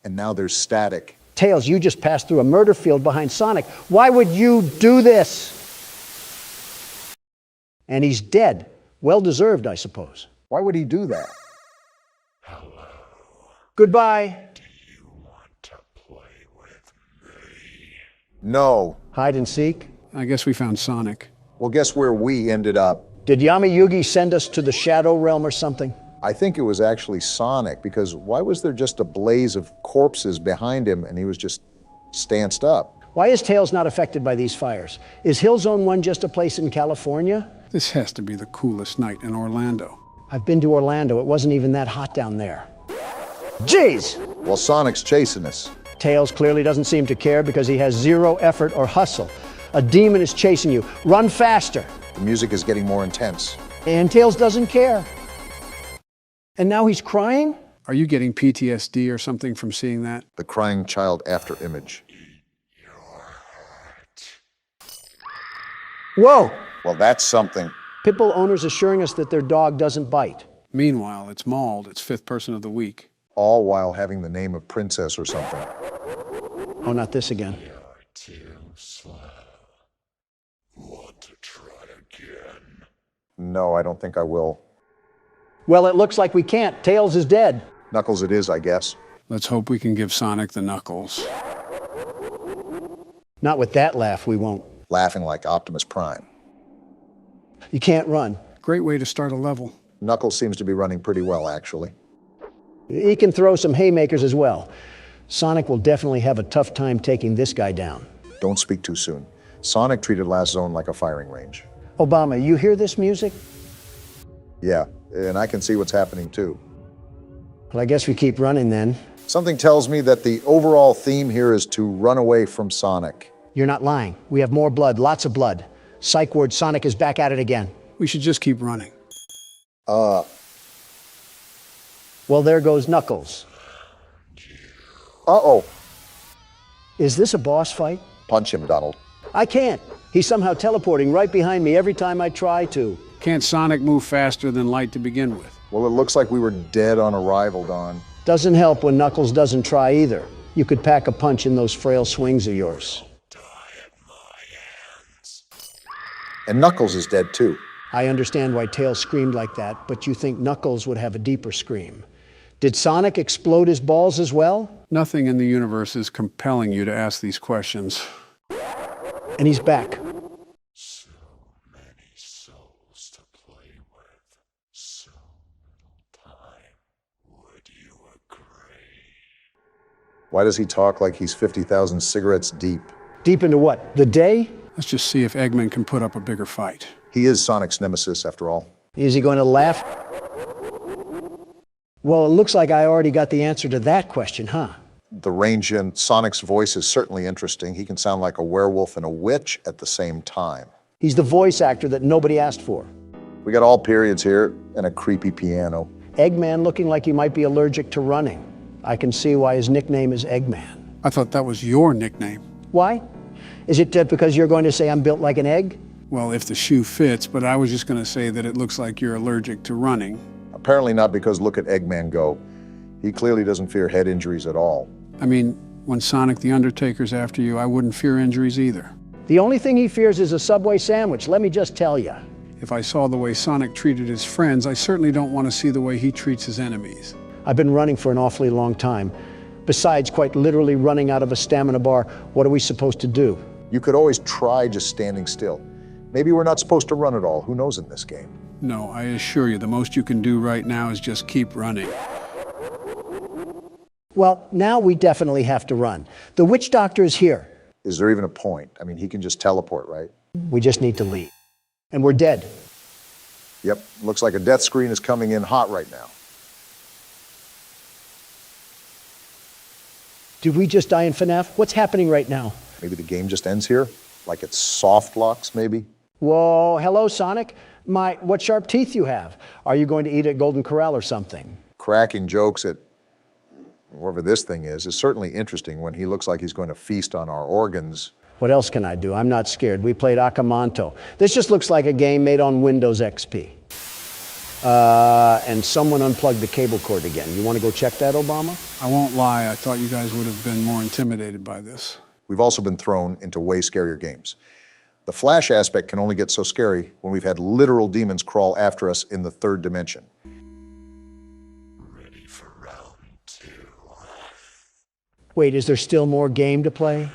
And now there's static. Tails, you just passed through a murder field behind Sonic. Why would you do this? And he's dead. Well deserved, I suppose. Why would he do that? Hello. Goodbye. Do you want to play with me? No. Hide and seek? I guess we found Sonic. Well, guess where we ended up? Did Yami Yugi send us to the Shadow Realm or something? I think it was actually Sonic, because why was there just a blaze of corpses behind him and he was just stanced up? Why is Tails not affected by these fires? Is Hill Zone 1 just a place in California? This has to be the coolest night in Orlando. I've been to Orlando. It wasn't even that hot down there. Jeez! Well, Sonic's chasing us. Tails clearly doesn't seem to care because he has 0 effort or hustle. A demon is chasing you. Run faster. The music is getting more intense. And Tails doesn't care. And now he's crying? Are you getting PTSD or something from seeing that? The crying child after image. Whoa! Well, that's something. Pitbull owners assuring us that their dog doesn't bite. Meanwhile, it's mauled its 5th person of the week. All while having the name of Princess or something. Oh, not this again. You're too slow. Want to try again? No, I don't think I will. Well, it looks like we can't. Tails is dead. Knuckles it is, I guess. Let's hope we can give Sonic the knuckles. Not with that laugh, we won't. Laughing like Optimus Prime. You can't run. Great way to start a level. Knuckles seems to be running pretty well, actually. He can throw some haymakers as well. Sonic will definitely have a tough time taking this guy down. Don't speak too soon. Sonic treated last zone like a firing range. Obama, you hear this music? Yeah, and I can see what's happening too. Well, I guess we keep running then. Something tells me that the overall theme here is to run away from Sonic. You're not lying. We have more blood, lots of blood. Psych ward, Sonic is back at it again. We should just keep running. Well, there goes Knuckles. Uh-oh. Is this a boss fight? Punch him, Donald. I can't. He's somehow teleporting right behind me every time I try to. Can't Sonic move faster than light to begin with? Well, it looks like we were dead on arrival, Don. Doesn't help when Knuckles doesn't try either. You could pack a punch in those frail swings of yours. And Knuckles is dead too. I understand why Tails screamed like that, but you think Knuckles would have a deeper scream. Did Sonic explode his balls as well? Nothing in the universe is compelling you to ask these questions. And he's back. So many souls to play with. So little time. Would you agree? Why does he talk like he's 50,000 cigarettes deep? Deep into what? The day? Let's just see if Eggman can put up a bigger fight. He is Sonic's nemesis, after all. Is he going to laugh? Well, it looks like I already got the answer to that question, huh? The range in Sonic's voice is certainly interesting. He can sound like a werewolf and a witch at the same time. He's the voice actor that nobody asked for. We got all periods here and a creepy piano. Eggman looking like he might be allergic to running. I can see why his nickname is Eggman. I thought that was your nickname. Why? Is it because you're going to say I'm built like an egg? Well, if the shoe fits, but I was just going to say that it looks like you're allergic to running. Apparently not, because look at Eggman go. He clearly doesn't fear head injuries at all. I mean, when Sonic the Undertaker's after you, I wouldn't fear injuries either. The only thing he fears is a Subway sandwich, let me just tell you. If I saw the way Sonic treated his friends, I certainly don't want to see the way he treats his enemies. I've been running for an awfully long time. Besides, quite literally running out of a stamina bar, what are we supposed to do? You could always try just standing still. Maybe we're not supposed to run at all. Who knows in this game? No, I assure you, the most you can do right now is just keep running. Well, now we definitely have to run. The witch doctor is here. Is there even a point? I mean, he can just teleport, right? We just need to leave. And we're dead. Yep, looks like a death screen is coming in hot right now. Did we just die in FNAF? What's happening right now? Maybe the game just ends here? Like it's soft locks, maybe? Whoa, hello, Sonic. What sharp teeth you have. Are you going to eat at Golden Corral or something? Cracking jokes at wherever this thing is certainly interesting when he looks like he's going to feast on our organs. What else can I do? I'm not scared. We played Akamanto. This just looks like a game made on Windows XP. And someone unplugged the cable cord again. You want to go check that, Obama? I won't lie, I thought you guys would have been more intimidated by this. We've also been thrown into way scarier games. The Flash aspect can only get so scary when we've had literal demons crawl after us in the third dimension. Ready for round 2. Wait, is there still more game to play?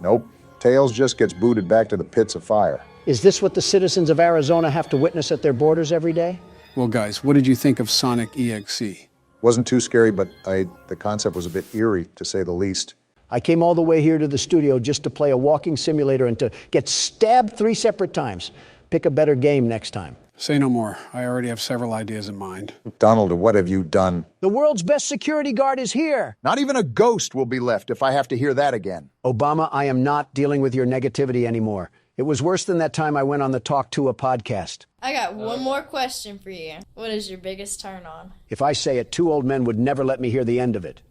Nope. Tails just gets booted back to the pits of fire. Is this what the citizens of Arizona have to witness at their borders every day? Well, guys, what did you think of Sonic EXE? Wasn't too scary, but the concept was a bit eerie, to say the least. I came all the way here to the studio just to play a walking simulator and to get stabbed 3 separate times. Pick a better game next time. Say no more. I already have several ideas in mind. Donald, what have you done? The world's best security guard is here. Not even a ghost will be left if I have to hear that again. Obama, I am not dealing with your negativity anymore. It was worse than that time I went on the Talk to a podcast. I got one more question for you. What is your biggest turn on? If I say it, 2 old men would never let me hear the end of it.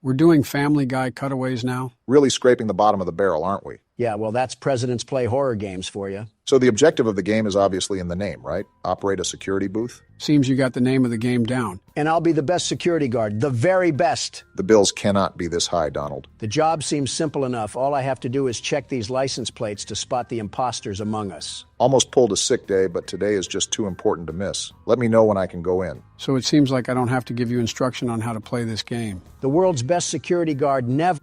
We're doing Family Guy cutaways now? Really scraping the bottom of the barrel, aren't we? Yeah, well, that's Presidents Play horror games for you. So the objective of the game is obviously in the name, right? Operate a security booth? Seems you got the name of the game down. And I'll be the best security guard, the very best. The bills cannot be this high, Donald. The job seems simple enough. All I have to do is check these license plates to spot the imposters among us. Almost pulled a sick day, but today is just too important to miss. Let me know when I can go in. So it seems like I don't have to give you instruction on how to play this game. The world's best security guard never...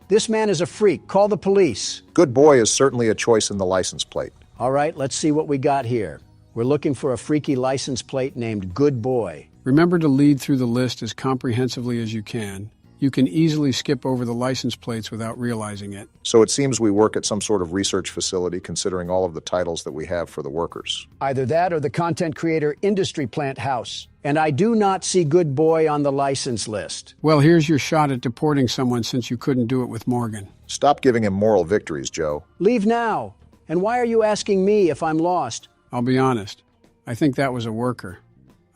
This man is a freak. Call the police. Good boy is certainly a choice in the license plate. All right, let's see what we got here. We're looking for a freaky license plate named Good Boy. Remember to lead through the list as comprehensively as you can. You can easily skip over the license plates without realizing it. So it seems we work at some sort of research facility considering all of the titles that we have for the workers. Either that or the content creator industry plant house. And I do not see good boy on the license list. Well, here's your shot at deporting someone since you couldn't do it with Morgan. Stop giving him moral victories, Joe. Leave now. And why are you asking me if I'm lost? I'll be honest. I think that was a worker.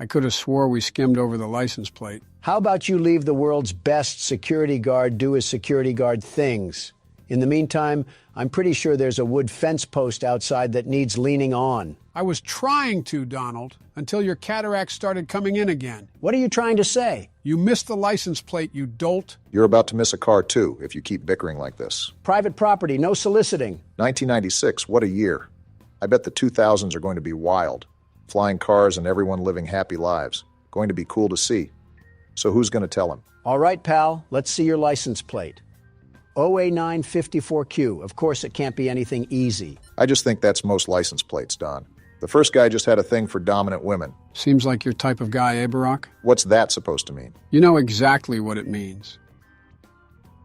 I could have swore we skimmed over the license plate. How about you leave the world's best security guard do his security guard things? In the meantime, I'm pretty sure there's a wood fence post outside that needs leaning on. I was trying to, Donald, until your cataracts started coming in again. What are you trying to say? You missed the license plate, you dolt. You're about to miss a car, too, if you keep bickering like this. Private property, no soliciting. 1996, what a year. I bet the 2000s are going to be wild. Flying cars and everyone living happy lives. Going to be cool to see. So who's going to tell him? All right, pal, let's see your license plate. OA954Q. Of course, it can't be anything easy. I just think that's most license plates, Don. The first guy just had a thing for dominant women. Seems like your type of guy, eh, Barack? What's that supposed to mean? You know exactly what it means.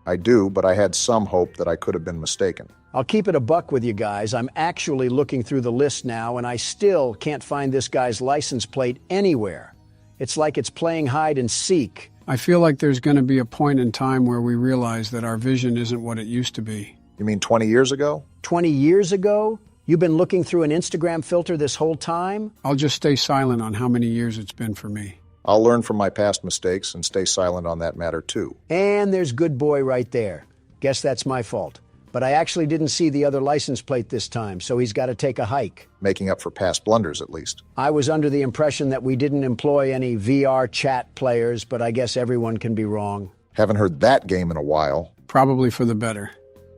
I do, but I had some hope that I could have been mistaken. I'll keep it a buck with you guys. I'm actually looking through the list now, and I still can't find this guy's license plate anywhere. It's like it's playing hide and seek. I feel like there's going to be a point in time where we realize that our vision isn't what it used to be. You mean 20 years ago? 20 years ago? You've been looking through an Instagram filter this whole time? I'll just stay silent on how many years it's been for me. I'll learn from my past mistakes and stay silent on that matter, too. And there's good boy right there. Guess that's my fault. But I actually didn't see the other license plate this time, so he's got to take a hike. Making up for past blunders, at least. I was under the impression that we didn't employ any VR chat players, but I guess everyone can be wrong. Haven't heard that game in a while. Probably for the better.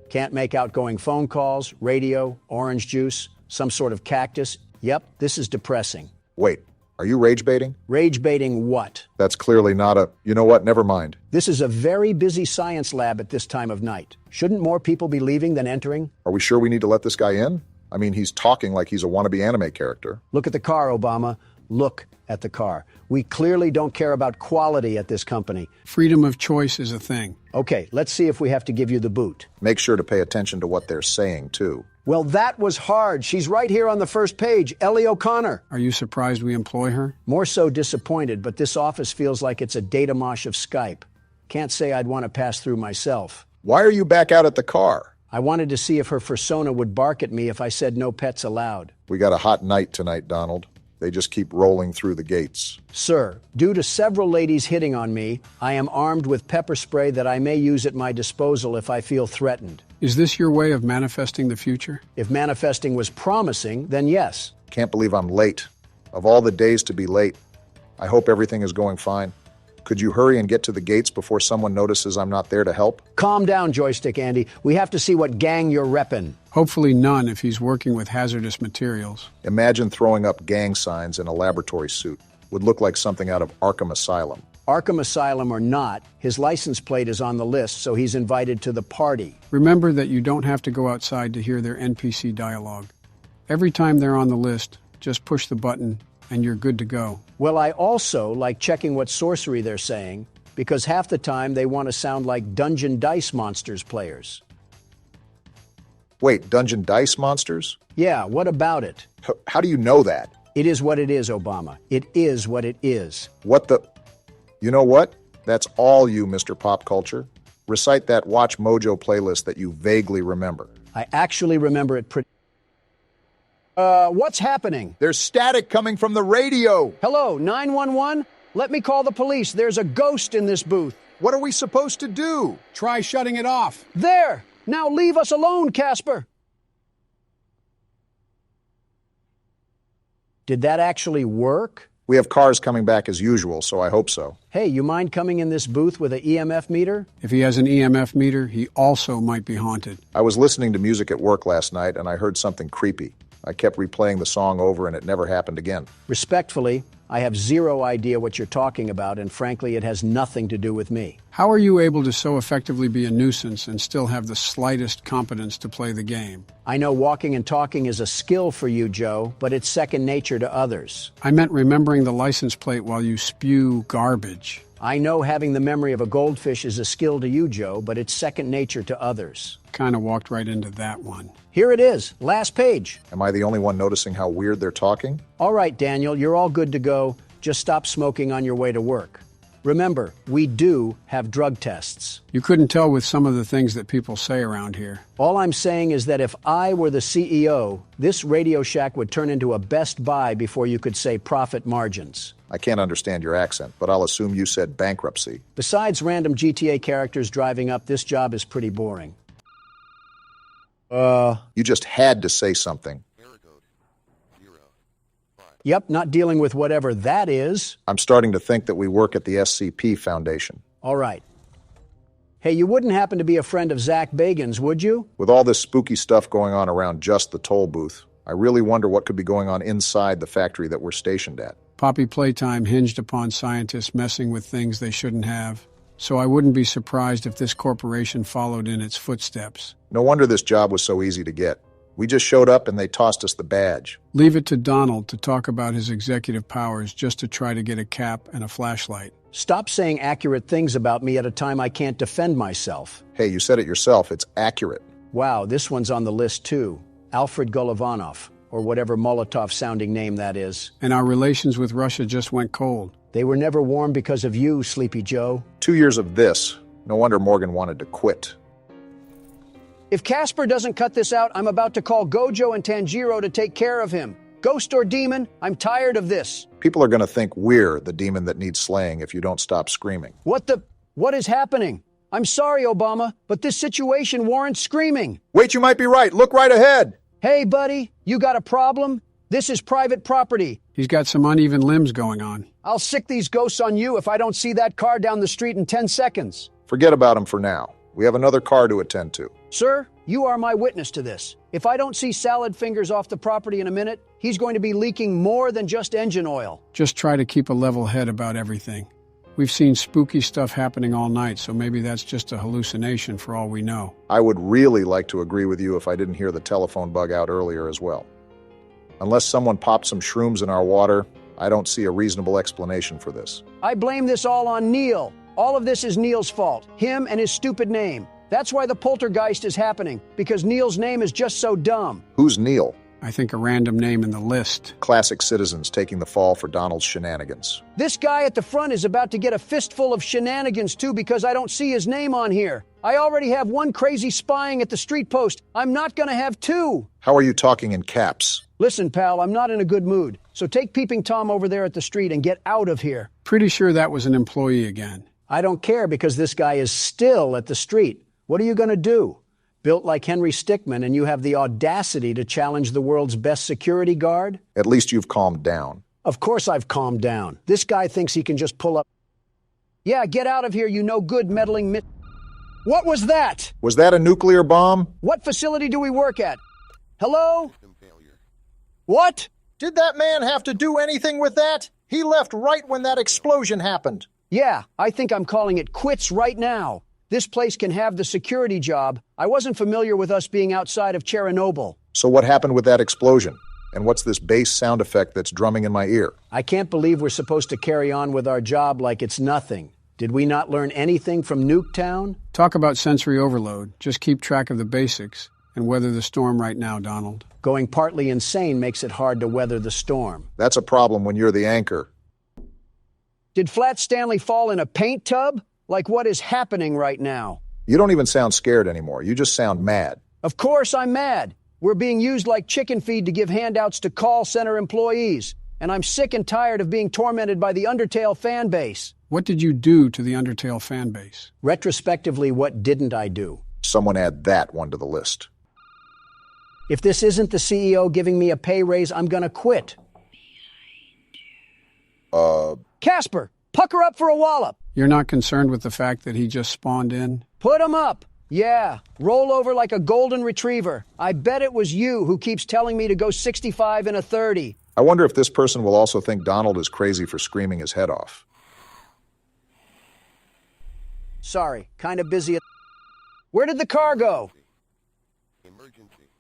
Can't make outgoing phone calls, radio, orange juice, some sort of cactus. Yep, this is depressing. Wait, are you rage baiting? Rage baiting what? That's clearly not a... You know what? Never mind. This is a very busy science lab at this time of night. Shouldn't more people be leaving than entering? Are we sure we need to let this guy in? I mean, he's talking like he's a wannabe anime character. Look at the car, Obama. Look at the car. We clearly don't care about quality at this company. Freedom of choice is a thing. Okay, let's see if we have to give you the boot. Make sure to pay attention to what they're saying, too. Well, that was hard. She's right here on the first page, Ellie O'Connor. Are you surprised we employ her? More so disappointed, but this office feels like it's a data mosh of Skype. Can't say I'd want to pass through myself. Why are you back out at the car? I wanted to see if her fursona would bark at me if I said no pets allowed. We got a hot night tonight, Donald. They just keep rolling through the gates. Sir, due to several ladies hitting on me, I am armed with pepper spray that I may use at my disposal if I feel threatened. Is this your way of manifesting the future? If manifesting was promising, then yes. Can't believe I'm late. Of all the days to be late, I hope everything is going fine. Could you hurry and get to the gates before someone notices I'm not there to help? Calm down, Joystick Andy. We have to see what gang you're reppin'. Hopefully none if he's working with hazardous materials. Imagine throwing up gang signs in a laboratory suit. Would look like something out of Arkham Asylum. Arkham Asylum or not, his license plate is on the list, so he's invited to the party. Remember that you don't have to go outside to hear their NPC dialogue. Every time they're on the list, just push the button and you're good to go. Well, I also like checking what sorcery they're saying, because half the time they want to sound like Dungeon Dice Monsters players. Wait, Dungeon Dice Monsters? Yeah, what about it? How do you know that? It is what it is, Obama. It is what it is. What the... You know what? That's all you, Mr. Pop Culture. Recite that Watch Mojo playlist that you vaguely remember. I actually remember it pretty... what's happening? There's static coming from the radio. Hello, 911? Let me call the police. There's a ghost in this booth. What are we supposed to do? Try shutting it off. There! Now leave us alone, Casper! Did that actually work? We have cars coming back as usual, so I hope so. Hey, you mind coming in this booth with an EMF meter? If he has an EMF meter, he also might be haunted. I was listening to music at work last night, and I heard something creepy. I kept replaying the song over and it never happened again. Respectfully, I have zero idea what you're talking about, and frankly, it has nothing to do with me. How are you able to so effectively be a nuisance and still have the slightest competence to play the game? I know walking and talking is a skill for you, Joe, but it's second nature to others. I meant remembering the license plate while you spew garbage. I know having the memory of a goldfish is a skill to you, Joe, but it's second nature to others. Kind of walked right into that one. Here it is, last page. Am I the only one noticing how weird they're talking? All right, Daniel, you're all good to go. Just stop smoking on your way to work. Remember, we do have drug tests. You couldn't tell with some of the things that people say around here. All I'm saying is that if I were the CEO, this Radio Shack would turn into a Best Buy before you could say profit margins. I can't understand your accent, but I'll assume you said bankruptcy. Besides random GTA characters driving up, this job is pretty boring. You just had to say something. Yep, not dealing with whatever that is. I'm starting to think that we work at the SCP Foundation. All right. Hey, you wouldn't happen to be a friend of Zach Bagan's, would you? With all this spooky stuff going on around just the toll booth, I really wonder what could be going on inside the factory that we're stationed at. Poppy Playtime hinged upon scientists messing with things they shouldn't have, so I wouldn't be surprised if this corporation followed in its footsteps. No wonder this job was so easy to get. We just showed up and they tossed us the badge. Leave it to Donald to talk about his executive powers just to try to get a cap and a flashlight. Stop saying accurate things about me at a time I can't defend myself. Hey, you said it yourself. It's accurate. Wow, this one's on the list too. Alfred Golovanov, or whatever Molotov-sounding name that is. And our relations with Russia just went cold. They were never warm because of you, Sleepy Joe. 2 years of this. No wonder Morgan wanted to quit. If Casper doesn't cut this out, I'm about to call Gojo and Tanjiro to take care of him. Ghost or demon, I'm tired of this. People are going to think we're the demon that needs slaying if you don't stop screaming. What is happening? I'm sorry, Obama, but this situation warrants screaming. Wait, you might be right. Look right ahead. Hey, buddy, you got a problem? This is private property. He's got some uneven limbs going on. I'll sick these ghosts on you if I don't see that car down the street in 10 seconds. Forget about him for now. We have another car to attend to. Sir, you are my witness to this. If I don't see Salad Fingers off the property in a minute, he's going to be leaking more than just engine oil. Just try to keep a level head about everything. We've seen spooky stuff happening all night, so maybe that's just a hallucination for all we know. I would really like to agree with you if I didn't hear the telephone bug out earlier as well. Unless someone popped some shrooms in our water, I don't see a reasonable explanation for this. I blame this all on Neil. All of this is Neil's fault. Him and his stupid name. That's why the poltergeist is happening, because Neil's name is just so dumb. Who's Neil? I think a random name in the list. Classic citizens taking the fall for Donald's shenanigans. This guy at the front is about to get a fistful of shenanigans too because I don't see his name on here. I already have one crazy spying at the street post. I'm not gonna have two. How are you talking in caps? Listen, pal, I'm not in a good mood. So take Peeping Tom over there at the street and get out of here. Pretty sure that was an employee again. I don't care because this guy is still at the street. What are you gonna do? Built like Henry Stickmin, and you have the audacity to challenge the world's best security guard? At least you've calmed down. Of course I've calmed down. This guy thinks he can just pull up. Yeah, get out of here, you no good meddling What was that? Was that a nuclear bomb? What facility do we work at? Hello? What? Did that man have to do anything with that? He left right when that explosion happened. Yeah, I think I'm calling it quits right now. This place can have the security job. I wasn't familiar with us being outside of Chernobyl. So what happened with that explosion? And what's this bass sound effect that's drumming in my ear? I can't believe we're supposed to carry on with our job like it's nothing. Did we not learn anything from Nuketown? Talk about sensory overload. Just keep track of the basics and weather the storm right now, Donald. Going partly insane makes it hard to weather the storm. That's a problem when you're the anchor. Did Flat Stanley fall in a paint tub? Like what is happening right now? You don't even sound scared anymore. You just sound mad. Of course I'm mad. We're being used like chicken feed to give handouts to call center employees. And I'm sick and tired of being tormented by the Undertale fan base. What did you do to the Undertale fan base? Retrospectively, what didn't I do? Someone add that one to the list. If this isn't the CEO giving me a pay raise, I'm gonna quit. Casper, pucker up for a wallop. You're not concerned with the fact that he just spawned in? Put him up. Yeah, roll over like a golden retriever. I bet it was you who keeps telling me to go 65 and a 30. I wonder if this person will also think Donald is crazy for screaming his head off. Sorry, kind of busy. Where did the car go?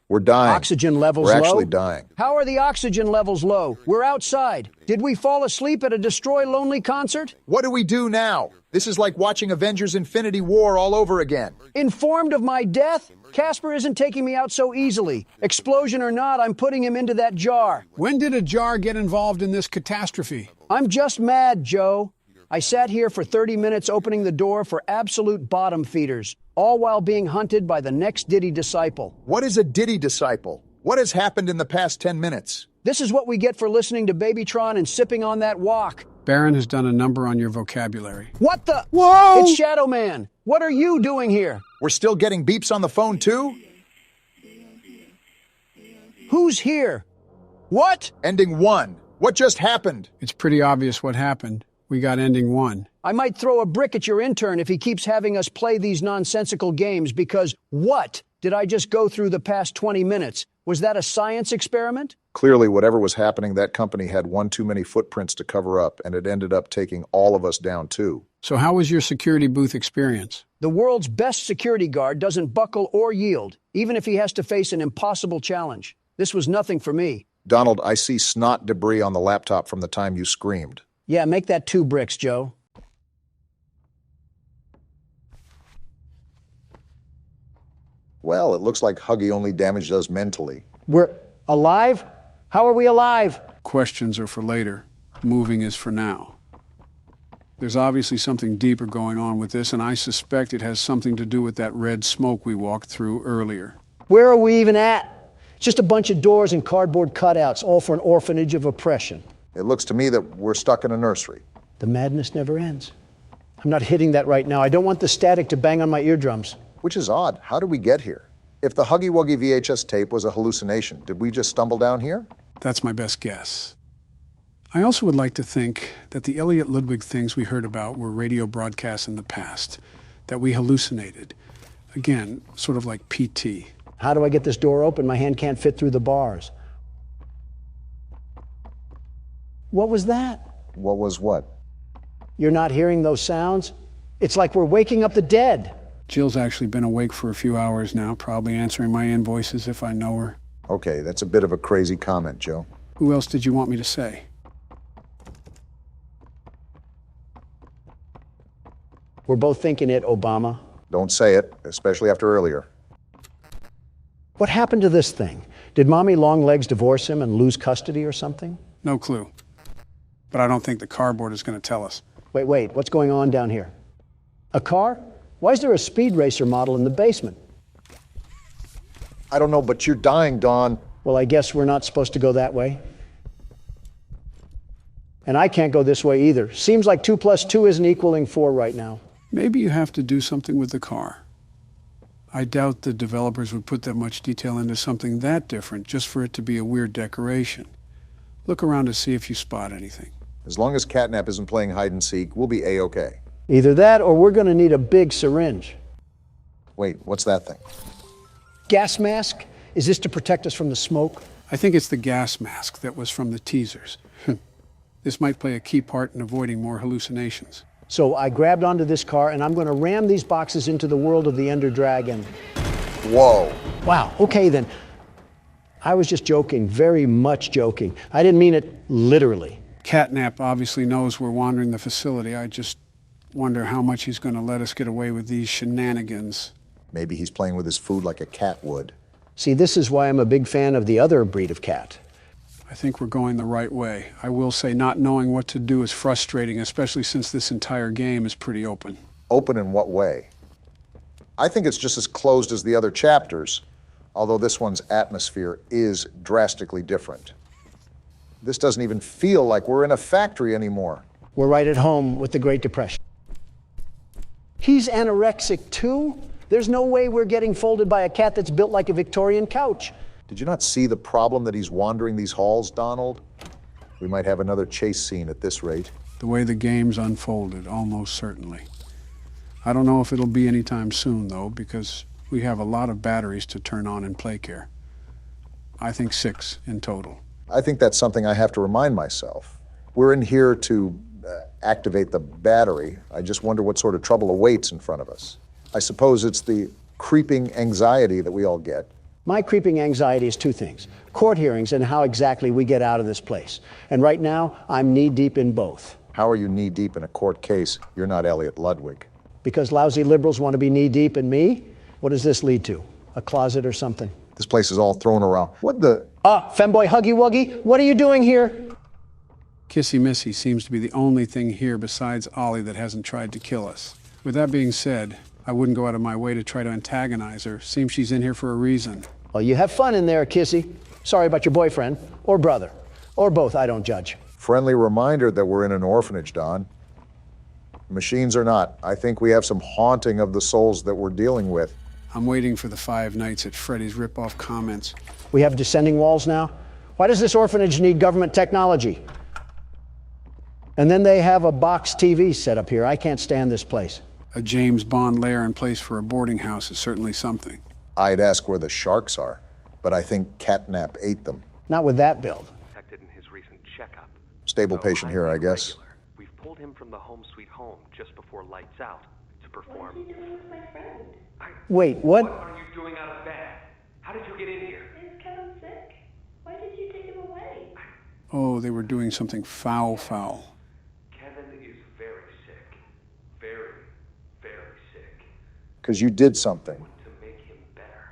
We're dying. Oxygen levels low? We're actually dying. How are the oxygen levels low? We're outside. Did we fall asleep at a Destroy Lonely concert? What do we do now? This is like watching Avengers Infinity War all over again. Informed of my death? Casper isn't taking me out so easily. Explosion or not, I'm putting him into that jar. When did a jar get involved in this catastrophe? I'm just mad, Joe. I sat here for 30 minutes opening the door for absolute bottom feeders, all while being hunted by the next Diddy disciple. What is a Diddy disciple? What has happened in the past 10 minutes? This is what we get for listening to Babytron and sipping on that wok. Baron has done a number on your vocabulary. What the? Whoa! It's Shadow Man. What are you doing here? We're still getting beeps on the phone, too? Who's here? What? Ending 1. What just happened? It's pretty obvious what happened. We got ending 1. I might throw a brick at your intern if he keeps having us play these nonsensical games because what did I just go through the past 20 minutes? Was that a science experiment? Clearly, whatever was happening, that company had one too many footprints to cover up, and it ended up taking all of us down, too. So how was your security booth experience? The world's best security guard doesn't buckle or yield, even if he has to face an impossible challenge. This was nothing for me. Donald, I see snot debris on the laptop from the time you screamed. Yeah, make that 2 bricks, Joe. Well, it looks like Huggy only damaged us mentally. We're alive? How are we alive? Questions are for later. Moving is for now. There's obviously something deeper going on with this, and I suspect it has something to do with that red smoke we walked through earlier. Where are we even at? It's just a bunch of doors and cardboard cutouts, all for an orphanage of oppression. It looks to me that we're stuck in a nursery. The madness never ends. I'm not hitting that right now. I don't want the static to bang on my eardrums. Which is odd. How did we get here? If the Huggy Wuggy VHS tape was a hallucination, did we just stumble down here? That's my best guess. I also would like to think that the Elliot Ludwig things we heard about were radio broadcasts in the past, that we hallucinated. Again, sort of like PT. How do I get this door open? My hand can't fit through the bars. What was that? What was what? You're not hearing those sounds? It's like we're waking up the dead. Jill's actually been awake for a few hours now, probably answering my invoices if I know her. Okay, that's a bit of a crazy comment, Joe. Who else did you want me to say? We're both thinking it, Obama. Don't say it, especially after earlier. What happened to this thing? Did Mommy Longlegs divorce him and lose custody or something? No clue. But I don't think the cardboard is going to tell us. Wait, what's going on down here? A car? Why is there a speed racer model in the basement? I don't know, but you're dying, Dawn. Well, I guess we're not supposed to go that way. And I can't go this way either. Seems like 2 + 2 isn't equaling 4 right now. Maybe you have to do something with the car. I doubt the developers would put that much detail into something that different just for it to be a weird decoration. Look around to see if you spot anything. As long as Catnap isn't playing hide and seek, we'll be A-okay. Either that or we're going to need a big syringe. Wait, what's that thing? Gas mask? Is this to protect us from the smoke? I think it's the gas mask that was from the teasers. This might play a key part in avoiding more hallucinations. So I grabbed onto this car and I'm going to ram these boxes into the world of the Ender Dragon. Whoa. Wow, okay then. I was just joking, very much joking. I didn't mean it literally. Catnap obviously knows we're wandering the facility. I just wonder how much he's going to let us get away with these shenanigans. Maybe he's playing with his food like a cat would. See, this is why I'm a big fan of the other breed of cat. I think we're going the right way. I will say not knowing what to do is frustrating, especially since this entire game is pretty open. Open in what way? I think it's just as closed as the other chapters, although this one's atmosphere is drastically different. This doesn't even feel like we're in a factory anymore. We're right at home with the Great Depression. He's anorexic too? There's no way we're getting folded by a cat that's built like a Victorian couch. Did you not see the problem that he's wandering these halls, Donald? We might have another chase scene at this rate. The way the game's unfolded, almost certainly. I don't know if it'll be anytime soon, though, because we have a lot of batteries to turn on in Playcare. I think 6 in total. I think that's something I have to remind myself. We're in here to activate the battery. I just wonder what sort of trouble awaits in front of us. I suppose it's the creeping anxiety that we all get. My creeping anxiety is 2 things: court hearings and how exactly we get out of this place. And right now, I'm knee-deep in both. How are you knee-deep in a court case? You're not Elliot Ludwig. Because lousy liberals want to be knee-deep in me? What does this lead to? A closet or something? This place is all thrown around. What the? Femboy Huggy Wuggy, what are you doing here? Kissy Missy seems to be the only thing here besides Ollie that hasn't tried to kill us. With that being said, I wouldn't go out of my way to try to antagonize her. Seems she's in here for a reason. Well, you have fun in there, Kissy. Sorry about your boyfriend, or brother, or both, I don't judge. Friendly reminder that we're in an orphanage, Don. Machines or not, I think we have some haunting of the souls that we're dealing with. I'm waiting for the 5 Nights at Freddy's rip-off comments. We have descending walls now? Why does this orphanage need government technology? And then they have a box TV set up here. I can't stand this place. A James Bond lair in place for a boarding house is certainly something. I'd ask where the sharks are, but I think catnap ate them. Not with that build. Detected in his recent checkup. Stable patient here, I guess. We've pulled him from the home sweet home just before lights out to perform. What are you doing with my friend? Wait, what? What are you doing out of bed? How did you get in here? Is Kevin sick? Why did you take him away? Oh, they were doing something foul. Kevin is very sick. Very, very sick. Because you did something. To make him better.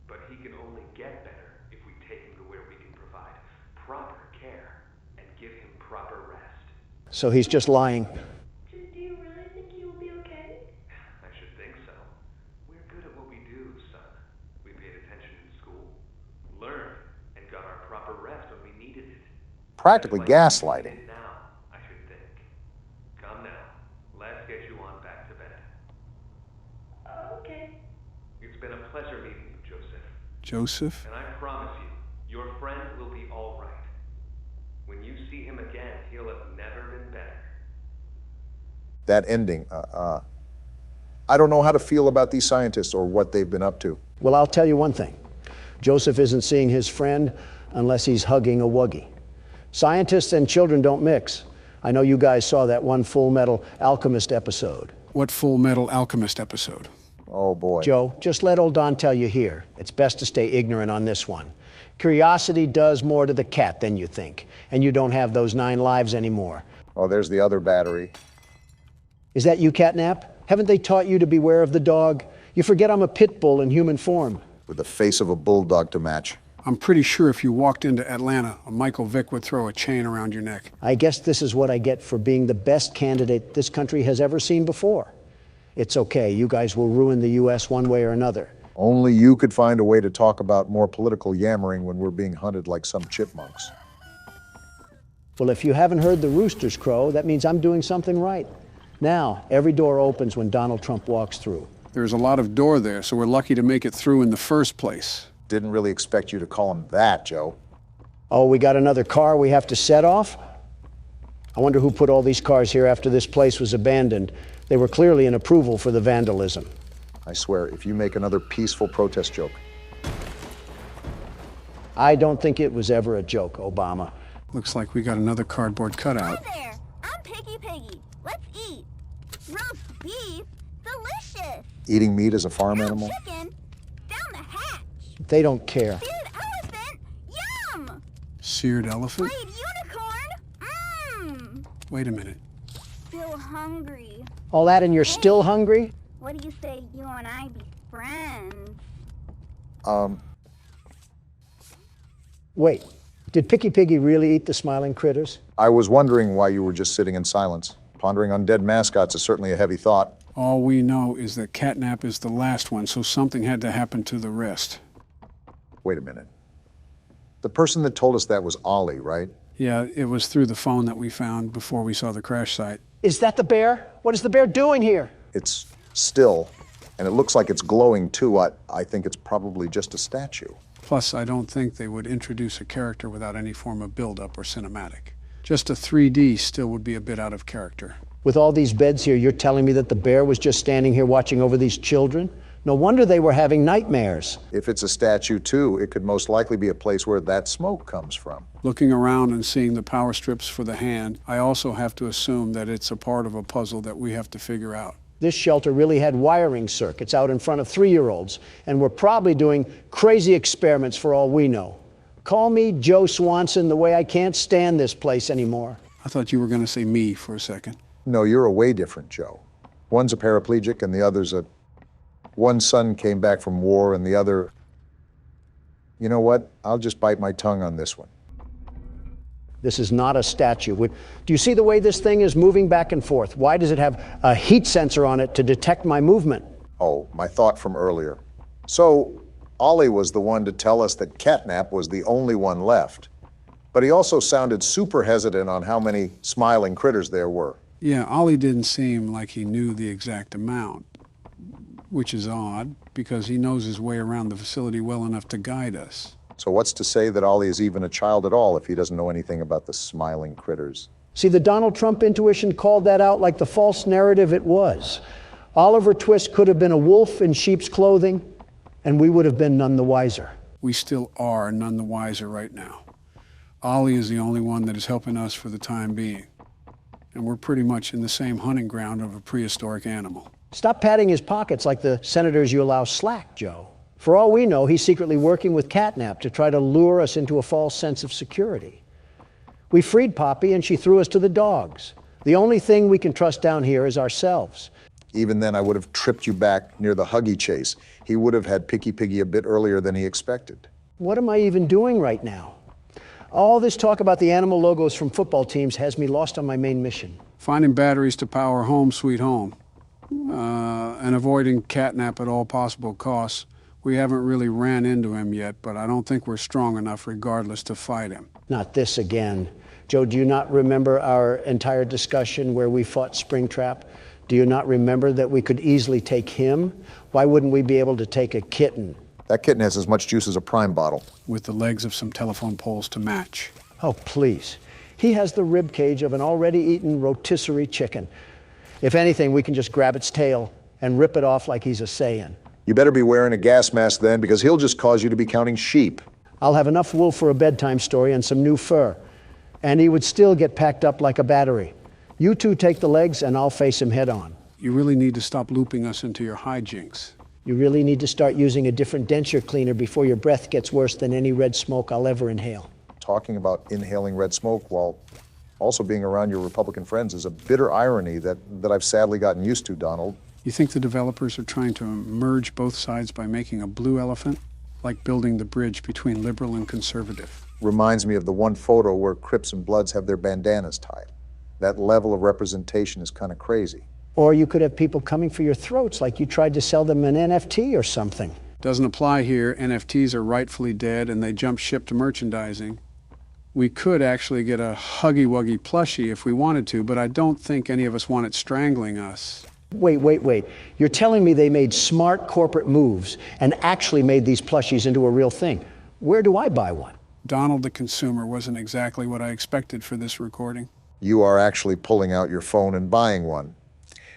But he can only get better if we take him to where we can provide proper care and give him proper rest. So he's just lying. Do you really think he will be okay? I should think so. We're good at what we do, son. We paid attention in school, learned, and got our proper rest when we needed it. Practically gaslighting. Now, I should think. Come now. Let's get you on back to bed. Okay. It's been a pleasure meeting you, Joseph. Joseph? And I promise you, your friend will be all right. When you see him again, he'll have never been better. That ending, I don't know how to feel about these scientists or what they've been up to. Well, I'll tell you one thing. Joseph isn't seeing his friend unless he's hugging a wuggy. Scientists and children don't mix. I know you guys saw that one Full Metal Alchemist episode. What Full Metal Alchemist episode? Oh, boy. Joe, just let old Don tell you here. It's best to stay ignorant on this one. Curiosity does more to the cat than you think, and you don't have those 9 lives anymore. Oh, there's the other battery. Is that you, Catnap? Haven't they taught you to beware of the dog? You forget I'm a pit bull in human form. With the face of a bulldog to match. I'm pretty sure if you walked into Atlanta, a Michael Vick would throw a chain around your neck. I guess this is what I get for being the best candidate this country has ever seen before. It's okay, you guys will ruin the U.S. one way or another. Only you could find a way to talk about more political yammering when we're being hunted like some chipmunks. Well, if you haven't heard the roosters crow, that means I'm doing something right. Now, every door opens when Donald Trump walks through. There's a lot of door there, so we're lucky to make it through in the first place. Didn't really expect you to call him that, Joe. Oh, we got another car we have to set off? I wonder who put all these cars here after this place was abandoned. They were clearly an approval for the vandalism. I swear, if you make another peaceful protest joke. I don't think it was ever a joke, Obama. Looks like we got another cardboard cutout. Hi there, I'm Piggy. Let's eat. Roast beef, delicious. Eating meat as a farm animal? Chicken, down the hatch. They don't care. Seared elephant, yum. Seared elephant? Fried unicorn, Wait a minute. Still hungry. All that and you're still hungry? What do you say you and I be friends? Wait, did Piggy really eat the smiling critters? I was wondering why you were just sitting in silence. Pondering on dead mascots is certainly a heavy thought. All we know is that Catnap is the last one, so something had to happen to the rest. Wait a minute. The person that told us that was Ollie, right? Yeah, it was through the phone that we found before we saw the crash site. Is that the bear? What is the bear doing here? It's still, and it looks like it's glowing too. I think it's probably just a statue. Plus, I don't think they would introduce a character without any form of build-up or cinematic. Just a 3D still would be a bit out of character. With all these beds here, you're telling me that the bear was just standing here watching over these children? No wonder they were having nightmares. If it's a statue too, it could most likely be a place where that smoke comes from. Looking around and seeing the power strips for the hand, I also have to assume that it's a part of a puzzle that we have to figure out. This shelter really had wiring circuits out in front of 3-year-olds, and we're probably doing crazy experiments for all we know. Call me Joe Swanson the way I can't stand this place anymore. I thought you were going to say me for a second. No, you're a way different Joe. One's a paraplegic and the other's a... One son came back from war and the other... You know what? I'll just bite my tongue on this one. This is not a statue. Do you see the way this thing is moving back and forth? Why does it have a heat sensor on it to detect my movement? Oh, my thought from earlier. So, Ollie was the one to tell us that Catnap was the only one left. But he also sounded super hesitant on how many smiling critters there were. Yeah, Ollie didn't seem like he knew the exact amount, which is odd, because he knows his way around the facility well enough to guide us. So what's to say that Ollie is even a child at all if he doesn't know anything about the smiling critters? See, the Donald Trump intuition called that out like the false narrative it was. Oliver Twist could have been a wolf in sheep's clothing, and we would have been none the wiser. We still are none the wiser right now. Ollie is the only one that is helping us for the time being. And we're pretty much in the same hunting ground of a prehistoric animal. Stop patting his pockets like the senators you allow slack, Joe. For all we know, he's secretly working with Catnap to try to lure us into a false sense of security. We freed Poppy and she threw us to the dogs. The only thing we can trust down here is ourselves. Even then, I would have tripped you back near the Huggy chase. He would have had Picky Piggy a bit earlier than he expected. What am I even doing right now? All this talk about the animal logos from football teams has me lost on my main mission. Finding batteries to power Home Sweet Home and avoiding Catnap at all possible costs. We haven't really ran into him yet, but I don't think we're strong enough regardless to fight him. Not this again. Joe, do you not remember our entire discussion where we fought Springtrap? Do you not remember that we could easily take him? Why wouldn't we be able to take a kitten? That kitten has as much juice as a prime bottle. With the legs of some telephone poles to match. Oh, please. He has the rib cage of an already eaten rotisserie chicken. If anything, we can just grab its tail and rip it off like he's a Saiyan. You better be wearing a gas mask then, because he'll just cause you to be counting sheep. I'll have enough wool for a bedtime story and some new fur. And he would still get packed up like a battery. You two take the legs and I'll face him head on. You really need to stop looping us into your hijinks. You really need to start using a different denture cleaner before your breath gets worse than any red smoke I'll ever inhale. Talking about inhaling red smoke while also being around your Republican friends is a bitter irony that I've sadly gotten used to, Donald. You think the developers are trying to merge both sides by making a blue elephant? Like building the bridge between liberal and conservative. Reminds me of the one photo where Crips and Bloods have their bandanas tied. That level of representation is kind of crazy. Or you could have people coming for your throats like you tried to sell them an NFT or something. Doesn't apply here. NFTs are rightfully dead and they jump ship to merchandising. We could actually get a Huggy Wuggy plushie if we wanted to, but I don't think any of us want it strangling us. Wait. You're telling me they made smart corporate moves and actually made these plushies into a real thing. Where do I buy one? Donald the consumer wasn't exactly what I expected for this recording. You are actually pulling out your phone and buying one.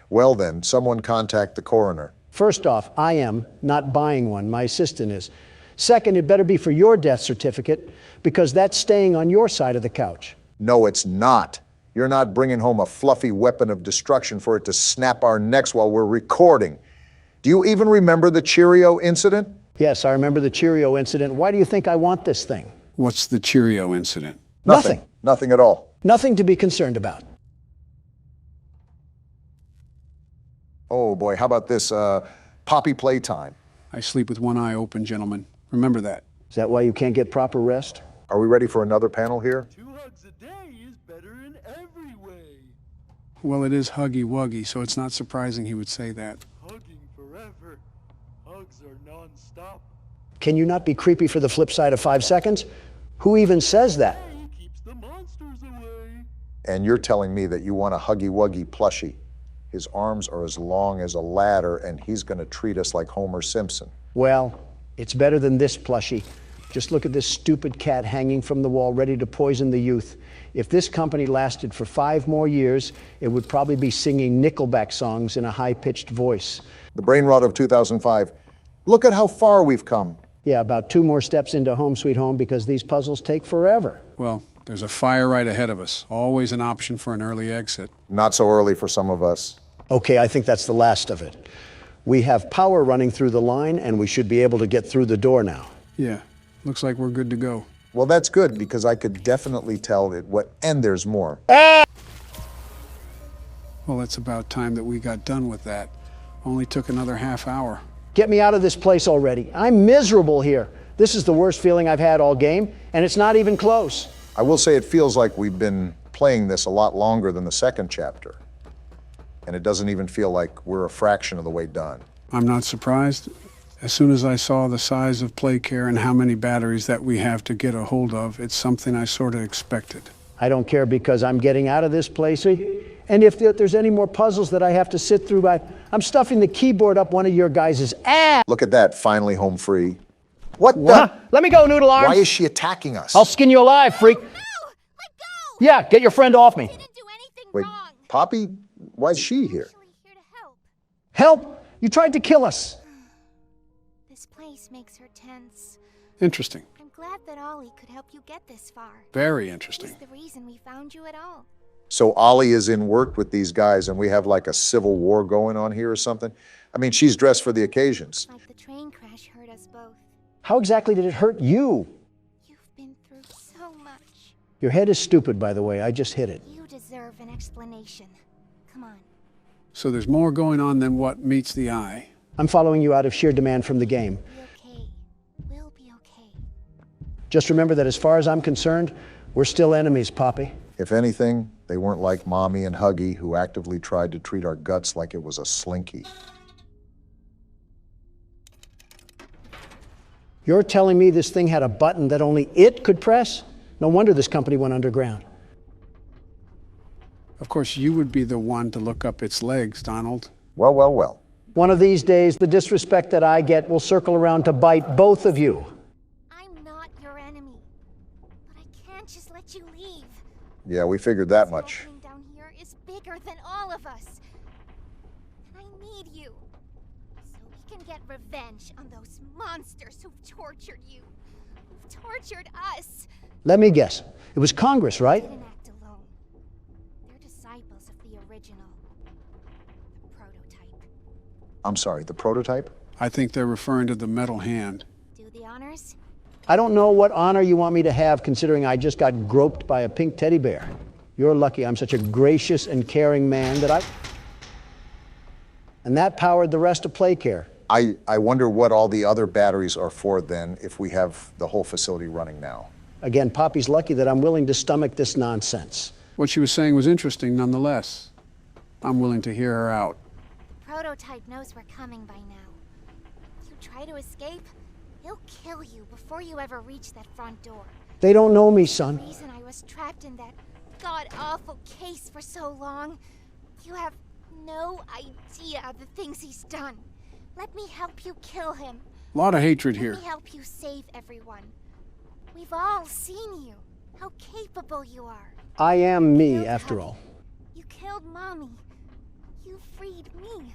Well then, someone contact the coroner. First off, I am not buying one. My assistant is. Second, it better be for your death certificate because that's staying on your side of the couch. No, it's not. You're not bringing home a fluffy weapon of destruction for it to snap our necks while we're recording. Do you even remember the Cheerio incident? Yes, I remember the Cheerio incident. Why do you think I want this thing? What's the Cheerio incident? Nothing. Nothing at all. Nothing to be concerned about. Oh boy, how about this Poppy Playtime? I sleep with one eye open, gentlemen. Remember that. Is that why you can't get proper rest? Are we ready for another panel here? 2 hugs a day is better in every way. Well, it is Huggy Wuggy, so it's not surprising he would say that. Hugging forever. Hugs are non-stop. Can you not be creepy for the flip side of 5 seconds? Who even says that? Keeps the monsters away. And you're telling me that you want a Huggy Wuggy plushie. His arms are as long as a ladder, and he's going to treat us like Homer Simpson. Well, it's better than this plushie. Just look at this stupid cat hanging from the wall, ready to poison the youth. If this company lasted for 5 more years, it would probably be singing Nickelback songs in a high-pitched voice. The brain rot of 2005. Look at how far we've come. Yeah, about 2 more steps into Home Sweet Home because these puzzles take forever. Well, there's a fire right ahead of us. Always an option for an early exit. Not so early for some of us. Okay, I think that's the last of it. We have power running through the line, and we should be able to get through the door now. Yeah, looks like we're good to go. Well, that's good, because I could definitely tell it and there's more. Well, it's about time that we got done with that. Only took another half hour. Get me out of this place already. I'm miserable here. This is the worst feeling I've had all game, and it's not even close. I will say it feels like we've been playing this a lot longer than the second chapter. And it doesn't even feel like we're a fraction of the way done. I'm not surprised. As soon as I saw the size of Playcare and how many batteries that we have to get a hold of, it's something I sort of expected. I don't care because I'm getting out of this place. And if there's any more puzzles that I have to sit through, I'm stuffing the keyboard up one of your guys' ass. Look at that, finally home free. What the? Let me go, Noodle Arms. Why is she attacking us? I'll skin you alive, freak. No, let go. Yeah, get your friend off me. I didn't do anything Wait, wrong. Poppy, why's she here? Here to help. Help? You tried to kill us. This place makes her tense. Interesting. I'm glad that Ollie could help you get this far. Very interesting. He's the reason we found you at all. So Ollie is in work with these guys and we have like a civil war going on here or something? I mean, she's dressed for the occasions. Like the train crash hurt us both. How exactly did it hurt you? You've been through so much. Your head is stupid, by the way. I just hit it. You deserve an explanation. Come on. So there's more going on than what meets the eye. I'm following you out of sheer demand from the game. Be okay. We'll be okay. Just remember that as far as I'm concerned, we're still enemies, Poppy. If anything, they weren't like Mommy and Huggy, who actively tried to treat our guts like it was a slinky. You're telling me this thing had a button that only it could press? No wonder this company went underground. Of course, you would be the one to look up its legs, Donald. Well, well, well. One of these days, the disrespect that I get will circle around to bite both of you. I'm not your enemy. But I can't just let you leave. Yeah, we figured that much. This down here is bigger than all of us. And I need you. So we can get revenge on those monsters who've tortured you. Who've tortured us. Let me guess. It was Congress, right? They didn't act alone. They're disciples of the original. The prototype. I'm sorry, the prototype? I think they're referring to the metal hand. Do the honors? I don't know what honor you want me to have, considering I just got groped by a pink teddy bear. You're lucky I'm such a gracious and caring man that And that powered the rest of Playcare. I wonder what all the other batteries are for then, if we have the whole facility running now. Again, Poppy's lucky that I'm willing to stomach this nonsense. What she was saying was interesting nonetheless. I'm willing to hear her out. The prototype knows we're coming by now. If you try to escape, he'll kill you before you ever reach that front door. They don't know me, son. The reason I was trapped in that god-awful case for so long, you have no idea the things he's done. Let me help you kill him. A lot of hatred here. Let me help you save everyone. We've all seen you, how capable you are. I am me, after all. You killed Mommy. You freed me.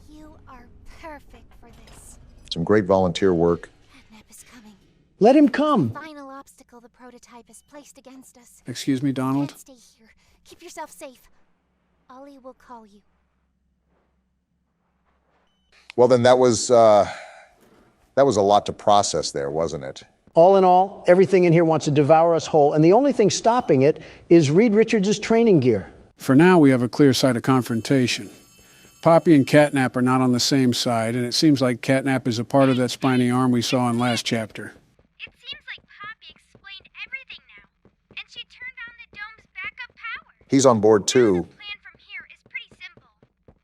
You are perfect for this. Some great volunteer work. Catnap is coming. Let him come. The final obstacle the prototype has placed against us. Excuse me, Donald? Can't stay here. Keep yourself safe. Ollie will call you. Well, then that was a lot to process there, wasn't it? All in all, everything in here wants to devour us whole, and the only thing stopping it is Reed Richards' training gear. For now, we have a clear side of confrontation. Poppy and Catnap are not on the same side, and it seems like Catnap is a part of that spiny arm we saw in last chapter. It seems like Poppy explained everything now, and she turned on the dome's backup power. He's on board too. The plan from here is pretty simple.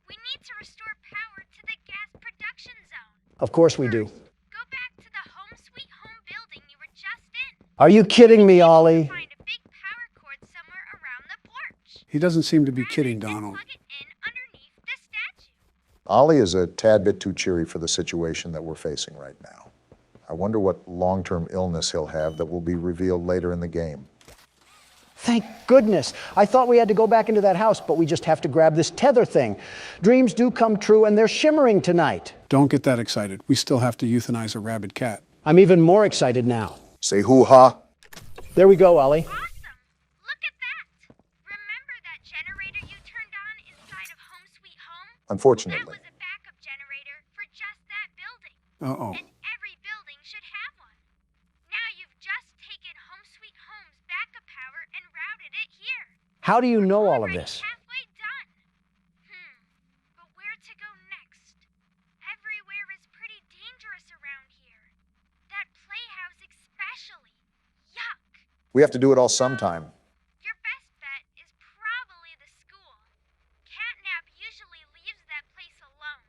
We need to restore power to the gas production zone. Of course we do. Go back to the Home Sweet Home building you were just in. Are you kidding me, Ollie? Find a big power cord somewhere around the porch. He doesn't seem to be kidding, Donald. Plug it in underneath the statue. Ollie is a tad bit too cheery for the situation that we're facing right now. I wonder what long-term illness he'll have that will be revealed later in the game. Thank goodness. I thought we had to go back into that house, but we just have to grab this tether thing. Dreams do come true, and they're shimmering tonight. Don't get that excited. We still have to euthanize a rabid cat. I'm even more excited now. Say hoo-ha. There we go, Ollie. Unfortunately. That was a backup generator for just that building. Uh-oh. And every building should have one. Now you've just taken Home Sweet Home's backup power and routed it here. How do you know all of this? Halfway done. But where to go next? Everywhere is pretty dangerous around here. That playhouse especially. Yuck. We have to do it all sometime. Your best bet is probably the school. Catnap usually leaves that place alone.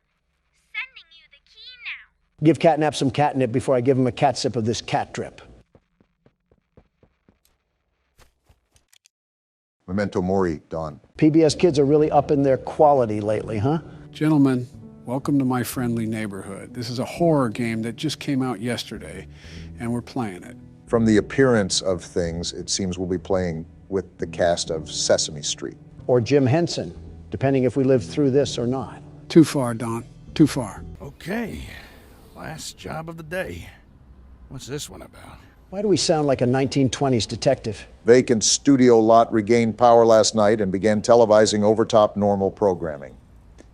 Sending you the key now. Give Catnap some catnip before I give him a cat sip of this cat drip. Memento mori, Don. PBS kids are really upping their quality lately, huh? Gentlemen, welcome to my friendly neighborhood. This is a horror game that just came out yesterday, and we're playing it. From the appearance of things, it seems we'll be playing with the cast of Sesame Street. Or Jim Henson, depending if we live through this or not. Too far, Don. Too far. Okay, last job of the day. What's this one about? Why do we sound like a 1920s detective? Vacant studio lot regained power last night and began televising overtop normal programming.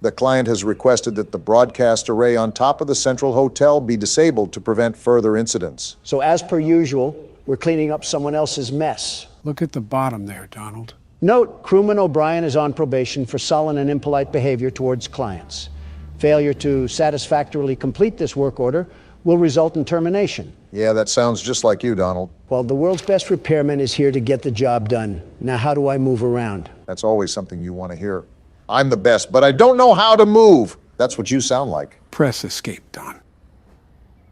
The client has requested that the broadcast array on top of the Central Hotel be disabled to prevent further incidents. So as per usual, we're cleaning up someone else's mess. Look at the bottom there, Donald. Note, crewman O'Brien is on probation for sullen and impolite behavior towards clients. Failure to satisfactorily complete this work order will result in termination. Yeah, that sounds just like you, Donald. Well, the world's best repairman is here to get the job done. Now, how do I move around? That's always something you want to hear. I'm the best, but I don't know how to move. That's what you sound like. Press escape, Don.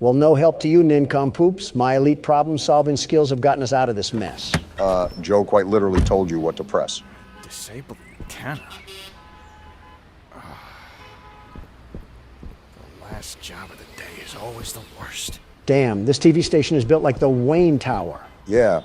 Well, no help to you, nincompoops. My elite problem-solving skills have gotten us out of this mess. Joe quite literally told you what to press. Disable the antenna. The last job of the day is always the worst. Damn, this TV station is built like the Wayne Tower. Yeah,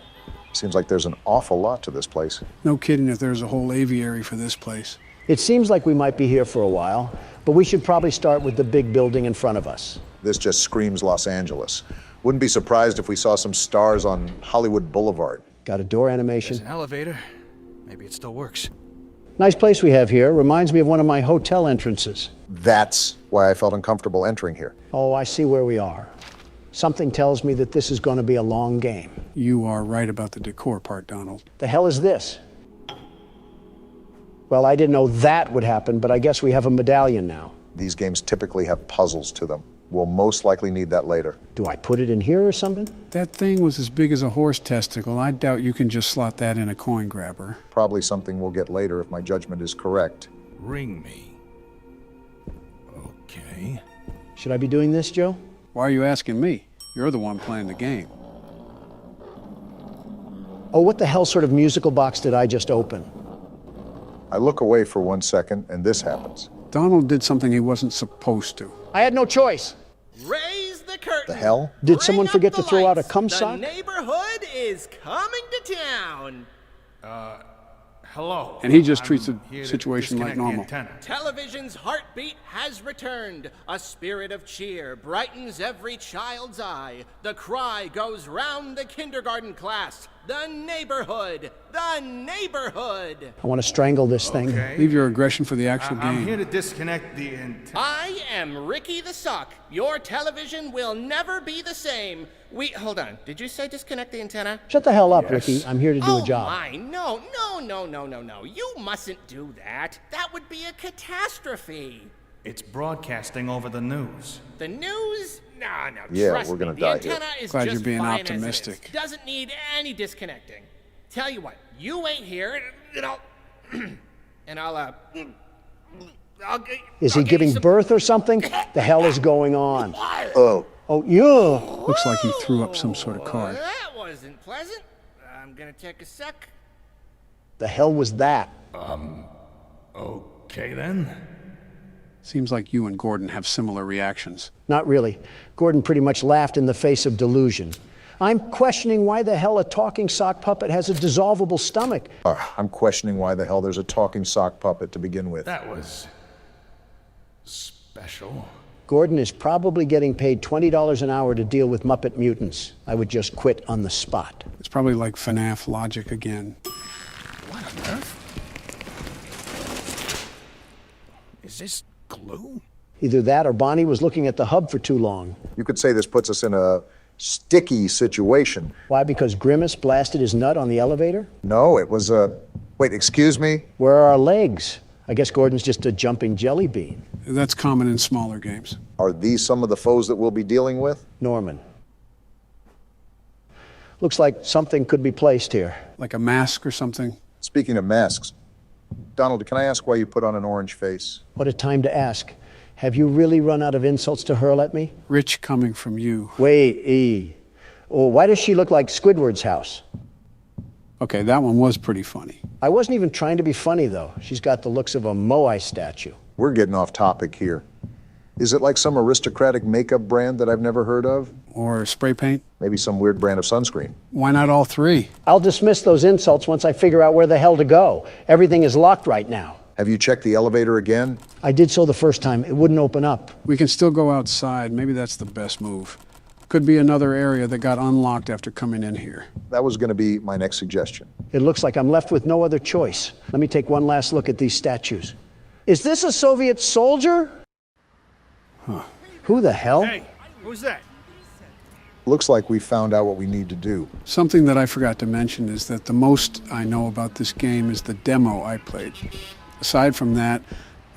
seems like there's an awful lot to this place. No kidding if there's a whole aviary for this place. It seems like we might be here for a while, but we should probably start with the big building in front of us. This just screams Los Angeles. Wouldn't be surprised if we saw some stars on Hollywood Boulevard. Got a door animation. There's an elevator. Maybe it still works. Nice place we have here. Reminds me of one of my hotel entrances. That's why I felt uncomfortable entering here. Oh, I see where we are. Something tells me that this is going to be a long game. You are right about the decor part, Donald. The hell is this? Well, I didn't know that would happen, but I guess we have a medallion now. These games typically have puzzles to them. We'll most likely need that later. Do I put it in here or something? That thing was as big as a horse testicle. I doubt you can just slot that in a coin grabber. Probably something we'll get later if my judgment is correct. Ring me. Okay. Should I be doing this, Joe? Why are you asking me? You're the one playing the game. Oh, what the hell sort of musical box did I just open? I look away for 1 second, and this happens. Donald did something he wasn't supposed to. I had no choice. Raise the curtain. The hell? Did someone forget to throw out a cum The sock? neighborhood is coming to town. Hello. And he just treats the situation like normal. Television's heartbeat has returned. A spirit of cheer brightens every child's eye. The cry goes round the kindergarten class. The neighborhood. The neighborhood. I want to strangle this thing. Leave your aggression for the actual game. I'm here to disconnect the antenna. I am Ricky the Sock. Your television will never be the same. Hold on. Did you say disconnect the antenna? Shut the hell up, Ricky. I'm here to do a job. Oh, no. You mustn't do that. That would be a catastrophe. It's broadcasting over the news. The news? No. Yeah, trust we're gonna me. die The here. antenna is Glad just you're being fine optimistic. As it is. Doesn't need any disconnecting. Tell you what, you wait here, and I'll Is he giving birth or something? The hell is going on? Oh. Oh, yeah. Looks like he threw up some sort of card. That wasn't pleasant. I'm gonna take a sec. The hell was that? Okay then. Seems like you and Gordon have similar reactions. Not really. Gordon pretty much laughed in the face of delusion. I'm questioning why the hell a talking sock puppet has a dissolvable stomach. I'm questioning why the hell there's a talking sock puppet to begin with. That was special. Gordon is probably getting paid $20 an hour to deal with Muppet mutants. I would just quit on the spot. It's probably like FNAF logic again. What on earth? Is this glue? Either that or Bonnie was looking at the hub for too long. You could say this puts us in a sticky situation. Why? Because Grimace blasted his nut on the elevator? No, it was a... Wait, excuse me? Where are our legs? I guess Gordon's just a jumping jelly bean. That's common in smaller games. Are these some of the foes that we'll be dealing with? Norman. Looks like something could be placed here. Like a mask or something? Speaking of masks, Donald, can I ask why you put on an orange face? What a time to ask. Have you really run out of insults to hurl at me? Rich coming from you. Wait, E. Oh, why does she look like Squidward's house? Okay, that one was pretty funny. I wasn't even trying to be funny, though. She's got the looks of a Moai statue. We're getting off topic here. Is it like some aristocratic makeup brand that I've never heard of? Or spray paint? Maybe some weird brand of sunscreen. Why not all three? I'll dismiss those insults once I figure out where the hell to go. Everything is locked right now. Have you checked the elevator again? I did so the first time. It wouldn't open up. We can still go outside. Maybe that's the best move. Could be another area that got unlocked after coming in here. That was going to be my next suggestion. It looks like I'm left with no other choice. Let me take one last look at these statues. Is this a Soviet soldier? Huh. Who the hell? Hey, who's that? Looks like we found out what we need to do. Something that I forgot to mention is that the most I know about this game is the demo I played. Aside from that,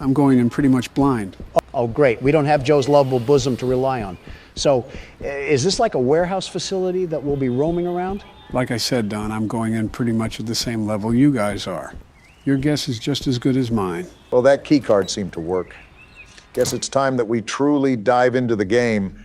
I'm going in pretty much blind. Oh, great. We don't have Joe's lovable bosom to rely on. So, is this like a warehouse facility that we'll be roaming around? Like I said, Don, I'm going in pretty much at the same level you guys are. Your guess is just as good as mine. Well, that key card seemed to work. Guess it's time that we truly dive into the game.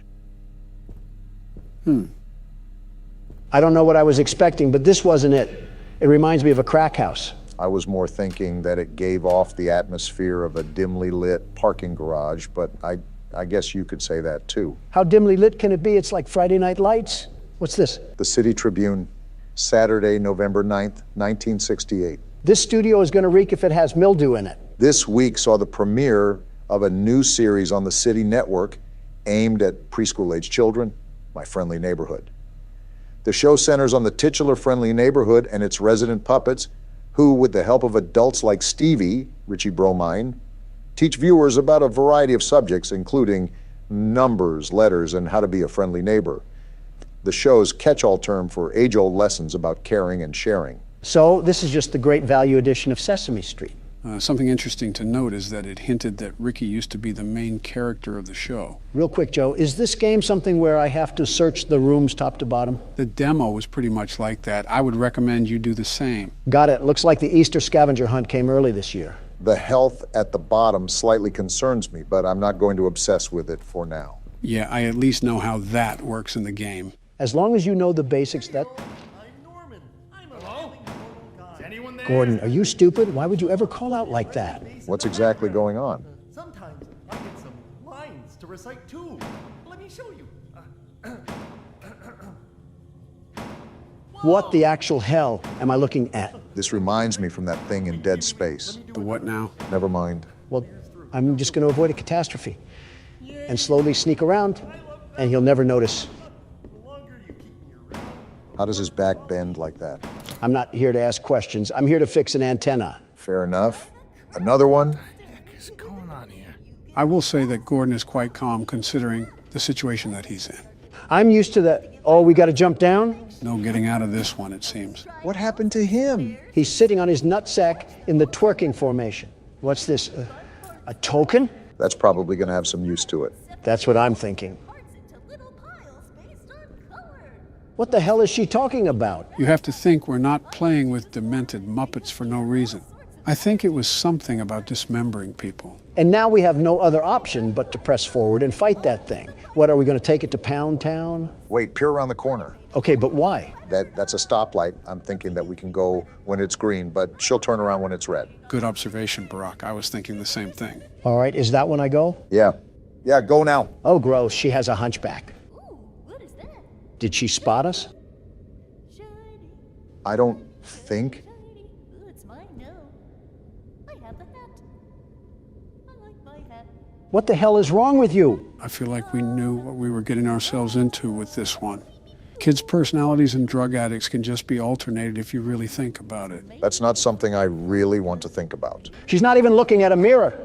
I don't know what I was expecting, but this wasn't it. It reminds me of a crack house. I was more thinking that it gave off the atmosphere of a dimly lit parking garage, but I guess you could say that too. How dimly lit can it be? It's like Friday Night Lights. What's this? The City Tribune, Saturday, November 9th, 1968. This studio is going to reek if it has mildew in it. This week saw the premiere of a new series on the City Network aimed at preschool-age children, My Friendly Neighborhood. The show centers on the titular friendly neighborhood and its resident puppets, who, with the help of adults like Stevie, Richie Bromine, teach viewers about a variety of subjects, including numbers, letters, and how to be a friendly neighbor. The show's catch-all term for age-old lessons about caring and sharing. So this is just the great value edition of Sesame Street. Something interesting to note is that it hinted that Ricky used to be the main character of the show. Real quick, Joe, is this game something where I have to search the rooms top to bottom? The demo was pretty much like that. I would recommend you do the same. Got it. Looks like the Easter scavenger hunt came early this year. The health at the bottom slightly concerns me, but I'm not going to obsess with it for now. Yeah, I at least know how that works in the game. As long as you know the basics, that... Gordon, are you stupid? Why would you ever call out like that? What's exactly going on? Sometimes I get some lines to recite too. Let me show you. What the actual hell am I looking at? This reminds me from that thing in Dead Space. The what now? Never mind. Well, I'm just going to avoid a catastrophe and slowly sneak around, and he'll never notice. How does his back bend like that? I'm not here to ask questions. I'm here to fix an antenna. Fair enough. Another one? What the heck is going on here? I will say that Gordon is quite calm considering the situation that he's in. I'm used to that. Oh, we got to jump down? No getting out of this one, it seems. What happened to him? He's sitting on his nutsack in the twerking formation. What's this? A token? That's probably going to have some use to it. That's what I'm thinking. What the hell is she talking about? You have to think we're not playing with demented Muppets for no reason. I think it was something about dismembering people. And now we have no other option but to press forward and fight that thing. What, are we going to take it to Pound Town? Wait, peer around the corner. Okay, but why? That's a stoplight. I'm thinking that we can go when it's green, but she'll turn around when it's red. Good observation, Barack. I was thinking the same thing. All right, is that when I go? Yeah. Yeah, go now. Oh, gross. She has a hunchback. Did she spot us? I don't think. What the hell is wrong with you? I feel like we knew what we were getting ourselves into with this one. Kids' personalities and drug addicts can just be alternated if you really think about it. That's not something I really want to think about. She's not even looking at a mirror.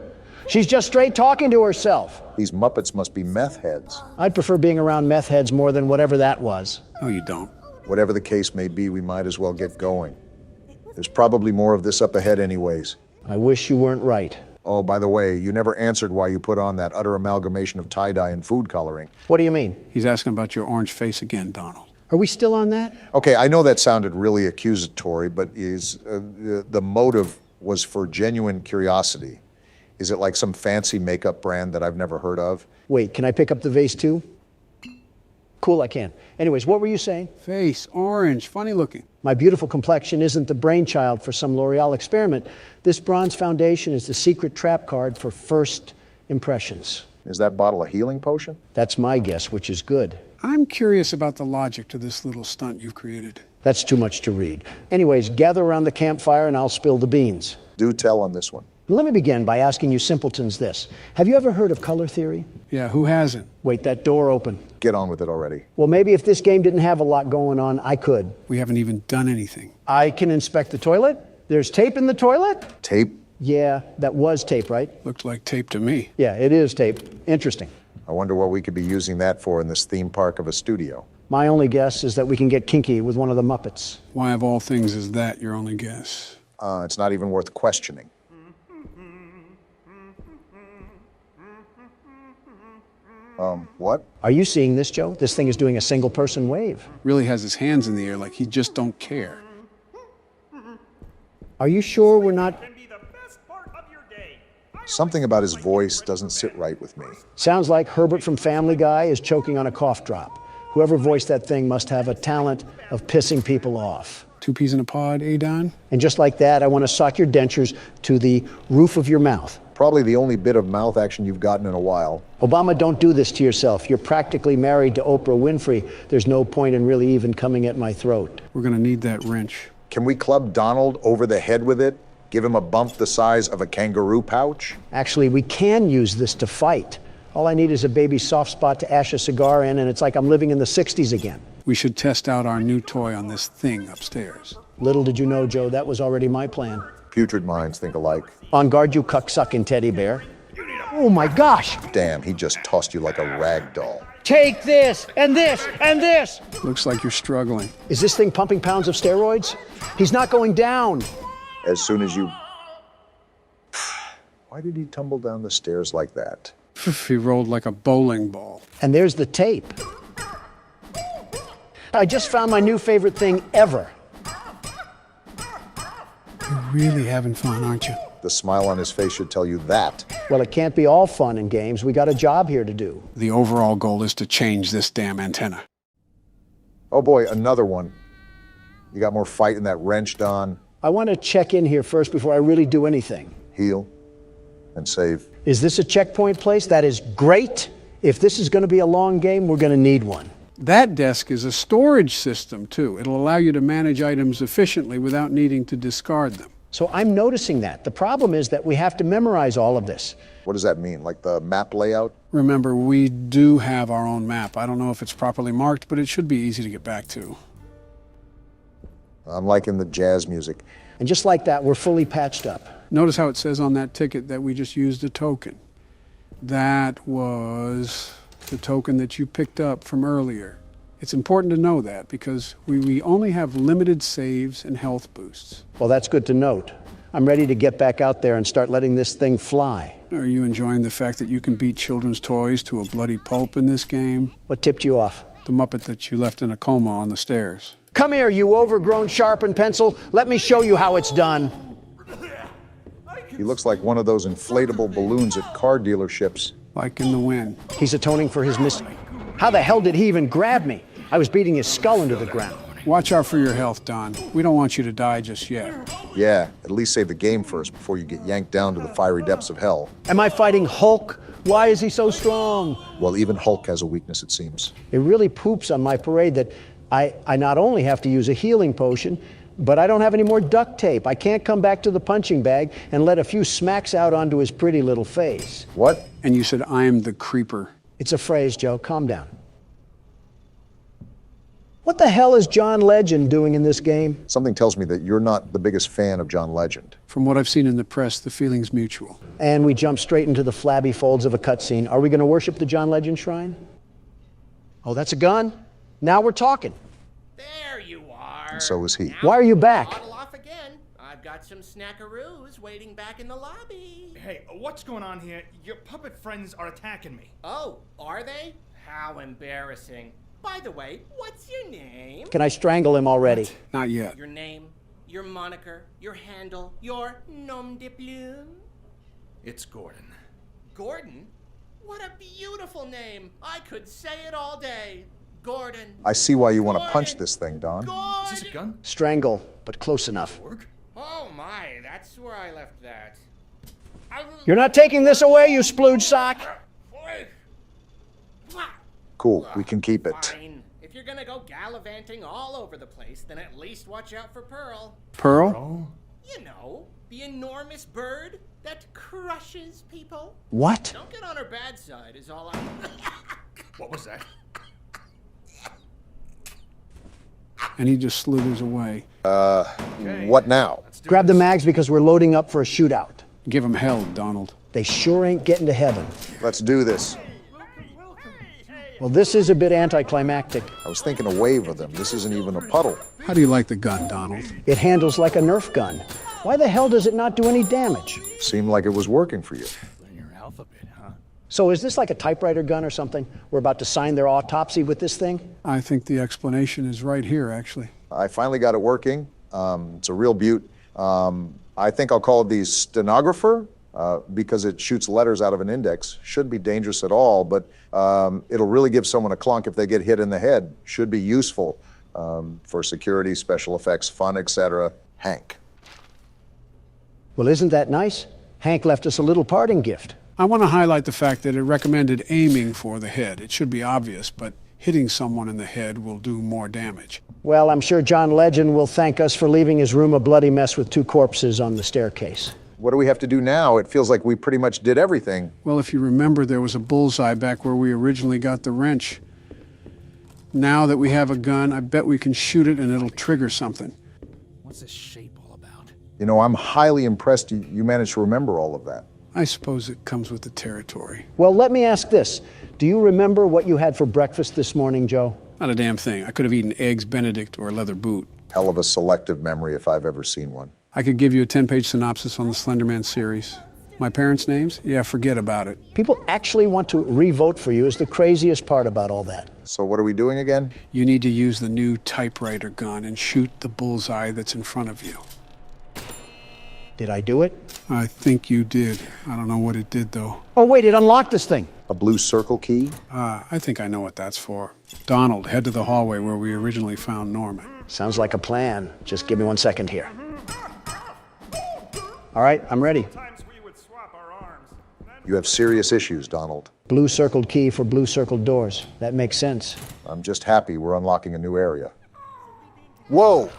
She's just straight talking to herself. These Muppets must be meth heads. I'd prefer being around meth heads more than whatever that was. No, you don't. Whatever the case may be, we might as well get going. There's probably more of this up ahead anyways. I wish you weren't right. Oh, by the way, you never answered why you put on that utter amalgamation of tie-dye and food coloring. What do you mean? He's asking about your orange face again, Donald. Are we still on that? Okay, I know that sounded really accusatory, but the motive was for genuine curiosity. Is it like some fancy makeup brand that I've never heard of? Wait, can I pick up the vase too? Cool, I can. Anyways, what were you saying? Face, orange, funny looking. My beautiful complexion isn't the brainchild for some L'Oreal experiment. This bronze foundation is the secret trap card for first impressions. Is that bottle a healing potion? That's my guess, which is good. I'm curious about the logic to this little stunt you've created. That's too much to read. Anyways, gather around the campfire and I'll spill the beans. Do tell on this one. Let me begin by asking you simpletons this. Have you ever heard of color theory? Yeah, who hasn't? Wait, that door open. Get on with it already. Well, maybe if this game didn't have a lot going on, I could. We haven't even done anything. I can inspect the toilet. There's tape in the toilet? Tape? Yeah, that was tape, right? Looked like tape to me. Yeah, it is tape. Interesting. I wonder what we could be using that for in this theme park of a studio. My only guess is that we can get kinky with one of the Muppets. Why of all things is that your only guess? It's not even worth questioning. What? Are you seeing this, Joe? This thing is doing a single-person wave. Really has his hands in the air like he just don't care. Are you sure we're not... Something about his voice doesn't sit right with me. Sounds like Herbert from Family Guy is choking on a cough drop. Whoever voiced that thing must have a talent of pissing people off. 2 peas in a pod, eh, Don? And just like that, I want to sock your dentures to the roof of your mouth. Probably the only bit of mouth action you've gotten in a while. Obama, don't do this to yourself. You're practically married to Oprah Winfrey. There's no point in really even coming at my throat. We're gonna need that wrench. Can we club Donald over the head with it? Give him a bump the size of a kangaroo pouch? Actually, we can use this to fight. All I need is a baby soft spot to ash a cigar in, and it's like I'm living in the 60s again. We should test out our new toy on this thing upstairs. Little did you know, Joe, that was already my plan. Putrid minds think alike. On guard, you cuck-sucking teddy bear. Oh my gosh! Damn, he just tossed you like a rag doll. Take this, and this, and this! Looks like you're struggling. Is this thing pumping pounds of steroids? He's not going down. As soon as you... Why did he tumble down the stairs like that? He rolled like a bowling ball. And there's the tape. I just found my new favorite thing ever. You're really having fun, aren't you? The smile on his face should tell you that. Well, it can't be all fun and games. We got a job here to do. The overall goal is to change this damn antenna. Oh boy, another one. You got more fight in that wrench, Don. I want to check in here first before I really do anything. Heal and save. Is this a checkpoint place? That is great. If this is going to be a long game, we're going to need one. That desk is a storage system, too. It'll allow you to manage items efficiently without needing to discard them. So I'm noticing that. The problem is that we have to memorize all of this. What does that mean? Like the map layout? Remember, we do have our own map. I don't know if it's properly marked, but it should be easy to get back to. I'm liking the jazz music. And just like that, we're fully patched up. Notice how it says on that ticket that we just used a token. That was the token that you picked up from earlier. It's important to know that because we only have limited saves and health boosts. Well, that's good to note. I'm ready to get back out there and start letting this thing fly. Are you enjoying the fact that you can beat children's toys to a bloody pulp in this game? What tipped you off? The Muppet that you left in a coma on the stairs. Come here, you overgrown sharpened pencil. Let me show you how it's done. He looks like one of those inflatable balloons at car dealerships. Like in the wind. He's atoning for his mistake. How the hell did he even grab me? I was beating his skull into the ground. Watch out for your health, Don. We don't want you to die just yet. Yeah, at least save the game first before you get yanked down to the fiery depths of hell. Am I fighting Hulk? Why is he so strong? Well, even Hulk has a weakness, it seems. It really poops on my parade that I not only have to use a healing potion, but I don't have any more duct tape. I can't come back to the punching bag and let a few smacks out onto his pretty little face. What? And you said, I'm the creeper. It's a phrase, Joe. Calm down. What the hell is John Legend doing in this game? Something tells me that you're not the biggest fan of John Legend. From what I've seen in the press, the feeling's mutual. And we jump straight into the flabby folds of a cutscene. Are we going to worship the John Legend shrine? Oh, that's a gun? Now we're talking. There you are. And so is he. Why are you back? Bottle off again. I've got some snackaroos waiting back in the lobby. Hey, what's going on here? Your puppet friends are attacking me. Oh, are they? How embarrassing. By the way, what's your name? Can I strangle him already? Not yet. Your name, your moniker, your handle, your nom de plume? It's Gordon. Gordon? What a beautiful name. I could say it all day. Gordon. I see why you want to punch this thing, Don. Is this a gun? Strangle, but close enough. Oh my, that's where I left that. You're not taking this away, you splooge sock. Cool, we can keep it. Fine. If you're gonna go gallivanting all over the place, then at least watch out for Pearl. Pearl? You know, the enormous bird that crushes people. What? Don't get on her bad side is all I... What was that? And he just slithers away. What now? Grab the mags because we're loading up for a shootout. Give him hell, Donald. They sure ain't getting to heaven. Let's do this. Well, this is a bit anticlimactic. I was thinking a wave of them. This isn't even a puddle. How do you like the gun, Donald? It handles like a Nerf gun. Why the hell does it not do any damage? Seemed like it was working for you. Your alphabet, huh? So is this like a typewriter gun or something? We're about to sign their autopsy with this thing? I think the explanation is right here, actually. I finally got it working. It's a real beaut. I think I'll call it the stenographer because it shoots letters out of an index. Shouldn't be dangerous at all, but it'll really give someone a clunk if they get hit in the head. Should be useful for security, special effects, fun, etc. Hank. Well, isn't that nice? Hank left us a little parting gift. I want to highlight the fact that it recommended aiming for the head. It should be obvious, but hitting someone in the head will do more damage. Well, I'm sure John Legend will thank us for leaving his room a bloody mess with 2 corpses on the staircase. What do we have to do now? It feels like we pretty much did everything. Well, if you remember, there was a bullseye back where we originally got the wrench. Now that we have a gun, I bet we can shoot it and it'll trigger something. What's this shape all about? You know, I'm highly impressed you managed to remember all of that. I suppose it comes with the territory. Well, let me ask this. Do you remember what you had for breakfast this morning, Joe? Not a damn thing. I could have eaten eggs Benedict or a leather boot. Hell of a selective memory if I've ever seen one. I could give you a 10-page synopsis on the Slender Man series. My parents' names? Yeah, forget about it. People actually want to re-vote for you is the craziest part about all that. So what are we doing again? You need to use the new typewriter gun and shoot the bullseye that's in front of you. Did I do it? I think you did. I don't know what it did, though. Oh, wait, it unlocked this thing. A blue circle key? I think I know what that's for. Donald, head to the hallway where we originally found Norman. Sounds like a plan. Just give me 1 second here. All right, I'm ready. You have serious issues, Donald. Blue circled key for blue circled doors. That makes sense. I'm just happy we're unlocking a new area. Whoa!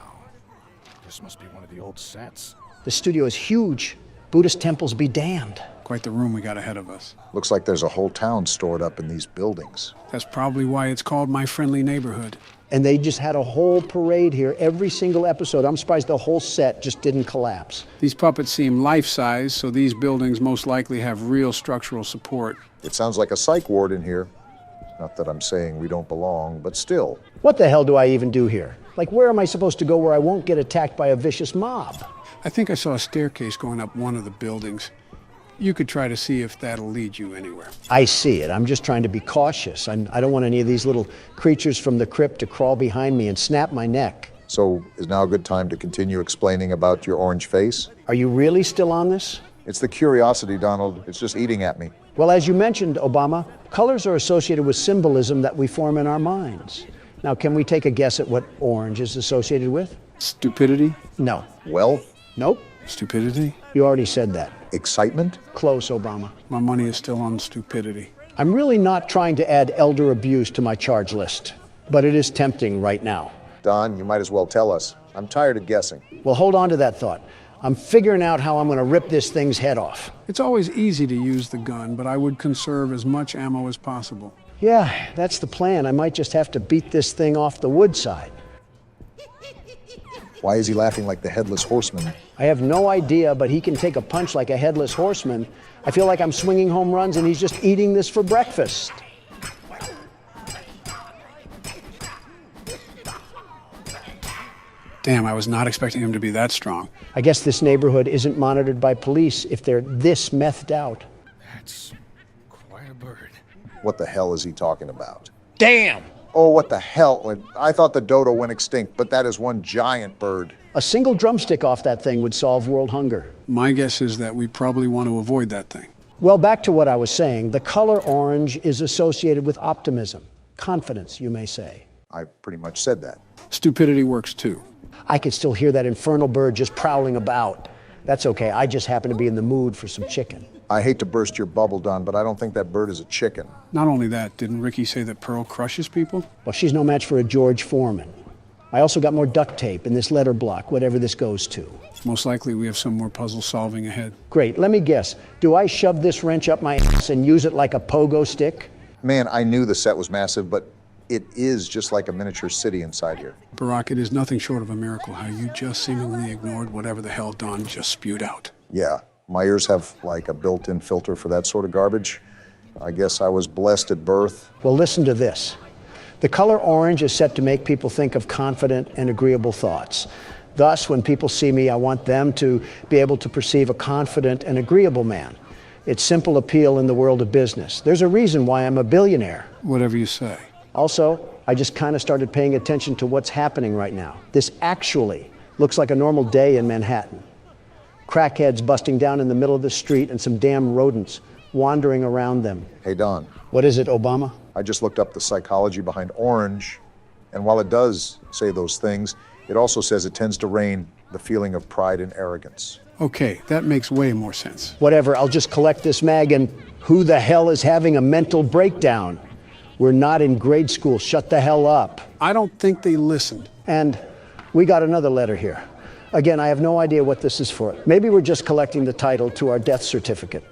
This must be one of the old sets. The studio is huge. Buddhist temples be damned. Quite the room we got ahead of us. Looks like there's a whole town stored up in these buildings. That's probably why it's called My Friendly Neighborhood. And they just had a whole parade here every single episode. I'm surprised the whole set just didn't collapse. These puppets seem life-size, so these buildings most likely have real structural support. It sounds like a psych ward in here. Not that I'm saying we don't belong, but still. What the hell do I even do here? Like, where am I supposed to go where I won't get attacked by a vicious mob? I think I saw a staircase going up one of the buildings. You could try to see if that'll lead you anywhere. I see it. I'm just trying to be cautious. I don't want any of these little creatures from the crypt to crawl behind me and snap my neck. So is now a good time to continue explaining about your orange face? Are you really still on this? It's the curiosity, Donald. It's just eating at me. Well, as you mentioned, Obama, colors are associated with symbolism that we form in our minds. Now, can we take a guess at what orange is associated with? Stupidity? No. Wealth? Nope. Stupidity? You already said that. Excitement? Close, Obama. My money is still on stupidity. I'm really not trying to add elder abuse to my charge list, but it is tempting right now. Don, you might as well tell us. I'm tired of guessing. Well, hold on to that thought. I'm figuring out how I'm going to rip this thing's head off. It's always easy to use the gun, but I would conserve as much ammo as possible. Yeah, that's the plan. I might just have to beat this thing off the wood side. Why is he laughing like the Headless Horseman? I have no idea, but he can take a punch like a Headless Horseman. I feel like I'm swinging home runs and he's just eating this for breakfast. Damn, I was not expecting him to be that strong. I guess this neighborhood isn't monitored by police if they're this methed out. That's quite a bird. What the hell is he talking about? Damn! Oh, what the hell? I thought the dodo went extinct, but that is one giant bird. A single drumstick off that thing would solve world hunger. My guess is that we probably want to avoid that thing. Well, back to what I was saying. The color orange is associated with optimism, confidence, you may say. I pretty much said that. Stupidity works too. I could still hear that infernal bird just prowling about. That's okay, I just happen to be in the mood for some chicken. I hate to burst your bubble, Don, but I don't think that bird is a chicken. Not only that, didn't Ricky say that Pearl crushes people? Well, she's no match for a George Foreman. I also got more duct tape in this letter block, whatever this goes to. Most likely we have some more puzzle solving ahead. Great, let me guess. Do I shove this wrench up my ass and use it like a pogo stick? Man, I knew the set was massive, but it is just like a miniature city inside here. Barack, it is nothing short of a miracle how you just seemingly ignored whatever the hell Don just spewed out. Yeah, my ears have like a built-in filter for that sort of garbage. I guess I was blessed at birth. Well, listen to this. The color orange is set to make people think of confident and agreeable thoughts. Thus, when people see me, I want them to be able to perceive a confident and agreeable man. It's simple appeal in the world of business. There's a reason why I'm a billionaire. Whatever you say. Also, I just kind of started paying attention to what's happening right now. This actually looks like a normal day in Manhattan. Crackheads busting down in the middle of the street and some damn rodents wandering around them. Hey, Don. What is it, Obama? I just looked up the psychology behind orange, and while it does say those things, it also says it tends to rain the feeling of pride and arrogance. Okay, that makes way more sense. Whatever, I'll just collect this mag and who the hell is having a mental breakdown? We're not in grade school, shut the hell up. I don't think they listened. And we got another letter here. Again, I have no idea what this is for. Maybe we're just collecting the title to our death certificate.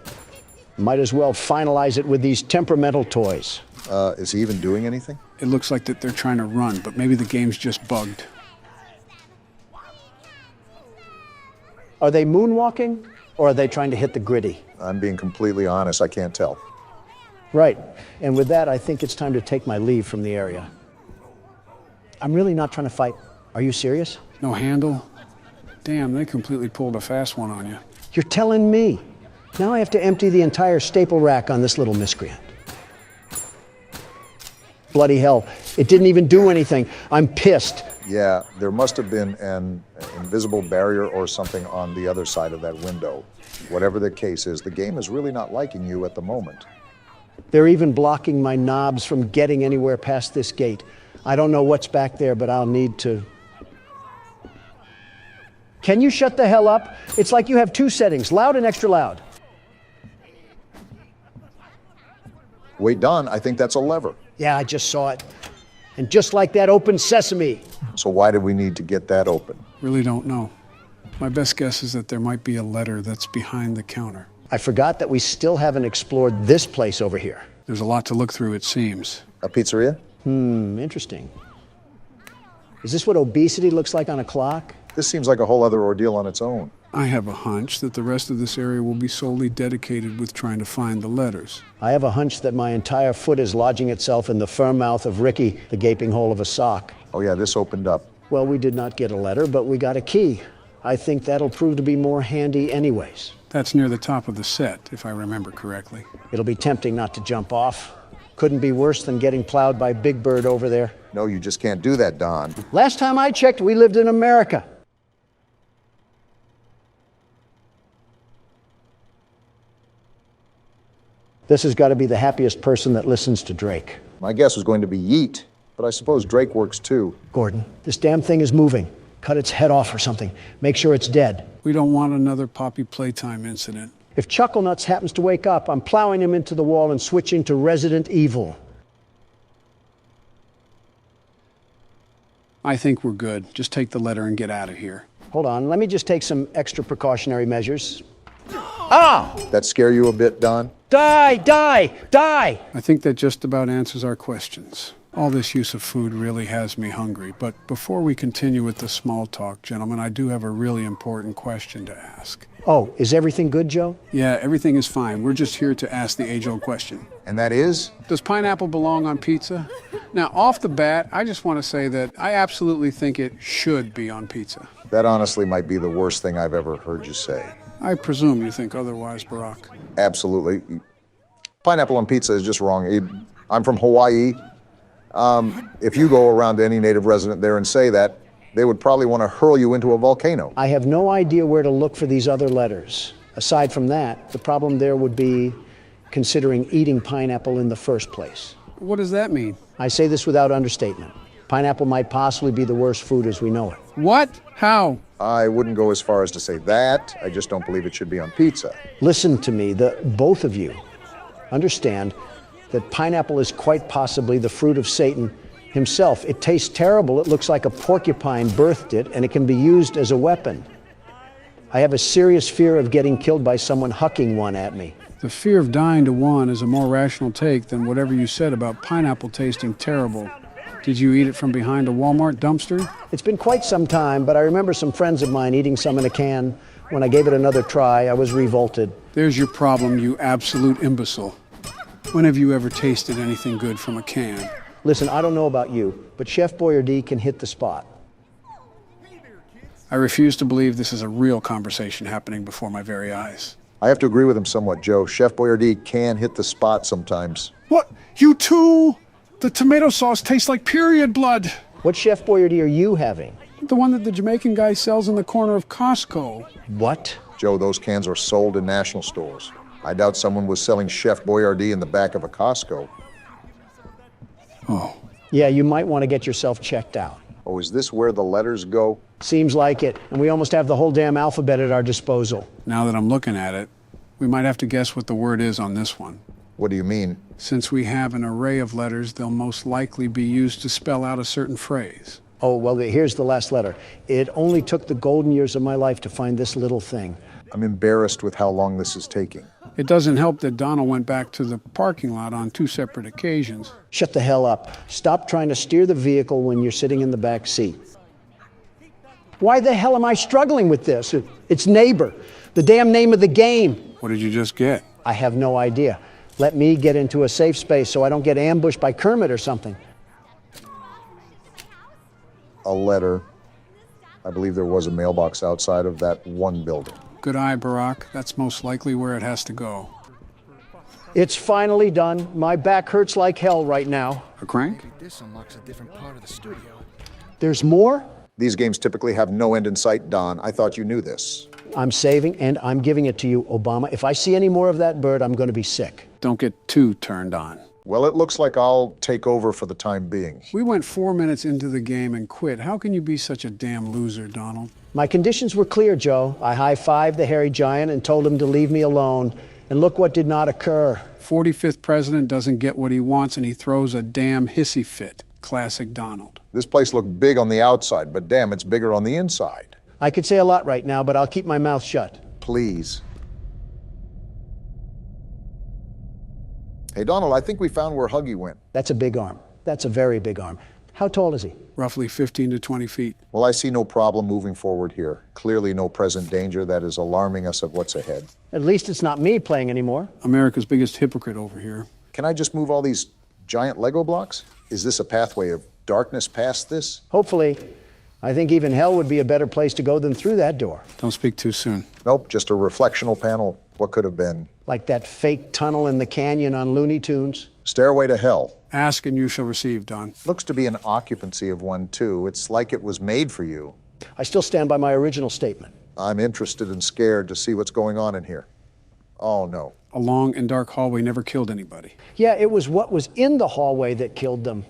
Might as well finalize it with these temperamental toys. Is he even doing anything? It looks like that they're trying to run, but maybe the game's just bugged. Are they moonwalking, or are they trying to hit the gritty? I'm being completely honest, I can't tell. Right, and with that, I think it's time to take my leave from the area. I'm really not trying to fight. Are you serious? No handle? Damn, they completely pulled a fast one on you. You're telling me. Now I have to empty the entire staple rack on this little miscreant. Bloody hell, it didn't even do anything. I'm pissed. Yeah, there must have been an invisible barrier or something on the other side of that window. Whatever the case is, the game is really not liking you at the moment. They're even blocking my knobs from getting anywhere past this gate. I don't know what's back there, but I'll need to. Can you shut the hell up? It's like you have two settings, loud and extra loud. Wait, Don, I think that's a lever. Yeah, I just saw it. And just like that, open sesame. So why did we need to get that open? Really don't know. My best guess is that there might be a letter that's behind the counter. I forgot that we still haven't explored this place over here. There's a lot to look through, it seems. A pizzeria? Interesting. Is this what obesity looks like on a clock? This seems like a whole other ordeal on its own. I have a hunch that the rest of this area will be solely dedicated with trying to find the letters. I have a hunch that my entire foot is lodging itself in the firm mouth of Ricky, the gaping hole of a sock. Oh yeah, this opened up. Well, we did not get a letter, but we got a key. I think that'll prove to be more handy anyways. That's near the top of the set, if I remember correctly. It'll be tempting not to jump off. Couldn't be worse than getting plowed by Big Bird over there. No, you just can't do that, Don. Last time I checked, we lived in America. This has got to be the happiest person that listens to Drake. My guess was going to be Yeet, but I suppose Drake works too. Gordon, this damn thing is moving. Cut its head off or something. Make sure it's dead. We don't want another Poppy Playtime incident. If Chucklenuts happens to wake up, I'm plowing him into the wall and switching to Resident Evil. I think we're good. Just take the letter and get out of here. Hold on, let me just take some extra precautionary measures. Ah! That scare you a bit, Don? Die! Die! Die! I think that just about answers our questions. All this use of food really has me hungry. But before we continue with the small talk, gentlemen, I do have a really important question to ask. Oh, is everything good, Joe? Yeah, everything is fine. We're just here to ask the age-old question. And that is? Does pineapple belong on pizza? Now, off the bat, I just want to say that I absolutely think it should be on pizza. That honestly might be the worst thing I've ever heard you say. I presume you think otherwise, Barack. Absolutely. Pineapple on pizza is just wrong. I'm from Hawaii. If you go around to any native resident there and say that, they would probably want to hurl you into a volcano. I have no idea where to look for these other letters. Aside from that, the problem there would be considering eating pineapple in the first place. What does that mean? I say this without understatement. Pineapple might possibly be the worst food as we know it. What? How? I wouldn't go as far as to say that. I just don't believe it should be on pizza. Listen to me, both of you. Understand that pineapple is quite possibly the fruit of Satan himself. It tastes terrible. It looks like a porcupine birthed it, and it can be used as a weapon. I have a serious fear of getting killed by someone hucking one at me. The fear of dying to one is a more rational take than whatever you said about pineapple tasting terrible. Did you eat it from behind a Walmart dumpster? It's been quite some time, but I remember some friends of mine eating some in a can. When I gave it another try, I was revolted. There's your problem, you absolute imbecile. When have you ever tasted anything good from a can? Listen, I don't know about you, but Chef Boyardee can hit the spot. I refuse to believe this is a real conversation happening before my very eyes. I have to agree with him somewhat, Joe. Chef Boyardee can hit the spot sometimes. What? You too? The tomato sauce tastes like period blood. What Chef Boyardee are you having? The one that the Jamaican guy sells in the corner of Costco. What? Joe, those cans are sold in national stores. I doubt someone was selling Chef Boyardee in the back of a Costco. Oh. Yeah, you might want to get yourself checked out. Oh, is this where the letters go? Seems like it, and we almost have the whole damn alphabet at our disposal. Now that I'm looking at it, we might have to guess what the word is on this one. What do you mean? Since we have an array of letters, they'll most likely be used to spell out a certain phrase. Oh, well, here's the last letter. It only took the golden years of my life to find this little thing. I'm embarrassed with how long this is taking. It doesn't help that Donald went back to the parking lot on 2 separate occasions. Shut the hell up. Stop trying to steer the vehicle when you're sitting in the back seat. Why the hell am I struggling with this? It's Neighbor, the damn name of the game. What did you just get? I have no idea. Let me get into a safe space so I don't get ambushed by Kermit or something. A letter. I believe there was a mailbox outside of that one building. Good eye, Barack. That's most likely where it has to go. It's finally done. My back hurts like hell right now. A crank? This unlocks a different part of the studio. There's more? These games typically have no end in sight, Don. I thought you knew this. I'm saving and I'm giving it to you, Obama. If I see any more of that bird, I'm going to be sick. Don't get too turned on. Well, it looks like I'll take over for the time being. We went 4 minutes into the game and quit. How can you be such a damn loser, Donald? My conditions were clear, Joe. I high-fived the hairy giant and told him to leave me alone. And look what did not occur. 45th president doesn't get what he wants and he throws a damn hissy fit. Classic Donald. This place looked big on the outside, but damn, it's bigger on the inside. I could say a lot right now, but I'll keep my mouth shut. Please. Hey, Donald, I think we found where Huggy went. That's a big arm. That's a very big arm. How tall is he? Roughly 15 to 20 feet. Well, I see no problem moving forward here. Clearly no present danger that is alarming us of what's ahead. At least it's not me playing anymore. America's biggest hypocrite over here. Can I just move all these giant Lego blocks? Is this a pathway of darkness past this? Hopefully. I think even hell would be a better place to go than through that door. Don't speak too soon. Nope, just a reflectional panel. What could have been? Like that fake tunnel in the canyon on Looney Tunes. Stairway to hell. Ask and you shall receive, Don. Looks to be an occupancy of one, too. It's like it was made for you. I still stand by my original statement. I'm interested and scared to see what's going on in here. Oh, no. A long and dark hallway never killed anybody. Yeah, it was what was in the hallway that killed them.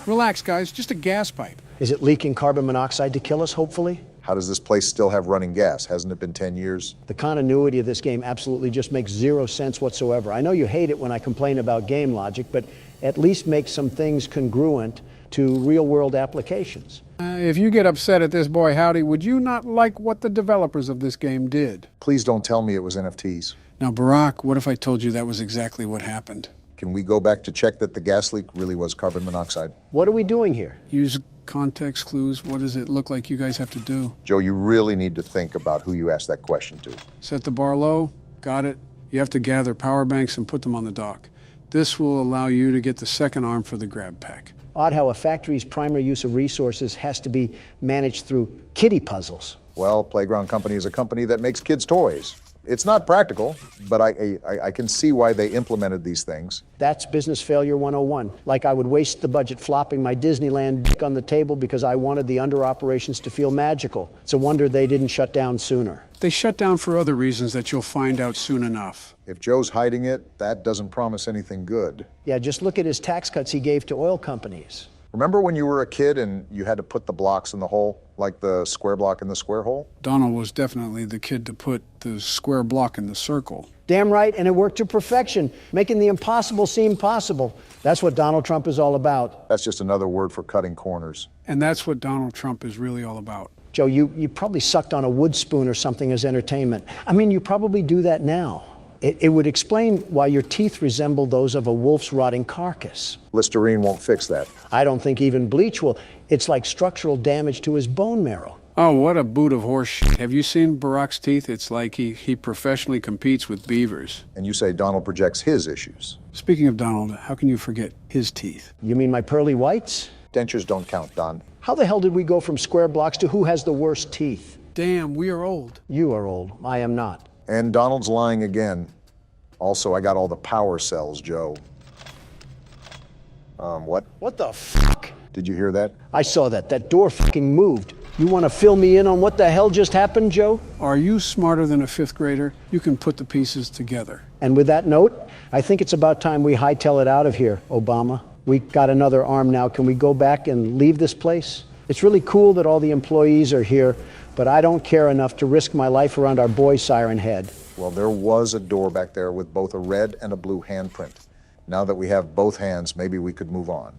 Relax, guys, just a gas pipe. Is it leaking carbon monoxide to kill us, hopefully? How does this place still have running gas? Hasn't it been 10 years? The continuity of this game absolutely just makes zero sense whatsoever. I know you hate it when I complain about game logic, but at least make some things congruent to real-world applications. If you get upset at this boy howdy, would you not like what the developers of this game did? Please don't tell me it was NFTs. Now, Barack, what if I told you that was exactly what happened? Can we go back to check that the gas leak really was carbon monoxide? What are we doing here? Use context clues. What does it look like you guys have to do? Joe, you really need to think about who you asked that question to. Set the bar low. Got it. You have to gather power banks and put them on the dock. This will allow you to get the second arm for the grab pack. Odd how a factory's primary use of resources has to be managed through kiddie puzzles. Well, Playground Company is a company that makes kids' toys. It's not practical, but I can see why they implemented these things. That's business failure 101. Like I would waste the budget flopping my Disneyland dick on the table because I wanted the under operations to feel magical. It's a wonder they didn't shut down sooner. They shut down for other reasons that you'll find out soon enough. If Joe's hiding it, that doesn't promise anything good. Yeah, just look at his tax cuts he gave to oil companies. Remember when you were a kid and you had to put the blocks in the hole, like the square block in the square hole? Donald was definitely the kid to put the square block in the circle. Damn right, and it worked to perfection, making the impossible seem possible. That's what Donald Trump is all about. That's just another word for cutting corners. And that's what Donald Trump is really all about. Joe, you probably sucked on a wood spoon or something as entertainment. I mean, you probably do that now. It would explain why your teeth resemble those of a wolf's rotting carcass. Listerine won't fix that. I don't think even bleach will. It's like structural damage to his bone marrow. Oh, what a boot of horse shit. Have you seen Barack's teeth? It's like he professionally competes with beavers. And you say Donald projects his issues. Speaking of Donald, how can you forget his teeth? You mean my pearly whites? Dentures don't count, Don. How the hell did we go from square blocks to who has the worst teeth? Damn, we are old. You are old. I am not. And Donald's lying again. Also, I got all the power cells, Joe. What? What the fuck? Did you hear that? I saw that. That door fucking moved. You want to fill me in on what the hell just happened, Joe? Are you smarter than a fifth grader? You can put the pieces together. And with that note, I think it's about time we hightail it out of here, Obama. We got another arm now. Can we go back and leave this place? It's really cool that all the employees are here, but I don't care enough to risk my life around our boy Siren Head. Well, there was a door back there with both a red and a blue handprint. Now that we have both hands, maybe we could move on.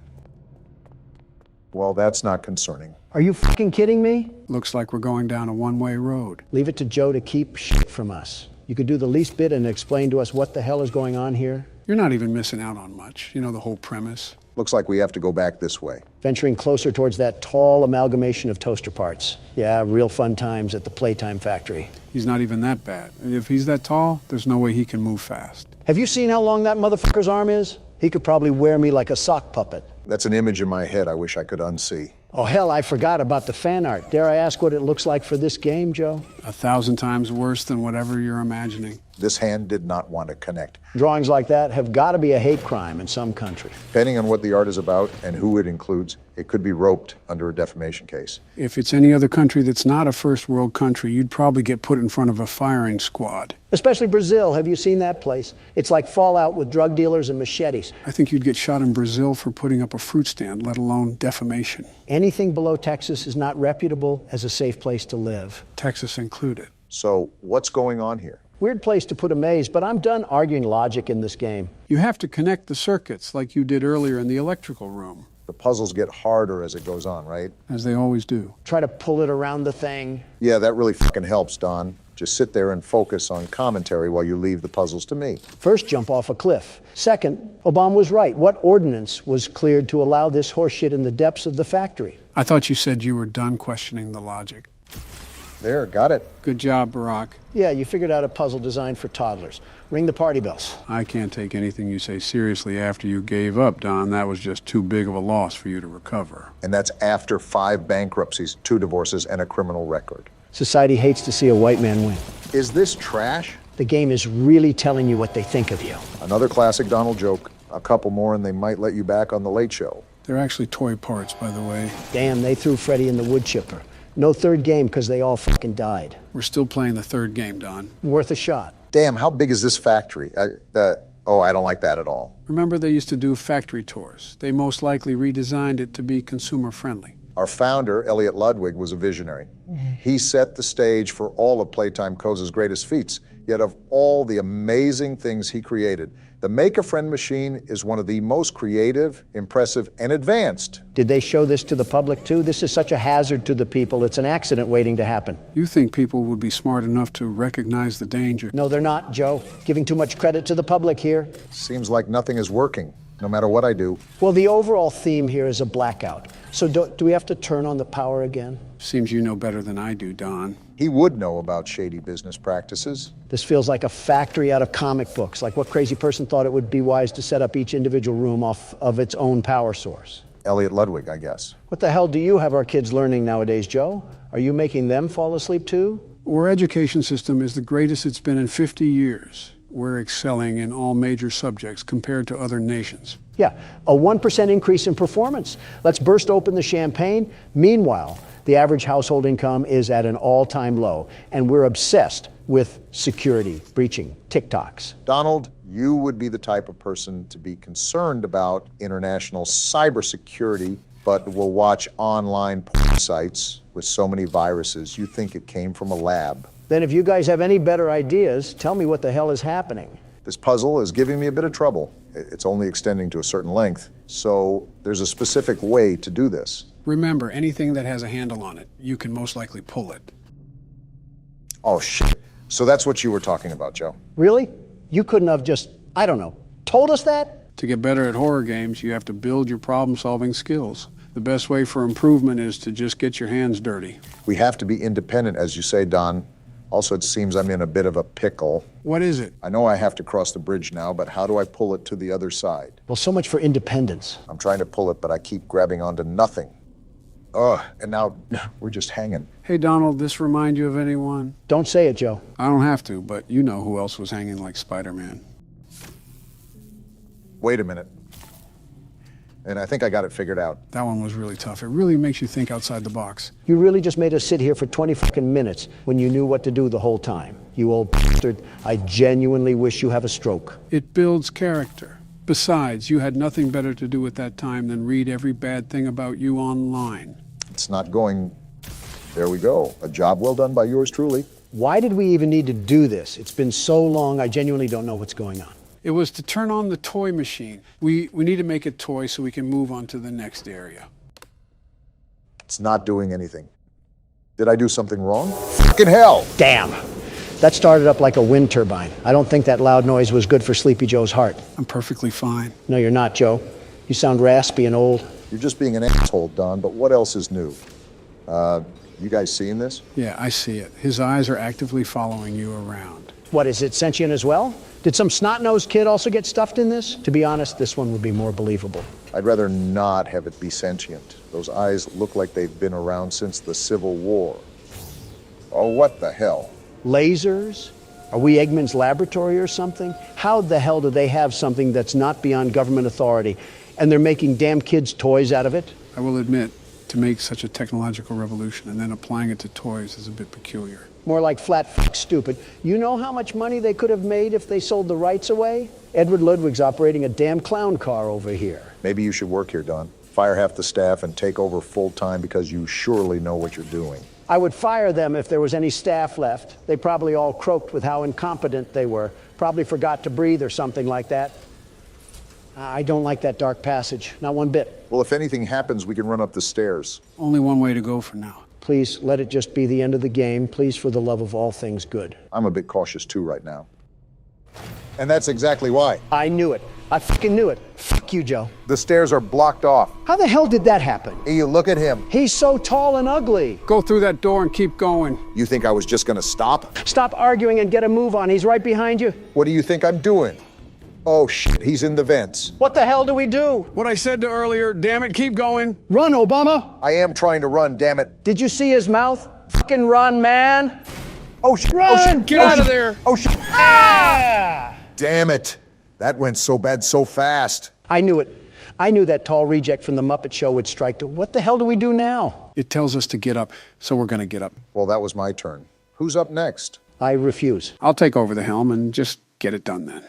Well, that's not concerning. Are you fucking kidding me? Looks like we're going down a one-way road. Leave it to Joe to keep shit from us. You could do the least bit and explain to us what the hell is going on here. You're not even missing out on much. You know the whole premise. Looks like we have to go back this way. Venturing closer towards that tall amalgamation of toaster parts. Yeah, real fun times at the Playtime factory. He's not even that bad. If he's that tall, there's no way he can move fast. Have you seen how long that motherfucker's arm is? He could probably wear me like a sock puppet. That's an image in my head I wish I could unsee. Oh, hell, I forgot about the fan art. Dare I ask what it looks like for this game, Joe? 1,000 times worse than whatever you're imagining. This hand did not want to connect. Drawings like that have got to be a hate crime in some country. Depending on what the art is about and who it includes, it could be roped under a defamation case. If it's any other country that's not a first world country, you'd probably get put in front of a firing squad. Especially Brazil. Have you seen that place? It's like Fallout with drug dealers and machetes. I think you'd get shot in Brazil for putting up a fruit stand, let alone defamation. Anything below Texas is not reputable as a safe place to live. Texas included. So what's going on here? Weird place to put a maze, but I'm done arguing logic in this game. You have to connect the circuits like you did earlier in the electrical room. The puzzles get harder as it goes on, right? As they always do. Try to pull it around the thing. Yeah, that really fucking helps, Don. Just sit there and focus on commentary while you leave the puzzles to me. First, jump off a cliff. Second, Obama was right. What ordinance was cleared to allow this horseshit in the depths of the factory? I thought you said you were done questioning the logic. There, got it. Good job, Barack. Yeah, you figured out a puzzle designed for toddlers. Ring the party bells. I can't take anything you say seriously after you gave up, Don. That was just too big of a loss for you to recover. And that's after 5 bankruptcies, 2 divorces, and a criminal record. Society hates to see a white man win. Is this trash? The game is really telling you what they think of you. Another classic Donald joke. A couple more and they might let you back on the Late Show. They're actually toy parts, by the way. Damn, they threw Freddy in the wood chipper. No third game because they all fucking died. We're still playing the third game, Don. Worth a shot. Damn, how big is this factory? Oh, I don't like that at all. Remember they used to do factory tours. They most likely redesigned it to be consumer friendly. Our founder, Elliot Ludwig, was a visionary. He set the stage for all of Playtime Co.'s greatest feats. Yet of all the amazing things he created, the Make-A-Friend machine is one of the most creative, impressive, and advanced. Did they show this to the public too? This is such a hazard to the people. It's an accident waiting to happen. You think people would be smart enough to recognize the danger? No, they're not, Joe. Giving too much credit to the public here. Seems like nothing is working, no matter what I do. Well, the overall theme here is a blackout. So do we have to turn on the power again? Seems you know better than I do, Don. He would know about shady business practices. This feels like a factory out of comic books, like what crazy person thought it would be wise to set up each individual room off of its own power source. Elliot Ludwig, I guess. What the hell do you have our kids learning nowadays, Joe? Are you making them fall asleep too? Our education system is the greatest it's been in 50 years. We're excelling in all major subjects compared to other nations. Yeah, a 1% increase in performance. Let's burst open the champagne. Meanwhile, the average household income is at an all-time low, and we're obsessed with security, breaching, TikToks. Donald, you would be the type of person to be concerned about international cybersecurity, but will watch online porn sites with so many viruses, you think it came from a lab. Then if you guys have any better ideas, tell me what the hell is happening. This puzzle is giving me a bit of trouble. It's only extending to a certain length, so there's a specific way to do this. Remember, anything that has a handle on it, you can most likely pull it. Oh, shit. So that's what you were talking about, Joe. Really? You couldn't have just, I don't know, told us that? To get better at horror games, you have to build your problem-solving skills. The best way for improvement is to just get your hands dirty. We have to be independent, as you say, Don. Also, it seems I'm in a bit of a pickle. What is it? I know I have to cross the bridge now, but how do I pull it to the other side? Well, so much for independence. I'm trying to pull it, but I keep grabbing onto nothing. Ugh, and now we're just hanging. Hey, Donald, this remind you of anyone? Don't say it, Joe. I don't have to, but you know who else was hanging like Spider-Man. Wait a minute. And I think I got it figured out. That one was really tough. It really makes you think outside the box. You really just made us sit here for 20 fucking minutes when you knew what to do the whole time. You old bastard. I genuinely wish you have a stroke. It builds character. Besides, you had nothing better to do at that time than read every bad thing about you online. It's not going... There we go. A job well done by yours truly. Why did we even need to do this? It's been so long, I genuinely don't know what's going on. It was to turn on the toy machine. We need to make it toy so we can move on to the next area. It's not doing anything. Did I do something wrong? Fucking hell! Damn! That started up like a wind turbine. I don't think that loud noise was good for Sleepy Joe's heart. I'm perfectly fine. No, you're not, Joe. You sound raspy and old. You're just being an asshole, Don, but what else is new? You guys seeing this? Yeah, I see it. His eyes are actively following you around. What, is it sentient as well? Did some snot-nosed kid also get stuffed in this? To be honest, this one would be more believable. I'd rather not have it be sentient. Those eyes look like they've been around since the Civil War. Oh, what the hell? Lasers? Are we Eggman's laboratory or something? How the hell do they have something that's not beyond government authority, and they're making damn kids' toys out of it? I will admit, to make such a technological revolution and then applying it to toys is a bit peculiar. More like flat fuck stupid. You know how much money they could have made if they sold the rights away? Edward Ludwig's operating a damn clown car over here. Maybe you should work here, Don. Fire half the staff and take over full-time because you surely know what you're doing. I would fire them if there was any staff left. They probably all croaked with how incompetent they were. Probably forgot to breathe or something like that. I don't like that dark passage, not one bit. Well, if anything happens, we can run up the stairs. Only one way to go for now. Please, let it just be the end of the game. Please, for the love of all things good. I'm a bit cautious, too, right now. And that's exactly why. I knew it. I fucking knew it. Fuck you, Joe. The stairs are blocked off. How the hell did that happen? Hey, you look at him. He's so tall and ugly. Go through that door and keep going. You think I was just gonna stop? Stop arguing and get a move on. He's right behind you. What do you think I'm doing? Oh, shit, he's in the vents. What the hell do we do? What I said to earlier, damn it, keep going. Run, Obama. I am trying to run, damn it. Did you see his mouth? Fucking run, man. Oh, shit. Run! Oh, shit. Get out of there. Oh, shit. Ah! Damn it. That went so bad so fast. I knew it. I knew that tall reject from the Muppet Show would strike to. What the hell do we do now? It tells us to get up, so we're gonna get up. Well, that was my turn. Who's up next? I refuse. I'll take over the helm and just get it done then.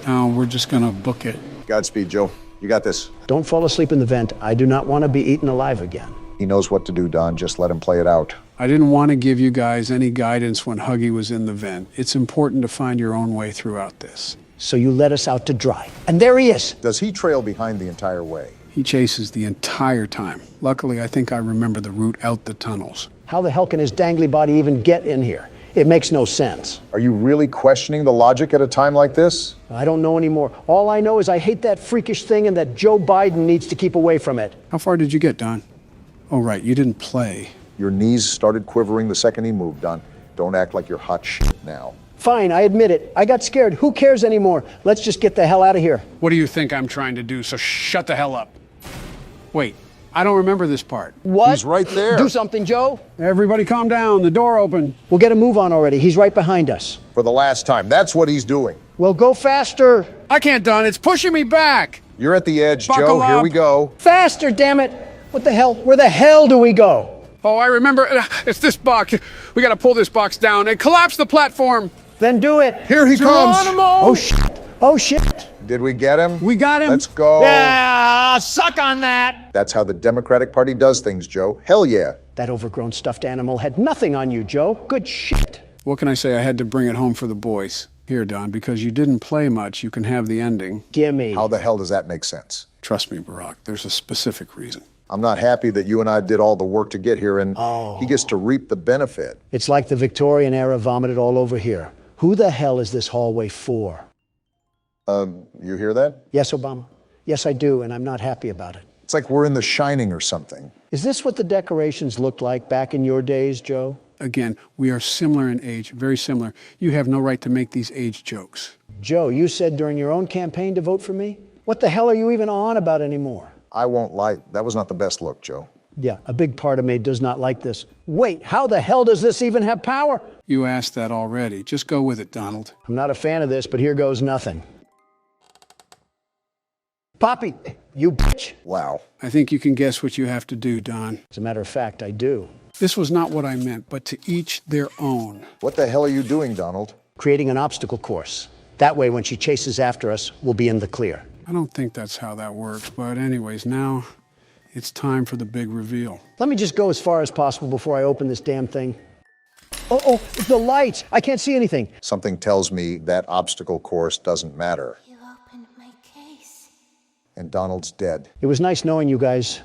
Now we're just gonna book it. Godspeed, Joe. You got this. Don't fall asleep in the vent. I do not want to be eaten alive again. He knows what to do, Don. Just let him play it out. I didn't want to give you guys any guidance when Huggy was in the vent. It's important to find your own way throughout this. So you let us out to dry. And there he is. Does he trail behind the entire way? He chases the entire time. Luckily, I think I remember the route out the tunnels. How the hell can his dangly body even get in here? It makes no sense. Are you really questioning the logic at a time like this? I don't know anymore. All I know is I hate that freakish thing and that Joe Biden needs to keep away from it. How far did you get, Don? Oh, right, you didn't play. Your knees started quivering the second he moved, Don. Don't act like you're hot shit now. Fine, I admit it. I got scared. Who cares anymore? Let's just get the hell out of here. What do you think I'm trying to do? So shut the hell up. Wait, I don't remember this part. What? He's right there. Do something, Joe. Everybody calm down. The door open. We'll get a move on already. He's right behind us. For the last time. That's what he's doing. Well, go faster. I can't, Don. It's pushing me back. You're at the edge, Buckle Joe. up. Here we go. Faster, damn it. What the hell? Where the hell do we go? Oh, I remember. It's this box. We got to pull this box down and collapse the platform. Then do it. Here he comes. Oh, shit. Oh, shit. Did we get him? We got him. Let's go. Yeah, suck on that. That's how the Democratic Party does things, Joe. Hell yeah. That overgrown stuffed animal had nothing on you, Joe. Good shit. What can I say? I had to bring it home for the boys. Here, Don, because you didn't play much, you can have the ending. Gimme. How the hell does that make sense? Trust me, Barack. There's a specific reason. I'm not happy that you and I did all the work to get here, and he gets to reap the benefit. It's like the Victorian era vomited all over here. Who the hell is this hallway for? You hear that? Yes, Obama. Yes, I do, and I'm not happy about it. It's like we're in The Shining or something. Is this what the decorations looked like back in your days, Joe? Again, we are similar in age, very similar. You have no right to make these age jokes. Joe, you said during your own campaign to vote for me? What the hell are you even on about anymore? I won't lie. That was not the best look, Joe. Yeah, a big part of me does not like this. Wait, how the hell does this even have power? You asked that already. Just go with it, Donald. I'm not a fan of this, but here goes nothing. Poppy, you bitch. Wow. I think you can guess what you have to do, Don. As a matter of fact, I do. This was not what I meant, but to each their own. What the hell are you doing, Donald? Creating an obstacle course. That way, when she chases after us, we'll be in the clear. I don't think that's how that works, but anyways, now it's time for the big reveal. Let me just go as far as possible before I open this damn thing. Oh, the lights! I can't see anything. Something tells me that obstacle course doesn't matter. You opened my case. And Donald's dead. It was nice knowing you guys.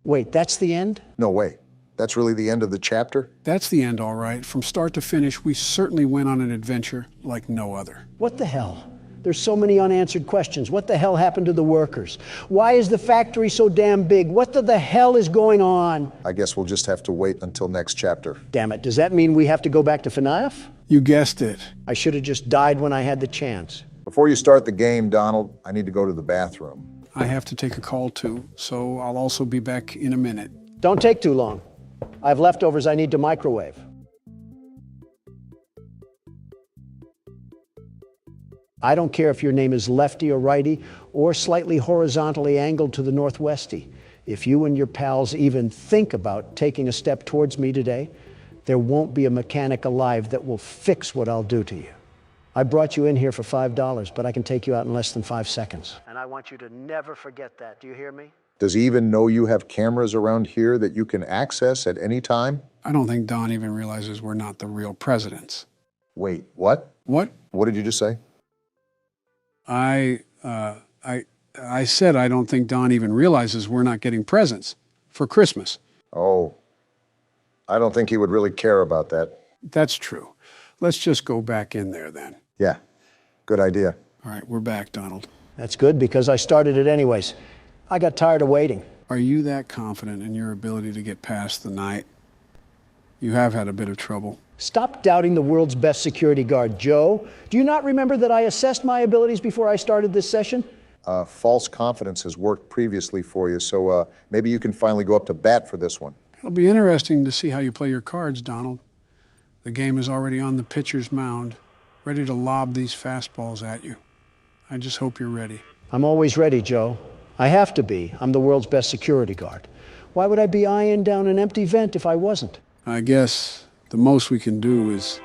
Wait, that's the end? No way. That's really the end of the chapter? That's the end, all right. From start to finish, we certainly went on an adventure like no other. What the hell? There's so many unanswered questions. What the hell happened to the workers? Why is the factory so damn big? What the hell is going on? I guess we'll just have to wait until next chapter. Damn it, does that mean we have to go back to FNAF? You guessed it. I should have just died when I had the chance. Before you start the game, Donald, I need to go to the bathroom. I have to take a call too, so I'll also be back in a minute. Don't take too long. I have leftovers I need to microwave. I don't care if your name is lefty or righty or slightly horizontally angled to the northwesty. If you and your pals even think about taking a step towards me today, there won't be a mechanic alive that will fix what I'll do to you. I brought you in here for $5, but I can take you out in less than 5 seconds. And I want you to never forget that. Do you hear me? Does he even know you have cameras around here that you can access at any time? I don't think Don even realizes we're not the real presidents. Wait, what? What? What did you just say? I said I don't think Don even realizes we're not getting presents for Christmas. Oh, I don't think he would really care about that. That's true. Let's just go back in there then. Yeah, good idea. All right, we're back, Donald. That's good because I started it anyways. I got tired of waiting. Are you that confident in your ability to get past the night? You have had a bit of trouble. Stop doubting the world's best security guard, Joe. Do you not remember that I assessed my abilities before I started this session? False confidence has worked previously for you, so maybe you can finally go up to bat for this one. It'll be interesting to see how you play your cards, Donald. The game is already on the pitcher's mound, ready to lob these fastballs at you. I just hope you're ready. I'm always ready, Joe. I have to be. I'm the world's best security guard. Why would I be eyeing down an empty vent if I wasn't? I guess The most we can do is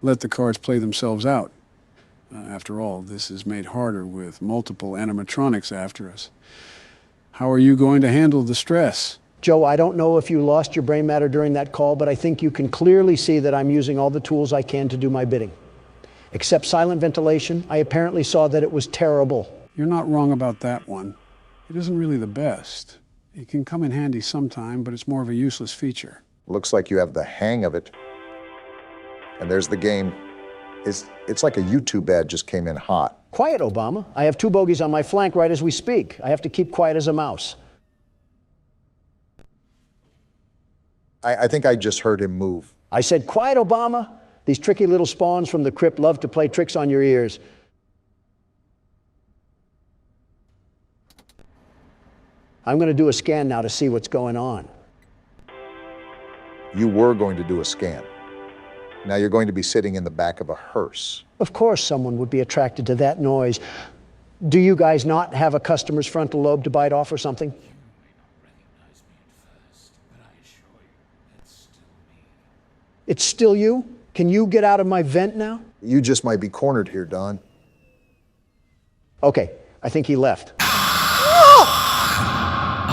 let the cards play themselves out. After all, this is made harder with multiple animatronics after us. How are you going to handle the stress? Joe, I don't know if you lost your brain matter during that call, but I think you can clearly see that I'm using all the tools I can to do my bidding. Except silent ventilation, I apparently saw that it was terrible. You're not wrong about that one. It isn't really the best. It can come in handy sometime, but it's more of a useless feature. Looks like you have the hang of it. And there's the game. It's like a YouTube ad just came in hot. Quiet, Obama. I have 2 bogeys on my flank right as we speak. I have to keep quiet as a mouse. I think I just heard him move. I said, quiet, Obama. These tricky little spawns from the crypt love to play tricks on your ears. I'm going to do a scan now to see what's going on. You were going to do a scan. Now you're going to be sitting in the back of a hearse. Of course someone would be attracted to that noise. Do you guys not have a customer's frontal lobe to bite off or something? It's still you? Can you get out of my vent now? You just might be cornered here, Don. Okay, I think he left.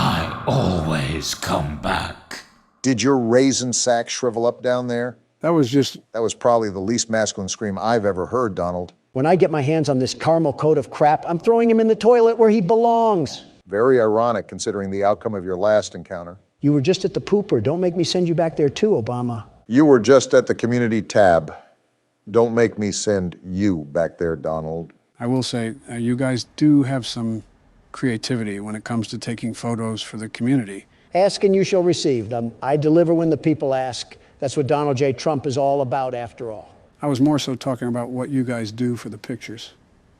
I always come back. Did your raisin sack shrivel up down there? That was probably the least masculine scream I've ever heard, Donald. When I get my hands on this caramel coat of crap, I'm throwing him in the toilet where he belongs. Very ironic considering the outcome of your last encounter. You were just at the pooper. Don't make me send you back there too, Obama. You were just at the community tab. Don't make me send you back there, Donald. I will say, you guys do have some creativity when it comes to taking photos for the community. Ask and you shall receive. I deliver when the people ask. That's what Donald J. Trump is all about, after all. I was more so talking about what you guys do for the pictures.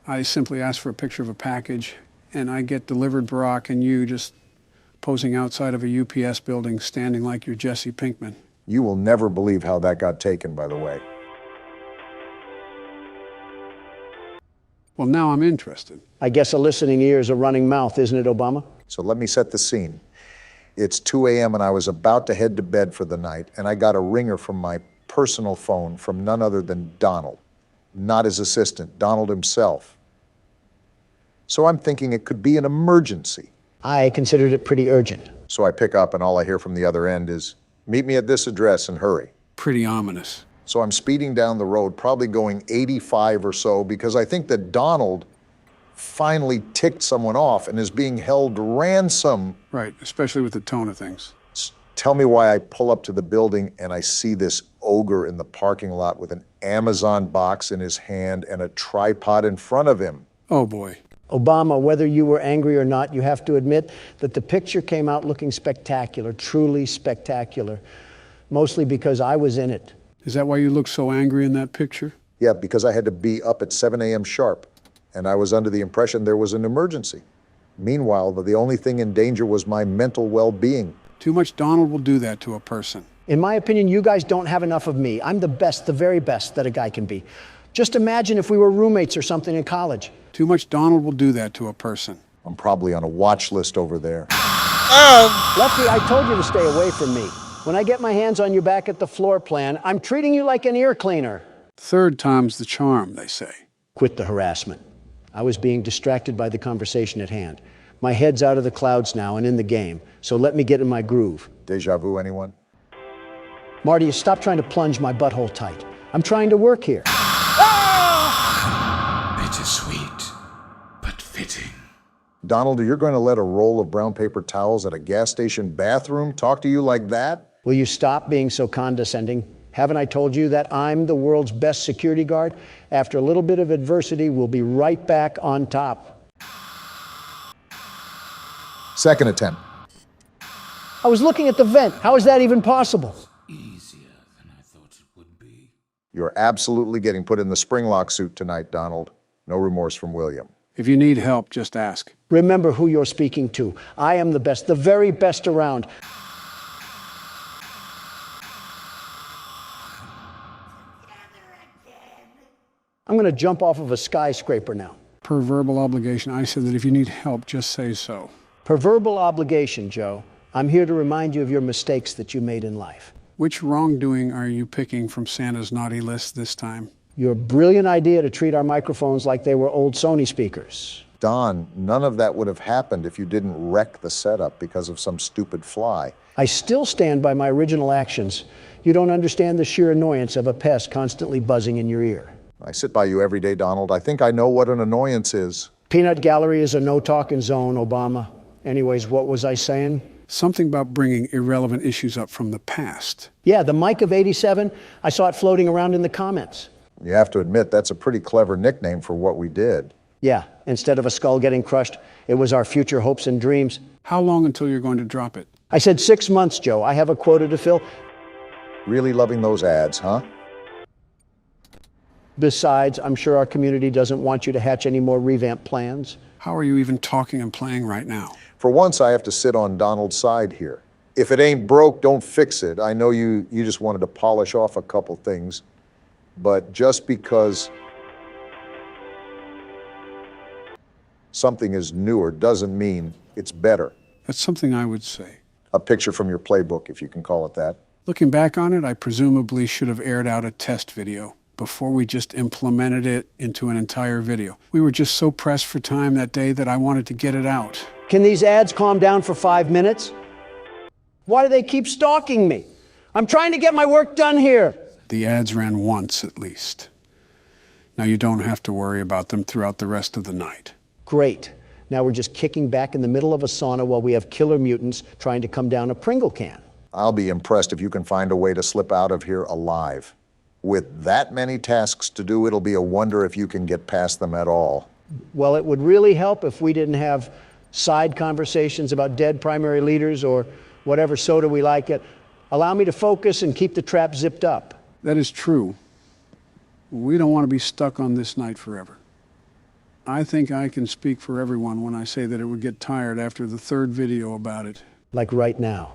I simply ask for a picture of a package, and I get delivered Barack and you just posing outside of a UPS building, standing like you're Jesse Pinkman. You will never believe how that got taken, by the way. Well, now I'm interested. I guess a listening ear is a running mouth, isn't it, Obama? So let me set the scene. It's 2 a.m. and I was about to head to bed for the night, and I got a ringer from my personal phone from none other than Donald. Not his assistant, Donald himself. So I'm thinking it could be an emergency. I considered it pretty urgent. So I pick up and all I hear from the other end is, meet me at this address and hurry. Pretty ominous. So I'm speeding down the road, probably going 85 or so, because I think that Donald finally ticked someone off and is being held ransom. Right, especially with the tone of things. Tell me why I pull up to the building and I see this ogre in the parking lot with an Amazon box in his hand and a tripod in front of him. Oh boy. Obama, whether you were angry or not, you have to admit that the picture came out looking spectacular, truly spectacular, mostly because I was in it. Is that why you look so angry in that picture? Yeah, because I had to be up at 7 a.m. sharp, and I was under the impression there was an emergency. Meanwhile, the only thing in danger was my mental well-being. Too much Donald will do that to a person. In my opinion, you guys don't have enough of me. I'm the best, the very best that a guy can be. Just imagine if we were roommates or something in college. Too much Donald will do that to a person. I'm probably on a watch list over there. Lefty, I told you to stay away from me. When I get my hands on you back at the floor plan, I'm treating you like an ear cleaner. Third time's the charm, they say. Quit the harassment. I was being distracted by the conversation at hand. My head's out of the clouds now and in the game, so let me get in my groove. Deja vu, anyone? Marty, stop trying to plunge my butthole tight. I'm trying to work here. Bittersweet, but fitting. Donald, you're going to let a roll of brown paper towels at a gas station bathroom talk to you like that? Will you stop being so condescending? Haven't I told you that I'm the world's best security guard? After a little bit of adversity, we'll be right back on top. Second attempt. I was looking at the vent. How is that even possible? Easier than I thought it would be. You're absolutely getting put in the springlock suit tonight, Donald. No remorse from William. If you need help, just ask. Remember who you're speaking to. I am the best, the very best around. I'm going to jump off of a skyscraper now. Per verbal obligation, I said that if you need help, just say so. Per verbal obligation, Joe. I'm here to remind you of your mistakes that you made in life. Which wrongdoing are you picking from Santa's naughty list this time? Your brilliant idea to treat our microphones like they were old Sony speakers. Don, none of that would have happened if you didn't wreck the setup because of some stupid fly. I still stand by my original actions. You don't understand the sheer annoyance of a pest constantly buzzing in your ear. I sit by you every day, Donald. I think I know what an annoyance is. Peanut Gallery is a no-talking zone, Obama. Anyways, what was I saying? Something about bringing irrelevant issues up from the past. Yeah, the Mike of '87, I saw it floating around in the comments. You have to admit, that's a pretty clever nickname for what we did. Yeah, instead of a skull getting crushed, it was our future hopes and dreams. How long until you're going to drop it? I said 6 months, Joe. I have a quota to fill. Really loving those ads, huh? Besides, I'm sure our community doesn't want you to hatch any more revamp plans. How are you even talking and playing right now? For once, I have to sit on Donald's side here. If it ain't broke, don't fix it. I know you just wanted to polish off a couple things, but just because something is newer doesn't mean it's better. That's something I would say. A picture from your playbook, if you can call it that. Looking back on it, I presumably should have aired out a test video before we just implemented it into an entire video. We were just so pressed for time that day that I wanted to get it out. Can these ads calm down for 5 minutes? Why do they keep stalking me? I'm trying to get my work done here. The ads ran once at least. Now you don't have to worry about them throughout the rest of the night. Great. Now we're just kicking back in the middle of a sauna while we have killer mutants trying to come down a Pringle can. I'll be impressed if you can find a way to slip out of here alive. With that many tasks to do, it'll be a wonder if you can get past them at all. Well, it would really help if we didn't have side conversations about dead primary leaders or whatever soda we like it. Allow me to focus and keep the trap zipped up. That is true. We don't want to be stuck on this night forever. I think I can speak for everyone when I say that it would get tired after the third video about it. Like right now.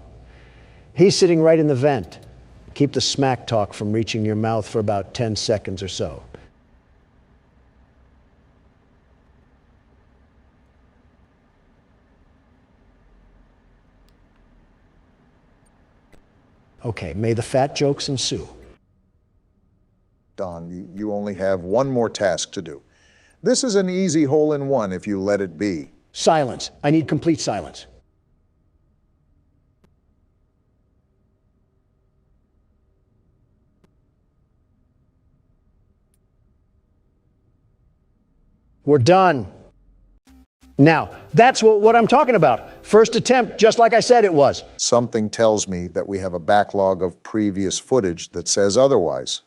He's sitting right in the vent. Keep the smack talk from reaching your mouth for about 10 seconds or so. Okay, may the fat jokes ensue. Don, you only have one more task to do. This is an easy hole-in-one if you let it be. Silence. I need complete silence. We're done. Now, that's what I'm talking about. First attempt, just like I said it was. Something tells me that we have a backlog of previous footage that says otherwise.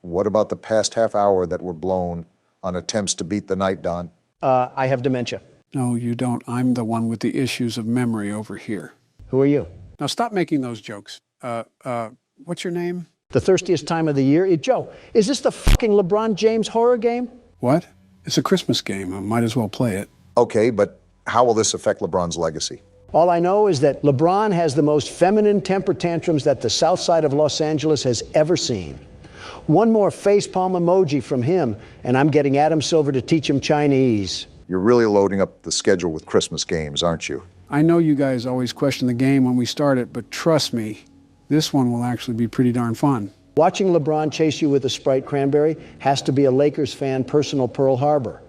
What about the past half hour that were blown on attempts to beat the night, Don? I have dementia. No, you don't. I'm the one with the issues of memory over here. Who are you? Now stop making those jokes. What's your name? The thirstiest time of the year? Joe, is this the fucking LeBron James horror game? What? It's a Christmas game. I might as well play it. Okay, but how will this affect LeBron's legacy? All I know is that LeBron has the most feminine temper tantrums that the south side of Los Angeles has ever seen. One more facepalm emoji from him, and I'm getting Adam Silver to teach him Chinese. You're really loading up the schedule with Christmas games, aren't you? I know you guys always question the game when we start it, but trust me, this one will actually be pretty darn fun. Watching LeBron chase you with a Sprite cranberry has to be a Lakers fan personal Pearl Harbor.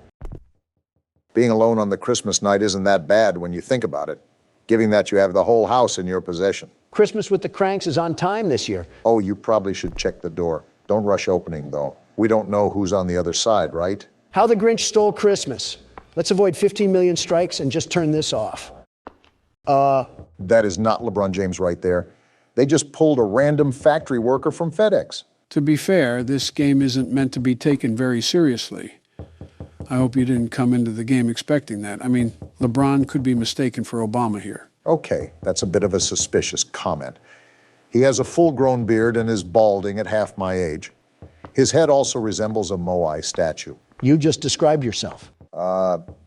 Being alone on the Christmas night isn't that bad when you think about it, given that you have the whole house in your possession. Christmas with the Cranks is on time this year. Oh, you probably should check the door. Don't rush opening, though. We don't know who's on the other side, right? How the Grinch Stole Christmas. Let's avoid 15 million strikes and just turn this off. That is not LeBron James right there. They just pulled a random factory worker from FedEx. To be fair, this game isn't meant to be taken very seriously. I hope you didn't come into the game expecting that. I mean, LeBron could be mistaken for Obama here. Okay, that's a bit of a suspicious comment. He has a full-grown beard and is balding at half my age. His head also resembles a Moai statue. You just described yourself.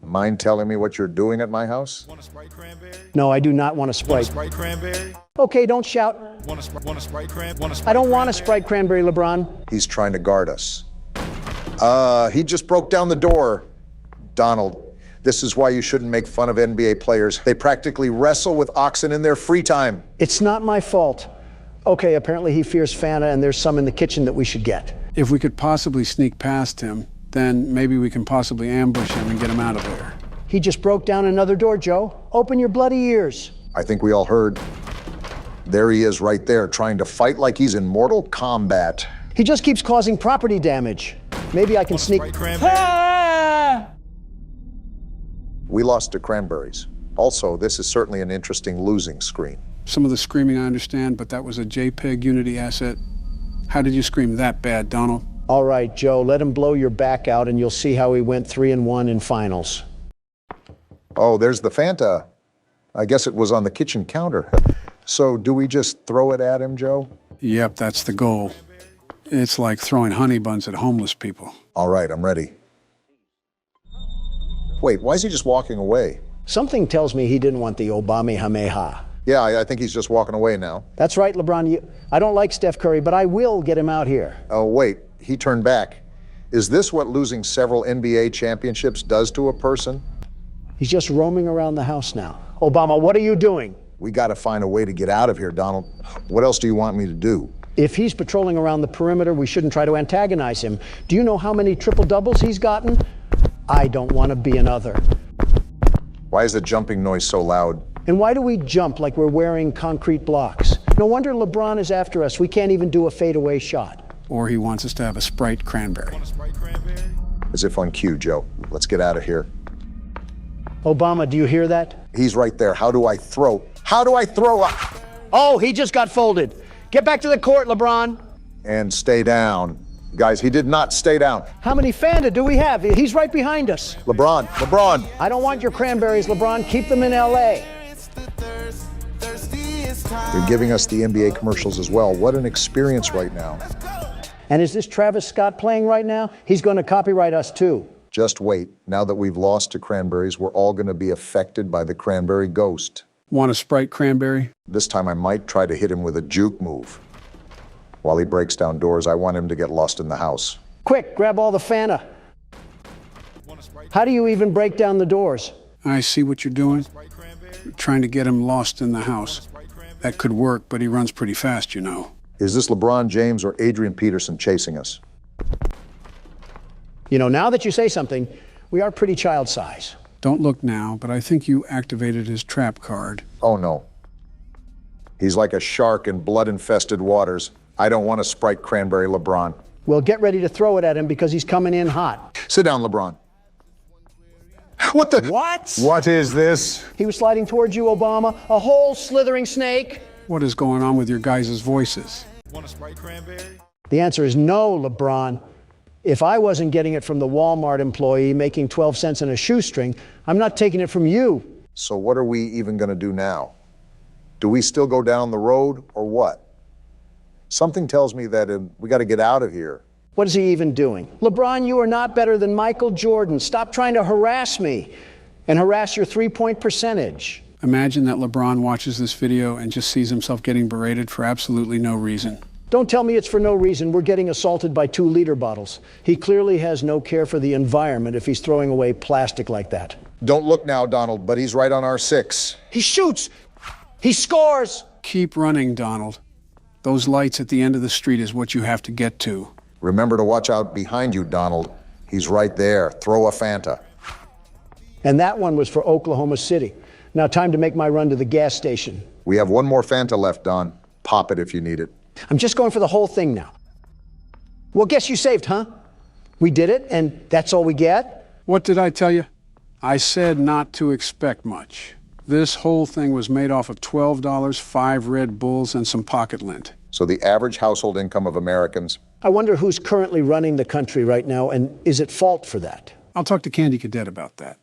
Mind telling me what you're doing at my house? Want a Sprite cranberry? No, I do not want a Sprite. Want a Sprite cranberry? Okay, don't shout. Want a Sprite cranberry? I don't want a Sprite cranberry, LeBron. He's trying to guard us. He just broke down the door. Donald, This is why you shouldn't make fun of NBA players. They practically wrestle with oxen in their free time. It's not my fault. Okay, apparently he fears Fanta, and there's some in the kitchen that we should get. If we could possibly sneak past him, then maybe we can possibly ambush him and get him out of there. He just broke down another door, Joe. Open your bloody ears. I think we all heard. There he is right there, trying to fight like he's in Mortal Kombat. He just keeps causing property damage. Maybe I can sneak... Ah! We lost to Cranberries. Also, this is certainly an interesting losing screen. Some of the screaming I understand, but that was a JPEG Unity asset. How did you scream that bad, Donald? All right, Joe, let him blow your back out and you'll see how he went 3-1 in finals. Oh, there's the Fanta. I guess it was on the kitchen counter. So do we just throw it at him, Joe? Yep, that's the goal. It's like throwing honey buns at homeless people. All right, I'm ready. Wait, why is he just walking away? Something tells me he didn't want the Obamehameha. Yeah, I think he's just walking away now. That's right, LeBron. I don't like Steph Curry, but I will get him out here. Oh, wait, he turned back. Is this what losing several NBA championships does to a person? He's just roaming around the house now. Obama, what are you doing? We got to find a way to get out of here, Donald. What else do you want me to do? If he's patrolling around the perimeter, we shouldn't try to antagonize him. Do you know how many triple-doubles he's gotten? I don't want to be another. Why is the jumping noise so loud? And why do we jump like we're wearing concrete blocks? No wonder LeBron is after us. We can't even do a fadeaway shot. Or he wants us to have a Sprite cranberry. As if on cue, Joe. Let's get out of here. Obama, do you hear that? He's right there. How do I throw? How do I throw? Oh, he just got folded. Get back to the court, LeBron. And stay down. Guys, he did not stay down. How many Fanta do we have? He's right behind us. LeBron. I don't want your cranberries, LeBron. Keep them in L.A. They're giving us the NBA commercials as well. What an experience right now. And is this Travis Scott playing right now? He's going to copyright us too. Just wait. Now that we've lost to Cranberries, we're all going to be affected by the Cranberry ghost. Want a Sprite cranberry? This time I might try to hit him with a juke move. While he breaks down doors, I want him to get lost in the house. Quick, grab all the Fanta. How do you even break down the doors? I see what you're doing. You're trying to get him lost in the house. That could work, but he runs pretty fast, you know. Is this LeBron James or Adrian Peterson chasing us? You know, now that you say something, we are pretty child size. Don't look now, but I think you activated his trap card. Oh, no. He's like a shark in blood-infested waters. I don't want a Sprite cranberry, LeBron. Well, get ready to throw it at him because he's coming in hot. Sit down, LeBron. What the? What? What is this? He was sliding towards you, Obama. A whole slithering snake. What is going on with your guys' voices? Want a Sprite cranberry? The answer is no, LeBron. If I wasn't getting it from the Walmart employee making 12 cents in a shoestring, I'm not taking it from you. So what are we even going to do now? Do we still go down the road or what? Something tells me that we got to get out of here. What is he even doing? LeBron, you are not better than Michael Jordan. Stop trying to harass me and harass your three-point percentage. Imagine that LeBron watches this video and just sees himself getting berated for absolutely no reason. Don't tell me it's for no reason. We're getting assaulted by 2-liter bottles. He clearly has no care for the environment if he's throwing away plastic like that. Don't look now, Donald, but he's right on our 6. He shoots! He scores! Keep running, Donald. Those lights at the end of the street is what you have to get to. Remember to watch out behind you, Donald. He's right there. Throw a Fanta. And that one was for Oklahoma City. Now time to make my run to the gas station. We have one more Fanta left, Don. Pop it if you need it. I'm just going for the whole thing now. Well, guess you saved, huh? We did it, and that's all we get? What did I tell you? I said not to expect much. This whole thing was made off of $12, 5 Red Bulls, and some pocket lint. So the average household income of Americans... I wonder who's currently running the country right now, and is at fault for that? I'll talk to Candy Cadet about that.